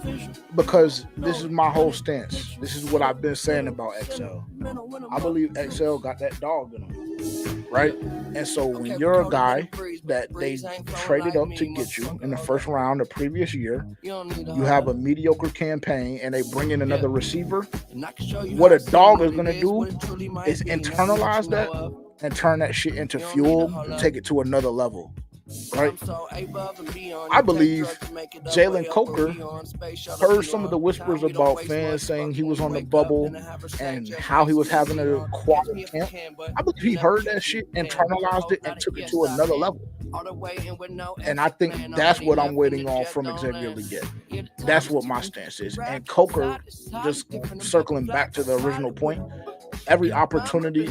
Speaker 1: because this is my whole stance. This is what I've been saying about XL. I believe XL got that dog in him, right? And so when you're a guy that they traded up to get you in the first round the previous year, you have a mediocre campaign, and they bring in another receiver. What a dog is gonna do is internalize that and turn that shit into fuel and take it to another level. Right, I believe Jalen Coker heard some of the whispers about fans saying he was on the bubble and how he was having a quiet camp. I believe he heard that shit, internalized it, and took it to another level. And I think that's what I'm waiting on from Xavier Legette. That's what my stance is. And Coker, just circling back to the original point, every opportunity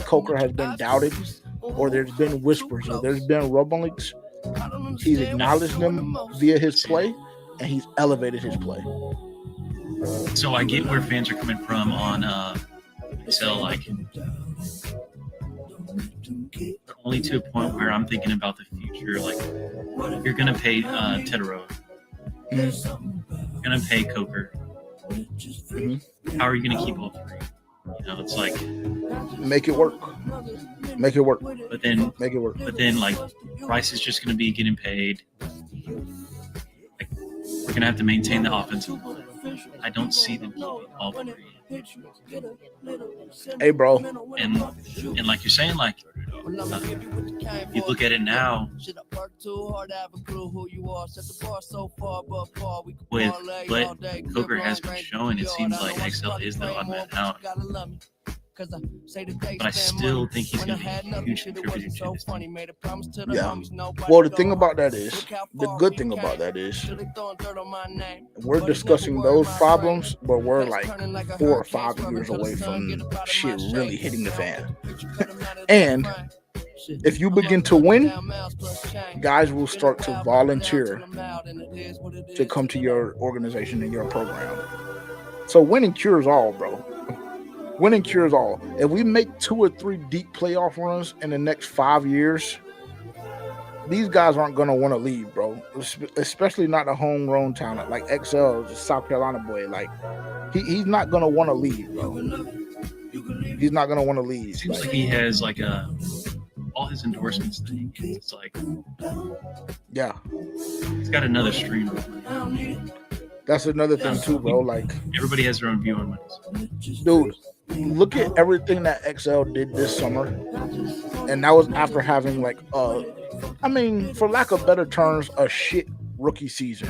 Speaker 1: Coker has been doubted, or there's been whispers, or there's been rumblings, he's acknowledged them via his play, and he's elevated his play.
Speaker 15: So I get where fans are coming from on like, but only to a point where I'm thinking about the future. Like, you're gonna pay Tedero, you're gonna pay Coker, How are you going to keep all three? You know, it's like
Speaker 1: make it work. Make it work.
Speaker 15: But then
Speaker 1: make it work.
Speaker 15: But then, like, Bryce is just going to be getting paid. Like, we're going to have to maintain the offensive line. I don't see them keeping all three.
Speaker 1: Hey, bro.
Speaker 15: And like you're saying, like, you look at it now with what Coker has been showing, it seems like XL is the odd man out. But I still think he's going to be a huge contributor to this team.
Speaker 1: Yeah. Well, the thing about that is, the good thing about that is, we're discussing those problems, but we're like 4 or 5 years away from shit really hitting the fan. And if you begin to win, guys will start to volunteer to come to your organization and your program. So winning cures all, bro. Winning cures all. If we make 2 or 3 deep playoff runs in the next 5 years, these guys aren't going to want to leave, bro. Especially not the homegrown talent like XL, the South Carolina boy. Like, he's not going to want to leave, bro. He's not going to want to leave.
Speaker 15: Seems like he has like all his endorsements thing. It's like,
Speaker 1: yeah,
Speaker 15: he's got another stream.
Speaker 1: That's another thing too, bro. Like,
Speaker 15: everybody has their own view on wins.
Speaker 1: Dude, look at everything that XL did this summer, and that was after having like I mean, for lack of better terms, a shit rookie season.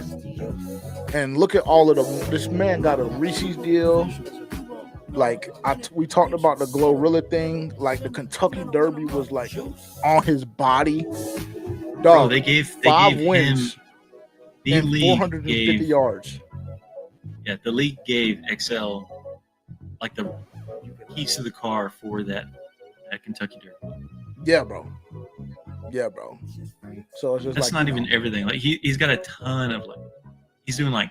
Speaker 1: And look at all of them. This man got a Reese's deal. Like, we talked about the Glorilla thing. Like, the Kentucky Derby was like on his body. Dog,
Speaker 15: bro, they gave
Speaker 1: 5 wins
Speaker 15: the
Speaker 1: and
Speaker 15: league
Speaker 1: 450 yards.
Speaker 15: Yeah, the league gave XL like the keys to the car for that Kentucky Derby.
Speaker 1: Yeah, bro. Yeah, bro. So it's just
Speaker 15: that's
Speaker 1: like,
Speaker 15: not even everything. Like, he's got a ton of, like, he's doing like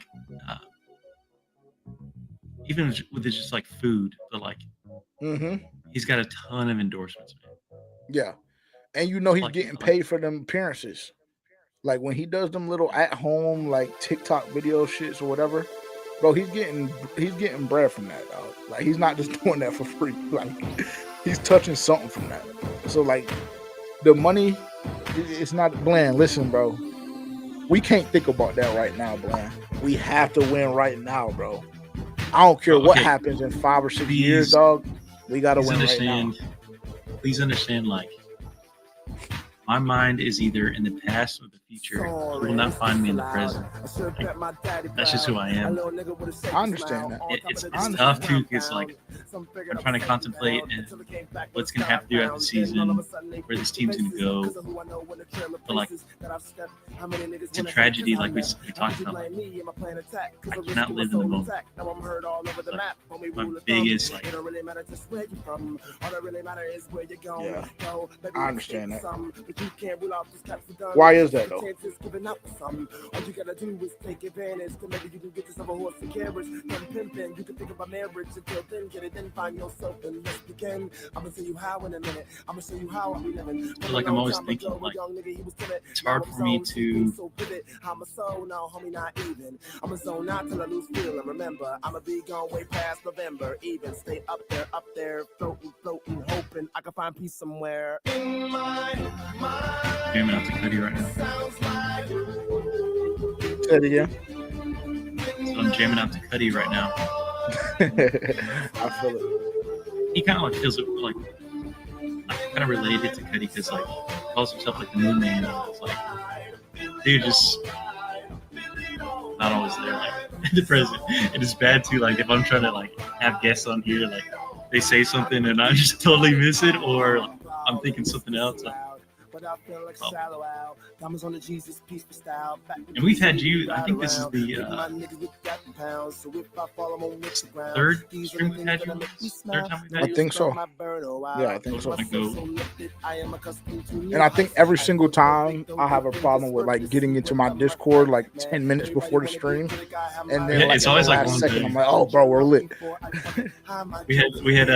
Speaker 15: even with just like food, but like he's got a ton of endorsements, man.
Speaker 1: Yeah, and you know he's
Speaker 15: Like,
Speaker 1: getting paid for them appearances. Like, when he does them little at home like TikTok video shits or whatever, bro, he's getting bread from that, dog. Like, he's not just doing that for free. Like, he's touching something from that. So, like, the money, it's not bland. Listen, bro, we can't think about that right now, bland. We have to win right now, bro. I don't care what happens in 5 or 6 years, dog. We got to win right now.
Speaker 15: Please understand, like, my mind is either in the past or the future. You will not find me in the present. Like, that's just who I am.
Speaker 1: I understand that.
Speaker 15: It's tough too, because like I'm trying to contemplate what's gonna have to do after the season, where this team's gonna go. But like, it's a tragedy, like we talked about. Like, I cannot live in the moment. Like, my biggest, like,
Speaker 1: yeah, I understand that. Why is that though?
Speaker 17: All you gotta do is take advantage to maybe you can get yourself a horse and carriage. Then pimping, you can think about marriage until then get it, then find yourself and let's begin. I'm gonna tell you how in a minute. I'm gonna show you how I'm living.
Speaker 15: So like, I'm always thinking, like, it's hard for me to.
Speaker 17: I'm a soul now, homie, not even. I'm a zone not till I lose feeling. Remember, I'ma be gone way past November. Even stay up there, floating, hoping I can find peace somewhere. In my mind.
Speaker 15: Jamming out to Cuddy right now.
Speaker 1: Say it again.
Speaker 15: So I'm jamming out to Cuddy right now.
Speaker 1: I feel it.
Speaker 15: He kind of like feels it, like, I kind of related to Cuddy because, like, he calls himself like the moon man. It's like, dude, just not always there, like, in the present. And it's bad too, like, if I'm trying to like have guests on here, like, they say something and I just totally miss it, or like, I'm thinking something else. And we've had you, I think this is the third stream we've had you. Third time we've had you.
Speaker 1: I think so. Yeah, I think so. And I think every single time I have a problem with like getting into my Discord like 10 minutes before the stream, and then like,
Speaker 15: it's always like one
Speaker 1: second
Speaker 15: thing.
Speaker 1: I'm like, oh, bro, we're lit.
Speaker 15: We had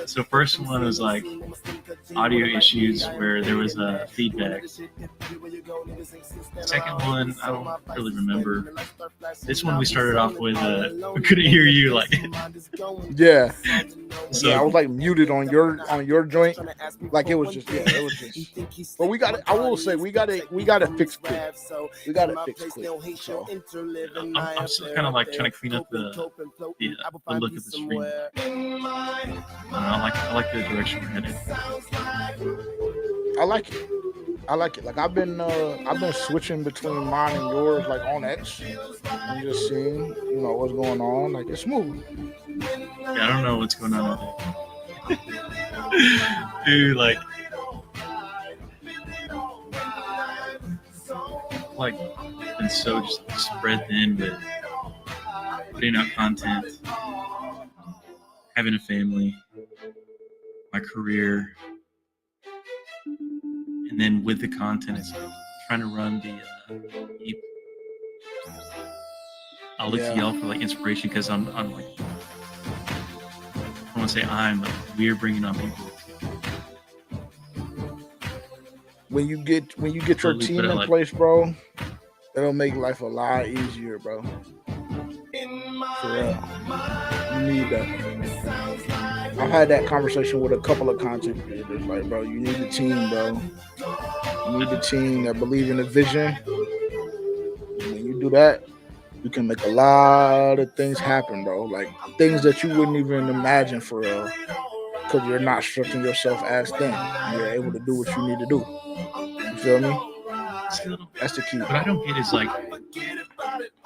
Speaker 15: so first one was like audio issues where there was a feedback. Second one, I don't really remember. This one we started off with, we couldn't hear you, like.
Speaker 1: Yeah.
Speaker 15: So,
Speaker 1: yeah, I was like muted on your joint. Like it was just But we got it. I will say we got it fixed quick. We got it fixed quick. So
Speaker 15: I'm still kind of like trying to clean up the look of the screen. I like the direction we're headed.
Speaker 1: I like it. Like I've been switching between mine and yours, like on X, and just seeing, what's going on. Like it's smooth.
Speaker 15: Yeah, I don't know what's going on with it. Dude, like been so just spread thin with putting out content, having a family, my career, and then with the content, it's like trying to run the. I'll look to y'all for like inspiration because I'm like, I want to say we're bringing on people.
Speaker 1: When you get your team in place, bro, it'll make life a lot easier, bro. For real. You need that. I've had that conversation with a couple of content creators. Like, bro, you need a team, bro. You need a team that believe in the vision. And when you do that, you can make a lot of things happen, bro. Like things that you wouldn't even imagine for real. Because you're not stretching yourself as thin. You're able to do what you need to do. You feel me? That's the key.
Speaker 15: What I don't get is like,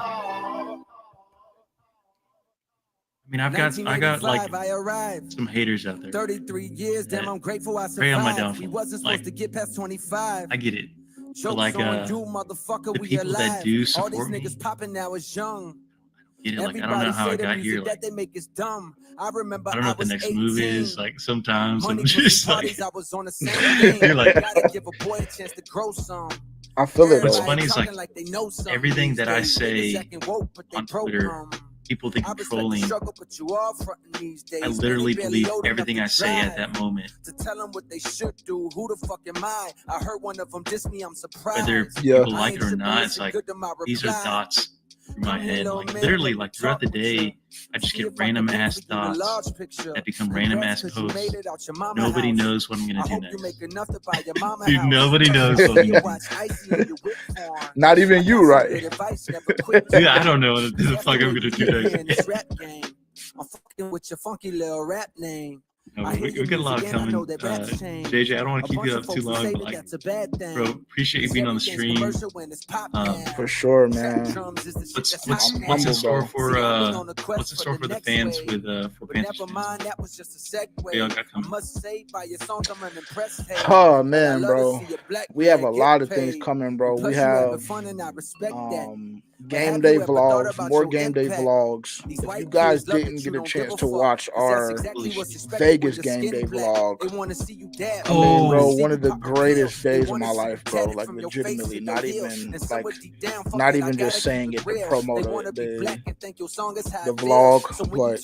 Speaker 15: I mean, I got like some haters out there.
Speaker 16: 33 years, damn, I'm grateful I
Speaker 15: survived. On my downfall.
Speaker 16: We wasn't supposed to get past 25.
Speaker 15: I get it. But like the people that do support me,
Speaker 16: popping now is young.
Speaker 15: I don't know how I got here. Like,
Speaker 16: they make is dumb. I remember
Speaker 15: I don't know what the next
Speaker 16: 18.
Speaker 15: move is. Like sometimes I'm
Speaker 16: Money
Speaker 15: just
Speaker 16: parties,
Speaker 15: like,
Speaker 16: I was on the same
Speaker 15: you're like,
Speaker 16: gotta give a boy a chance to grow some.
Speaker 1: I feel it.
Speaker 15: What's
Speaker 1: Though.
Speaker 15: funny is like everything that I say on Twitter, people think I'm trolling. I literally believe everything I say at that moment.
Speaker 16: To tell them what they should do. Who the fuck am I? I heard one of them diss me. I'm surprised.
Speaker 15: Whether people like it or not, it's like these are thoughts through my head. Like literally, like throughout the day, I just get random ass thoughts that become random ass posts. Nobody knows what I'm gonna do next. Dude, nobody knows what I'm gonna do.
Speaker 1: Not even you, right?
Speaker 15: Dude, I don't know what the fuck I'm gonna do next.
Speaker 16: I'm fucking with your funky little rap name.
Speaker 15: No, we got a lot coming. JJ, I don't want to keep you up too long, but like, bro, appreciate you being on the stream.
Speaker 1: For sure, man.
Speaker 15: What's in store for the fans with for Panthers fans? They all got coming.
Speaker 1: Oh man, bro, we have a lot of things coming, bro. We have game day vlogs, more game day vlogs. If you guys didn't get a chance to watch our Vegas game day vlog, I mean, bro, one of the greatest days of my life, bro. Like legitimately, not even just saying it to promote the vlog, but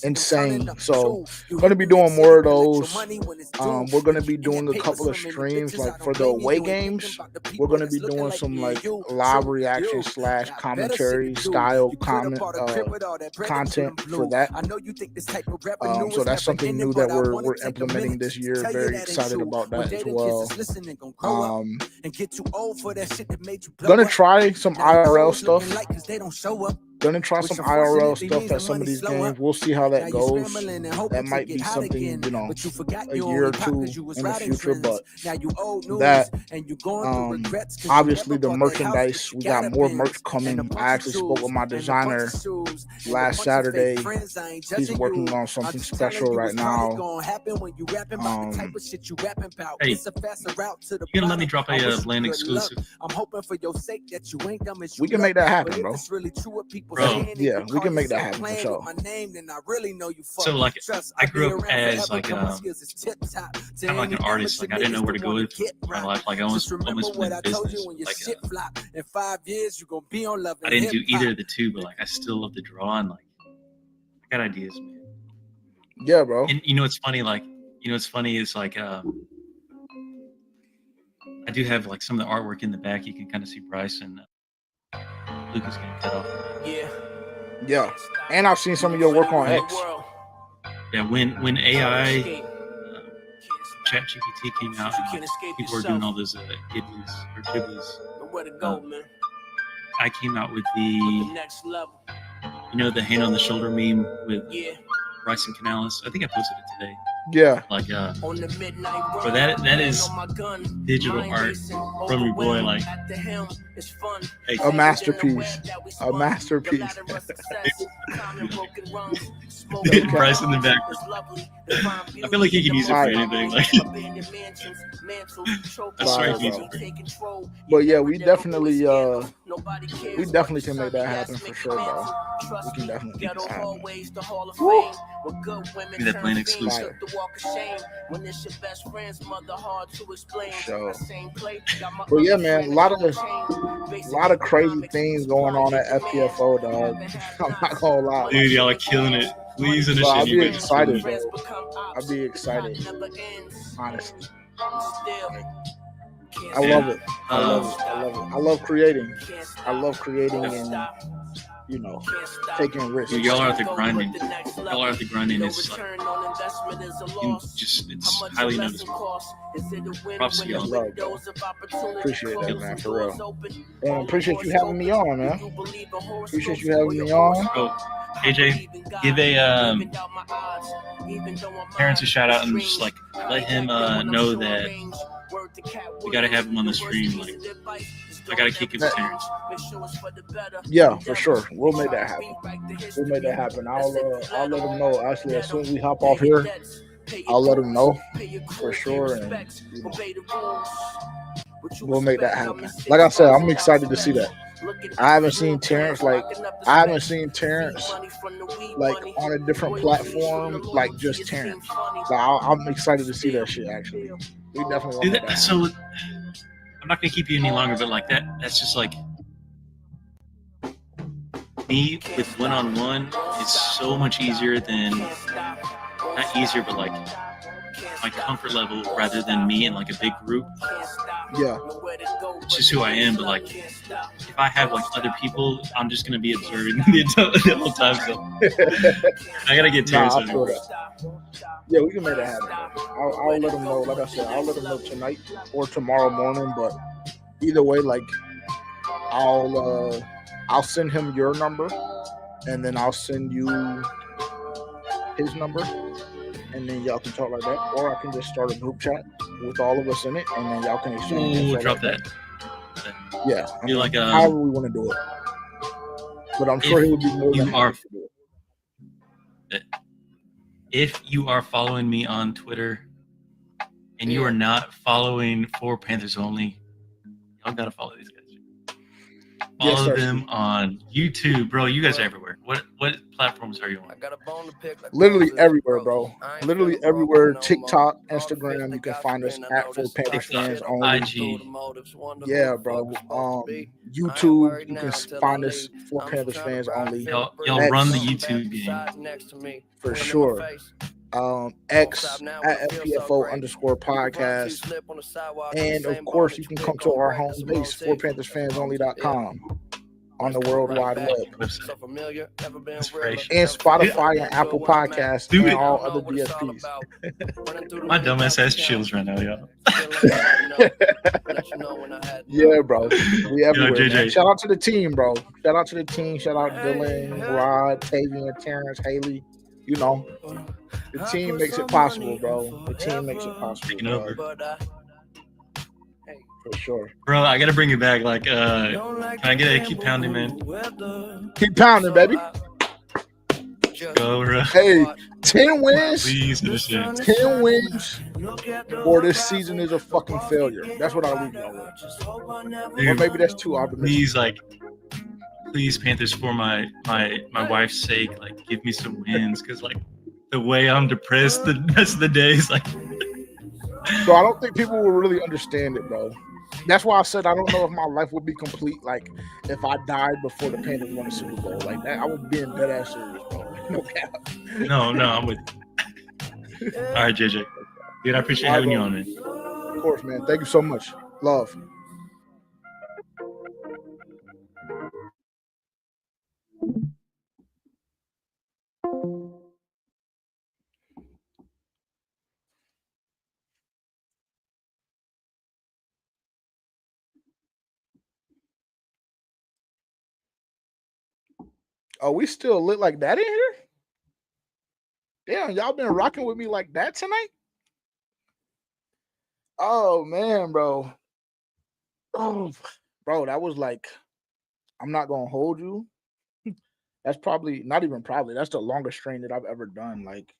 Speaker 1: insane. So we're gonna be doing more of those. We're gonna be doing a couple of streams, like for the away games. We're gonna be doing some like live reaction / commentary style content for that. So that's something new that we're implementing this year. Very excited about that as well. Gonna try some IRL stuff. Gonna try some IRL stuff at some of these games. We'll see how that goes. That might be something, a year or two in the future, but that obviously the merchandise, we got more merch coming. I actually spoke with my designer last Saturday. He's working on something special right now.
Speaker 15: Hey, you gonna let me drop a Land exclusive?
Speaker 1: We can make that happen, bro.
Speaker 15: Bro,
Speaker 1: yeah, we can make that happen for sure.
Speaker 15: So like, I grew up as like kind of like an artist. Like I didn't know where to go with my life. Like I almost went in business. Like I didn't do either of the two, but like I still love to draw and like I got ideas, man.
Speaker 1: Yeah, bro.
Speaker 15: And you know it's funny, like You know, it's funny. It's like I do have like some of the artwork in the back. You can kind of see Bryce and Lucas getting cut off.
Speaker 1: Yeah, and I've seen some of your work on X.
Speaker 15: Yeah, when AI ChatGPT came out, and, like, people were doing all those Ghiblis. I came out with the hand on the shoulder meme with Bryce and Canales. I think I posted it today.
Speaker 1: Yeah.
Speaker 15: Like, but that is digital art from your boy. Like, hey,
Speaker 1: a masterpiece. A masterpiece.
Speaker 15: Bryce in the back. I feel like he can use it for anything. Like, that's right, he can use it for.
Speaker 1: But yeah, we definitely can make that happen for sure, bro. We can definitely make that happen.
Speaker 15: Be that Plain exclusive.
Speaker 1: Sure. But yeah, man, a lot of crazy things going on at FPFO, dog. I'm not gonna lie.
Speaker 15: Dude, y'all are killing it. Please
Speaker 1: Bro, I'll be
Speaker 15: understand.
Speaker 1: excited, bro. I'll be excited. Honestly. I love it. I love it. I love creating. I love creating and, you know, taking risks.
Speaker 15: Dude, y'all are out there grinding. Y'all are out there grinding. It's like, it's highly noticeable. Props to y'all.
Speaker 1: Appreciate that, man, for real. And appreciate you having me on, man. Appreciate you having me on.
Speaker 15: Oh, AJ, give parents a shout out and just like let him know that we gotta have him on the stream. Like, I gotta kick his parents.
Speaker 1: Yeah, for sure. We'll make that happen. We'll make that happen. I'll let them know. Actually, as soon as we hop off here, I'll let them know for sure, and you know, we'll make that happen. Like I said, I'm excited to see that. I haven't seen Terrence like on a different platform, like just Terrence. So I'm excited to see that shit. Actually, we definitely want that.
Speaker 15: So I'm not gonna keep you any longer, but like that's just like me with one-on-one is so much easier than, not easier, but like my comfort level rather than me in like a big group.
Speaker 1: Yeah.
Speaker 15: It's just who I am, but like if I have like other people, I'm just gonna be observing the whole time. So I gotta get Terrence on it.
Speaker 1: Yeah, we can make that happen. I'll let them know. Like I said, I'll let them know tonight or tomorrow morning. But either way, like I'll send him your number, and then I'll send you his number, and then y'all can talk like that. Or I can just start a group chat with all of us in it, and then y'all can exchange.
Speaker 15: Ooh, drop that.
Speaker 1: Yeah, I mean,
Speaker 15: like
Speaker 1: however we want to do it. But I'm sure he would be more than happy to do it.
Speaker 15: If you are following me on Twitter and you are not following For Panthers Only, y'all gotta follow these guys. Follow them on YouTube, bro. You guys are everywhere. What platforms are you on?
Speaker 1: Literally everywhere, bro. Literally everywhere. TikTok, Instagram. You can find us at For Panthers Fans Only.
Speaker 15: IG.
Speaker 1: Yeah, bro. YouTube. You can find us For Panthers Fans Only.
Speaker 15: Y'all run the YouTube game
Speaker 1: for sure. X at FPFO_podcast. And of course, you can come to our home base, ForPanthersFansOnly.com, on the World Wide Web. And Spotify and Apple Podcasts and all other DSPs.
Speaker 15: My dumbass has chills right now, y'all.
Speaker 1: Yeah, bro. We everywhere.
Speaker 15: JJ.
Speaker 1: Man. Shout out to the team, bro. Shout out to the team. Shout out Dylan, Rod, Tavian, Terrence, Haley. You know, the team makes it possible, bro. The team makes it possible.
Speaker 15: Taking over.
Speaker 1: For sure.
Speaker 15: Bro, I gotta bring it back. Like, can I get a keep pounding, man?
Speaker 1: Keep pounding, baby.
Speaker 15: Go, bro.
Speaker 1: Hey, 10 wins.
Speaker 15: Please,
Speaker 1: 10 wins. Or this season is a fucking failure. That's what I read over. Or maybe that's too optimistic.
Speaker 15: Please, Panthers, for my wife's sake, like, give me some wins, because like the way I'm depressed the rest of the day is like.
Speaker 1: So I don't think people will really understand it, bro. That's why I said I don't know if my life would be complete, like if I died before the Panthers won the Super Bowl, like that. I would be in dead ass serious, bro. No cap.
Speaker 15: No, I'm with you. All right, JJ. Dude, I appreciate
Speaker 1: All right,
Speaker 15: having you
Speaker 1: bro.
Speaker 15: on, man.
Speaker 1: Of course, man. Thank you so much. Love. Oh, we still lit like that in here? Damn, y'all been rocking with me like that tonight? Oh man, bro. Oh, bro, that was like, I'm not gonna hold you. That's probably not even probably. That's the longest stream that I've ever done. Like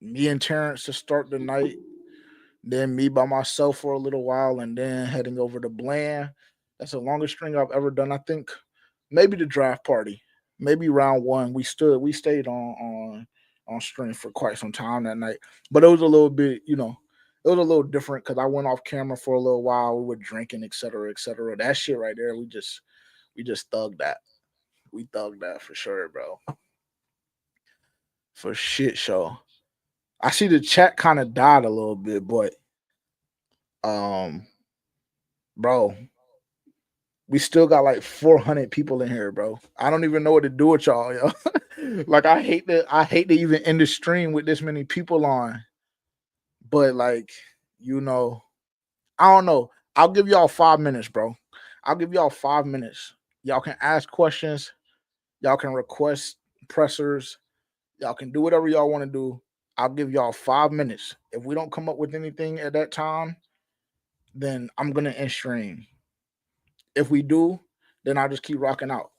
Speaker 1: me and Terrence to start the night, then me by myself for a little while, and then heading over to Bland. That's the longest string I've ever done. I think maybe the draft party, maybe round one. We stayed on stream for quite some time that night, but it was a little bit, it was a little different because I went off camera for a little while. We were drinking, et cetera, et cetera. That shit right there, we just thugged that. We thugged that for sure, bro. For shit show. I see the chat kind of died a little bit, but bro, we still got like 400 people in here, bro. I don't even know what to do with y'all, yo. Like I hate to even end the stream with this many people on. But like, I don't know. I'll give y'all 5 minutes, bro. I'll give y'all 5 minutes. Y'all can ask questions. Y'all can request pressers. Y'all can do whatever y'all want to do. I'll give y'all 5 minutes. If we don't come up with anything at that time, then I'm gonna end stream. If we do, then I'll just keep rocking out.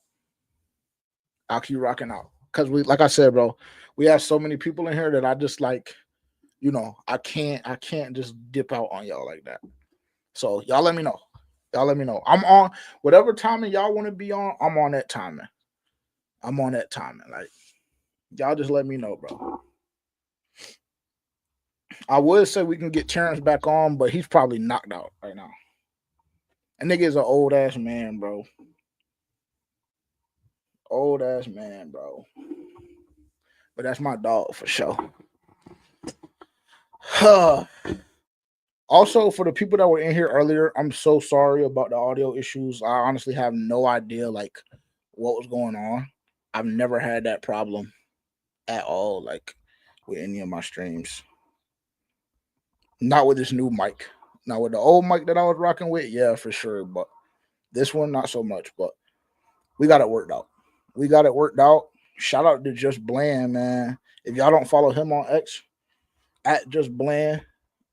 Speaker 1: I'll keep rocking out. Cause like I said, bro, we have so many people in here that I just like, I can't just dip out on y'all like that. So y'all let me know. Y'all let me know. I'm on whatever timing y'all want to be on. I'm on that timing. I'm on that timing. Like, y'all just let me know, bro. I would say we can get Terrence back on, but he's probably knocked out right now. And nigga is an old ass man, bro. Old ass man, bro. But that's my dog for sure. Also, for the people that were in here earlier, I'm so sorry about the audio issues. I honestly have no idea like what was going on. I've never had that problem at all, like with any of my streams. Not with this new mic. Not with the old mic that I was rocking with, yeah, for sure. But this one, not so much. But we got it worked out. We got it worked out. Shout out to Just Bland, man. If y'all don't follow him on X, at Just Bland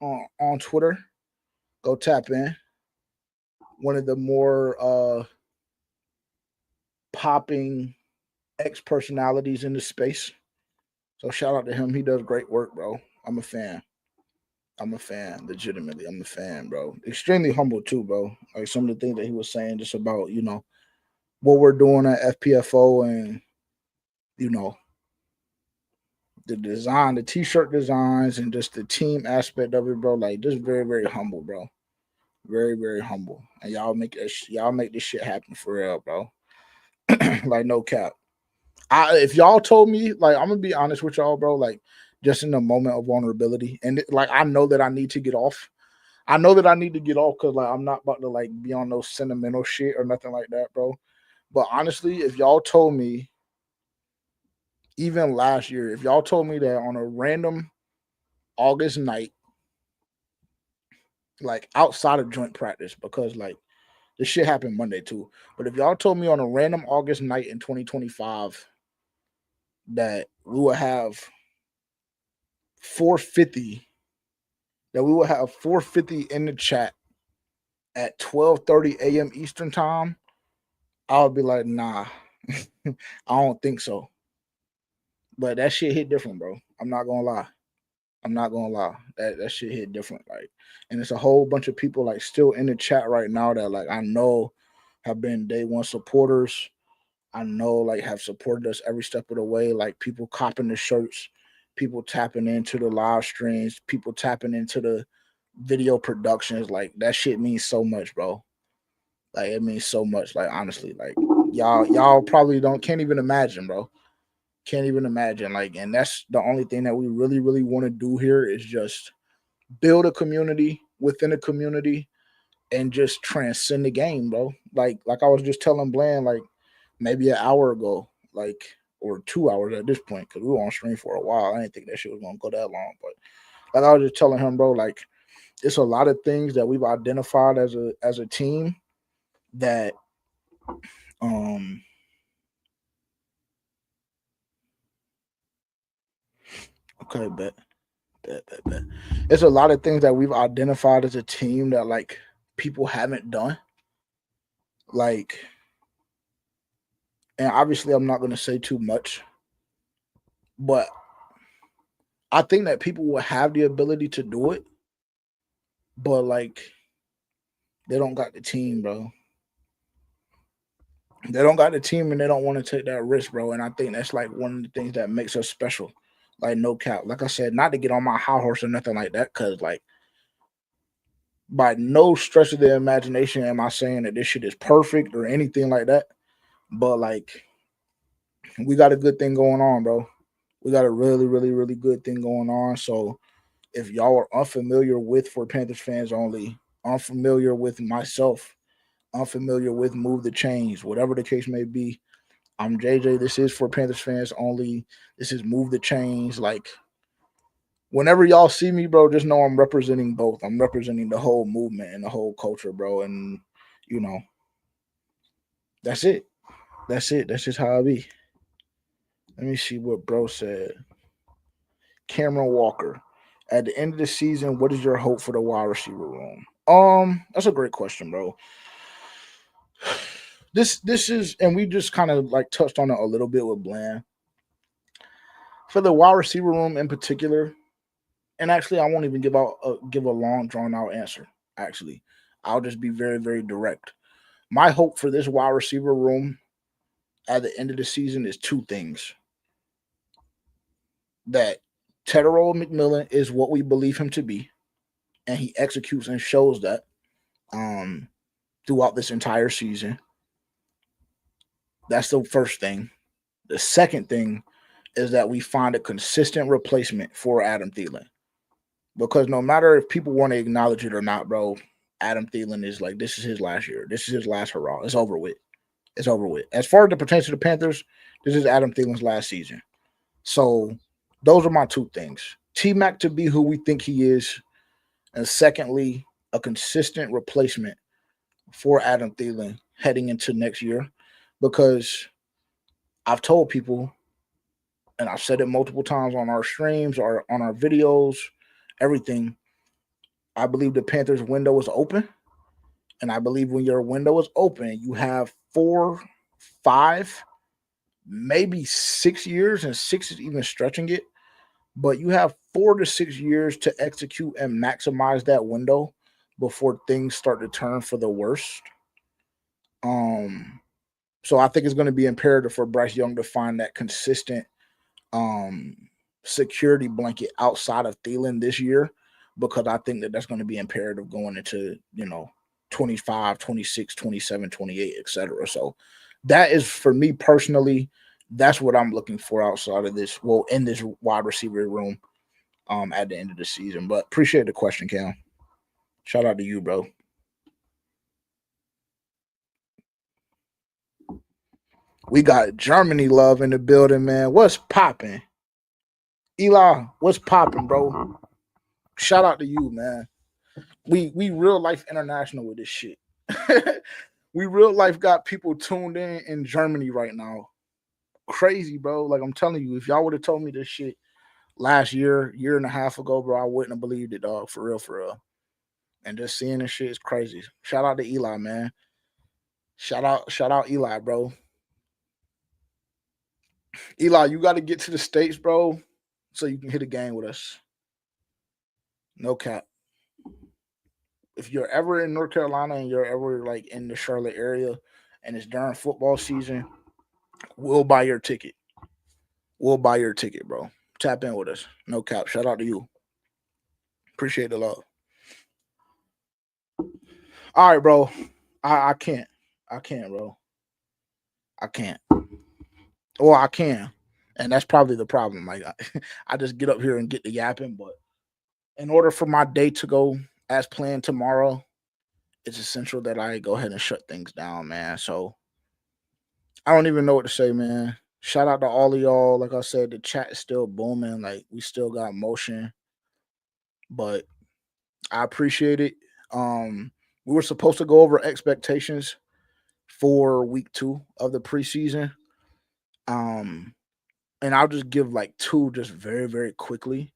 Speaker 1: on Twitter, go tap in. One of the more popping X personalities in the space. So shout out to him. He does great work, bro. I'm a fan. Legitimately. I'm a fan, bro. Extremely humble too, bro. Like some of the things that he was saying just about, what we're doing at FPFO and, the design, the t-shirt designs and just the team aspect of it, bro. Like just very, very humble, bro. Very, very humble. And y'all make this shit happen for real, bro. Like no cap. If y'all told me, like, I'm gonna be honest with y'all, bro, like just in the moment of vulnerability, and like I know that I need to get off. I know that I need to get off because like I'm not about to like be on no sentimental shit or nothing like that, bro. But honestly, if y'all told me, even last year, if y'all told me that on a random August night, like outside of joint practice, because like this shit happened Monday too. But if y'all told me on a random August night in 2025 that we would have 450, that we would have 450 in the chat at 12:30 a.m. Eastern time, I would be like, nah, I don't think so. But that shit hit different, bro. I'm not gonna lie. That shit hit different. Like, and it's a whole bunch of people like still in the chat right now that like I know have been day one supporters. I know like have supported us every step of the way. Like people copping the shirts, people tapping into the live streams, people tapping into the video productions. Like that shit means so much, bro. Like it means so much. Like honestly, like y'all probably can't even imagine, bro. Can't even imagine. Like, and that's the only thing that we really, really want to do here is just build a community within a community and just transcend the game, bro. Like I was just telling Bland, like maybe an hour ago, like or 2 hours at this point, because we were on stream for a while. I didn't think that shit was gonna go that long, but like I was just telling him, bro, like it's a lot of things that we've identified as a team that okay, bet. It's a lot of things that we've identified as a team that like people haven't done. Like, and obviously I'm not gonna say too much, but I think that people will have the ability to do it, but like they don't got the team, bro. They don't got the team and they don't want to take that risk, bro. And I think that's like one of the things that makes us special. Like, no cap. Like I said, not to get on my high horse or nothing like that, because like by no stretch of the imagination am I saying that this shit is perfect or anything like that. But like we got a good thing going on, bro. We got a really, really, really good thing going on. So if y'all are unfamiliar with For Panthers Fans Only, unfamiliar with myself, unfamiliar with Move the Chains, whatever the case may be, I'm JJ. This is For Panthers Fans Only. This is Move the Chains. Like, whenever y'all see me, bro, just know I'm representing both. I'm representing the whole movement and the whole culture, bro. And, you know, that's it. That's it. That's just how I be. Let me see what bro said. Cameron Walker. At the end of the season, what is your hope for the wide receiver room? That's a great question, bro. This is, and we just kind of like touched on it a little bit with Bland. For the wide receiver room in particular, and actually, I won't even give a long drawn out answer. Actually, I'll just be very, very direct. My hope for this wide receiver room at the end of the season is two things: that Tedero McMillan is what we believe him to be, and he executes and shows that throughout this entire season. That's the first thing. The second thing is that we find a consistent replacement for Adam Thielen. Because no matter if people want to acknowledge it or not, bro, Adam Thielen is like, this is his last year. This is his last hurrah. It's over with. It's over with. As far as the potential of the Panthers, this is Adam Thielen's last season. So those are my two things. T-Mac to be who we think he is. And secondly, a consistent replacement for Adam Thielen heading into next year. Because I've told people, and I've said it multiple times on our streams or on our videos, everything, I believe the Panthers window is open. And I believe when your window is open, you have 4, 5, maybe 6 years, and 6 is even stretching it. But you have 4 to 6 years to execute and maximize that window before things start to turn for the worst. So I think it's going to be imperative for Bryce Young to find that consistent security blanket outside of Thielen this year, because I think that that's going to be imperative going into, 25, 26, 27, 28, etc. So that is, for me personally, that's what I'm looking for outside of this, in this wide receiver room at the end of the season. But appreciate the question, Cam. Shout out to you, bro. We got Germany love in the building, man. What's popping? Eli, what's popping, bro? Shout out to you, man. We real life international with this shit. We real life got people tuned in Germany right now. Crazy, bro. Like, I'm telling you, if y'all would have told me this shit last year and a half ago, bro, I wouldn't have believed it, dog. For real, for real. And just seeing this shit is crazy. Shout out to Eli, man. Shout out Eli, bro. Eli, you got to get to the States, bro, so you can hit a game with us. No cap. If you're ever in North Carolina and you're ever like in the Charlotte area and it's during football season, we'll buy your ticket. We'll buy your ticket, bro. Tap in with us. No cap. Shout out to you. Appreciate the love. All right, bro. I can't. I can't, bro. I can't. Well, I can. And that's probably the problem. Like I just get up here and get the yapping, but in order for my day to go as planned tomorrow, it's essential that I go ahead and shut things down, man. So I don't even know what to say, man. Shout out to all of y'all. Like I said, the chat is still booming. Like we still got motion, but I appreciate it. We were supposed to go over expectations for week 2 of the preseason. And I'll just give like 2 just very, very quickly.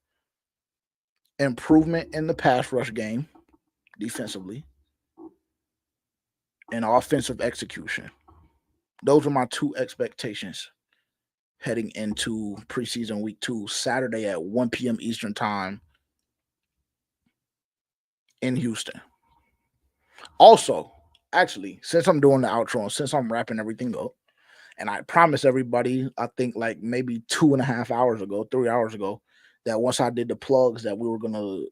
Speaker 1: Improvement in the pass rush game defensively and offensive execution. Those are my 2 expectations heading into preseason week 2, Saturday at 1 p.m. Eastern time in Houston. Also, actually, since I'm doing the outro and since I'm wrapping everything up, and I promised everybody, I think like maybe 2.5 hours ago, 3 hours ago, that once I did the plugs that we were going to,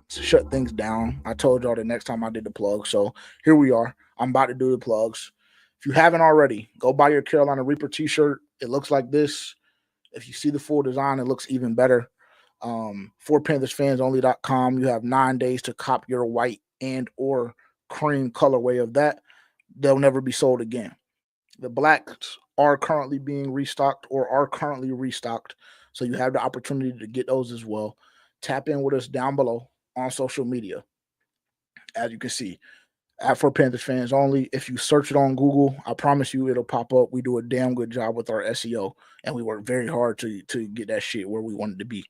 Speaker 1: shut things down. I told y'all the next time I did the plugs. So here we are. I'm about to do the plugs. If you haven't already, go buy your Carolina Reaper t-shirt. It looks like this. If you see the full design, it looks even better. For PanthersFansOnly.com, you have 9 days to cop your white and or cream colorway of that. They'll never be sold again. The blacks are currently being restocked or are currently restocked. So you have the opportunity to get those as well. Tap in with us down below on social media. As you can see, for Panthers Fans Only. If you search it on Google, I promise you it'll pop up. We do a damn good job with our SEO, and we work very hard to get that shit where we want it to be.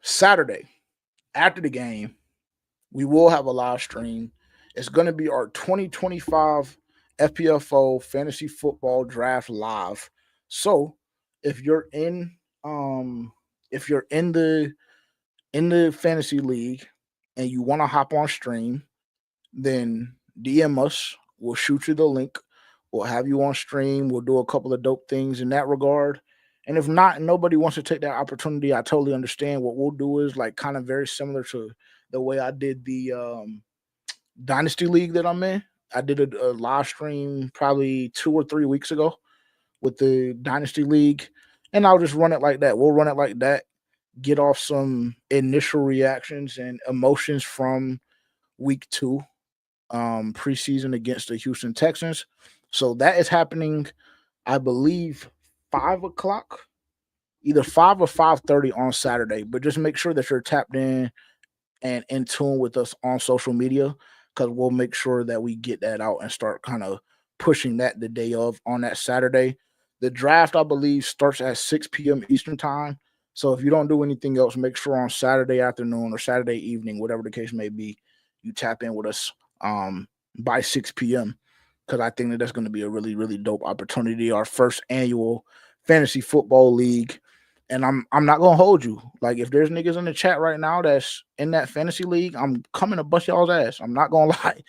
Speaker 1: Saturday, after the game, we will have a live stream. It's going to be our 2025 FPFO Fantasy Football Draft Live. So if you're in the fantasy league and you want to hop on stream, then DM us. We'll shoot you the link. We'll have you on stream. We'll do a couple of dope things in that regard. And if not, nobody wants to take that opportunity, I totally understand. What we'll do is like kind of very similar to the way I did the Dynasty League that I'm in. I did a live stream probably 2 or 3 weeks ago with the Dynasty League, and I'll just run it like that. We'll run it like that, get off some initial reactions and emotions from week 2 preseason against the Houston Texans. So that is happening, I believe, 5 o'clock, either 5 or 5:30 on Saturday. But just make sure that you're tapped in and in tune with us on social media, because we'll make sure that we get that out and start kind of pushing that the day of on that Saturday. The draft, I believe, starts at 6 p.m. Eastern time. So if you don't do anything else, make sure on Saturday afternoon or Saturday evening, whatever the case may be, you tap in with us by 6 p.m. because I think that's going to be a really, really dope opportunity. Our first annual fantasy football league. And I'm not gonna hold you. Like if there's niggas in the chat right now that's in that fantasy league, I'm coming to bust y'all's ass. I'm not gonna lie.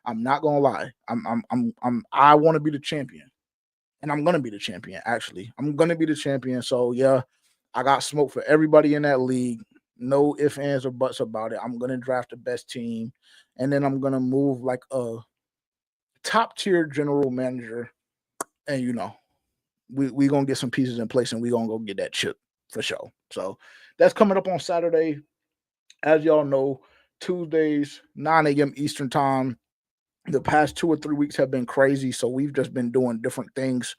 Speaker 1: I'm not gonna lie. I want to be the champion, and I'm gonna be the champion. Actually, I'm gonna be the champion. So yeah, I got smoke for everybody in that league. No ifs, ands, or buts about it. I'm gonna draft the best team, and then I'm gonna move like a top tier general manager, and we gonna get some pieces in place, and we gonna go get that chip for sure. So that's coming up on Saturday. As y'all know, Tuesdays, 9 a.m. Eastern time. The past 2 or 3 weeks have been crazy, so we've just been doing different things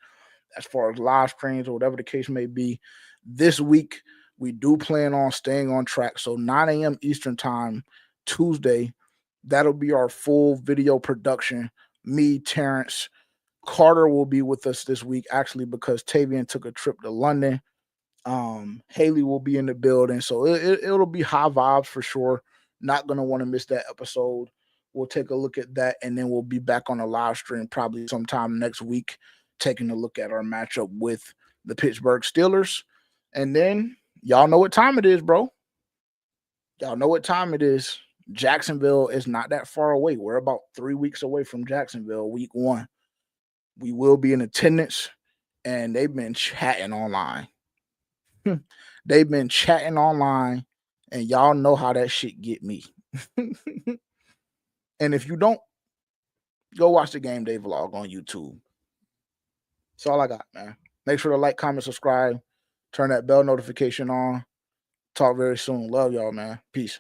Speaker 1: as far as live streams or whatever the case may be. This week, we do plan on staying on track. So 9 a.m. Eastern time, Tuesday, that'll be our full video production. Me, Terrence, Carter will be with us this week, actually, because Tavian took a trip to London. Haley will be in the building, so it'll be high vibes for sure. Not gonna want to miss that episode. We'll take a look at that, and then we'll be back on the live stream probably sometime next week, taking a look at our matchup with the Pittsburgh Steelers. And then y'all know what time it is, bro. Y'all know what time it is. Jacksonville is not that far away. We're about 3 weeks away from Jacksonville, week 1. We will be in attendance, and they've been chatting online. They've been chatting online, and y'all know how that shit get me. And if you don't, go watch the game day vlog on YouTube. That's all I got, man. Make sure to like, comment, subscribe, turn that bell notification on. Talk very soon. Love y'all, man. Peace.